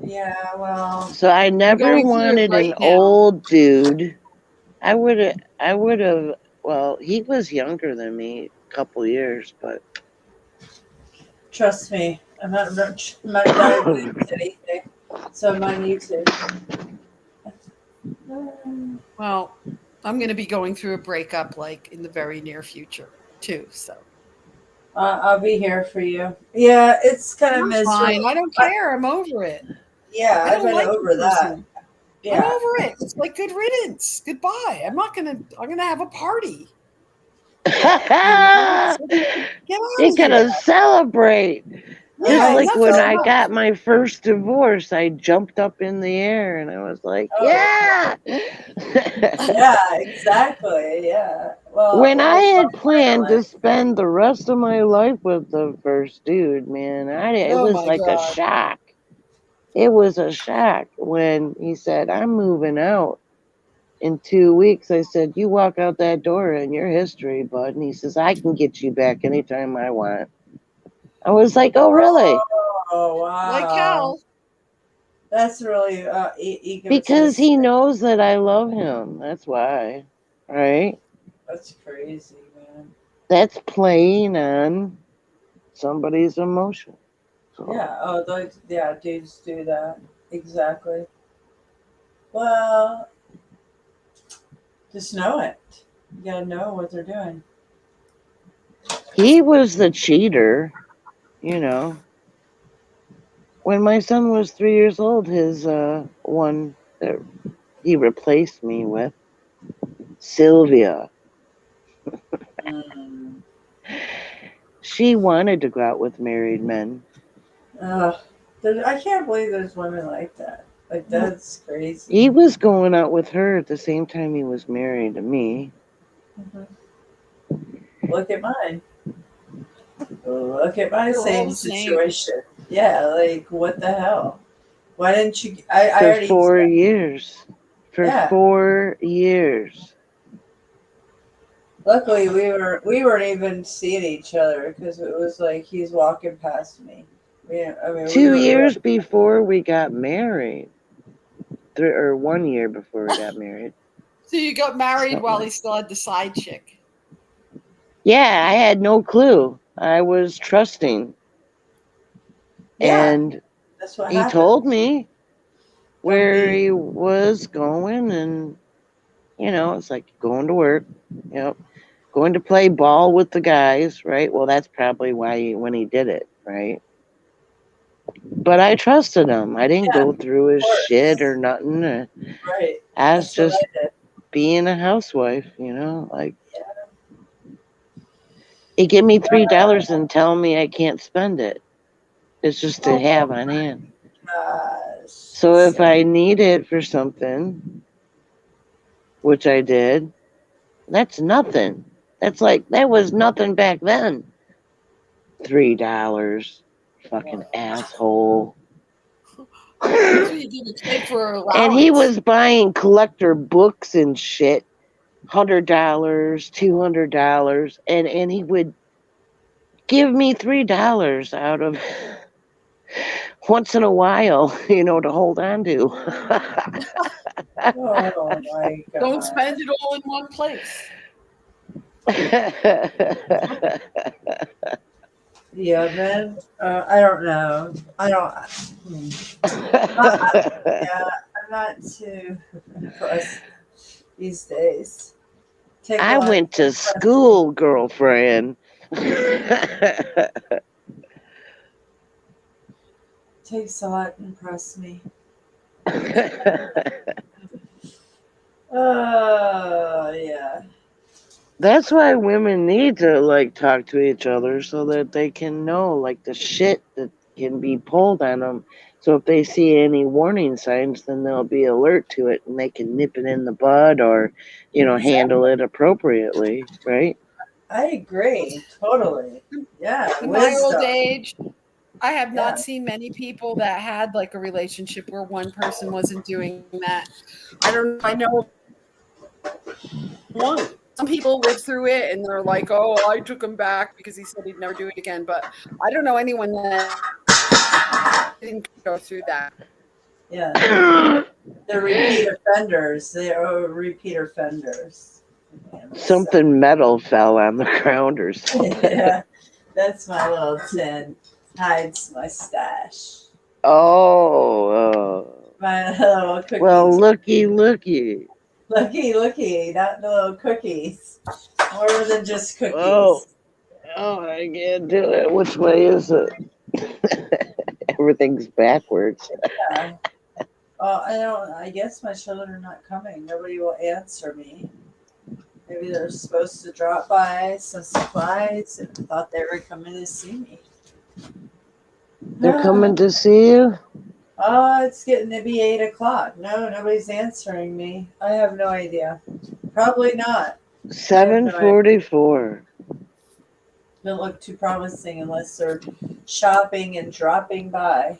Yeah, well. So I never going through it wanted right an now. old dude. I would have, well, he was younger than me a couple years, but Trust me, I'm not diagnosed anything, so I'm on YouTube. Well, I'm going to be going through a breakup like in the very near future too. So I'll be here for you. Yeah, it's kind of I'm miserable. fine. I don't care. I'm over it. Yeah, I I've don't been like over the that. person. Yeah. I'm over it. It's like good riddance. Goodbye. I'm gonna have a party. Get out you of gotta here. celebrate. Yeah, Just like that's when so I much. got my first divorce, I jumped up in the air and I was like, Oh. yeah. Yeah, exactly. Yeah. Well, When I it's had not planned to violent. spend the rest of my life with the first dude, man, it Oh was my like a God. shock. It was a shock when he said, I'm moving out in 2 weeks. I said, you walk out that door and your history, bud. And he says, I can get you back anytime I want. I was like, oh, really? Oh wow. Like hell. That's really egotistic. Because he knows that I love him. That's why. Right? That's crazy, man. That's playing on somebody's emotion. So. Yeah. Oh, dudes do that. Exactly. Well, just know it. You gotta know what they're doing. He was the cheater, you know. When my son was 3 years old, his one that he replaced me with, Sylvia. She wanted to go out with married men. I can't believe there's women like that. Like, that's crazy. He was going out with her at the same time he was married to me. Look at mine. Look at my They're all same the same. situation. Yeah, like, what the hell? Why didn't you? I For already 4 years. For Yeah. 4 years. Luckily, we weren't even seeing each other because it was like he's walking past me. 2 years before we got married. 1 year before we got married. So you got married Something while like- he still had the side chick. Yeah, I had no clue. I was trusting. Yeah, And that's what he happened. told me where be- he was going, and it's like going to work, going to play ball with the guys, right? Well, that's probably why when he did it, right? But I trusted him. I didn't go through his shit or nothing. Right. I was That's what just I did. being a housewife, like he give me $3 and tell me I can't spend it. It's just to have on hand. Gosh. So if I need it for something, which I did, that's nothing. That was nothing back then. $3, fucking asshole. That's what you do to pay for allowance. And he was buying collector books and shit, $100, $200, and he would give me $3 out of once in a while, to hold on to. Oh my God. Don't spend it all in one place. Yeah, man. I don't know. I don't. Yeah, I'm not too impressed these days. I went to school, girlfriend. Takes a lot to impress me. Oh, yeah. That's why women need to talk to each other so that they can know the shit that can be pulled on them. So if they see any warning signs, then they'll be alert to it and they can nip it in the bud or, handle it appropriately, right? I agree. Totally. Yeah. In my old Wisdom. age, I have Yeah. not seen many people that had a relationship where one person wasn't doing that. I know one. Some people live through it and they're like, oh, I took him back because he said he'd never do it again. But I don't know anyone that didn't go through that. Yeah. They're repeat offenders. They are repeat offenders. Something metal fell on the ground or something. Yeah. That's my little tin. Hides my stash. Oh. My little cookies. Well, looky. Looky, not the little cookies. More than just cookies. Oh, I can't do it. Which way is it? Everything's backwards. Yeah. Well, I guess my children are not coming. Nobody will answer me. Maybe they're supposed to drop by some supplies and thought they were coming to see me. They're coming to see you? Oh, it's getting to be 8 o'clock. No, nobody's answering me. I have no idea. Probably not. 7:44. Don't look too promising unless they're shopping and dropping by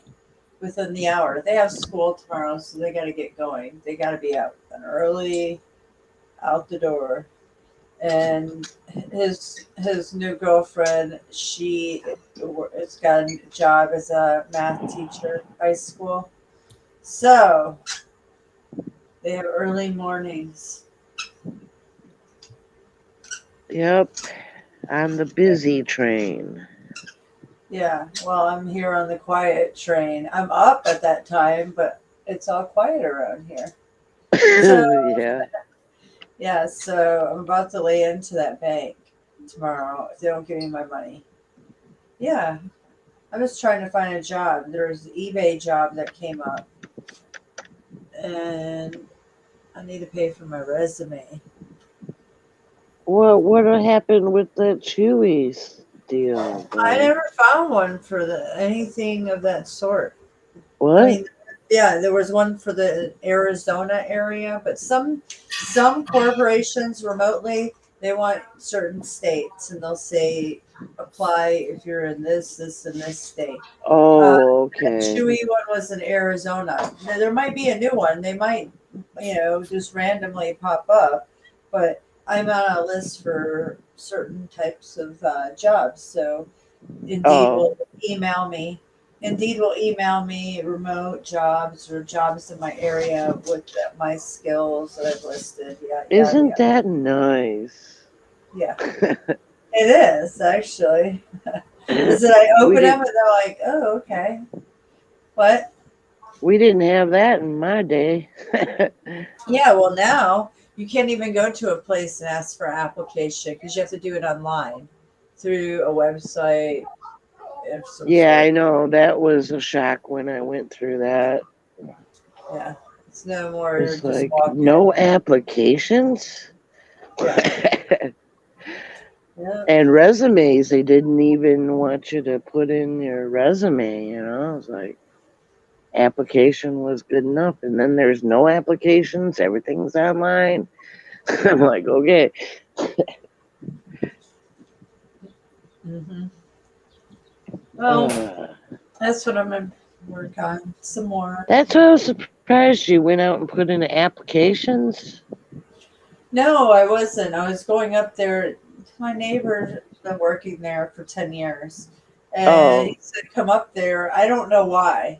within the hour. They have school tomorrow, so they got to get going. They got to be out early, out the door. And his new girlfriend, she has got a job as a math teacher, high school. So they have early mornings. Yep. On the busy train. Yeah, well, I'm here on the quiet train. I'm up at that time, but it's all quiet around here. So, Yeah. So I'm about to lay into that bank tomorrow if they don't give me my money. Yeah, I was trying to find a job. There was an eBay job that came up, and I need to pay for my resume. What happened with the Chewies deal? I never found one for anything of that sort. What? I mean, yeah, there was one for the Arizona area, but some corporations remotely, they want certain states, and they'll say apply if you're in this, and this state. Oh, okay. The Chewy one was in Arizona. Now, there might be a new one. They might, just randomly pop up, but I'm on a list for certain types of jobs. So Indeed will email me Indeed will email me remote jobs or jobs in my area with my skills that I've listed. Yeah, Isn't that nice? yeah. It is actually. Is that I We open them didn't. and they're like, oh, okay. What? We didn't have that in my day. Yeah, well, now you can't even go to a place and ask for an application because you have to do it online through a website of some Yeah, I sort. know. That was a shock when I went through that. Yeah, it's no more It's just like walk no in. applications. Yeah. Yeah. And resumes, they didn't even want you to put in your resume, you know? It's like application was good enough. And then there's no applications, everything's online. I'm like, okay. Mm-hmm. Well, Uh, that's what I'm going to work on some more. that's why I was surprised you went out and put in applications. No, I wasn't. I was going up there. My neighbor's been working there for 10 years. And Oh, he said, come up there. I don't know why.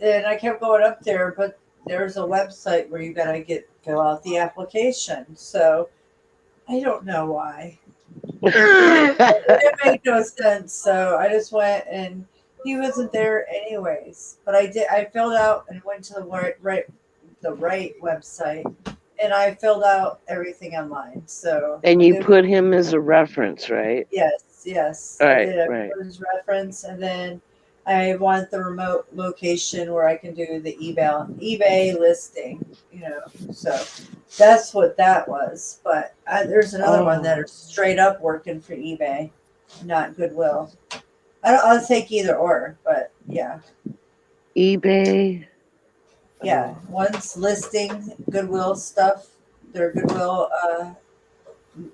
And I kept going up there, but there's a website where you got to fill out the application. So I don't know why. It made no sense. So I just went and he wasn't there anyways. But I filled out and went to the right website and I filled out everything online. So and I you did. put him as a reference, right? Yes. I Right, did. I right. put his reference, and then I want the remote location where I can do the eBay listing. So that's what that was. But there's another one that Oh, are straight up working for eBay, not Goodwill. I'll take either or, but yeah. eBay. Yeah, Oh. one's listing Goodwill stuff, their Goodwill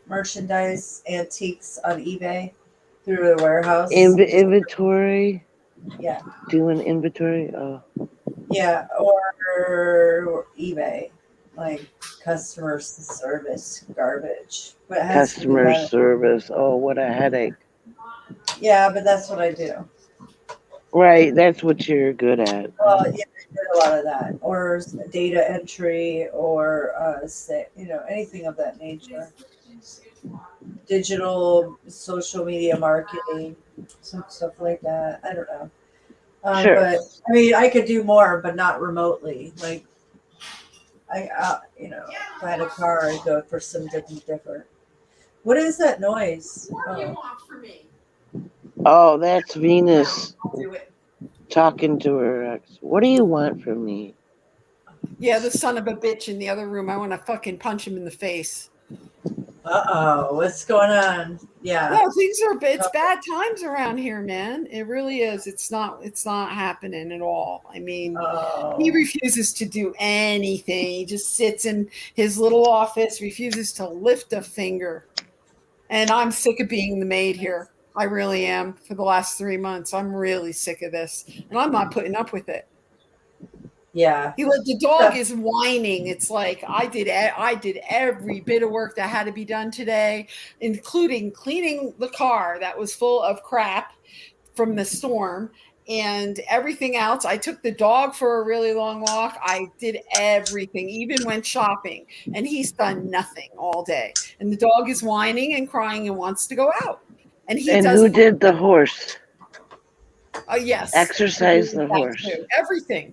merchandise, antiques on eBay through a warehouse. Inventory. Yeah, Doing inventory. Oh, yeah, or eBay, like customer service garbage, but it has to be customer done. service. Oh, what a headache. Yeah, but that's what I do. Right, that's what you're good at. Well, yeah, I did a lot of that, or data entry, or anything of that nature. Digital, social media marketing, some stuff like that. I don't know. Sure. But I mean, I could do more, but not remotely. Like if I had a car, I'd go for something different. What is that noise? Oh, that's Venus talking to her ex. What do you want from me? Yeah, the son of a bitch in the other room. I want to fucking punch him in the face. What's going on? Yeah. No, it's bad times around here, man. It really is. It's not happening at all. I mean, he refuses to do anything. He just sits in his little office, refuses to lift a finger. And I'm sick of being the maid here. I really am. For the last 3 months, I'm really sick of this, and I'm not putting up with it. Yeah. The dog is whining. It's like I did every bit of work that had to be done today, including cleaning the car that was full of crap from the storm and everything else. I took the dog for a really long walk. I did everything, even went shopping, and he's done nothing all day. And the dog is whining and crying and wants to go out. And he And does who did the horse? Yes. Exercise the horse. Everything.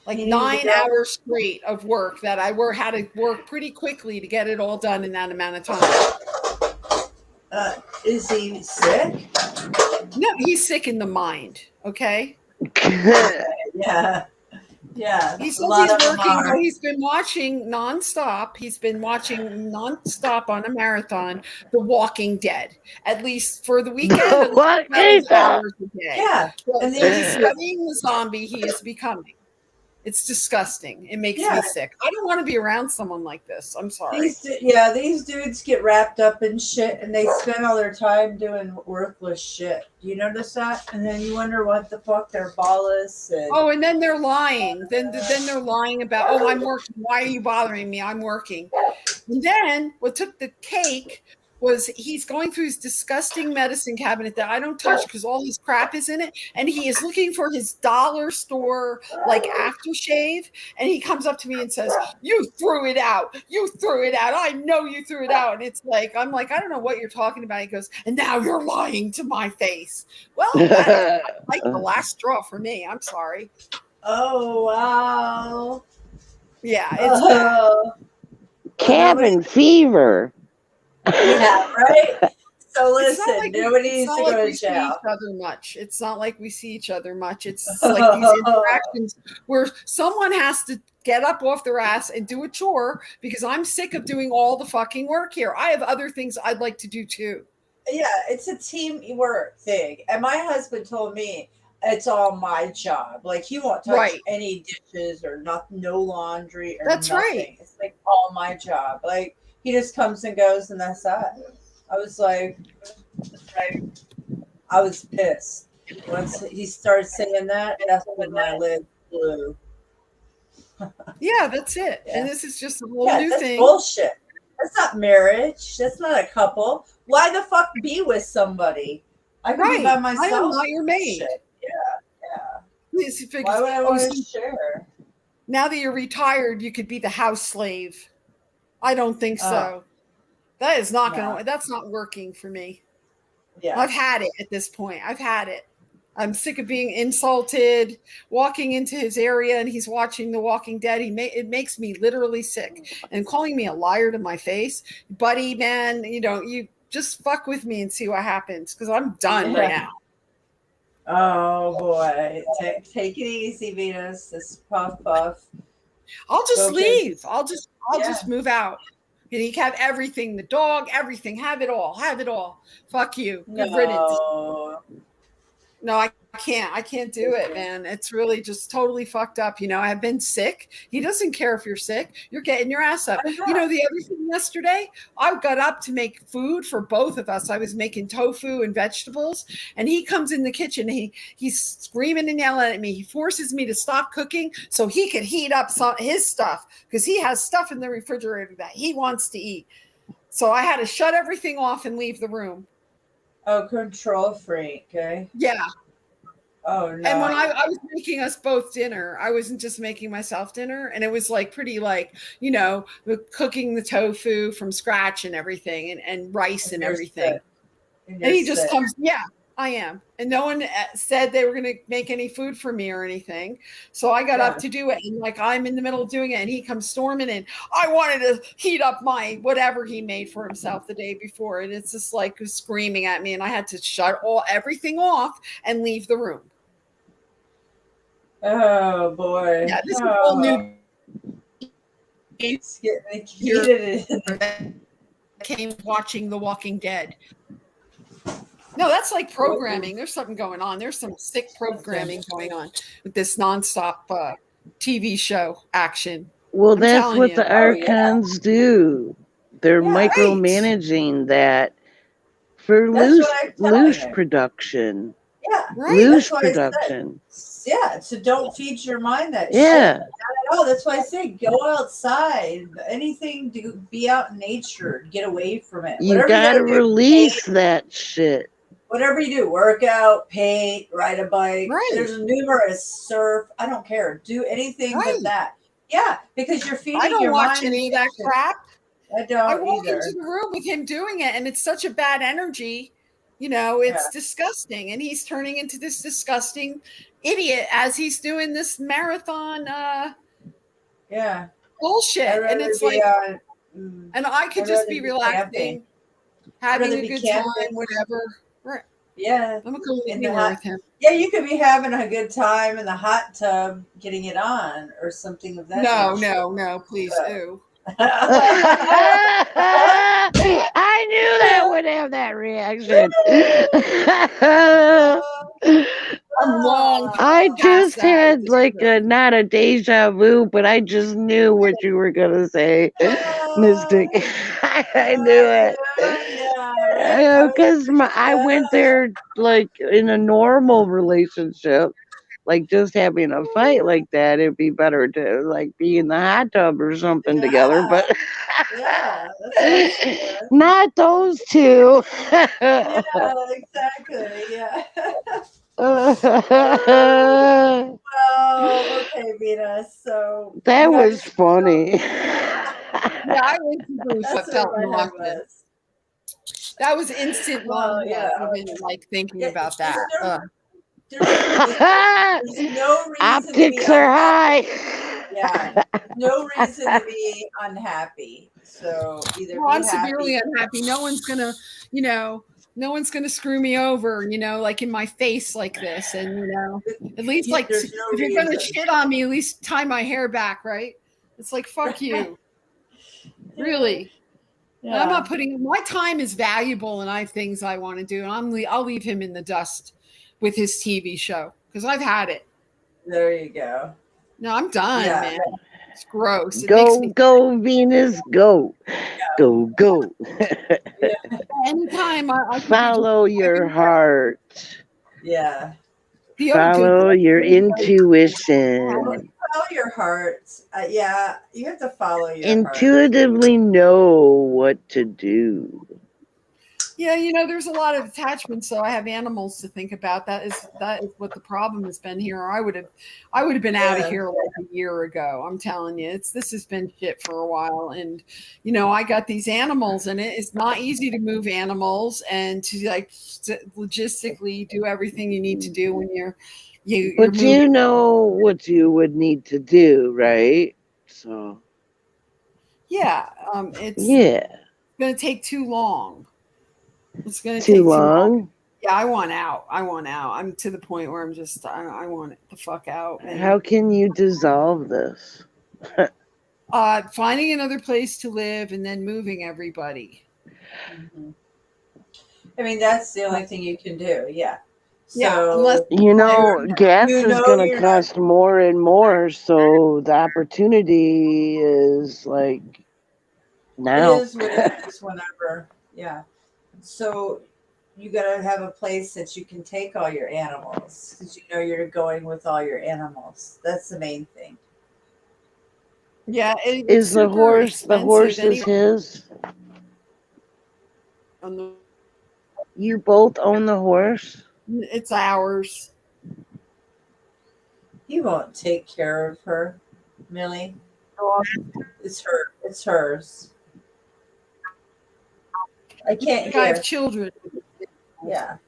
Like 9 hours straight of work that I had to work pretty quickly to get it all done in that amount of time. Is he sick? No, he's sick in the mind. Okay. Yeah. Yeah. He says he's working, but he's been watching nonstop. He's been watching nonstop on a marathon, The Walking Dead, at least for the weekend. What? 12 hours a day. Yeah. And then he's studying the zombie he is becoming. It's disgusting. It makes me sick. I don't want to be around someone like this. I'm sorry. These dudes get wrapped up in shit and they spend all their time doing worthless shit. Do you notice that? And then you wonder what the fuck their ball is. And then they're lying. Then they're lying about, I'm working. Why are you bothering me? I'm working. And then what took the cake was he's going through his disgusting medicine cabinet that I don't touch because all his crap is in it. And he is looking for his dollar store like aftershave. And he comes up to me and says, "You threw it out. You threw it out. I know you threw it out." And it's like, I'm like, I don't know what you're talking about. He goes, "And now you're lying to my face." Well, that's like the last straw for me. I'm sorry. Oh, wow. Yeah, it's bad. Cabin fever. Yeah, right? So It's not listen, like nobody it's needs not to like go we to see jail. each other much. It's not like we see each other much. It's like these interactions where someone has to get up off their ass and do a chore because I'm sick of doing all the fucking work here. I have other things I'd like to do too. Yeah, it's a teamwork thing. And my husband told me it's all my job. Like he won't touch Right. any dishes or no laundry or That's nothing. right. It's like all my job. Like he just comes and goes and that's that. I was like, I was pissed. Once he started saying that, that's when my lid blew. Yeah, that's it. Yeah. And this is just a whole Yeah, new that's thing. bullshit. That's not marriage. That's not a couple. Why the fuck be with somebody? I can be by Right. myself. I am not your maid. Shit. Yeah. This figures, Why would I oh, want so to share? now that you're retired, you could be the house slave. I don't think so. That is not No. gonna that's not working for me. Yeah. I've had it at this point. I've had it. I'm sick of being insulted, walking into his area and he's watching The Walking Dead. It makes me literally sick. And calling me a liar to my face, buddy, man, you just fuck with me and see what happens because I'm done right now. Oh boy. Take it easy, Venus. This puff. I'll just Go leave. I'll just Yeah. move out. And he can have everything, the dog, everything. Have it all. Have it all. Fuck you. Good riddance. No, I can't do it, man. It's really just totally fucked up. I've been sick. He doesn't care if you're sick. You're getting your ass up. The other thing yesterday, I got up to make food for both of us. I was making tofu and vegetables, and he comes in the kitchen. He's screaming and yelling at me. He forces me to stop cooking so he could heat up his stuff because he has stuff in the refrigerator that he wants to eat. So I had to shut everything off and leave the room. Oh, control freak, okay? Yeah. Oh, no. And when I was making us both dinner, I wasn't just making myself dinner. And it was like pretty cooking the tofu from scratch and everything and rice and everything. And he just comes, yeah, I am. And no one said they were going to make any food for me or anything. So I got up to do it. And I'm in the middle of doing it. And he comes storming in. I wanted to heat up my whatever he made for himself the day before. And it's just like screaming at me. And I had to shut everything off and leave the room. Oh boy. Yeah, this is all new. It's getting heated. Came watching The Walking Dead. No, that's like programming. There's something going on. There's some sick programming going on with this nonstop TV show action. Well, I'm that's telling what you. the Archons do. They're micromanaging that for That's what I'm telling loose you. production. Yeah, Loose That's what I said. production. Yeah, so don't feed your mind that Yeah. shit. Not at all. That's why I say go outside. Anything to be out in nature, get away from it. You Whatever gotta do, release paint, that shit. whatever you do, work out, paint, ride a bike. Right. There's numerous surf. I don't care. Do anything but that. Yeah, because you're feeding I don't your watch mind any of that shit. crap. I don't I walk either. into the room with him doing it, and it's such a bad energy. It's disgusting. And he's turning into this disgusting idiot as he's doing this marathon bullshit. And it's like, and I could just be relaxing, having a good time, whatever. Right. Yeah. I'm gonna go In the anywhere hot, with him. yeah, you could be having a good time in the hot tub, getting it on, or something of that. No, please, ew. I knew that would have that reaction. I'm long. I just past that. had not a deja vu, but I just knew what you were gonna say, Mystic. I knew it. Because I went there in a normal relationship. like just having a fight like that, it'd be better to like be in the hot tub or something together. But Yeah, that sounds good. not those two. Yeah, exactly. Yeah. Well, okay, Vina. So That you was guys, funny. Yeah, I went through that's where felt my head nauseous. was. That was instant Well, nausea, yeah. even like thinking Yeah, about there's that. no, there's no reason to be Optics are high. Yeah, no reason to be unhappy. So either Well, be I'm severely happy. unhappy. No one's gonna, no one's gonna screw me over, like in my face like this. And at least like There's no if you're gonna reason. shit on me, at least tie my hair back, right? It's like fuck you, really. And I'm Yeah. not putting my time is valuable, and I have things I want to do. And I'll leave him in the dust with his TV show because I've had it. There you go. No, I'm done, Yeah. man. It's gross. It makes Go, me go, Venus, go. Go, go. anytime I Follow your heart. Yeah. The other good Follow your intuition. Follow your heart. Yeah, you have to follow your heart. Intuitively know what to do. Yeah, there's a lot of attachments, so I have animals to think about. That is what the problem has been here. I would have been out of here like a year ago. I'm telling you, this has been shit for a while, and I got these animals, and it's not easy to move animals and to logistically do everything you need to do when you're But moving. you know what you would need to do, right? So Yeah, it's going to take too long. It's going to take too long. Yeah, I want out. I'm to the point where I'm just, I want it the fuck out. Man. How can you dissolve this? Finding another place to live and then moving everybody. Mm-hmm. I mean, that's the only thing you can do. Yeah. Yeah, unless gas is going to cost more and more, so the opportunity is like now. It is what it is whenever. Yeah. So you got to have a place that you can take all your animals because you're going with all your animals. That's the main thing. Yeah. Is the horse is his? You both own the horse? It's ours. He won't take care of her, Millie. It's her. It's hers. I can't hear. I have children. Yeah.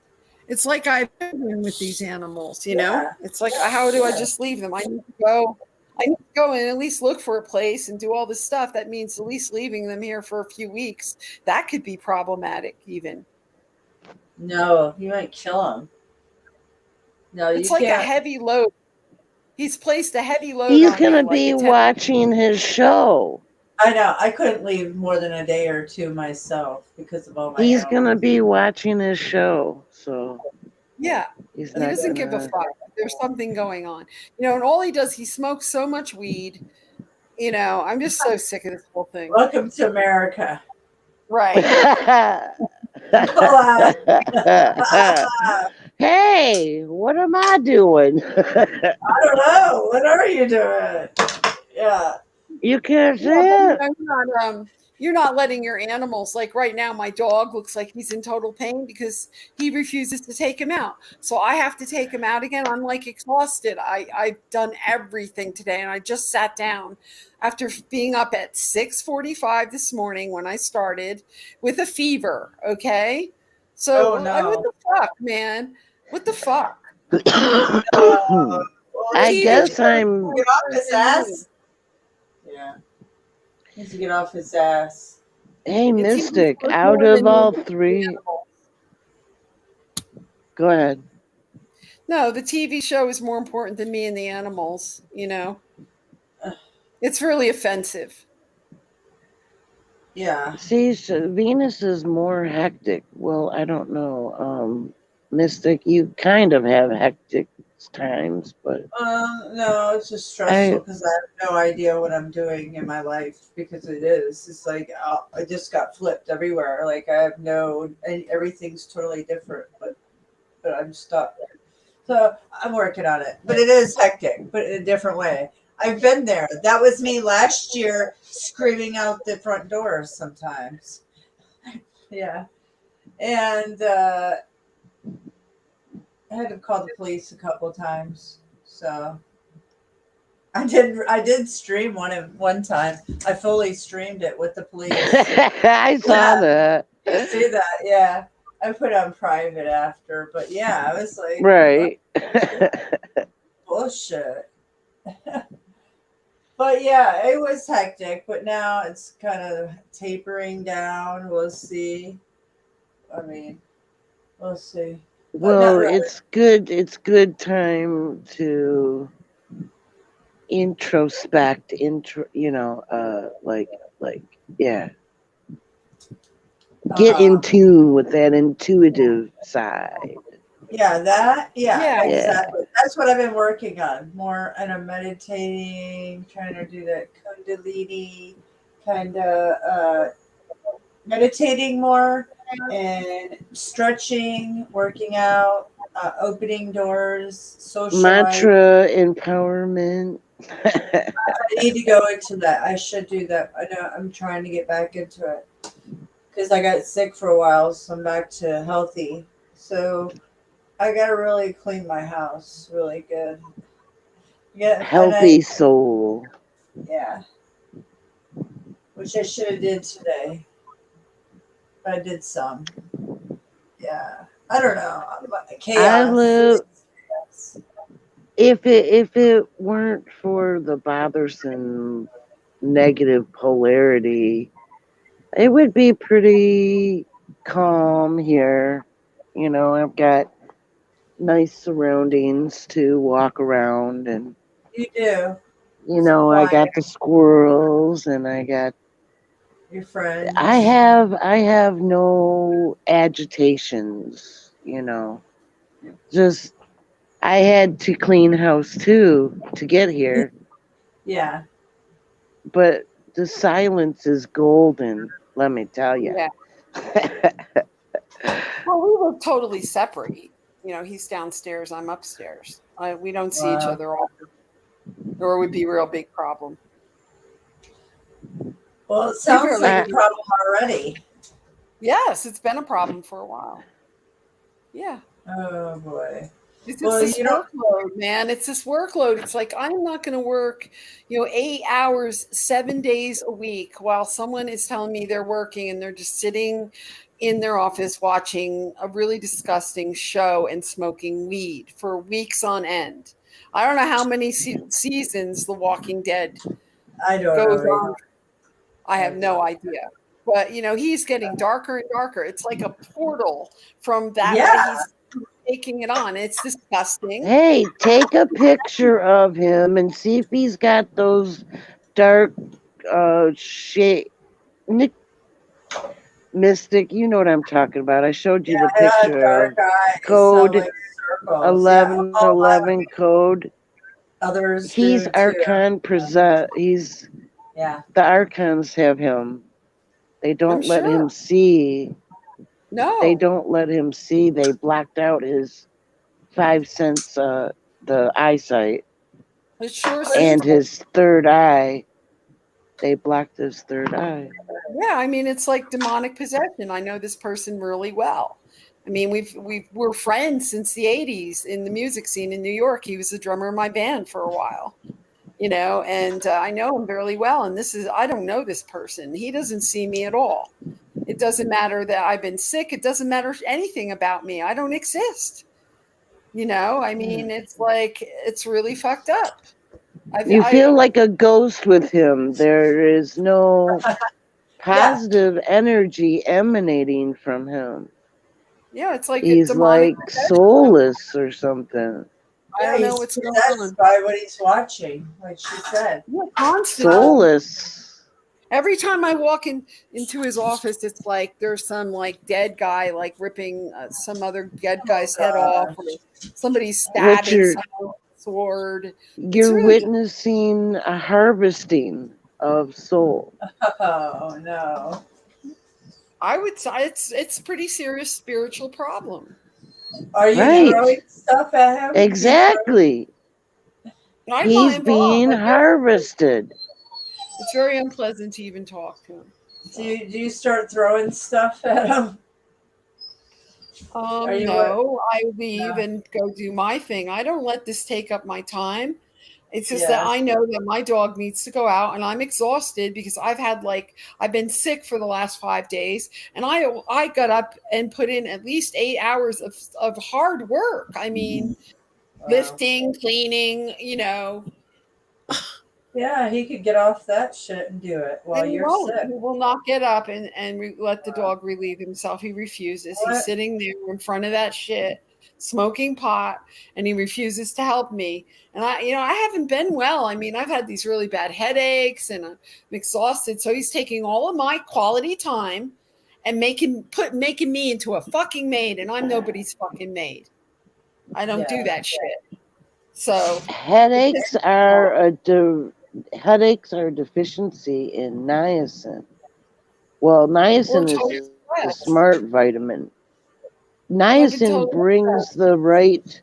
It's like I have children with these animals, Yeah. It's like, how do I just leave them? I need to go and at least look for a place and do all this stuff. That means at least leaving them here for a few weeks. That could be problematic even. No, you might kill him. No, it's you like can't. A heavy load. He's placed a heavy load. He's on going to me, be watching his show. I know. I couldn't leave more than a day or two myself because of all my He's animals. going to be watching his show, so yeah. He doesn't give a fuck. There's something going on, and all he does, he smokes so much weed. I'm just so sick of this whole thing. Welcome to America. Right. Hey, what am I doing? I don't know. What are you doing? Yeah. You can't see Yeah, it. You're not letting your animals, like right now, my dog looks like he's in total pain because he refuses to take him out. So I have to take him out again. I'm like exhausted. I've done everything today, and I just sat down after being up at 6:45 this morning when I started with a fever. Okay. So what the fuck, man? What the fuck? I guess I'm. Get off his ass. Yeah. Needs to get off his ass. Hey, Mystic, out of all three. Go ahead. No, the TV show is more important than me and the animals, It's really offensive. Yeah. See, so Venus is more hectic. Well, I don't know. Mystic, you kind of have hectic times, but no, it's just stressful because I have no idea what I'm doing in my life because it is. It's like I just got flipped everywhere. Like I have everything's totally different, but I'm stuck. So I'm working on it, but it is hectic, but in a different way. I've been there. That was me last year, screaming out the front doors sometimes. Yeah, and I had to call the police a couple of times. So I did stream one time. I fully streamed it with the police. I saw that. You see that? Yeah. I put on private after, but yeah, I was like, Right. bullshit. But yeah, it was hectic, but now it's kind of tapering down. We'll see. I mean, we'll see. But not Well, really. it's good time to introspect, yeah. Get in tune with that intuitive side. Yeah, Yeah. exactly. That's what I've been working on. More and I'm meditating, trying to do that kundalini kind of meditating more and stretching, working out, opening doors, socializing. Mantra empowerment. I need to go into that. I should do that. I know I'm trying to get back into it because I got sick for a while, so I'm back to healthy. So I gotta really clean my house really good. Yeah, Healthy soul. yeah, which I should have did today, but I did some. Yeah, I don't know. Chaos. If it weren't for the bothersome negative polarity, it would be pretty calm here. I've got nice surroundings to walk around, and You do. I got the squirrels, and I got Your friends. I have no agitations, just I had to clean house too to get here, Yeah. but the silence is golden, let me tell you. Yeah. Well, we were totally separate. He's downstairs, I'm upstairs. We don't see each other often, or it would be a real big problem. Well, it sounds like a problem already. Yes, it's been a problem for a while. Yeah. Oh boy. It's this workload, man. It's this workload. It's like I'm not going to work, 8 hours, 7 days a week while someone is telling me they're working and they're just sitting in their office watching a really disgusting show and smoking weed for weeks on end. I don't know how many seasons The Walking Dead goes on. I have no idea. But, he's getting darker and darker. It's like a portal from that what he's taking it on. It's disgusting. Hey, take a picture of him and see if he's got those dark shade. Mystic, you know what I'm talking about. I showed you the picture of code like 1111 code. Others he's Archon present. He's the Archons have him. They don't let him see. No. They don't let him see. They blocked out his 5 sense, the eyesight. It sure and his third eye. They blocked his third eye. Yeah, I mean, it's like demonic possession. I know this person really well. I mean, we're friends since the 80s in the music scene in New York. He was the drummer of my band for a while, and I know him fairly well. And I don't know this person. He doesn't see me at all. It doesn't matter that I've been sick. It doesn't matter anything about me. I don't exist. I mean, it's like, it's really fucked up. You feel like a ghost with him. There is no positive energy emanating from him. Yeah, it's like he's like soulless or something. I don't know what's going on by what he's watching, like she said. Soulless. Every time I walk into his office, it's like there's some like dead guy like ripping some other dead guy's head off, or somebody's stabbing someone with a sword. You're really witnessing a harvesting of soul. Oh no! I would say it's a pretty serious spiritual problem. Are you Right. throwing stuff at him? Exactly. I'm He's not involved. being harvested. It's very unpleasant to even talk to him. Do you start throwing stuff at him? Are you No, I leave No. and go do my thing. I don't let this take up my time. It's just that Yeah. I know that my dog needs to go out and I'm exhausted because I've been sick for the last 5 days and I got up and put in at least 8 hours of hard work. I mean, lifting, cleaning, Yeah, he could get off that shit and do it while and he you're won't. sick. He will not get up and let the dog relieve himself. He refuses. What? He's sitting there in front of that shit, smoking pot, and he refuses to help me. And I haven't been well. I mean, I've had these really bad headaches and I'm exhausted. So he's taking all of my quality time and making me into a fucking maid, and I'm nobody's fucking maid. I don't do that shit. So Headaches are a deficiency in niacin. Well, niacin is the smart vitamin. Niacin brings the right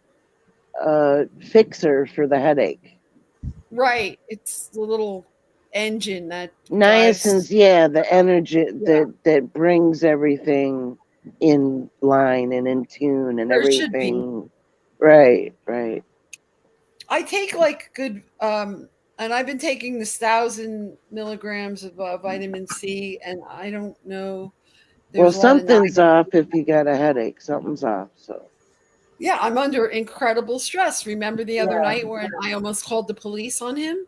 fixer for the headache. right, it's the little engine that drives. Niacin's the energy that brings everything in line and in tune and There should be. everything. Right. I take like good, and I've been taking this 1,000 milligrams of vitamin C, and I don't know. Well, There's a lot of something's off if you got a headache. Something's off. So yeah, I'm under incredible stress. Remember the other Yeah. night when I almost called the police on him?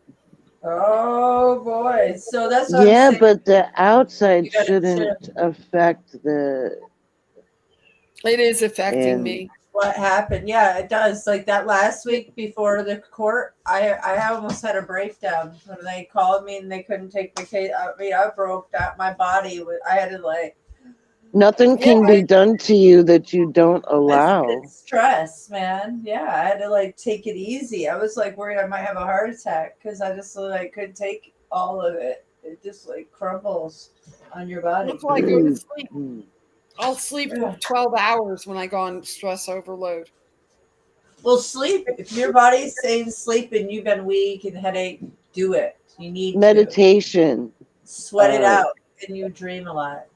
Oh boy. So that's what I'm yeah, saying. but the outside You gotta shouldn't affect the. It is affecting And me. What happened? Yeah, it does. Like that last week before the court, I almost had a breakdown when they called me and they couldn't take the case. I mean, I broke out my body. I had to like. nothing can be done to you that you don't allow. It's stress, man. Yeah, I had to like take it easy. I was like worried I might have a heart attack because I just like couldn't take all of it. It just like crumbles on your body. That's why I go to sleep. I'll sleep for 12 hours when I go on stress overload. Well, sleep. If your body's saying sleep and you've been weak and headache, do it. You need Meditation. sweat it out, and you dream a lot.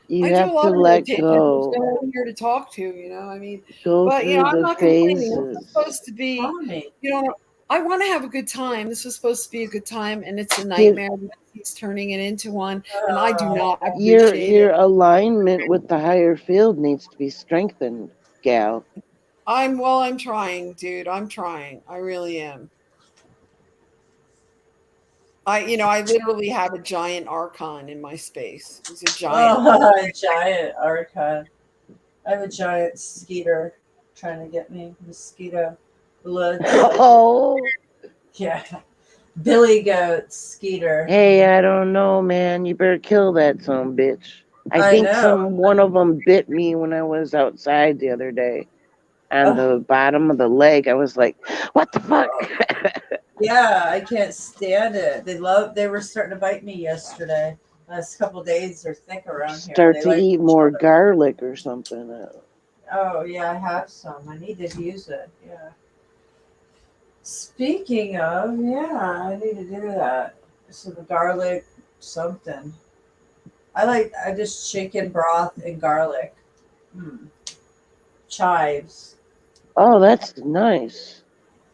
You I have do a lot to of let meditation. There's go. no one here to talk to, I mean, Go but through I'm the not complaining. This phases. is supposed to be, I want to have a good time. This was supposed to be a good time, and it's a nightmare because he's turning it into one, and I do not appreciate Your it. alignment with the higher field needs to be strengthened, gal. I'm trying, dude. I'm trying. I really am. I literally have a giant archon in my space. He's a giant. A giant archon. I have a giant skeeter trying to get me. Mosquito blood. Oh. Yeah. Billy goat skeeter. Hey, I don't know, man. You better kill that son bitch. I I think know. one of them bit me when I was outside the other day on the bottom of the leg. I was like, what the fuck? Yeah, I can't stand it. They were starting to bite me yesterday. Last couple days they're thick around here. Start They to like eat more garlic or something. Oh yeah, I have some. I need to use it. Yeah. Speaking of, yeah, I need to do that. So the garlic something. I just chicken broth and garlic. Chives. Oh, that's nice.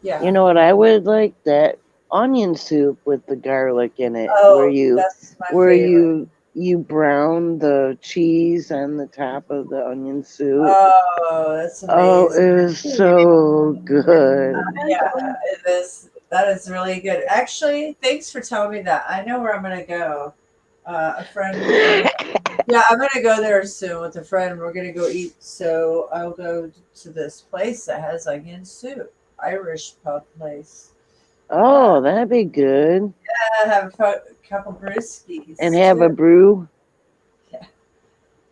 Yeah. You know what I would like? That onion soup with the garlic in it, Oh, where that's my favorite. you brown the cheese on the top of the onion soup. Oh, that's amazing. Oh, it was so good. Yeah, it is. That is really good. Actually, thanks for telling me that. I know where I'm gonna go. A friend. Yeah, I'm gonna go there soon with a friend. We're gonna go eat. So I'll go to this place that has onion soup, Irish pub place. Oh, that'd be good. Yeah, have a couple brewskis. And have a too. brew.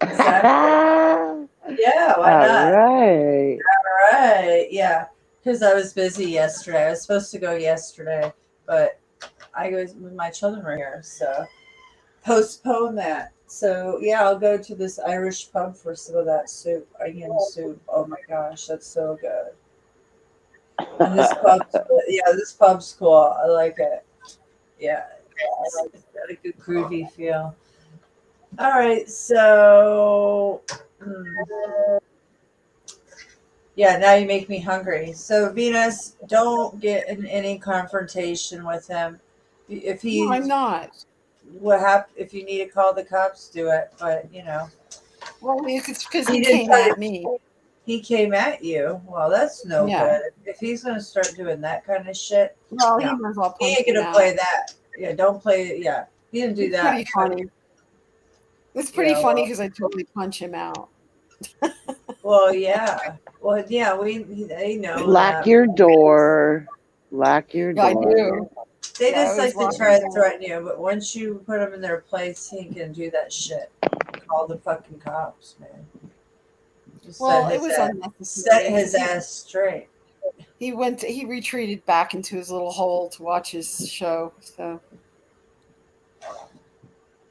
Exactly. Yeah, why All not? right. All right. Yeah, because I was busy yesterday. I was supposed to go yesterday, but my children were here, so postpone that. So yeah, I'll go to this Irish pub for some of that soup, onion soup. Oh my gosh, that's so good. And this pub's cool. I like it. Yeah, it's got a good groovy feel. All right, so yeah, now you make me hungry. So Venus, don't get in any confrontation with him. If No, I'm he not. if you need to call the cops, do it. But Well, it's because he he didn't came tell at you. me. He came at you. Well, that's no Yeah. good. If he's gonna start doing that kind of shit, Well, he no, knows I'll he punch ain't him gonna out. play that. Yeah, don't play it. Yeah, he didn't do It's that. pretty funny. It's pretty Yeah, funny well, because I totally punch him out. well, yeah. Well, yeah, they know Lock that. your door. Lock your Yeah, I door. do. They Yeah, I just always like to lock try the to door. threaten you, but once you put them in their place, he can do that shit. Call the fucking cops, man. Just Well, it was set unnecessary. his ass straight. He retreated back into his little hole to watch his show. So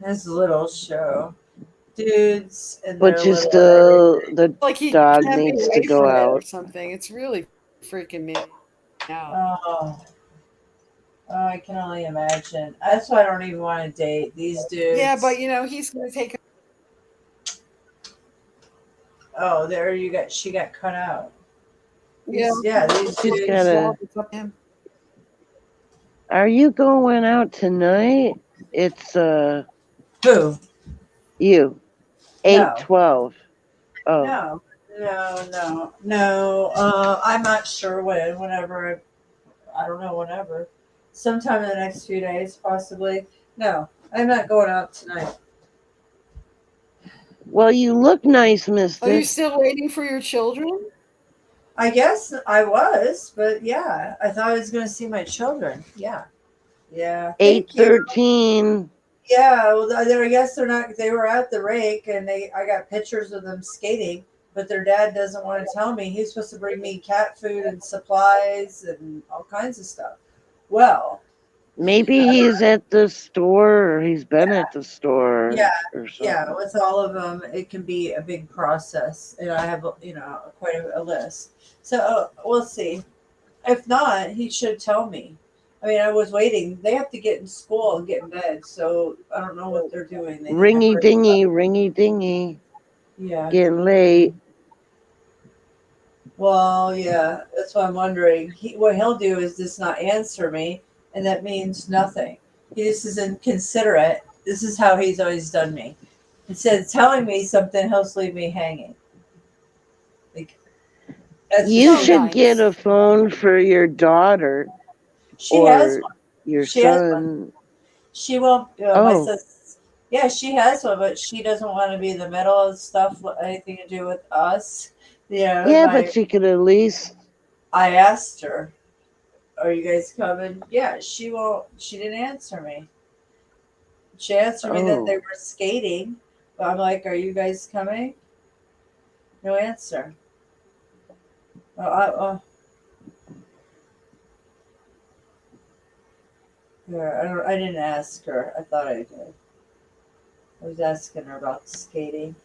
His little show. Dudes and But their you little still, the like he dog can't be needs to away go from it or out. something. It's really freaking me out. Oh, I can only imagine. That's why I don't even want to date these dudes. Yeah, but he's gonna take. Oh, there you got. She got cut out. Yeah, These She's dudes. gotta. Are you going out tonight? It's Who? You. No. 8:12. Oh. No. I'm not sure when. Whenever. I don't know. Whenever. Sometime in the next few days, possibly. No, I'm not going out tonight. Well, you look nice, mister. Are you still waiting for your children? I guess I was, but yeah, I thought I was going to see my children. Yeah. 8:13. Yeah, well, I guess they're not. They were at the rake, and I got pictures of them skating. But their dad doesn't want to tell me. He's supposed to bring me cat food and supplies and all kinds of stuff. Well, Maybe he's at the store, or he's been at the store, yeah, or something. yeah. With all of them, it can be a big process, and I have quite a list. So we'll see. If not, he should tell me. I mean, I was waiting. They have to get in school and get in bed, so I don't know what they're doing. They need to Ringy hurry dingy, up. ringy dingy. Yeah. Getting late. Well, yeah, that's what I'm wondering. What he'll do is just not answer me, and that means nothing. He just is inconsiderate. This is how he's always done me. Instead of telling me something, he'll just leave me hanging. Like, that's You just should nice. get a phone for your daughter. She or has one. your She has son. She won't. My Oh. son. Yeah, she has one, but she doesn't want to be in the middle of stuff. Anything to do with us. Yeah. Yeah, but she could at least. I asked her, "Are you guys coming?" Yeah, she won't. She didn't answer me. She answered me that they were skating, but I'm like, "Are you guys coming?" No answer. Well, I didn't ask her. I thought I did. I was asking her about skating.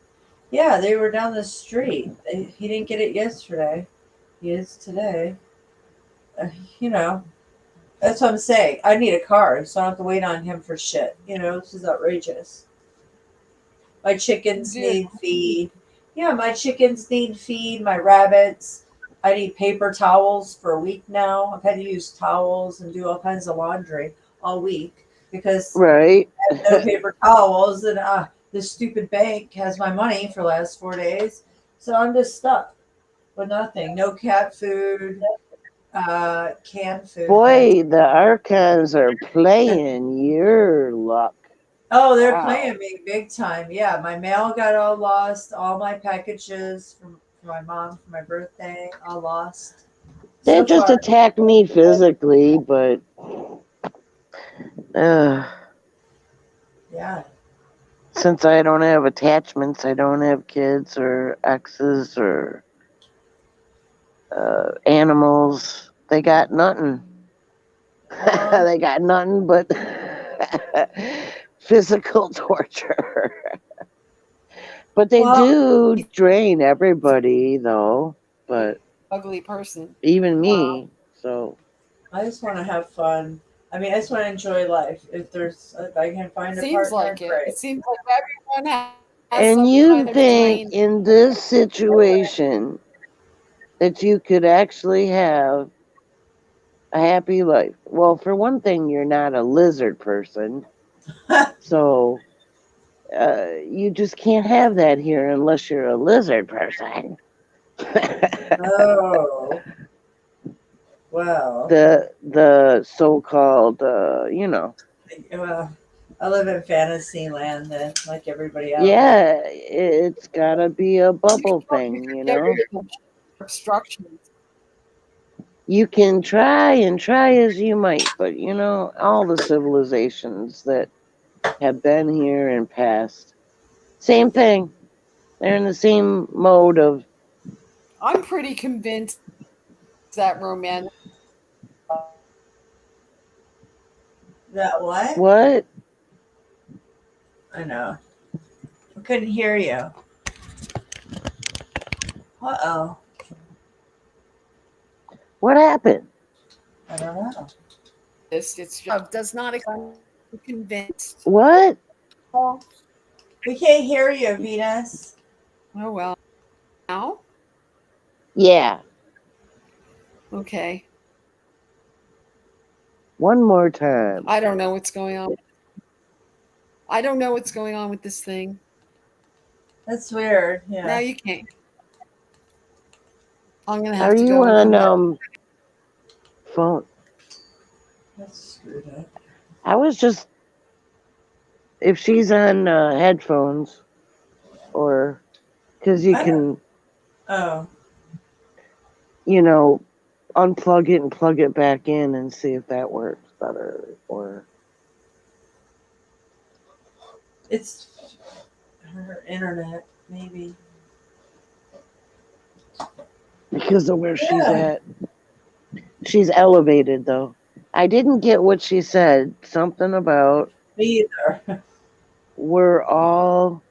Yeah, they were down the street. He didn't get it yesterday. He is today. You know, that's what I'm saying. I need a car, so I don't have to wait on him for shit. This is outrageous. My chickens need feed. Yeah, my chickens need feed. My rabbits. I need paper towels for a week now. I've had to use towels and do all kinds of laundry all week because Right. I have no paper towels, and this stupid bank has my money for the last 4 days. So I'm just stuck with nothing. No cat food, canned food. Boy, the Archons are playing your luck. Oh, they're Wow. playing me big time. Yeah, my mail got all lost. All my packages from my mom for my birthday all lost. They So just far. attacked me physically, but Yeah. since I don't have attachments, I don't have kids or exes or animals. They got nothing. They got nothing but physical torture. But they Well, do drain everybody, though. But ugly person. even me. So I just want to have fun. I mean, I just want to enjoy life. If I can find a Seems partner, like it. great. It seems like everyone has and some you kind of think drain. in this situation that you could actually have a happy life? Well, for one thing, you're not a lizard person. So you just can't have that here unless you're a lizard person. Oh, well. The so-called Well, I live in fantasy land then, like everybody else. yeah, it's gotta be a bubble thing, you Get know. rid of obstructions. You can try and try as you might, but you know, all the civilizations that have been here and passed, same thing. They're in the same mode of I'm pretty convinced that romantic. That what? what? I know. I couldn't hear you. Uh-oh. What happened? I don't know. It's does not. I'm convinced. What? We can't hear you, Venus. Oh well. Now? Yeah. Okay. One more time. I don't know what's going on. I don't know what's going on with this thing. That's weird. Yeah. Now you can't. I'm gonna Are have to you go and come back. on phone? That's screwed up. I was just if she's on headphones or because you can Oh. you know unplug it and plug it back in and see if that works better or It's her internet, maybe. because of where she's Yeah. at. She's elevated though. I didn't get what she said. Something about Me either. we're all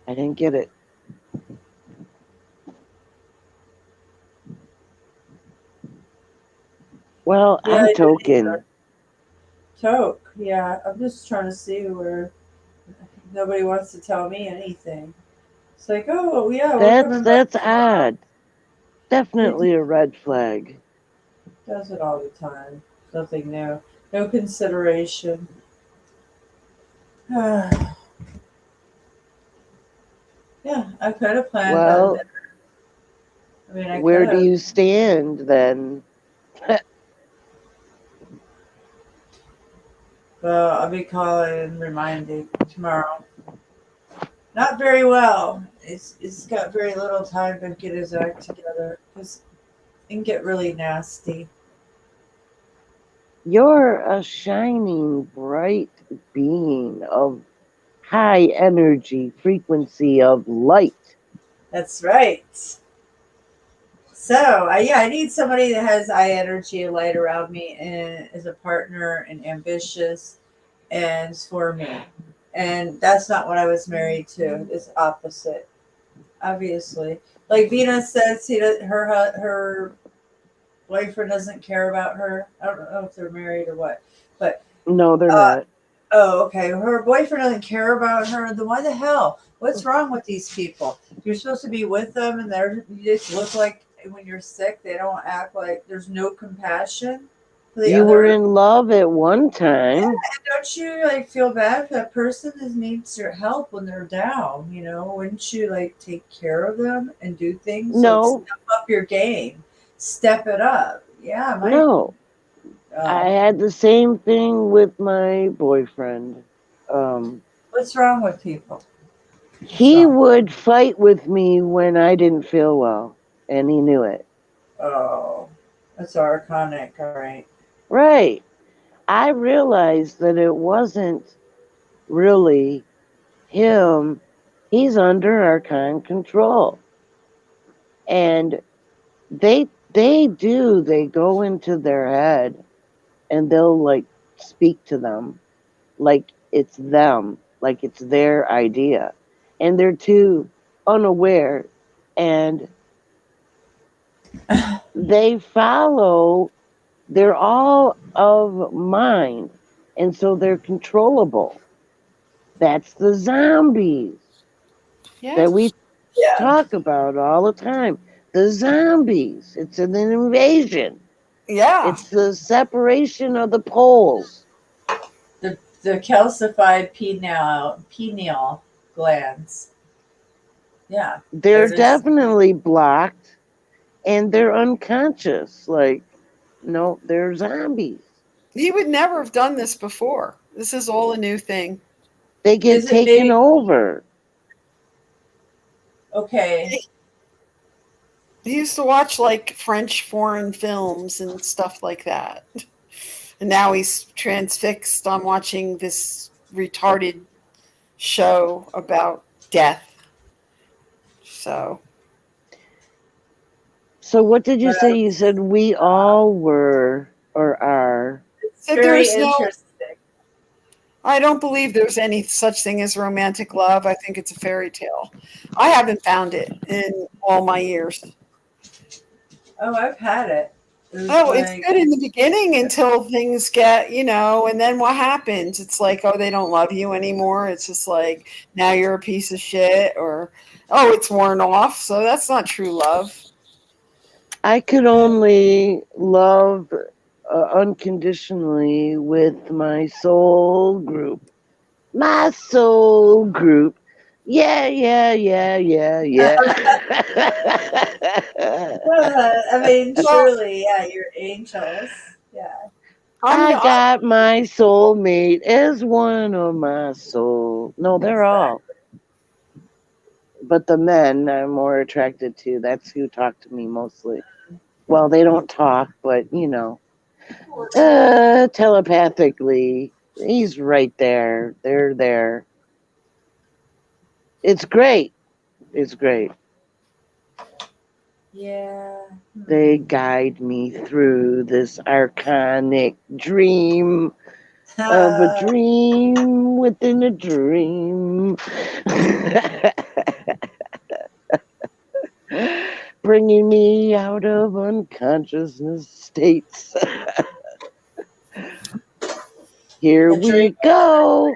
I didn't get it. Well, Yeah, I'm I didn't token. either. Toke. Yeah, I'm just trying to see where nobody wants to tell me anything. It's like, oh yeah, we're coming back That's tomorrow. odd. Definitely a red flag. Does it all the time. Nothing new. No consideration. Yeah, I could have planned on Well, dinner. I mean, I where could do have. you stand then? Well, I'll be calling and reminding tomorrow. Not very well. It's got very little time to get his act together because it can get really nasty. You're a shining, bright being of high energy, frequency of light. That's right. So, yeah, I need somebody that has high energy and light around me and is a partner and ambitious and is for me. And that's not what I was married to. It's opposite, obviously. Like Venus says, her boyfriend doesn't care about her. I don't know if they're married or what, but No, they're not. oh, okay. Her boyfriend doesn't care about her. Then why the hell? What's wrong with these people? You're supposed to be with them, and you just look like when you're sick. They don't act like there's no compassion for the You were other. in love at one time. Yeah, and don't you like feel bad for that person that needs your help when they're down? You know, wouldn't you like take care of them and do things? No. Like step up your game, step it up. Yeah, No. I had the same thing with my boyfriend. What's wrong with people? He would fight with me when I didn't feel well, and he knew it. Oh, that's archonic. All right. Right. I realized that it wasn't really him. He's under Archon control. And they go into their head and they'll like speak to them like it's them, like it's their idea. And they're too unaware, and they follow, they're all of mind, and so they're controllable. That's the zombies that we talk about all the time. The zombies. It's an invasion. Yeah. It's the separation of the poles. The calcified pineal glands. Yeah. They're Those are definitely blocked, and they're unconscious. Like, no, they're zombies. He would never have done this before. This is all a new thing. They get Is it taken maybe- over. Okay. He used to watch like French foreign films and stuff like that. And now he's transfixed on watching this retarded show about death. So what did you say? You said we all were or are. So very there's no, interesting. I don't believe there's any such thing as romantic love. I think it's a fairy tale. I haven't found it in all my years. Oh, I've had it. It's good in the beginning until things get, and then what happens? It's like, oh, they don't love you anymore. It's just like, now you're a piece of shit, or, oh, it's worn off. So that's not true love. I could only love unconditionally with my soul group. My soul group. Yeah. I mean, surely, yeah, you're angels. Yeah. I got my soulmate as one of my soul. No, they're all. But the men I'm more attracted to. That's who talk to me mostly. Well, they don't talk, but telepathically, he's right there. They're there. It's great. It's great. Yeah. They guide me through this archonic dream of a dream within a dream. Bringing me out of unconsciousness states. Here we go.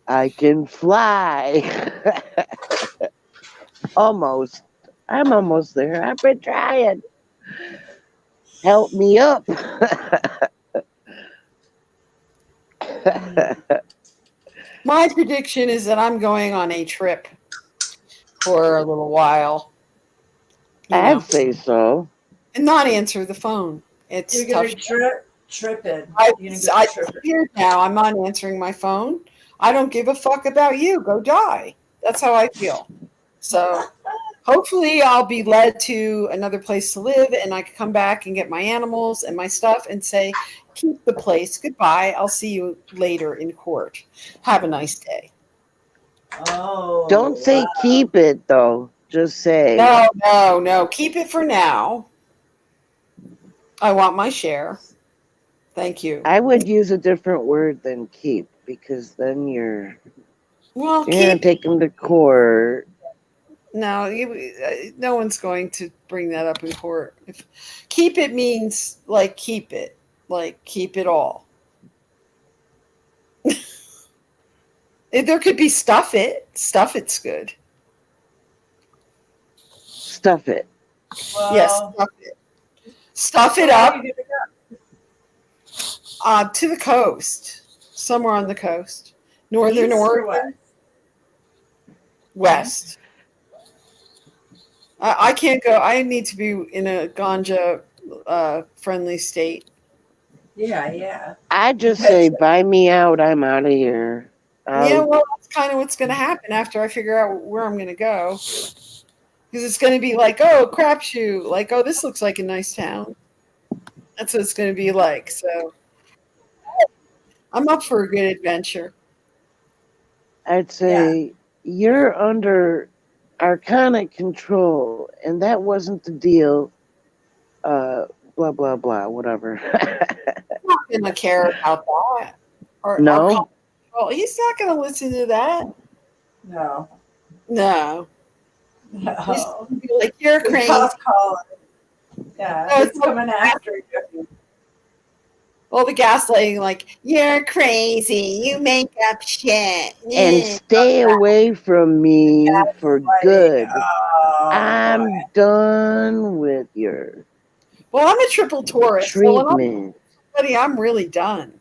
I can fly. Almost. I'm almost there. I've been trying. Help me up. My prediction is that I'm going on a trip for a little while. I'd say so. And not answer the phone. It's You're tough. going to tripping. I disappeared now. I'm not answering my phone. I don't give a fuck about you. Go die. That's how I feel. So hopefully I'll be led to another place to live and I can come back and get my animals and my stuff and say, keep the place. Goodbye. I'll see you later in court. Have a nice day. Oh. Don't say keep it, though. Just say. No. Keep it for now. I want my share. Thank you. I would use a different word than keep, because then you're Well, going to take them to court. No, no one's going to bring that up in court. Keep it means like keep it all. There could be stuff it. Stuff it's good. Stuff it. Well, Yes, stuff it. Stuff it where up. are you gonna go? To the coast, somewhere on the coast, northern East or Oregon, west. I can't go. I need to be in a ganja friendly state. Yeah. I just say, buy me out. I'm out of here. Yeah, well, that's kind of what's going to happen after I figure out where I'm going to go. Because it's going to be like, oh, crapshoot. Like, oh, this looks like a nice town. That's what it's going to be like. So I'm up for a good adventure. I'd say you're under arcanic control, and that wasn't the deal. Blah, blah, blah, whatever. gonna care about that. Or No. well, he's not gonna listen to that. No. No. He's No. gonna be like, you're Good crazy. tough call. Yeah, No, it's coming after you. All the gaslighting, like, you're crazy. You make up shit. And Yeah. stay away from me for good. Oh, I'm done with your Well, I'm a triple Taurus, so when I'm treatment. buddy, I'm really done.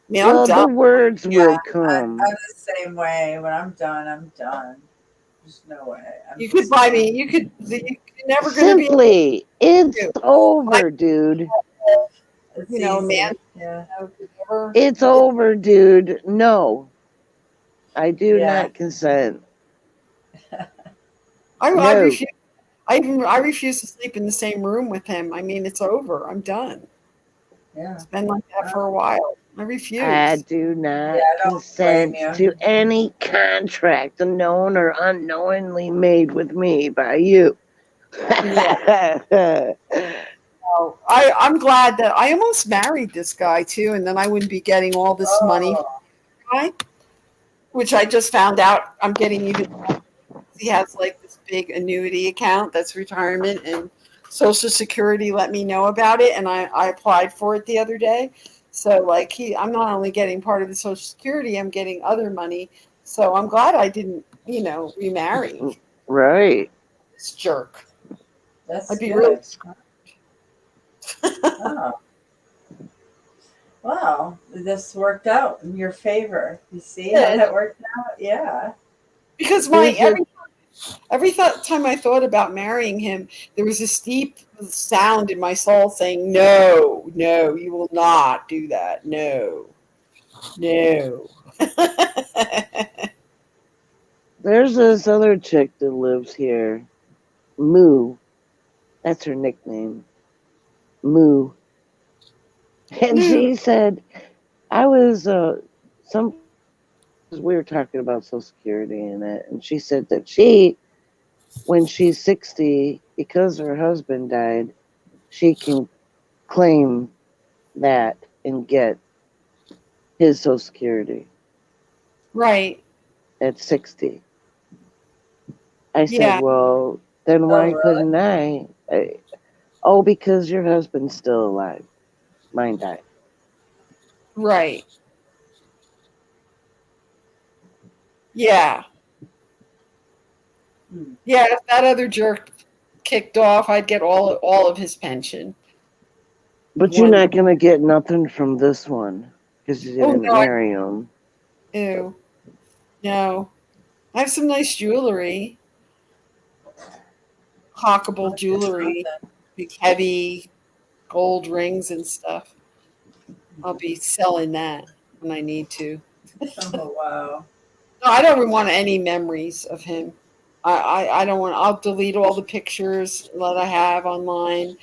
I mean, Well, I'm the done. words Yeah, will come. I'm the same way. When I'm done, I'm done. There's no way. You could buy me. You're never gonna be. Simply, it's over, dude. It's You know, easy. man. Yeah. It's over, dude. No. I do Yeah. not consent. I No. refuse. I refuse to sleep in the same room with him. I mean, it's over. I'm done. Yeah. It's been like that for a while. I refuse. I do not Yeah, I don't blame consent you. to any contract known or unknowingly made with me by you. Oh, I'm glad that I almost married this guy too, and then I wouldn't be getting all this money, which I just found out I'm getting even. He has like this big annuity account that's retirement, and Social Security let me know about it, and I applied for it the other day. So like I'm not only getting part of the Social Security, I'm getting other money. So I'm glad I didn't, remarry Right. this jerk. That's I'd be good. really Oh. Wow, this worked out in your favor. You see how Yeah. that worked out? Yeah. Because every time I thought about marrying him, there was this deep sound in my soul saying, "No, no, you will not do that. No, no." There's this other chick that lives here. Moo. That's her nickname. Moo. And she said, I was we were talking about Social Security and that, and she said that when she's 60, because her husband died, she can claim that and get his Social Security Right. at 60. I said, Yeah. well, then why really? couldn't I? Oh, because your husband's still alive. Mine died. Right. Yeah. Yeah, if that other jerk kicked off, I'd get all of his pension. But you're not going to get nothing from this one because you Oh, didn't no, marry him. Ew. No. I have some nice jewelry. Hockable jewelry. Big heavy gold rings and stuff. I'll be selling that when I need to. Oh wow. No, I don't want any memories of him. I don't want. I'll delete all the pictures that I have online,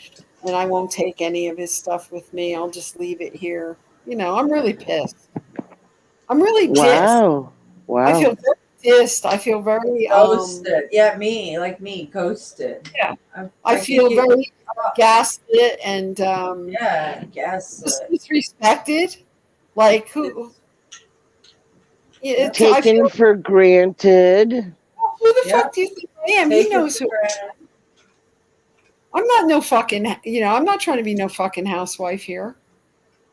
and I won't take any of his stuff with me. I'll just leave it here. I'm really pissed. I'm really dissed. Wow. I feel very dissed. I feel very Ghosted. Yeah, me, ghosted. Yeah. I I feel think very gaslit and yeah, gaslit. disrespected. Like who? Yeah, I Taken feel, for granted. who the fuck do you think I am? He Take it knows for who. granted. I'm not no fucking. I'm not trying to be no fucking housewife here.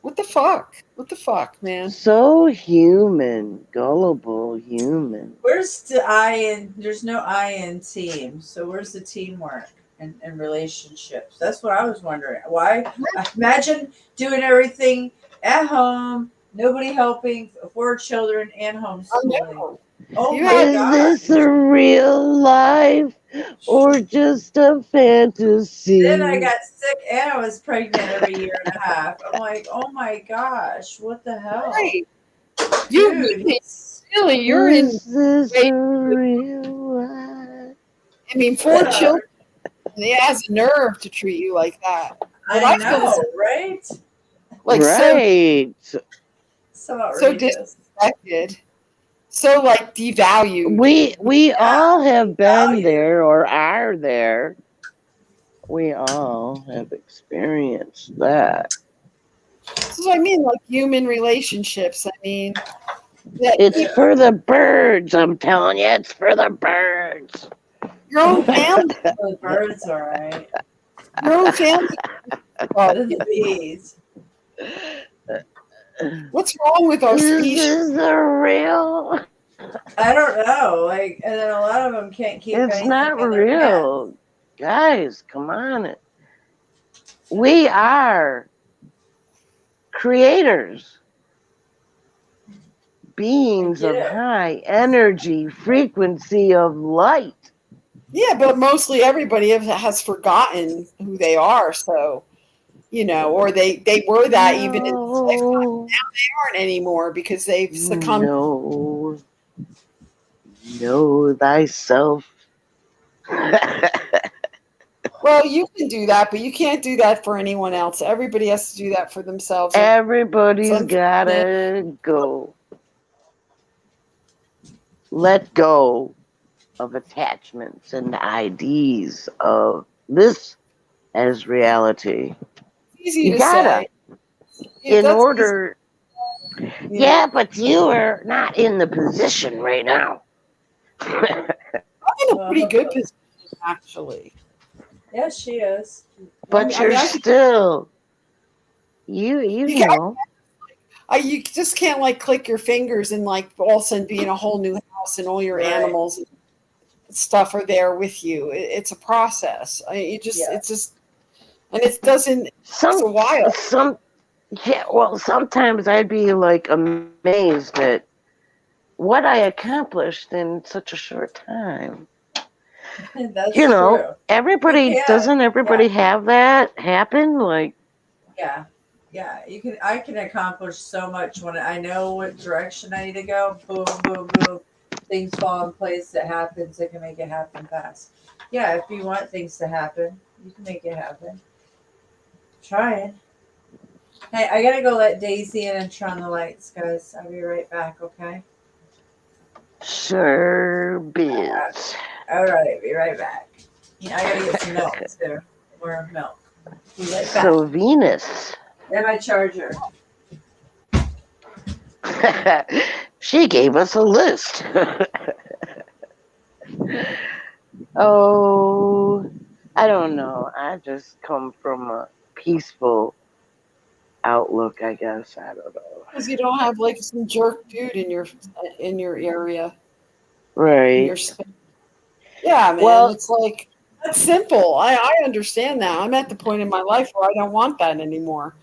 What the fuck? What the fuck, man? So human. Gullible human. Where's the I in? There's no I in team. So where's the teamwork and relationships? That's what I was wondering. Why? Imagine doing everything at home, nobody helping, 4 children and homeschooling. Oh my Is god! this a real life or just a fantasy? Then I got sick and I was pregnant every year and a half. I'm like, oh my gosh, what the hell? Right. Dude, Really, you're in. Is this a real life? I mean, 4 children. And he has a nerve to treat you like that. But I feel know, right? Like right. So disrespected. So like devalued. We all have been there or are there. We all have experienced that. This is what I mean, like human relationships. I mean, that It's for the birds, I'm telling you. It's for the birds. your own family. The birds, all right. Your own family. The bees. What's wrong with our species? Is this real? I don't know. Like, and then a lot of them can't keep It's anything not in their pants. real. Guys, come on. We are creators, beings of high energy, frequency of light. Yeah, but mostly everybody has forgotten who they are. So, you know, or they were that even in this lifetime. Now they aren't anymore because they've succumbed. No. Know thyself. Well, you can do that, but you can't do that for anyone else. Everybody has to do that for themselves. Everybody's gotta go. Let go of attachments and IDs of this as reality. Easy You to gotta. say. Yeah, In that's order. easy. Yeah, but you are not in the position right now. I'm in a pretty good position, actually. Yes, she is. But you're still. You know. You just can't like click your fingers and like all of a sudden be in a whole new house and all your animals and stuff are there with you. It's a process. It's just, and it doesn't. It's a while. Well, sometimes I'd be like amazed at what I accomplished in such a short time. That's true. You Doesn't everybody have that happen? Like, Yeah. Yeah. I can accomplish so much when I know what direction I need to go. Boom, boom, boom. Things fall in place. It happens. I can make it happen fast. Yeah, if you want things to happen, you can make it happen. Try it. Hey, I gotta go let Daisy in and turn on the lights, guys. I'll be right back, okay? sure, biz. All right, be right back. Yeah, I gotta get some milk too. More milk. Be right back. So Venus. And my charger. She gave us a list. Oh, I don't know. I just come from a peaceful outlook, I guess. I don't know. Because you don't have like some jerk dude in your area. Right. In your space. Yeah, man. Well, it's like that's simple. I understand that. I'm at the point in my life where I don't want that anymore.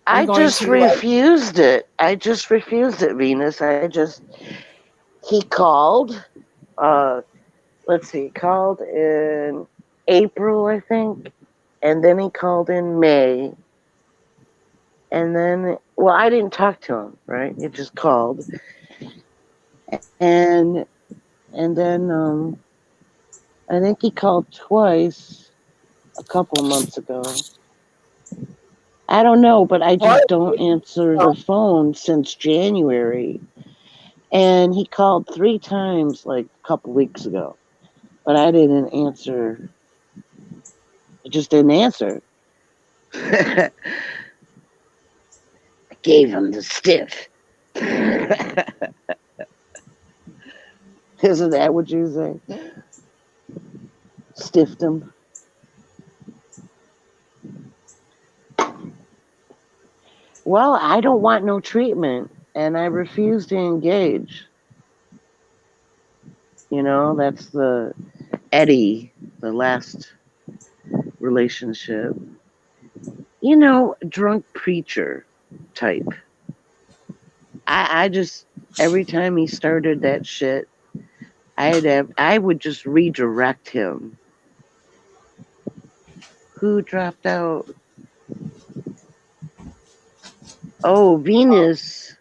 I just refused it. I just refused it, Venus. He called. Let's see, he called in April, I think, and then he called in May. And then, well, I didn't talk to him, right? He just called. And then I think he called twice a couple months ago. I don't know, but I just don't answer the phone since January. And he called 3 times like a couple weeks ago, but I didn't answer. I just didn't answer. I gave him the stiff. Isn't that what you say? Stiffed him. Well, I don't want no treatment, and I refuse to engage. You know, that's the Eddie, the last relationship. You know, drunk preacher type. I just, every time he started that shit, I would just redirect him. Who dropped out? Oh, Venus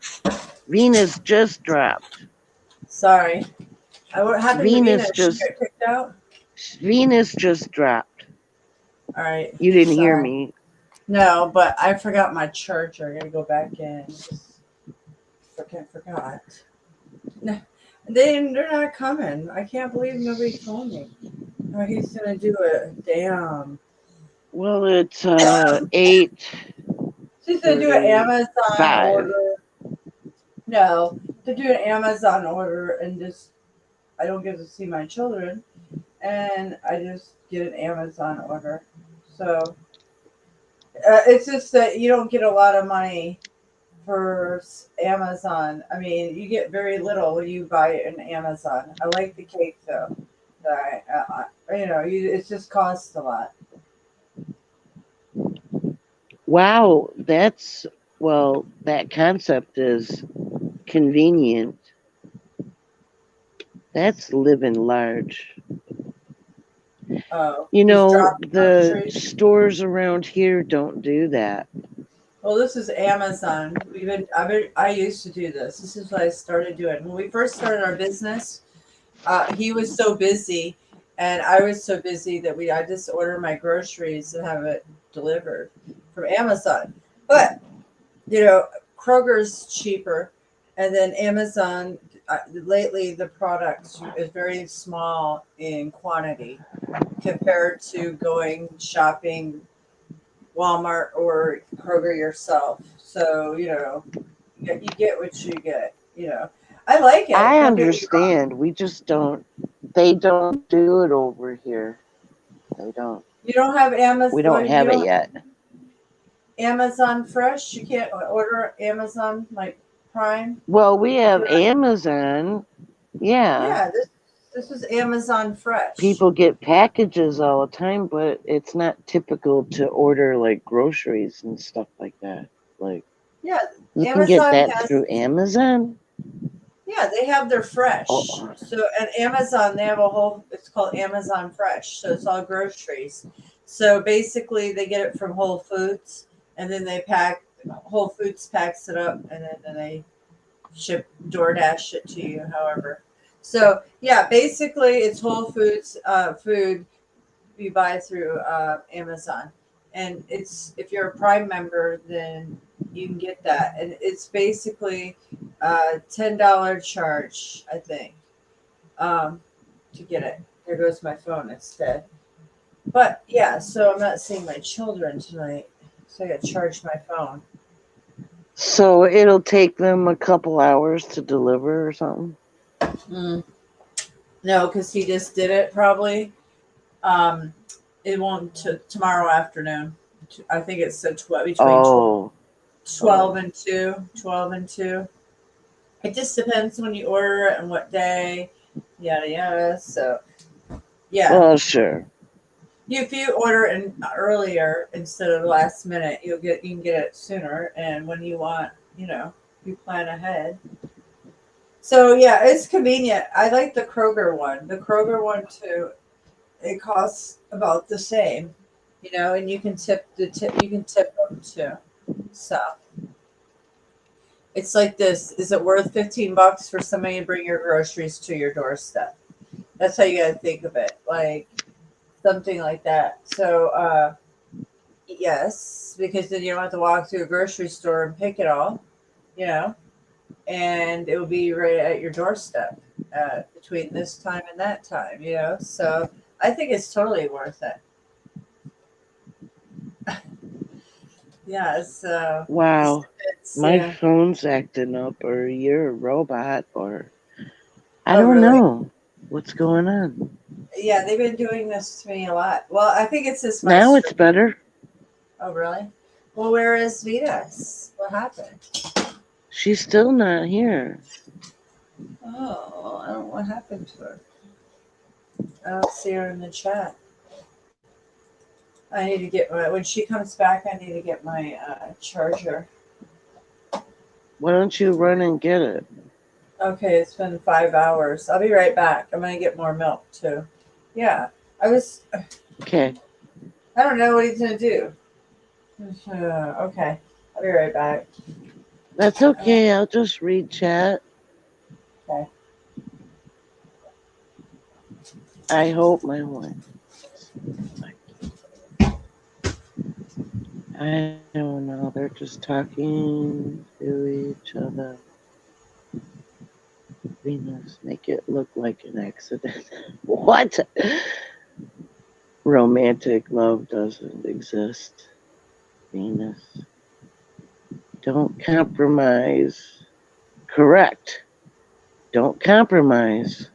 just dropped. Sorry. What happened Venus to Venus? She got kicked out? Venus just dropped. All right. You didn't hear me. No, but I forgot my charger. I gotta go back in. Forgot. No, they're not coming. I can't believe nobody told me. Oh, he's gonna do it. Damn. Well, it's 8. She's gonna do an Amazon 5. order. No, to do an Amazon order and just I don't get to see my children, and I just get an Amazon order. So it's just that you don't get a lot of money for Amazon. I mean, you get very little when you buy it in Amazon. I like the cake though. It just costs a lot. Wow, that concept is convenient. That's living large. Oh, You just know, drop the groceries. stores around here don't do that. Well, this is Amazon. I used to do this. This is what I started doing when we first started our business. He was so busy, and I was so busy that I just order my groceries and have it delivered from Amazon. But Kroger's cheaper, and then Amazon. Lately, the product is very small in quantity compared to going shopping Walmart or Kroger yourself. So you get what you get. I like it. I Don't get me wrong. understand. We just don't. They don't do it over here. They don't. You don't have Amazon. We don't have it yet. Amazon Fresh. You can't order Amazon like Prime. Well, we have Amazon. Yeah. Yeah, this is Amazon Fresh. People get packages all the time, but it's not typical to order like groceries and stuff like that. Like, Yeah, you can Amazon get that has. through Amazon. Yeah, they have their fresh. Oh. So at Amazon, they have a whole. It's called Amazon Fresh. So it's all groceries. So basically, they get it from Whole Foods, and then Whole Foods packs it up, and then they DoorDash it to you. However, so yeah, basically, it's Whole Foods food you buy through Amazon, and if you're a Prime member, then you can get that, and it's basically $10 charge, I think, to get it. There goes my phone instead. But yeah, so I'm not seeing my children tonight, so I got to charge my phone. So it'll take them a couple hours to deliver or something. No, because he just did it probably. It won't tomorrow afternoon. I think it's between 12 and 2. 12 and 2. It just depends when you order it and what day, yada yada. So, yeah. Oh, sure. If you order it earlier instead of last minute, you can get it sooner. And when you want, you plan ahead. So yeah, it's convenient. I like the Kroger one. The Kroger one too. It costs about the same, and you can tip them too. So it's like this. Is it worth $15 for somebody to bring your groceries to your doorstep? That's how you got to think of it, like something like that. So yes, because then you don't have to walk through a grocery store and pick it all, and it will be right at your doorstep between this time and that time, So I think it's totally worth it. Yeah, so wow, my yeah. phone's acting up, or you're a robot, or I Oh, don't really? know what's going on. Yeah, they've been doing this to me a lot. Well, I think it's this. Now it's better. Oh, really? Well, where is Venus? What happened? She's still not here. Oh, I don't know what happened to her. I don't see her in the chat. I need to get when she comes back, I need to get my charger. Why don't you run and get it? Okay, it's been 5 hours. I'll be right back. I'm gonna get more milk too. Yeah, Okay. I don't know what he's gonna do. Okay, I'll be right back. That's okay. I'll just read chat. Okay. I hope my wife. I don't know. They're just talking to each other. Venus, make it look like an accident. What? Romantic love doesn't exist. Venus. Don't compromise. Correct. Don't compromise.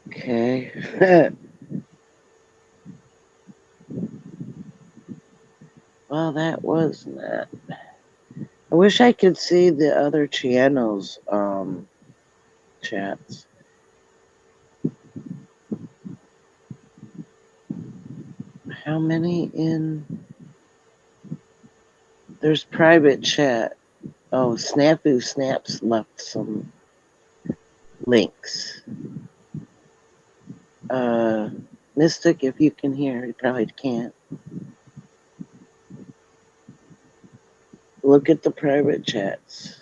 Okay. Well, that was not. I wish I could see the other channels chats. How many in? There's private chat. Oh, Snafu Snaps left some links. Mystic, if you can hear, you probably can't. Look at the private chats.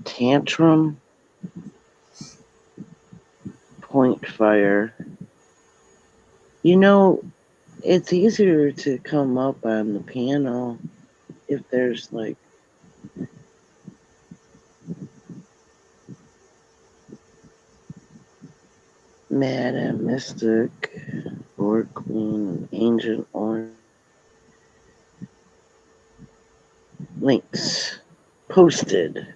Tantrum. Point fire. You know, it's easier to come up on the panel if there's like Mad and Mystic, Lord Queen, and Ancient Orange. Links posted.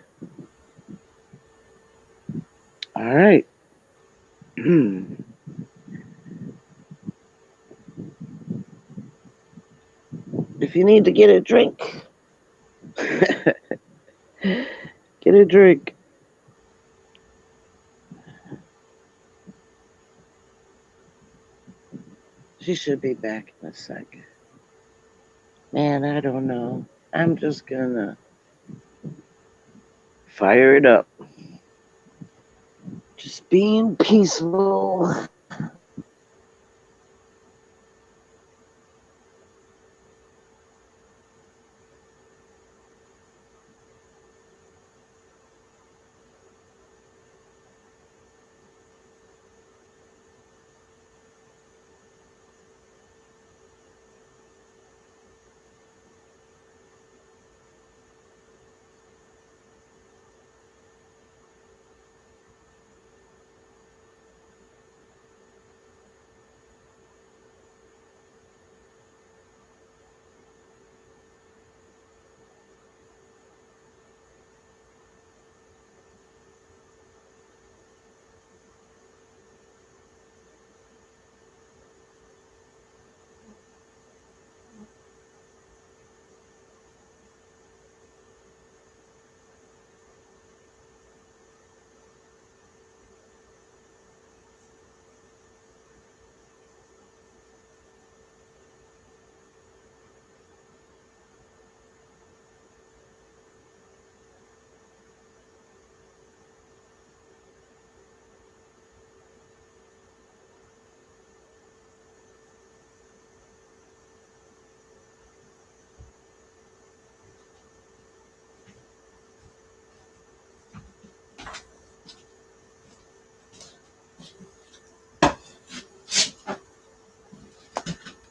All right. If you need to get a drink, get a drink. She should be back in a second. Man, I don't know. I'm just gonna fire it up. Just being peaceful.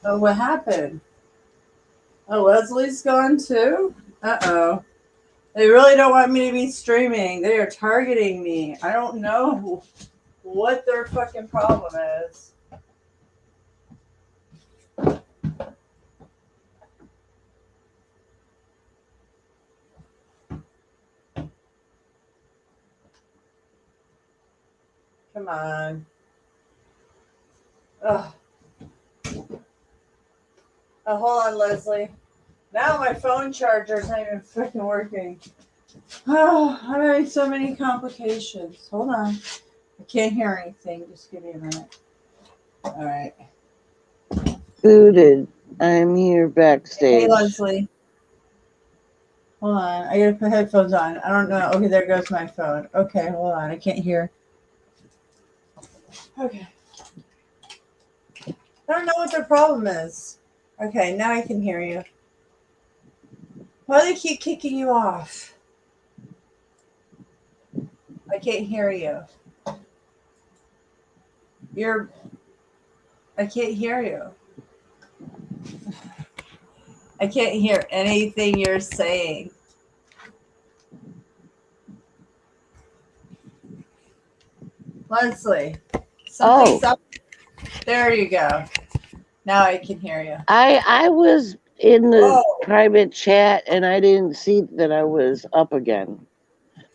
Oh, what happened? Oh, Leslie's gone too? Uh-oh. They really don't want me to be streaming. They are targeting me. I don't know what their fucking problem is. Come on. Ugh. Oh, hold on, Leslie. Now my phone charger's not even freaking working. Oh, I'm having so many complications. Hold on. I can't hear anything. Just give me a minute. All right. Booted. I'm here backstage. Hey, Leslie. Hold on. I gotta put headphones on. I don't know. Okay, there goes my phone. Okay, hold on. I can't hear. Okay. I don't know what their problem is. Okay, now I can hear you. Why do they keep kicking you off? I can't hear you. I can't hear you. I can't hear anything you're saying. Leslie, something's up. There you go. Now I can hear you. I was in the Oh. private chat and I didn't see that I was up again.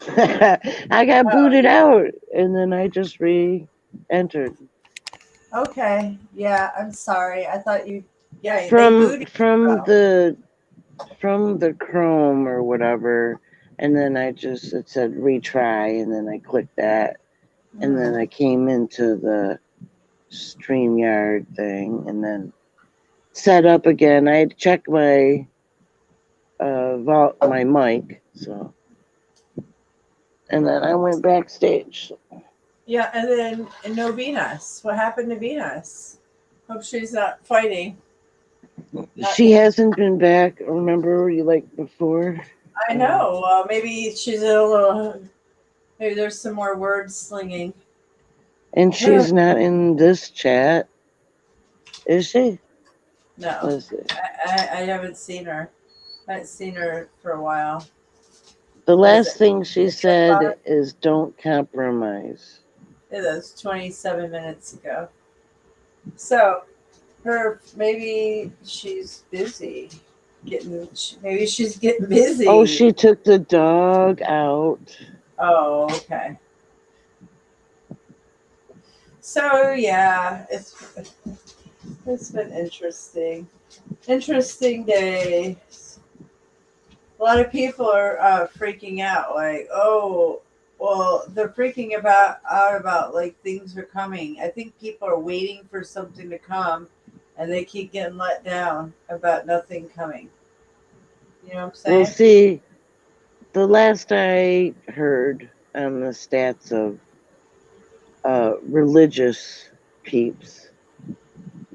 I got booted out and then I just re-entered. Okay. Yeah, I'm sorry. I thought you. Yeah, they From booted the Chrome or whatever, and then it said retry, and then I clicked that, and then I came into the StreamYard thing, and then set up again. I had to check my my mic, so, and then I went backstage. Yeah, and then no Venus. What happened to Venus? Hope she's not fighting. She hasn't been back. Remember, like before. I know. Maybe she's a little. Maybe there's some more word slinging. And she's not in this chat, is she? No, Let's see. I haven't seen her. I haven't seen her for a while. The last thing she said is "Don't compromise." It was 27 minutes ago. So, maybe she's busy. Maybe she's getting busy. Oh, she took the dog out. Oh, okay. So yeah, it's been interesting. Interesting day. A lot of people are freaking out, like, oh, well, they're freaking out about like things are coming. I think people are waiting for something to come, and they keep getting let down about nothing coming. You know what I'm saying? Well, see, the last I heard on the stats of religious peeps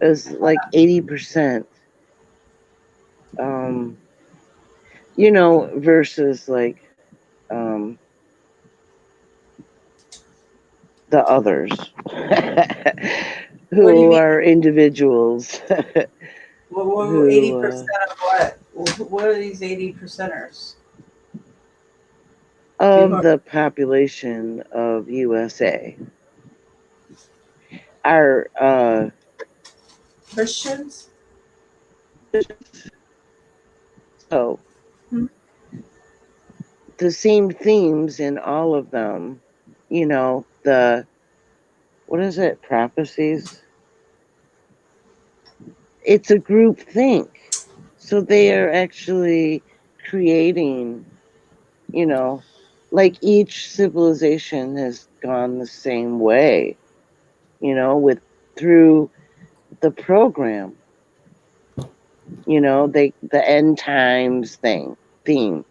is like 80%. You know, versus like the others who are individuals. Well, 80% of what? What are these 80%ers? Of the population of USA are Christians. So the same themes in all of them, you know, what is it, prophecies? It's a group think. So they are actually creating, you know, like each civilization has gone the same way, you know, through the program, you know, the end times theme.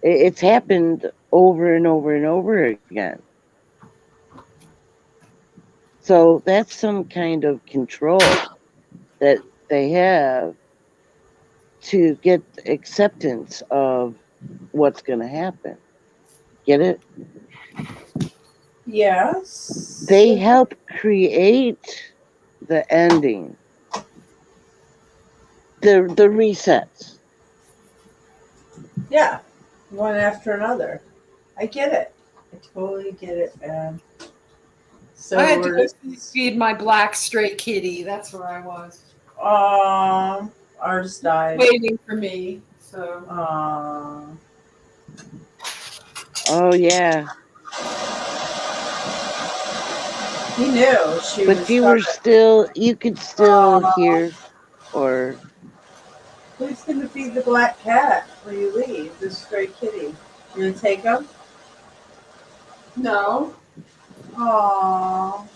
It's happened over and over and over again. So that's some kind of control that they have to get acceptance of what's going to happen. Get it? Yes. They help create the ending, the resets. Yeah, one after another. I get it. I totally get it, man. So I had to go feed my black stray kitty. That's where I was. Ours died. Waiting for me. So. Oh yeah. He knew she but was. you could still hear, or. Who's gonna feed the black cat when you leave? The stray kitty. You gonna take him? No. Aww.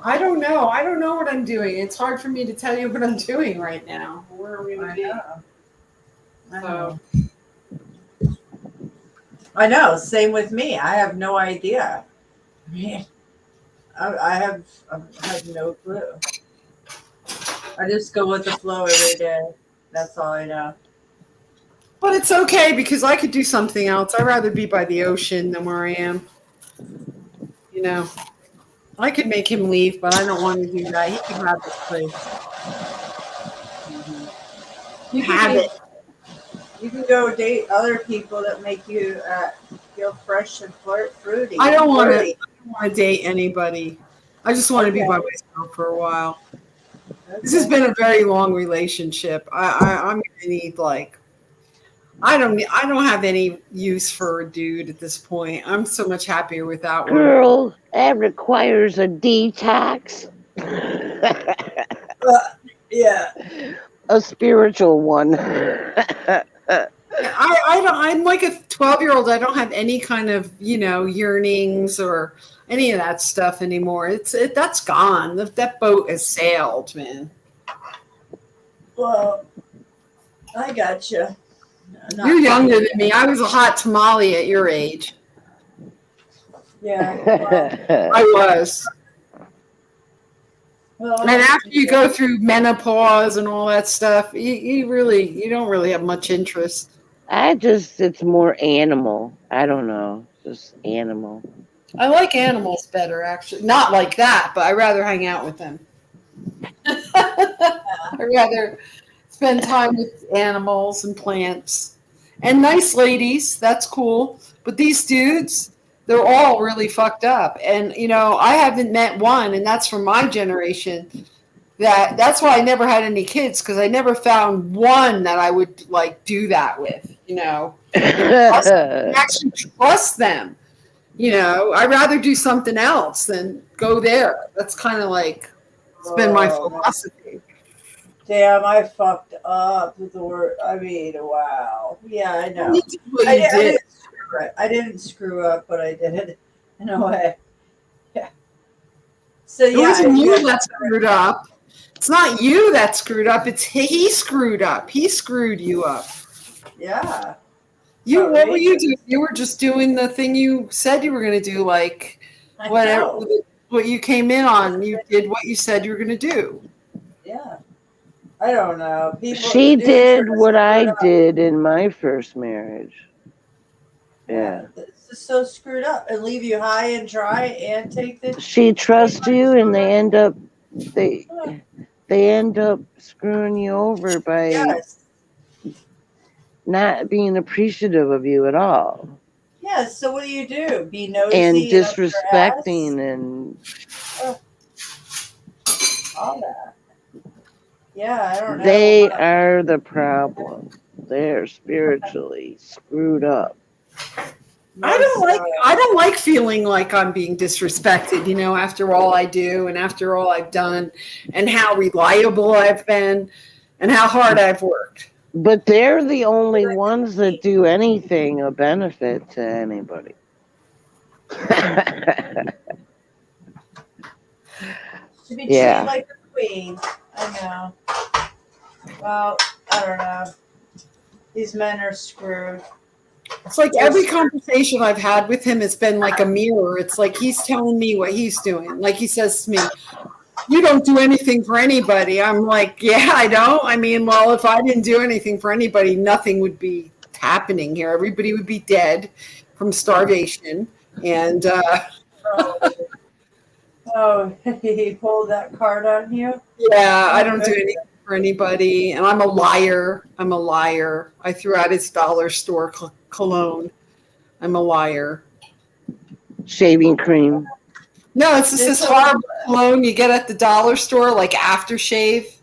I don't know. I don't know what I'm doing. It's hard for me to tell you what I'm doing right now. Where are we going to be? I know. Same with me. I have no idea. I mean, I have no clue. I just go with the flow every day. That's all I know. But it's okay because I could do something else. I'd rather be by the ocean than where I am. You know, I could make him leave, but I don't want to do that. He can have this place. You Have can, it. you can go date other people that make you feel fresh and fruity. I don't want Flirty. to date anybody. I just want to be by Okay. myself for a while. This Okay. has been a very long relationship. I'm gonna need like I don't have any use for a dude at this point. I'm so much happier without one. Girl, that requires a detox. Yeah. A spiritual one. I'm like a 12-year-old. I don't have any kind of, yearnings or any of that stuff anymore. That's gone. That boat has sailed, man. Well, I got you. You're younger than me. I was a hot tamale at your age. Yeah. Well, I was. well, And after you go through menopause and all that stuff, you don't really have much interest. It's more animal. I don't know. Just animal. I like animals better, actually. Not like that, but I rather hang out with them. I'd rather spend time with animals and plants. And nice ladies, that's cool. But these dudes, they're all really fucked up. And, I haven't met one, and that's from my generation. That's why I never had any kids, because I never found one that I would, do that with, actually trust them. I'd rather do something else than go there. That's kind of it's been my philosophy. Damn, I fucked up with the word. I mean, wow. Yeah, I know. You did what you did. I didn't screw up, but I did in a way. Yeah. So It wasn't you that screwed up. It's not you that screwed up. It's he screwed up. He screwed you up. Yeah. What were you doing? You were just doing the thing you said you were going to do, whatever. What you came in on. You did what you said you were going to do. Yeah. I don't know. She did what I did in my first marriage. Yeah. It's just so screwed up and leave you high and dry and take the. She trusts you, and they end up screwing you over by not being appreciative of you at all. Yeah. So what do? Be nosy and disrespecting and all that. Yeah, I don't know. They are the problem. They're spiritually screwed up. I don't like feeling like I'm being disrespected, after all I do and after all I've done and how reliable I've been and how hard I've worked. But they're the only ones that do anything of benefit to anybody. To be treated like a queen. I know. Well, I don't know. These men are screwed. It's like every conversation I've had with him has been like a mirror. It's like he's telling me what he's doing. Like he says to me, "You don't do anything for anybody." I'm like, "Yeah, I don't. I mean, well, if I didn't do anything for anybody, nothing would be happening here. Everybody would be dead from starvation." And oh, he pulled that card on you? Yeah, I don't do anything for anybody, and I'm a liar. I threw out his dollar store cologne. I'm a liar. Shaving cream. No, it's just this horrible cologne you get at the dollar store, like aftershave.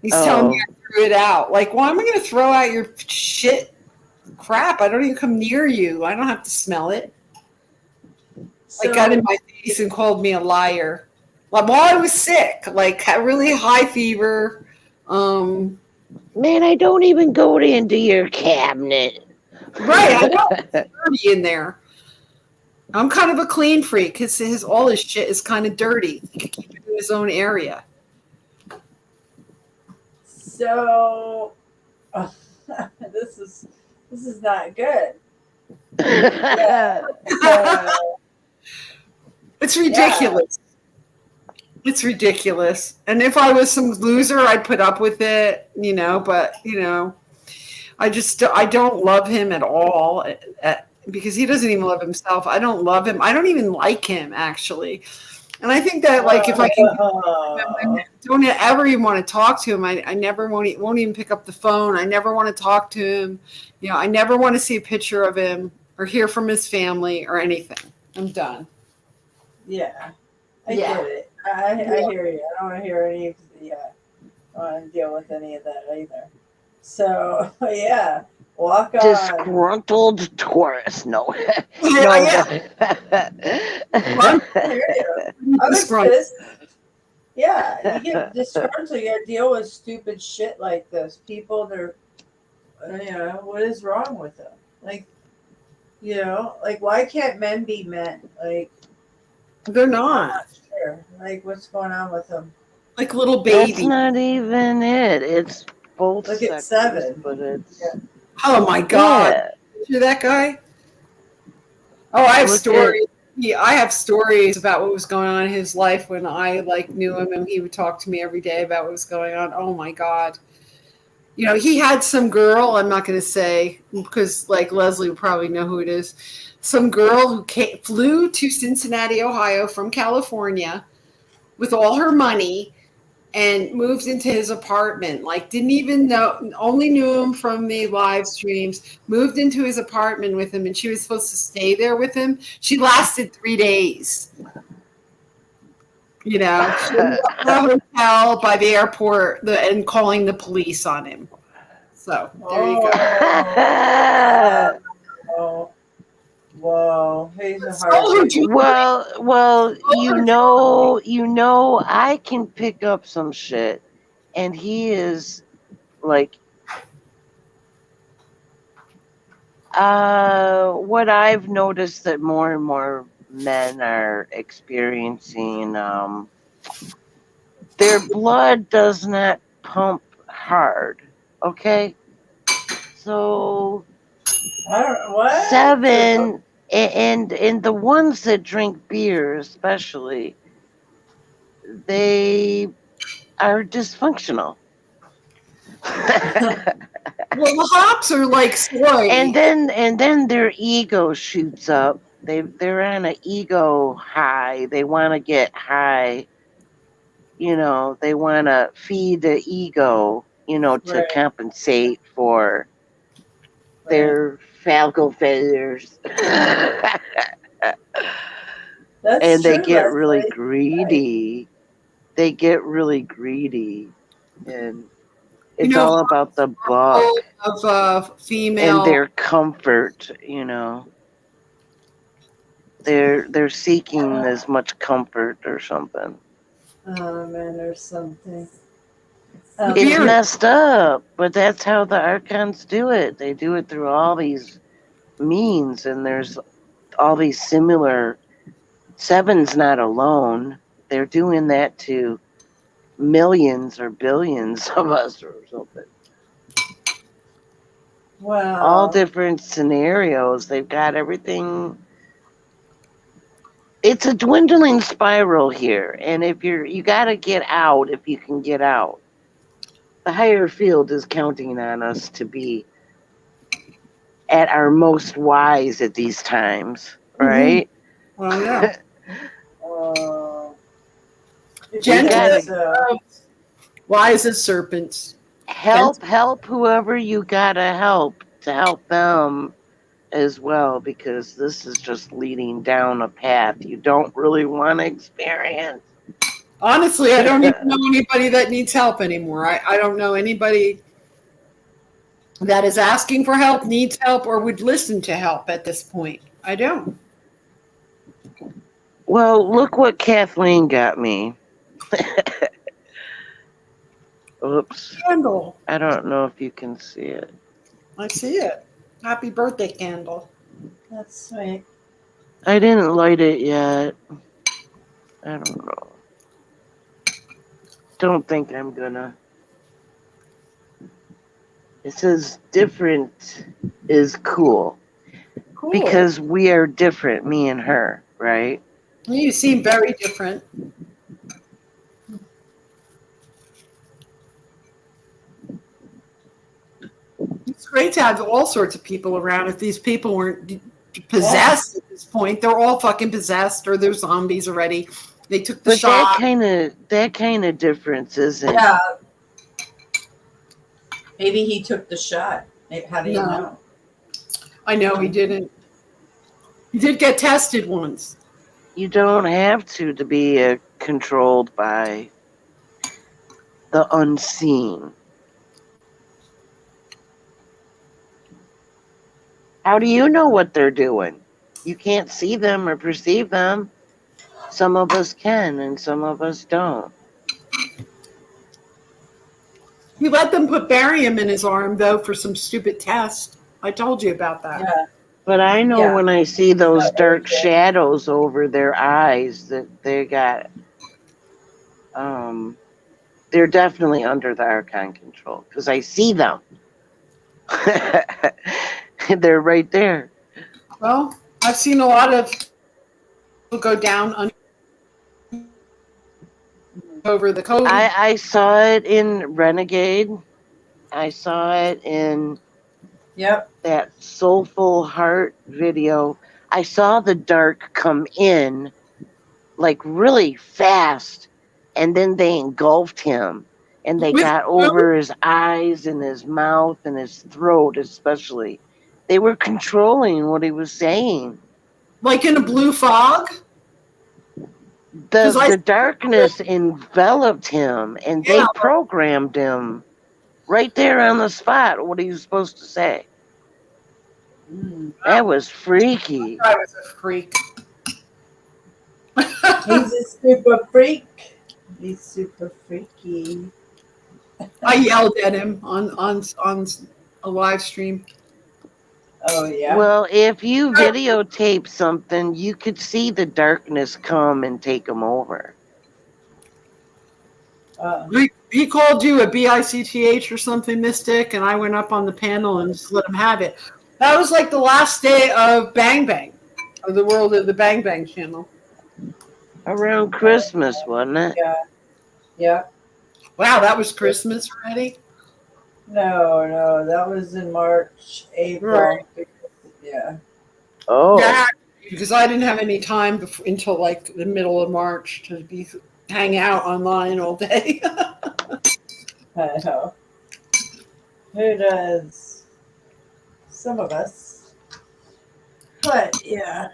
He's telling me I threw it out. Like, why am I going to throw out your shit crap? I don't even come near you. I don't have to smell it. Like, got in my face and called me a liar. Like, while I was sick, like, had really high fever. Man, I don't even go into your cabinet. Right, I know. It's dirty in there. I'm kind of a clean freak because all his shit is kind of dirty. He can keep it in his own area. So, this is not good. It's ridiculous. It's ridiculous. And if I was some loser, I'd put up with it, but, I don't love him at all because he doesn't even love himself. I don't love him. I don't even like him actually. And I think that like if I can don't ever even want to talk to him, I never won't even pick up the phone. I never want to talk to him. You know, I never want to see a picture of him or hear from his family or anything. I'm done. Yeah, I Yeah. get it. I hear you. I don't want to hear any of the. I don't want to deal with any of that either. So yeah, walk on. Disgruntled Taurus. No, no. I hear you. I was pissed. Yeah, you get disgruntled. You got to deal with stupid shit like this. People, they're, what is wrong with them? Like, like why can't men be men? Like, they're I'm not. not sure. Like, what's going on with them? Like little That's baby. not even it. It's both Look at sexes, 7. but it's Oh my God! yeah. You that guy? Oh, I have Look stories. I have stories about what was going on in his life when I like knew him, and he would talk to me every day about what was going on. Oh my God! You know, he had some girl. I'm not going to say because like Leslie would probably know who it is. Some girl who flew to Cincinnati, Ohio, from California with all her money and moved into his apartment. Like, didn't even know, only knew him from the live streams, moved into his apartment with him, and she was supposed to stay there with him. She lasted 3 days. You know, she ended up in a hotel by the airport and calling the police on him. So there you go. Oh, whoa, he's a hard. well, you know, I can pick up some shit, and he is like, what I've noticed that more and more men are experiencing, their blood does not pump hard. Okay, so I don't what 7 and the ones that drink beer especially, they are dysfunctional. Well, the hops are like soy. And then their ego shoots up. They're on an ego high. They want to get high. You know, they want to feed the ego, to Right. compensate for their phallic failures. That's And they true, get Leslie. really greedy. They get really greedy. And it's all about the buck of female and their comfort, They're seeking as much comfort or something. Oh man, there's something. It's messed up, but that's how the Archons do it. They do it through all these means, and there's all these similar. 7's not alone. They're doing that to millions or billions of us or something. Wow. All different scenarios. They've got everything. It's a dwindling spiral here, and if you got to get out if you can get out. The higher field is counting on us to be at our most wise at these times, right? Well, yeah. Gentle, wise as serpents. Help whoever you gotta help to help them as well, because this is just leading down a path you don't really want to experience. Honestly, I don't even know anybody that needs help anymore. I don't know anybody that is asking for help, needs help, or would listen to help at this point. I don't. Well, look what Kathleen got me. Oops. Candle. I don't know if you can see it. I see it. Happy birthday candle. That's sweet. I didn't light it yet. I don't know. Don't think I'm gonna. It says different is cool. Cool. Because we are different, me and her, right? You seem very different. great to have all sorts of people around. If these people weren't possessed at this point, they're all fucking possessed or they're zombies already. They took the But shot. that kind of difference isn't. Yeah. Maybe he took the shot. How do you No. know? I know he didn't. He did get tested once. You don't have to be controlled by the unseen. How do you know what they're doing? You can't see them or perceive them. Some of us can and some of us don't. He let them put barium in his arm, though, for some stupid test. I told you about that. Yeah. But I know Yeah. when I see those Not dark urgent. shadows over their eyes that they got, they're definitely under the Archon control because I see them. They're right there. Well, I've seen a lot of people go down over the code. I saw it in Renegade. I saw it in that Soulful Heart video. I saw the dark come in like really fast, and then they engulfed him, and they got over his eyes and his mouth and his throat especially. They were controlling what he was saying. Like in a blue fog? The darkness enveloped him, and they programmed him right there on the spot what he was supposed to say. That was freaky. I was a freak. He's a super freak. He's super freaky. I yelled at him on a live stream. Oh yeah. Well, if you videotape something, you could see the darkness come and take him over. He called you a BICTH or something, Mystic, and I went up on the panel and just let him have it. That was like the last day of Bang Bang, of the World of the Bang Bang channel. Around Christmas, wasn't it? Yeah. Yeah. Wow, that was Christmas already? No, that was in March, April. Right. Yeah. Oh. Yeah, because I didn't have any time until like the middle of March to hang out online all day. I know. Who does? Some of us. But yeah.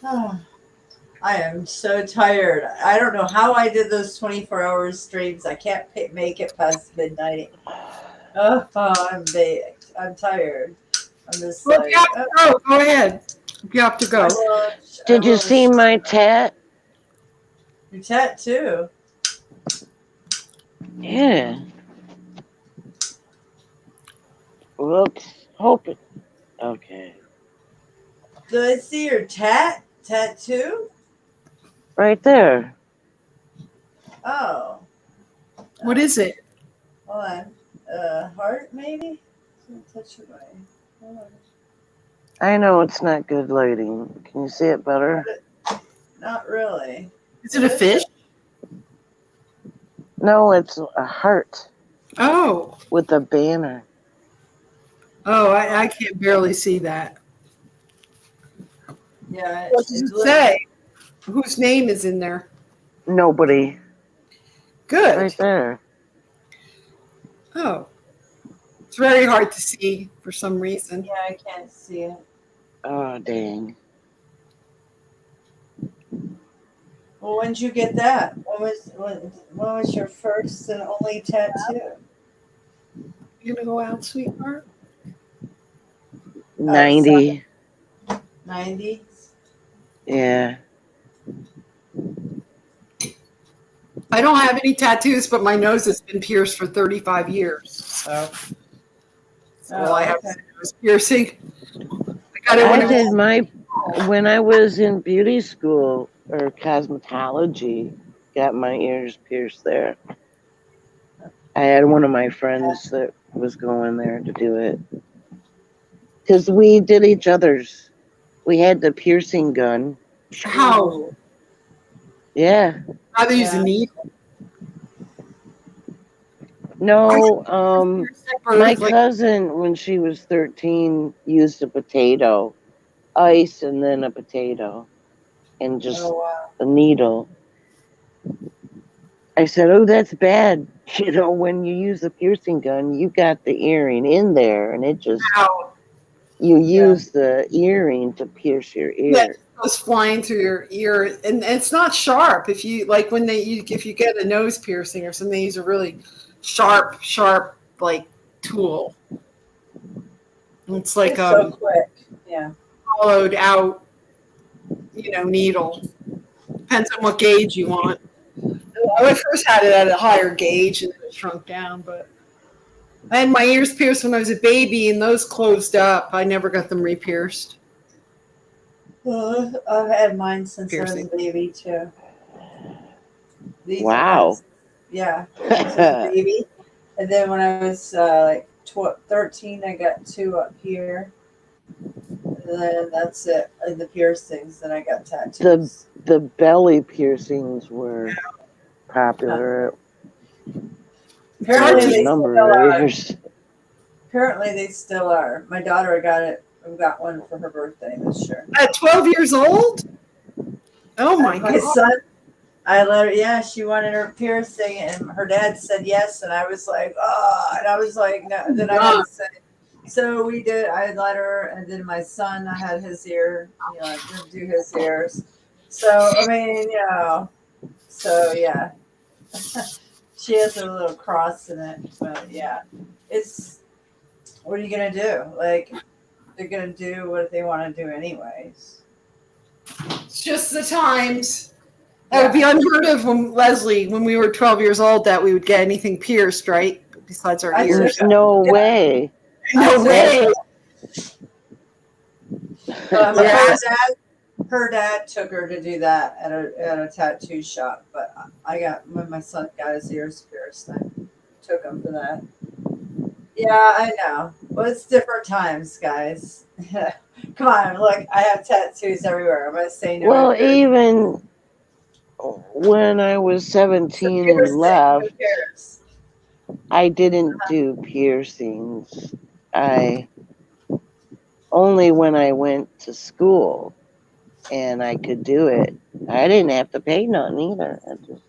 Oh, I am so tired. I don't know how I did those 24-hour streams. I can't make it past midnight. Oh, I'm baked. I'm tired. I'm just Well, like, you have to go. Go ahead. You have to go. Did you see my tat? Your tattoo? Yeah. Whoops. Hope it. Okay. Do I see your tattoo? Right there. Oh. What is it? Hold on. Heart, maybe? Touch your body. Hold on. I know it's not good lighting. Can you see it better? Not really. Is it a fish? No, it's a heart. Oh. With a banner. Oh, I can barely see that. Yeah. What does it say? Whose name is in there? Nobody. Good. Right there. Oh. It's very hard to see for some reason. Yeah, I can't see it. Oh, dang. Well, when did you get that? When was your first and only tattoo? You gonna go out, sweetheart? 90. 90s? Yeah. I don't have any tattoos, but my nose has been pierced for 35 years. So all I have to do is piercing. I did when I was in beauty school or cosmetology, got my ears pierced there. I had one of my friends that was going there to do it. Because we did each other's. We had the piercing gun. How? Yeah. How they use a needle? No, my Like, cousin, when she was 13, used a potato, ice, and then a potato, and just Oh wow. a needle. I said, "Oh, that's bad." You know, when you use a piercing gun, you got the earring in there, and it just ow. you use the earring to pierce your That ear. goes flying through your ear, and it's not sharp. If you like when if you get a nose piercing or something, they use a really sharp like tool. It's like It's so quick. Yeah. hollowed out, needle. Depends on what gauge you want. I first had it at a higher gauge and then it shrunk down, but I had my ears pierced when I was a baby and those closed up. I never got them re-pierced. I've had mine since I was Piercing. a baby too. These Wow. ones, yeah, since I was a baby. And then when I was like 13, I got 2 up here. And then that's it. And the piercings, then I got tattoos. The belly piercings were popular. Apparently for a they number still of are. years. Apparently they still are. My daughter got one for her birthday this year. At 12 years old? Oh my My God. son, I let her, yeah, she wanted her piercing, and her dad said yes, and I was like, oh, and I was like, no. Then I had to say, so we did. I let her, and then my son, I had his ear, I didn't do his ears. So I mean, so yeah, she has a little cross in it, but yeah, it's. What are you gonna do? Like, they're gonna do what they want to do anyways. It's just the times. That would be unheard of when when we were 12 years old, that we would get anything pierced, right? Besides our ears. There's no way. No way. Her dad took her to do that at a tattoo shop, but when my son got his ears pierced, I took him for that. Yeah, I know. Well, it's different times, guys. Come on, look, I have tattoos everywhere. I'm gonna say no. Well, even when I was 17 and left, I didn't do piercings. Only when I went to school and I could do it. I didn't have to pay nothing either. I just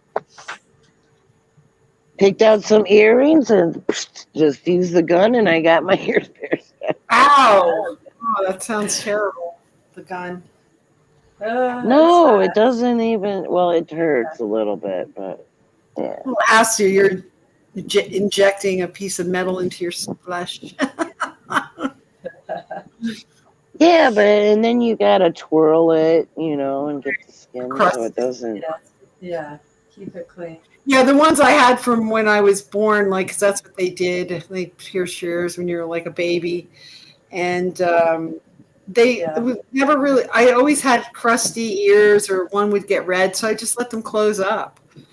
picked out some earrings and just used the gun, and I got my ears pierced. Ow! Oh, that sounds terrible. The gun. No, it doesn't even. Well, it hurts a little bit, but yeah. Well, ask you, you're injecting a piece of metal into your flesh. Yeah, and then you gotta twirl it, and get the skin so it doesn't. Yeah, keep it clean. Yeah, the ones I had from when I was born, like, 'cause that's what they did. They pierce your ears when you're like a baby, and they never really. I always had crusty ears, or one would get red, so I just let them close up. And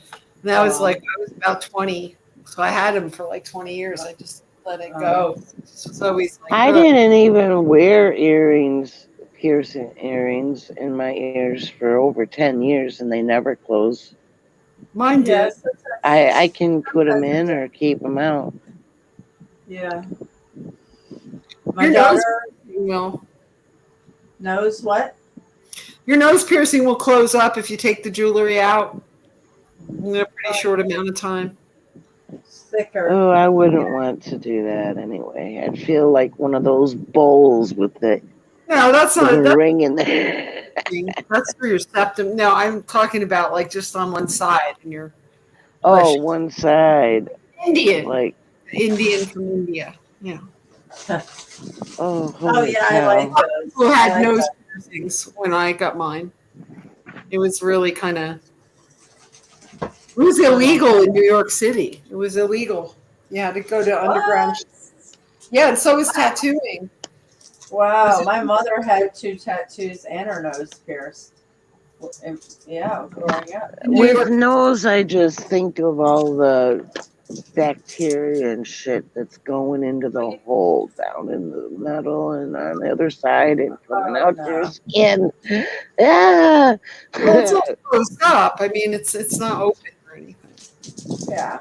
that was like I was about 20, so I had them for like 20 years. I just let it go. It was always like, I didn't even wear piercing earrings in my ears for over 10 years, and they never closed. Mine did. I can put them in or keep them out. Yeah. My Your daughter will. knows what? Your nose piercing will close up if you take the jewelry out in a pretty short amount of time. Thicker. Oh, I wouldn't want to do that anyway. I'd feel like one of those bowls with the that's not a ring in there. That's for your septum. No, I'm talking about like just on one side and your. Oh, one side. Indian. Like Indian from India. Yeah. Holy yeah, cow. I like those. Who had I like nose that. piercings when I got mine. It was really kind of. It was illegal in New York City. It was illegal. You had to go to underground. Yeah, and so was tattooing. Wow, my mother had 2 tattoos and her nose pierced. Yeah, growing up. With nose, I just think of all the bacteria and shit that's going into the hole down in the metal and on the other side and coming out your skin. Ah! Well, it's all closed up. I mean, it's not open or anything. Yeah.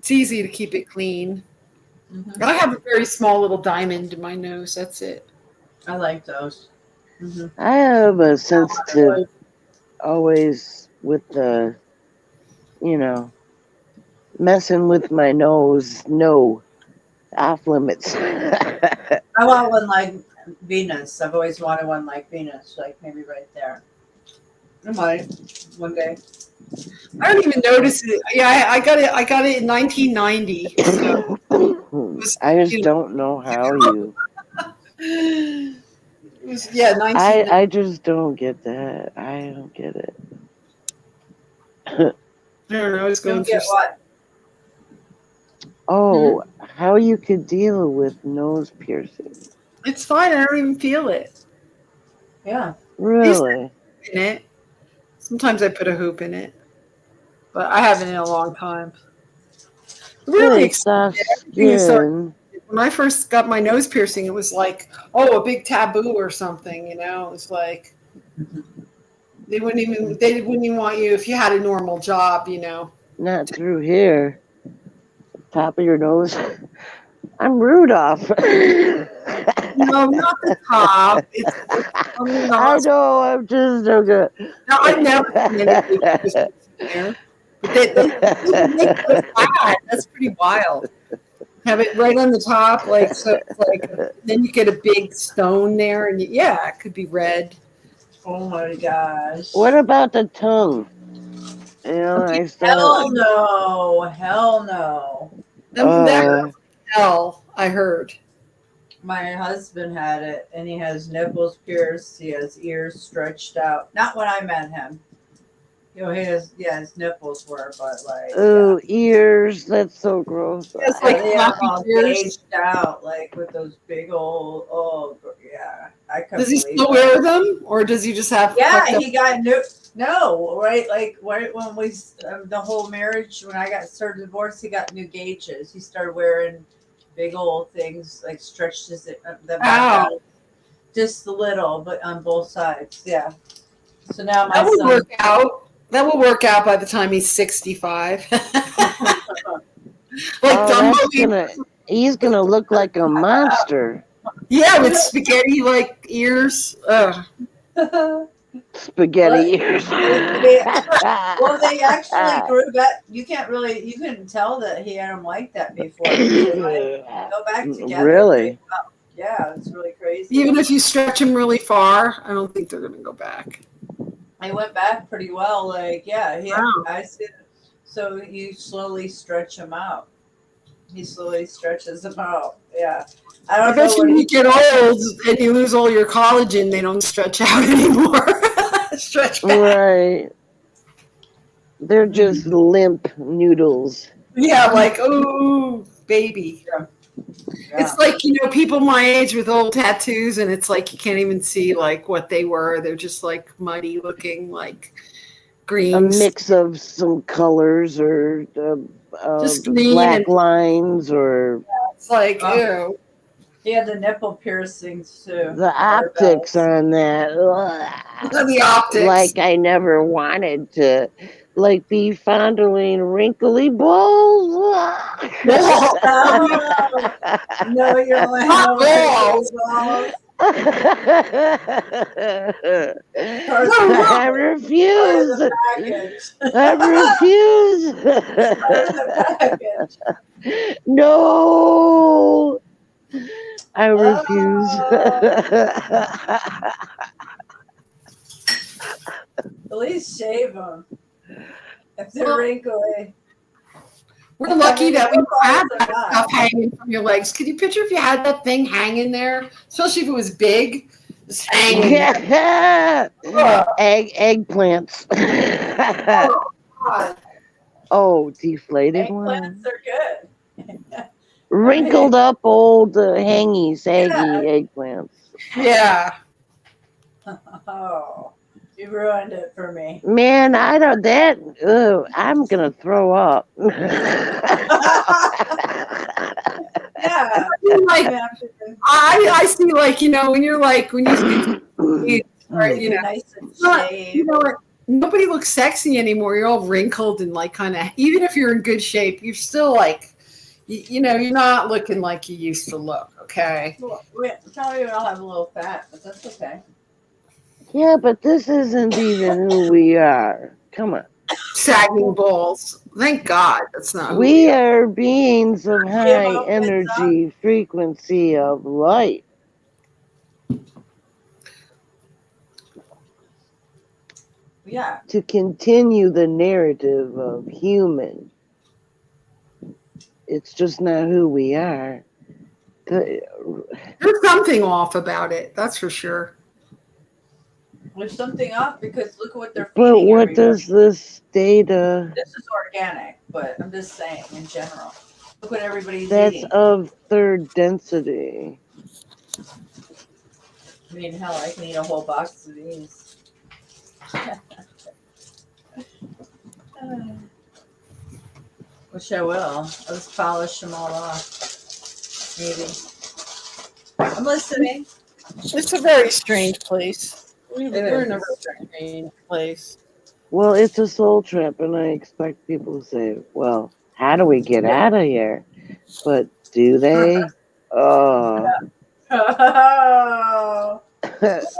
It's easy to keep it clean. Mhm. I have a very small little diamond in my nose. That's it. I like those. I have a sensitive, always with the, you know, messing with my nose. No, off limits. I want one like Venus. I've always wanted one like Venus, like maybe right there. I might one day. I don't even notice it. Yeah, I got it. I got it in 1990. So I just don't know how you. it was, yeah, 1990. I just don't get that. I don't get it. I don't know. It's going Don't get through. what? Oh, how you could deal with nose piercing? It's fine. I don't even feel it. Yeah. Really? In it. Sometimes I put a hoop in it, but I haven't in a long time. Really Good soft everything is so. skin. When I first got my nose piercing, it was like, oh, a big taboo or something. You know, it was like they wouldn't even want you if you had a normal job. You know. Not through here. Top of your nose. I'm Rudolph. No, not the top. It's I know. I'm just so good. No, I've never seen anybody there. But they make it flat. That's pretty wild. Have it right on the top, like so. It's like then you get a big stone there, and yeah, it could be red. Oh my gosh. What about the tongue? You know, I Hell still. no. Hell no. That's hell, I heard. My husband had it, and he has nipples pierced. He has ears stretched out. Not when I met him. You know, his nipples were, but like. Oh, ears. That's so gross. It's Yeah, like they have fluffy all ears. gauged out, like with those big old. Oh, yeah. I couldn't Does he believe still it. wear them, or does he just have? Yeah, fucked up- he got new. No, right? Like right when we the whole marriage, when I got started divorced, he got new gauges. He started wearing big old things, like stretched his the back Ow. out just a little, but on both sides. Yeah. So now my That will son. work out. That will work out by the time he's 65. He's gonna look like a monster. Yeah, with spaghetti like ears. Ugh. Spaghetti ears. Well, they actually grew back. You couldn't tell that he had them like that before. They go back together. Really? Yeah, it's really crazy. Even if you stretch them really far, I don't think they're going to go back. I went back pretty well. Like, yeah, Wow. I see. So you slowly stretch them out. He slowly stretches them out. Yeah. I I don't bet know you what when you get old and you lose all your collagen, they don't stretch out anymore. Stretch back. Right. They're just limp noodles. Yeah, like, oh, baby. Yeah. It's like, people my age with old tattoos, and it's like you can't even see like what they were. They're just like muddy looking, like greens. A mix of some colors or Just green black and- lines or It's like, ew. He had the nipple piercings too. the optics on that. The optics. Like I never wanted to be fondling wrinkly balls. No, you're like, Not balls. I refuse. I refuse. No. I refuse. At least shave them. If they're wrinkly. We're lucky that we have that stuff hanging from your legs. Could you picture if you had that thing hanging there, especially if it was big, just hanging there? Eggplants. Oh, deflated one. Eggplants are good. Wrinkled up old saggy eggplants. Yeah. Oh, you ruined it for me. Man, I don't I'm gonna throw up. Yeah. I see, like, when you're like, when you right, Nice and not, shaved. nobody looks sexy anymore. You're all wrinkled and like kind of, even if you're in good shape, you're still like, you know, you're not looking like you used to look. Okay. Well, tell me I'll have a little fat, but that's okay. Yeah, but this isn't even who we are. Come on. Sagging balls. Thank God that's not who We are beings of high GMO energy frequency of light. Yeah. To continue the narrative of human. It's just not who we are. There's something off about it. That's for sure. There's something off because look at what they're But feeding what everybody. does this data? This is organic, but I'm just saying in general. Look what everybody's That's eating. of third density. I mean, hell, I can eat a whole box of these. Which I will. I'll just polish them all off. Maybe. I'm listening. It's a very strange place. We're is. in a very strange place. Well, it's a soul trap, and I expect people to say, well, how do we get out of here? But do they? Oh.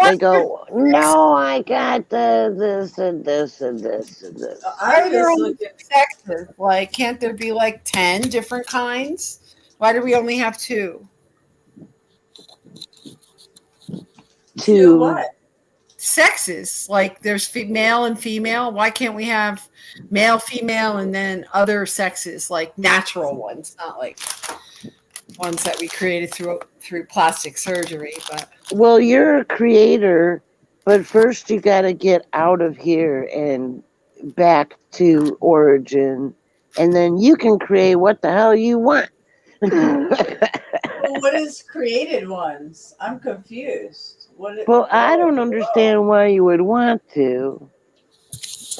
They go, no, I got this and this and this and this. Why are there only 2 sexes? Like, can't there be like 10 different kinds? Why do we only have 2? 2 what? Sexes. Like, there's male and female. Why can't we have male, female, and then other sexes, like natural ones, not like ones that we created through plastic surgery? But well, you're a creator, but first you got to get out of here and back to origin, and then you can create what the hell you want. Well, what is created ones? I'm confused. Well, I don't understand why you would want to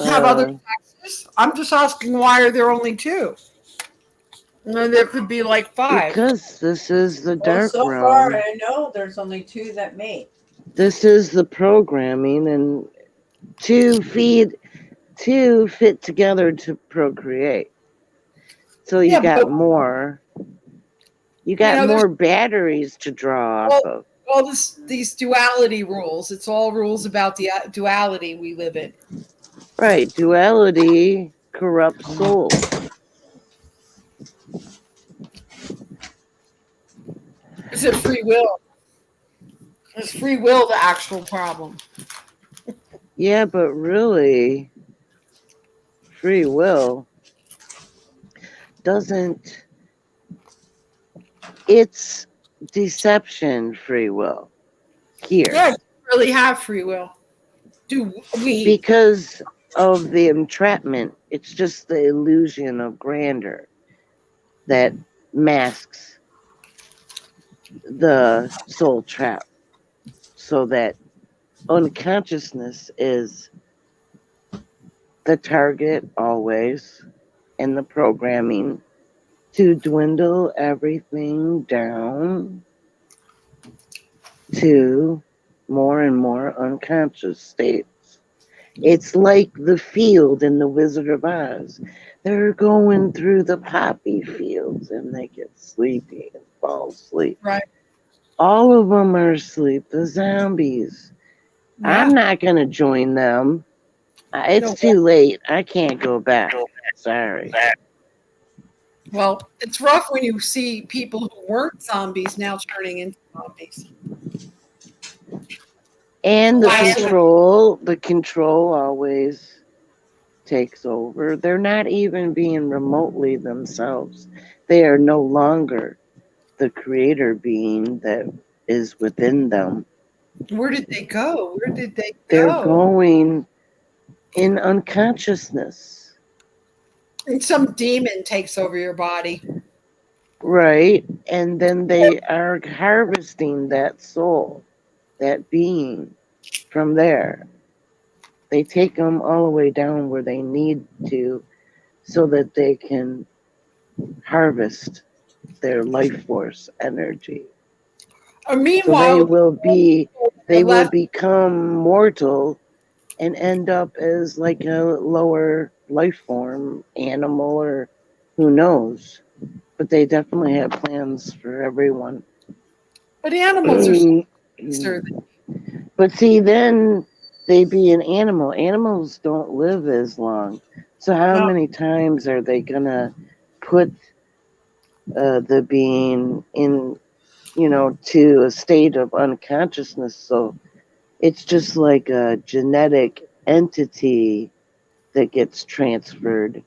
have other sexes? I'm just asking, why are there only 2? And there could be like 5. Because this is the dark so realm. far, I know there's only 2 that mate. This is the programming, and 2 fit together to procreate. So you got more. You got more batteries to draw off of. All these duality rules. It's all rules about the duality we live in. Right. Duality corrupts soul. Is it free will? Is free will the actual problem? Yeah, but really, free will doesn't. It's deception, free will. Here. Yeah, we really have free will. Do we? Because of the entrapment. It's just the illusion of grandeur that masks the soul trap. So that unconsciousness is the target always, and the programming to dwindle everything down to more and more unconscious states. It's like the field in The Wizard of Oz. They're going through the poppy fields and they get sleepy and fall asleep. Right. All of them are asleep. The zombies. Yeah. I'm not going to join them. It's too late. I can't go back. Sorry. Well, it's rough when you see people who weren't zombies now turning into zombies. And the control always takes over. They're not even being remotely themselves. They are no longer the creator being that is within them. Where did they go? Where did they go? They're going in unconsciousness. And some demon takes over your body. Right. And then they are harvesting that soul, that being from there. They take them all the way down where they need to so that they can harvest their life force energy. Meanwhile, so they will become mortal and end up as like a lower life form, animal, or who knows. But they definitely have plans for everyone. But animals are so But see, then they be an animal. Animals don't live as long. So how No. many times are they gonna put the being in, to a state of unconsciousness? So it's just like a genetic entity that gets transferred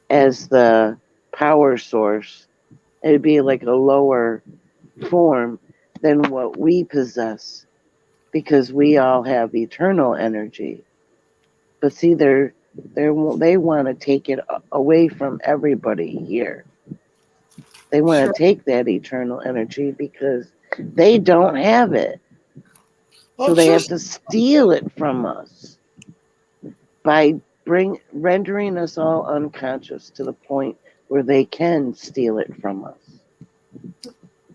as the power source. It'd be like a lower form than what we possess because we all have eternal energy. But see, they want to take it away from everybody here. They want Sure. to take that eternal energy because they don't have it. Well, So they sure. have to steal it from us by rendering us all unconscious to the point where they can steal it from us.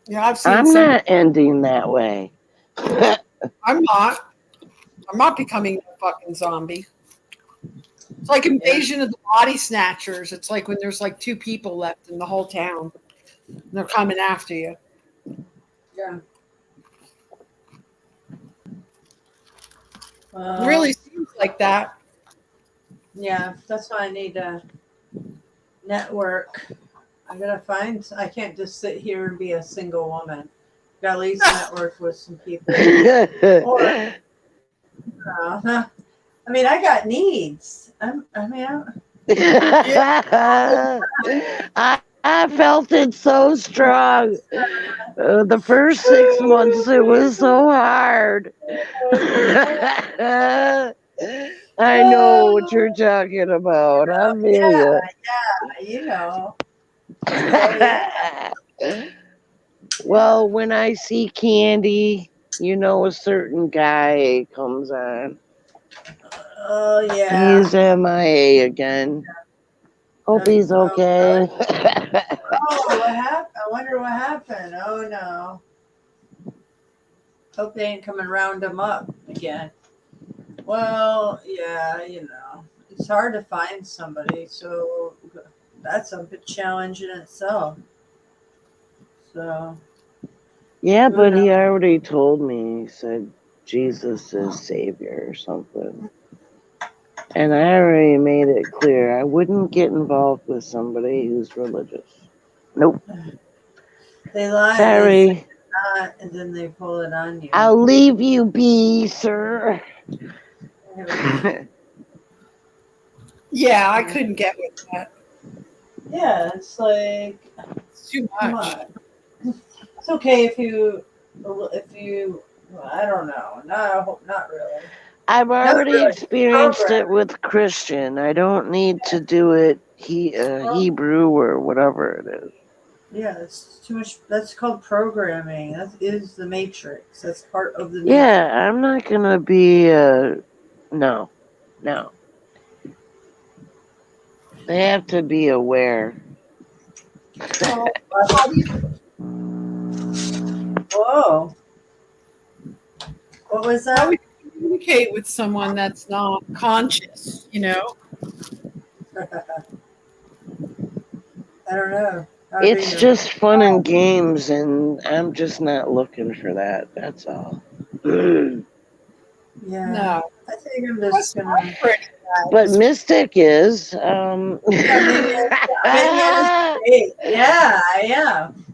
Yeah, I've seen I'm some. not ending that way. I'm not. I'm not becoming a fucking zombie. It's like Invasion of the Body Snatchers. It's like when there's like 2 people left in the whole town. And they're coming after you. Yeah. It really seems like that. Yeah, that's why I need to network. I gotta find. I can't just sit here and be a single woman. Got to at least network with some people. Or, I mean, I got needs. I felt it so strong. The first 6 months, it was so hard. I know what you're talking about. I feel you. Yeah, you know. Well, when I see Candy, a certain guy comes on. Oh yeah. He's MIA again. Hope he's okay. Oh, what happened? I wonder what happened. Oh no. Hope they ain't coming round him up again. Well, yeah, it's hard to find somebody, so that's a big challenge in itself. So. Yeah, but he already told me. He said Jesus is Savior or something. And I already made it clear I wouldn't get involved with somebody who's religious. Nope. They lie. Sorry. They say not, and then they pull it on you. I'll leave you be, sir. Yeah, I couldn't get with that. Yeah, it's like it's too much. It's okay if you, I don't know. Not really. I've already experienced it with Christian. I don't need to do it Hebrew or whatever it is. Yeah, it's too much. That's called programming. That is the matrix. That's part of the matrix. Yeah, I'm not gonna be no. They have to be aware. Whoa. What was that? How would you communicate with someone that's not conscious, I don't know. It's just fun and games, and I'm just not looking for that. That's all. Yeah. No. I think I'm just gonna. But Mystic is. Yeah, I am.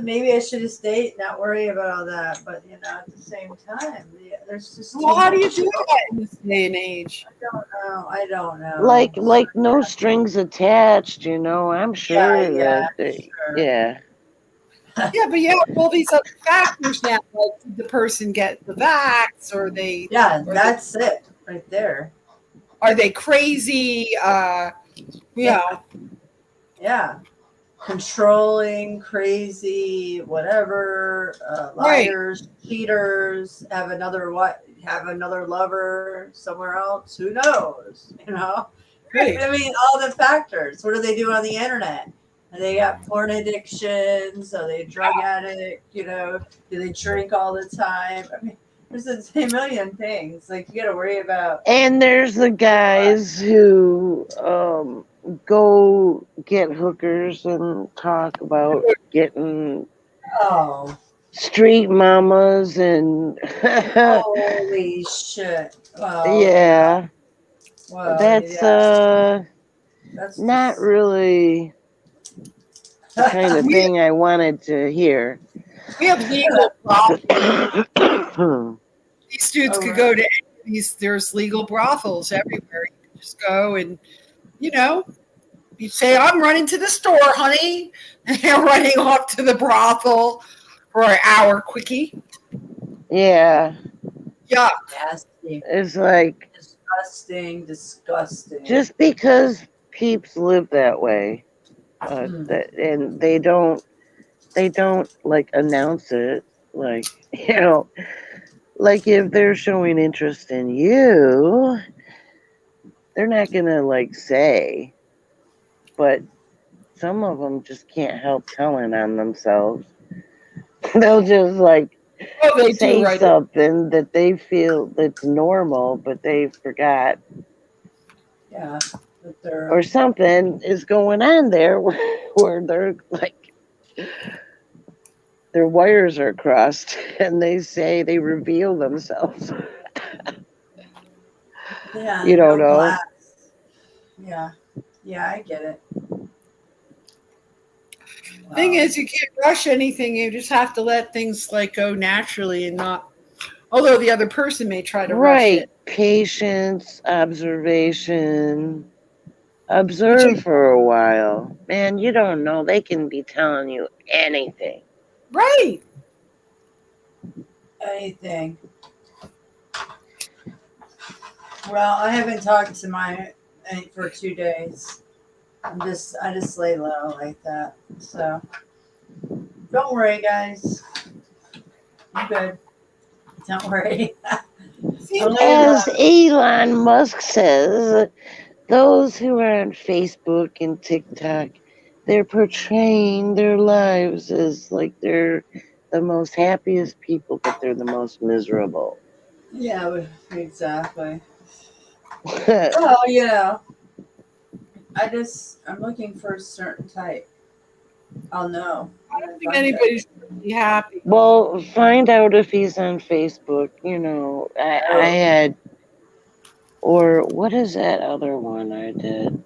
Maybe I should have stayed, not worry about all that. But at the same time, there's just. Well, how do you do that in this day and age? I don't know. Like no strings attached. I'm sure that. Yeah. Yeah, but you have all these other factors now. Like, did the person get the vax, or they? Yeah, that's it right there. Are they crazy? Yeah. Controlling, crazy, whatever, liars, cheaters, have another lover somewhere else. Who knows? Right. I mean, all the factors. What do they do on the internet? They got porn addictions. Are they drug addict? Do they drink all the time? I mean, There's a million things. Like you got to worry about. And there's the guys who go get hookers and talk about getting street mamas and Holy shit! Well, yeah. Well, That's that's not just... really the kind of thing I wanted to hear. We have legal brothels. These dudes could go to any of these. There's legal brothels everywhere. You can just go and, you say, "I'm running to the store, honey," and they're running off to the brothel for an hour quickie. Yeah. Yeah. Nasty. It's like disgusting. just because peeps live that way, and they don't like announce it, like like if they're showing interest in you, they're not gonna like say, but some of them just can't help telling on themselves. They'll just like say something that they feel that's normal, but they forgot. Yeah. But or something is going on there where they're like their wires are crossed and they reveal themselves. Yeah, you don't know. glass. Yeah, I get it. Thing is, you can't rush anything. You just have to let things like go naturally and not. Although the other person may try to rush it. Patience, observation. Observe for a while. Man, you don't know. They can be telling you anything. Right. Anything. Well, I haven't talked to my for 2 days. I just lay low like that. So don't worry, guys. I'm good. Don't worry. As Elon Musk says, those who are on Facebook and TikTok, they're portraying their lives as like they're the most happiest people, but they're the most miserable. Yeah, exactly. Well, I'm looking for a certain type. I'll know. I don't think anybody's really happy. Well, find out if he's on Facebook. I had, or what is that other one I did?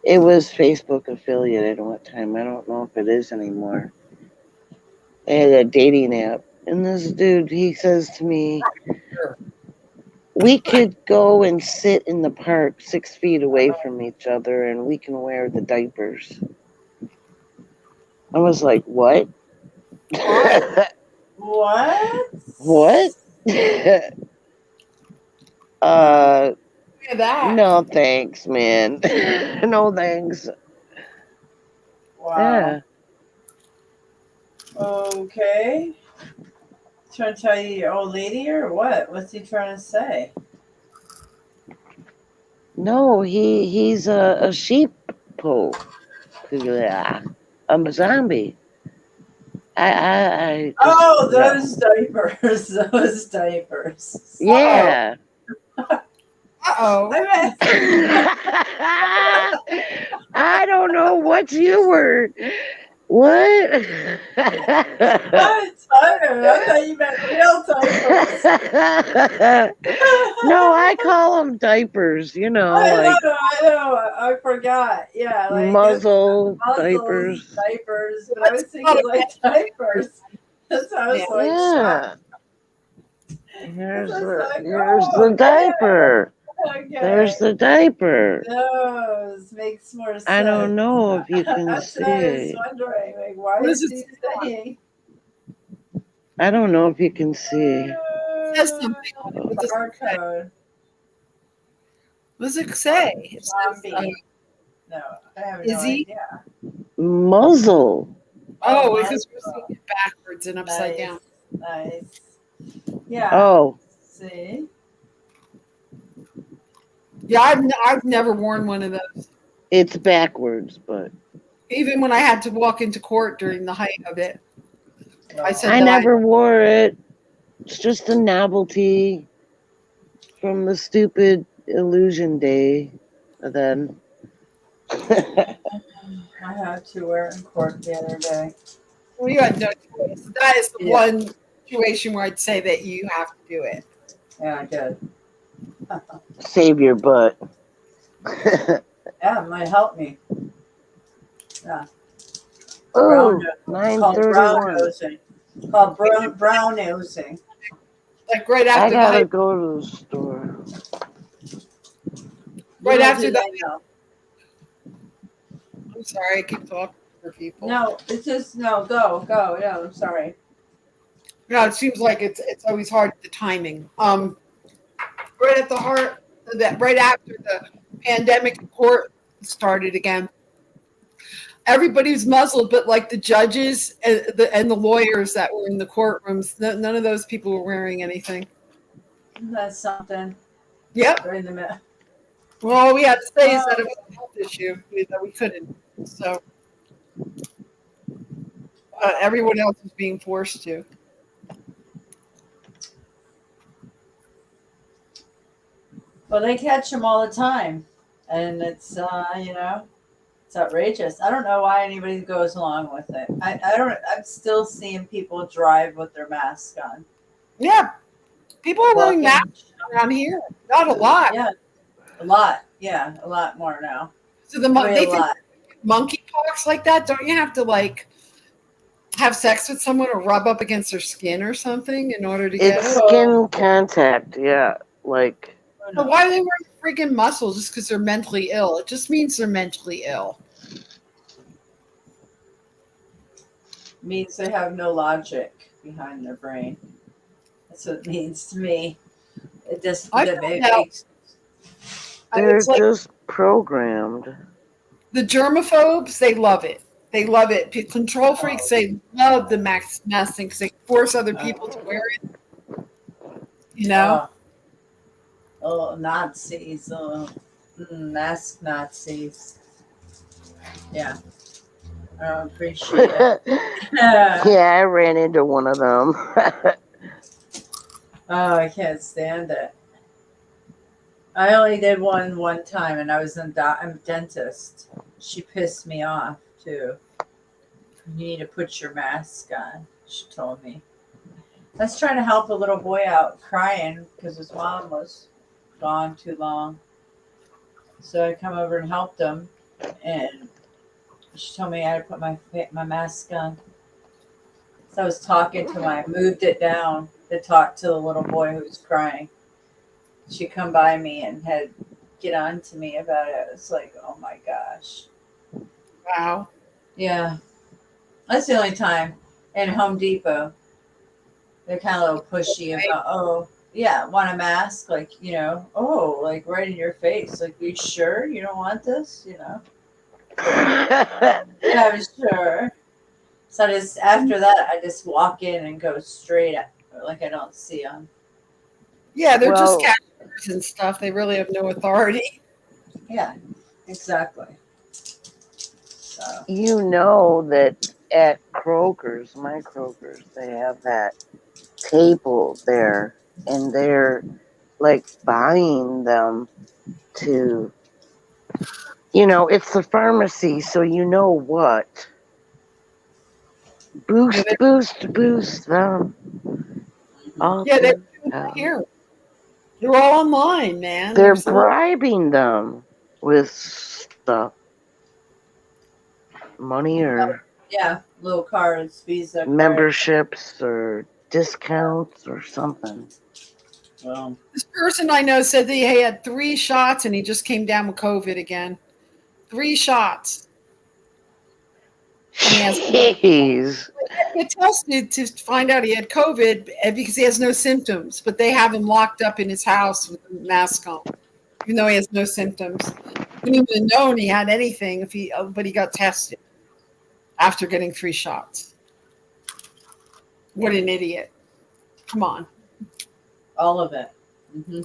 It was Facebook affiliated at one time. I don't know if it is anymore. I had a dating app. And this dude, he says to me, we could go and sit in the park 6 feet away from each other and we can wear the diapers. I was like, what? What? What? No thanks, man. No thanks. Wow. Yeah. Okay. Trying to tell you your old lady or what? What's he trying to say? No, he's a sheep pole. I'm a zombie. I those diapers. Those diapers. Yeah. Uh-oh. I don't know what you were. What? I thought you meant real diapers. No, I call them diapers, I know. I forgot. Yeah, like muzzle muzzles, diapers. diapers. But I was thinking like diapers. That's how I was like, Yeah. Here's the diaper. Okay. There's the diaper. Those makes more sense. I don't know if you can That's see. what I was wondering. Like, why is he saying? I don't know if you can see. Says something. Barcode. What does it say? Zombie. No, I have no idea. Muzzle. Oh, because we're seeing it backwards and upside down. Nice. Yeah. Oh. See? Yeah, I've never worn one of those. It's backwards, but even when I had to walk into court during the height of it, I said I never wore it. It's just a novelty from the stupid illusion day. Then I had to wear it in court the other day. Well, you had no choice. That is the Yeah. one situation where I'd say that you have to do it. Yeah, I did. save your butt. Yeah, it might help me. Yeah. Oh, Called brown 9:31. nosing. Called brown nosing. Like right I after the gotta hype, go to the store. right Little after did that. I know. I'm sorry, I keep talking for people. No, it's just no. Go. Yeah, I'm sorry. No, it seems like it's always hard the timing. Right at the heart that right after the pandemic, the court started again. Everybody was muzzled, but like the judges and the lawyers that were in the courtrooms, none of those people were wearing anything. That's something. Yep. Right in the middle. Well, all we had to say is that it was a health issue that we couldn't. So everyone else was being forced to. Well, they catch them all the time, and it's it's outrageous. I don't know why anybody goes along with it. I don't. I'm still seeing people drive with their mask on. Yeah, people are wearing Walking. masks around here. Not a lot. Yeah, a lot. Yeah, a lot more now. So they Way a think lot. monkeypox like that. Don't you have to like have sex with someone or rub up against their skin or something in order to get It's it? skin contact, yeah. Like, Oh, But why are they wearing freaking muscles just because they're mentally ill? It just means they're mentally ill. Means they have no logic behind their brain. That's what it means to me. It just I that found it out- makes they're It's like just programmed. the germaphobes, they love it. They love it. Control freaks, they love the mask thing because they force other people to wear it. You know? Nazis. Mask Nazis. Yeah. I don't appreciate it. Yeah, I ran into one of them. Oh, I can't stand it. I only did one time, and I was I'm a dentist. She pissed me off too. You need to put your mask on, she told me. I was trying to help a little boy out crying because his mom was gone too long. So I come over and helped him, and she told me I had to put my mask on. So I was talking to moved it down to talk to the little boy who was crying. She come by me and had get on to me about it. It's like, oh my gosh. Wow. Yeah. That's the only time. And Home Depot, they're kind of a little pushy about, want a mask? Like, like right in your face. Like, you sure you don't want this? Yeah, I'm sure. So after that, I just walk in and go straight up, like I don't see them. Yeah, they're just Well- cashiers and stuff. They really have no authority. Yeah, exactly. So. You know that at Kroger's, my Kroger's, they have that table there, and they're like buying them to, it's the pharmacy, so you know what? Boost them. Yeah, they're doing it here. They're all online, man. They're There's a- bribing them with stuff. Money or Yeah, little cards, Visa cards. memberships or discounts or something. Well, This person I know said that he had 3 shots and he just came down with COVID again. 3 shots. And he has Jeez. get tested to find out he had COVID because he has no symptoms, but they have him locked up in his house with a mask on, even though he has no symptoms. He wouldn't even known he had anything but he got tested after getting 3 shots. What an idiot! Come on. all of it. Mm-hmm.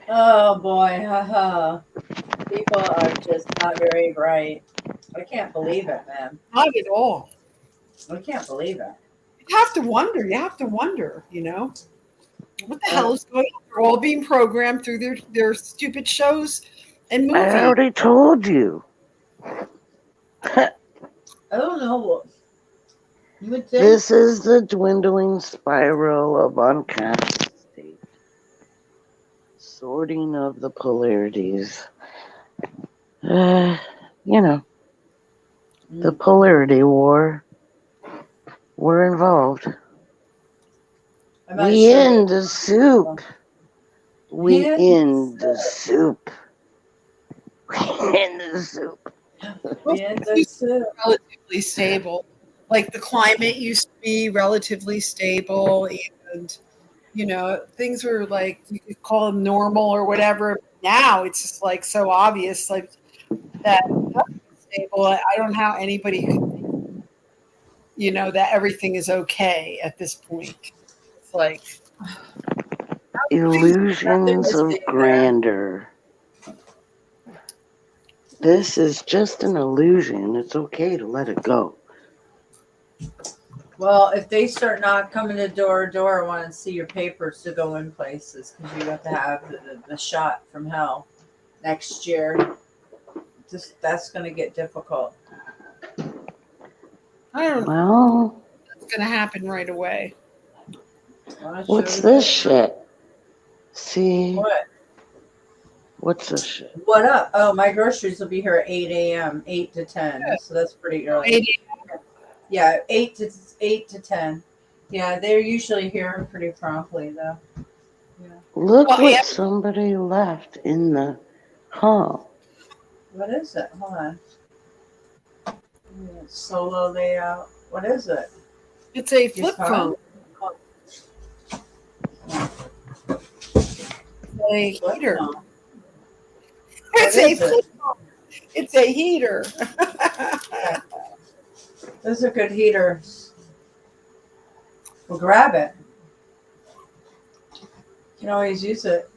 Oh boy, haha. People are just not very bright. I can't believe it, man. Not at all. I can't believe it. You have to wonder. You have to wonder. You know, what the hell is going on? They're all being programmed through their stupid shows and I movies. already told you. I don't know what you would think. This is the dwindling spiral of unconscious state. Sorting of the polarities. You know, the polarity war. We're involved. I'm not We sure in the soup. We in the soup. We in the soup. Relatively stable. Like the climate used to be relatively stable, and you know things were like you could call them normal or whatever. Now it's just like so obvious, like that nothing's stable. I don't know how anybody could, you know, that everything is okay at this point. It's like Illusions of grandeur. This is just an illusion. It's okay to let it go. Well, if they start not coming to door, I want to see your papers to go in places because you have to have the shot from hell next year. That's going to get difficult. I don't know. Well, It's going to happen right away. what's this shit? See? What? What's this shit? What up? Oh, my groceries will be here at 8 a.m., 8 to 10. So that's pretty early. 8 Yeah, 8 to 10. Yeah, they're usually here pretty promptly, though. Yeah. Look what somebody left in the hall. What is it? Hold on. Solo layout. What is it? It's a flip phone. A heater. It's a flip phone. It's a heater. Those are good heaters. Well, grab it. You can always use it.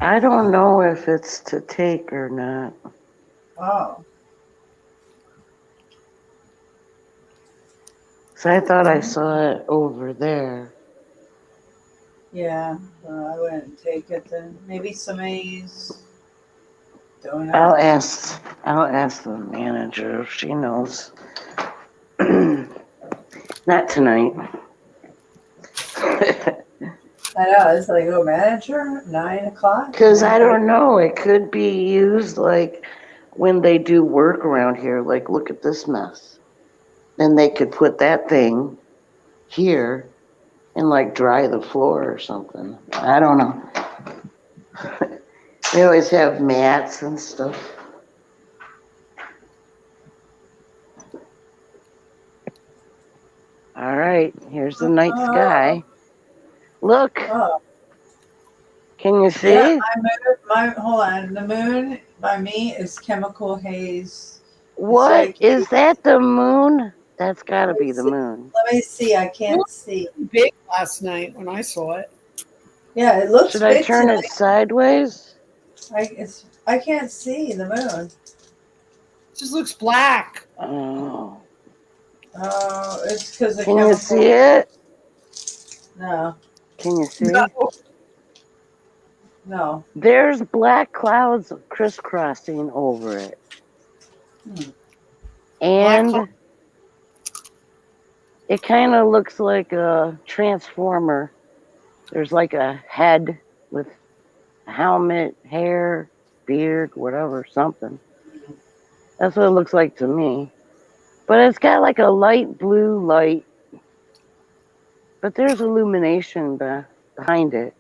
I don't know if it's to take or not. Oh. So I thought I saw it over there. Yeah, well, I wouldn't take it then. Maybe somebody's doing it. I'll ask the manager if she knows. Not tonight. I know, it's like, oh, manager, 9 o'clock? Because I don't know. It could be used like when they do work around here. Like, look at this mess. And they could put that thing here and like dry the floor or something. I don't know. They always have mats and stuff. All right, here's the night sky. Look. Oh. Can you see? Yeah, hold on. The moon by me is chemical haze. What is that? The moon? That's got to be the moon. Let me see. I can't see. Big last night when I saw it. Yeah, it looks Should I big turn tonight. it sideways? I can't see the moon. It just looks black. Oh. Oh, it's because of Can chemical. you see it? No. Can you see? No. There's black clouds crisscrossing over it. And it kind of looks like a transformer. There's like a head with a helmet, hair, beard, whatever, something. That's what it looks like to me. But it's got like a light blue light. But there's illumination behind it.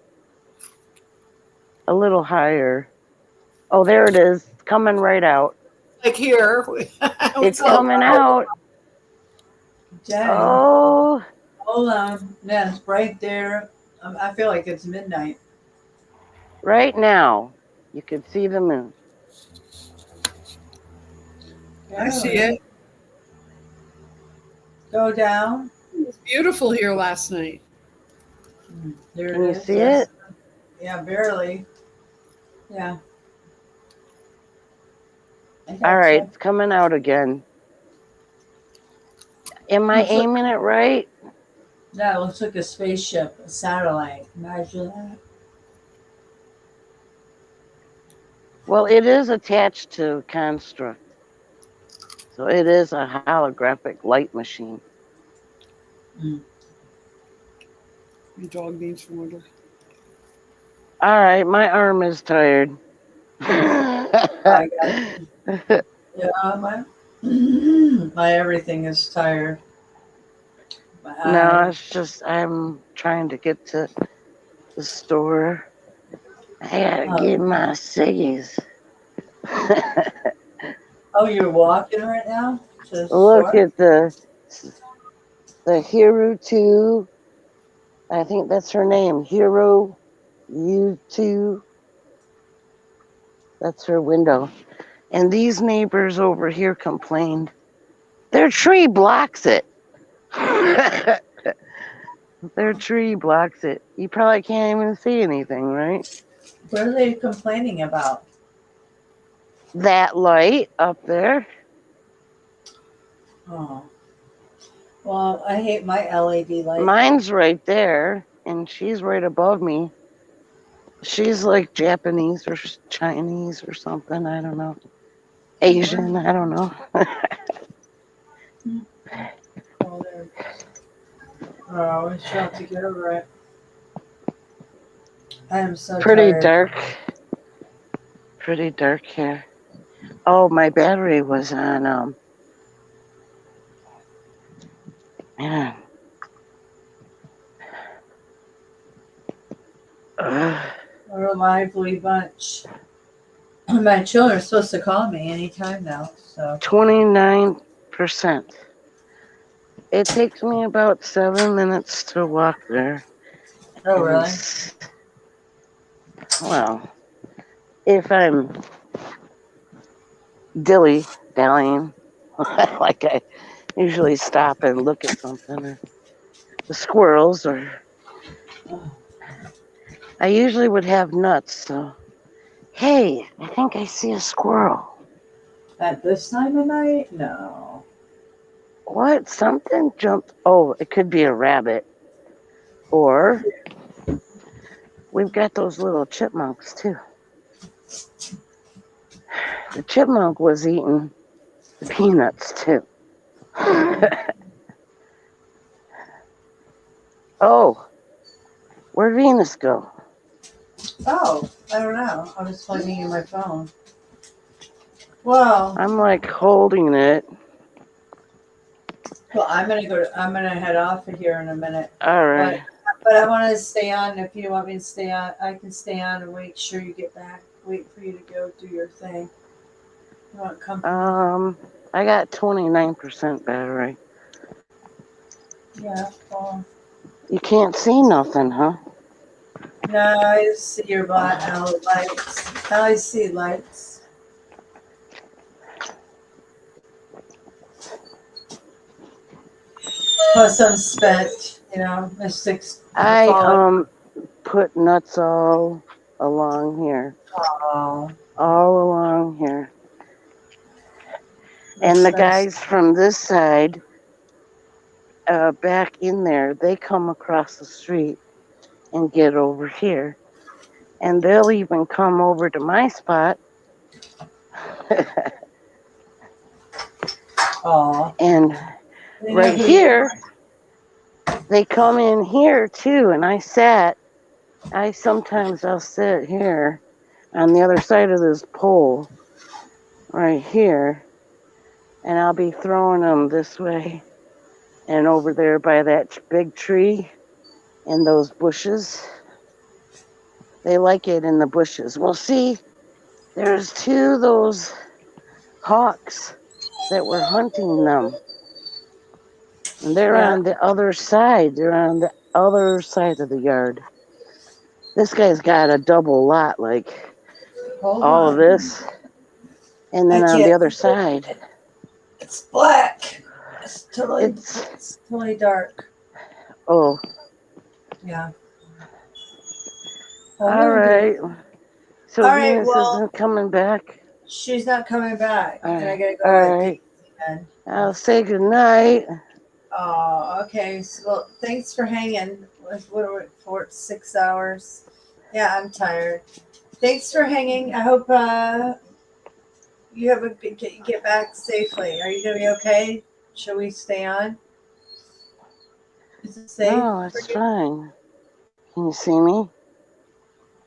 A little higher. Oh, there it is. It's coming right out. Like here. It's coming out. Dang. Oh. Hold on. Yeah, it's right there. I feel like it's midnight. Right now, you can see the moon. I see it. Go down. It was beautiful here last night. There Can it you is. see it? Yeah, barely. Yeah. All right, it's coming out again. Am I aiming it right? Yeah, it looks like a spaceship, a satellite. Imagine that. Well, it is attached to Construct. So it is a holographic light machine. Mm. Your dog needs water. All right, my arm is tired. I got it. Yeah, my everything is tired. My No, eye. it's just I'm trying to get to the store. I gotta get my ciggies. Oh, you're walking right now to the Look store? at the Hero 2. I think that's her name. Hero U2. That's her window. And these neighbors over here complained. Their tree blocks it. Their tree blocks it. You probably can't even see anything, right? What are they complaining about? That light up there. Oh. Well, I hate my LED light. Mine's right there, and she's right above me. She's like Japanese or Chinese or something. I don't know. Asian. I don't know. Oh, there. Oh, I always try to get over it. I am so Pretty tired. dark. Pretty dark here. Oh, my battery was on. Man. We're a lively bunch. My children are supposed to call me anytime now. So 29%. It takes me about 7 minutes to walk there. Oh, And really? Well, if I'm dilly-dallying, like I usually stop and look at something, or the squirrels, or I usually would have nuts, so hey, I think I see a squirrel. At this time of night? No. What? Something jumped. Oh, it could be a rabbit. Or we've got those little chipmunks too. The chipmunk was eating the peanuts too. Oh, where'd Venus go? Oh, I don't know. I was plugging in my phone. Well, I'm like holding it. well, I'm gonna head off of here in a minute. All right. But I want to stay on. If you want me to stay on, I can stay on and wait. Sure, you get back. Wait for you to go do your thing. You want to come? I got 29% battery. Yeah. Well, You can't see nothing, huh? no, I see your lights. I see lights. Plus, I'm spent. You know, mystics. I put nuts all along here. Oh. All along here. And the guys from this side, back in there, they come across the street and get over here. And they'll even come over to my spot. And right here, they come in here too. And I'll sit here on the other side of this pole right here. And I'll be throwing them this way and over there by that big tree and those bushes. They like it in the bushes. Well, see, there's 2 of those hawks that were hunting them. And they're on the other side. They're on the other side of the yard. This guy's got a double lot, like all of this. And then on the other side. It's black. It's totally dark. Oh. Yeah. All right. So All right, Venus isn't coming back. She's not coming back. And I gotta go. All right. I'll say goodnight. Oh, okay. So, well, thanks for hanging. What are we for? 6 hours. Yeah, I'm tired. Thanks for hanging. I hope you have a get back safely. Are you gonna be okay? Shall we stay on? Is it safe? No, it's fine. Can you see me?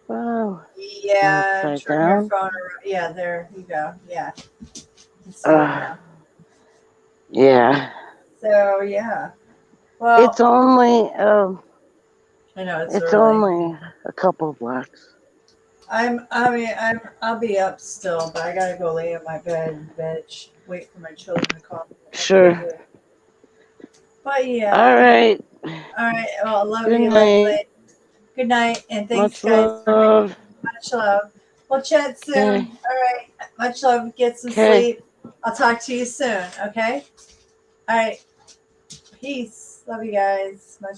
Wow. Yeah, Upside turn your down. phone around. Yeah, there you go. Yeah, you see it now. Yeah. So yeah. Well, It's only I know it's it's early. only a couple blocks. I'll be up still, but I gotta go lay in my bed and wait for my children to call me. Sure. But yeah. All right. All right. Well, I love Good you, night. Leslie. Good night, and thanks, Much guys. love. Much love. We'll chat soon. Okay. All right. Much love. Get some Okay. sleep. I'll talk to you soon. Okay. All right. Peace. Love you guys. Much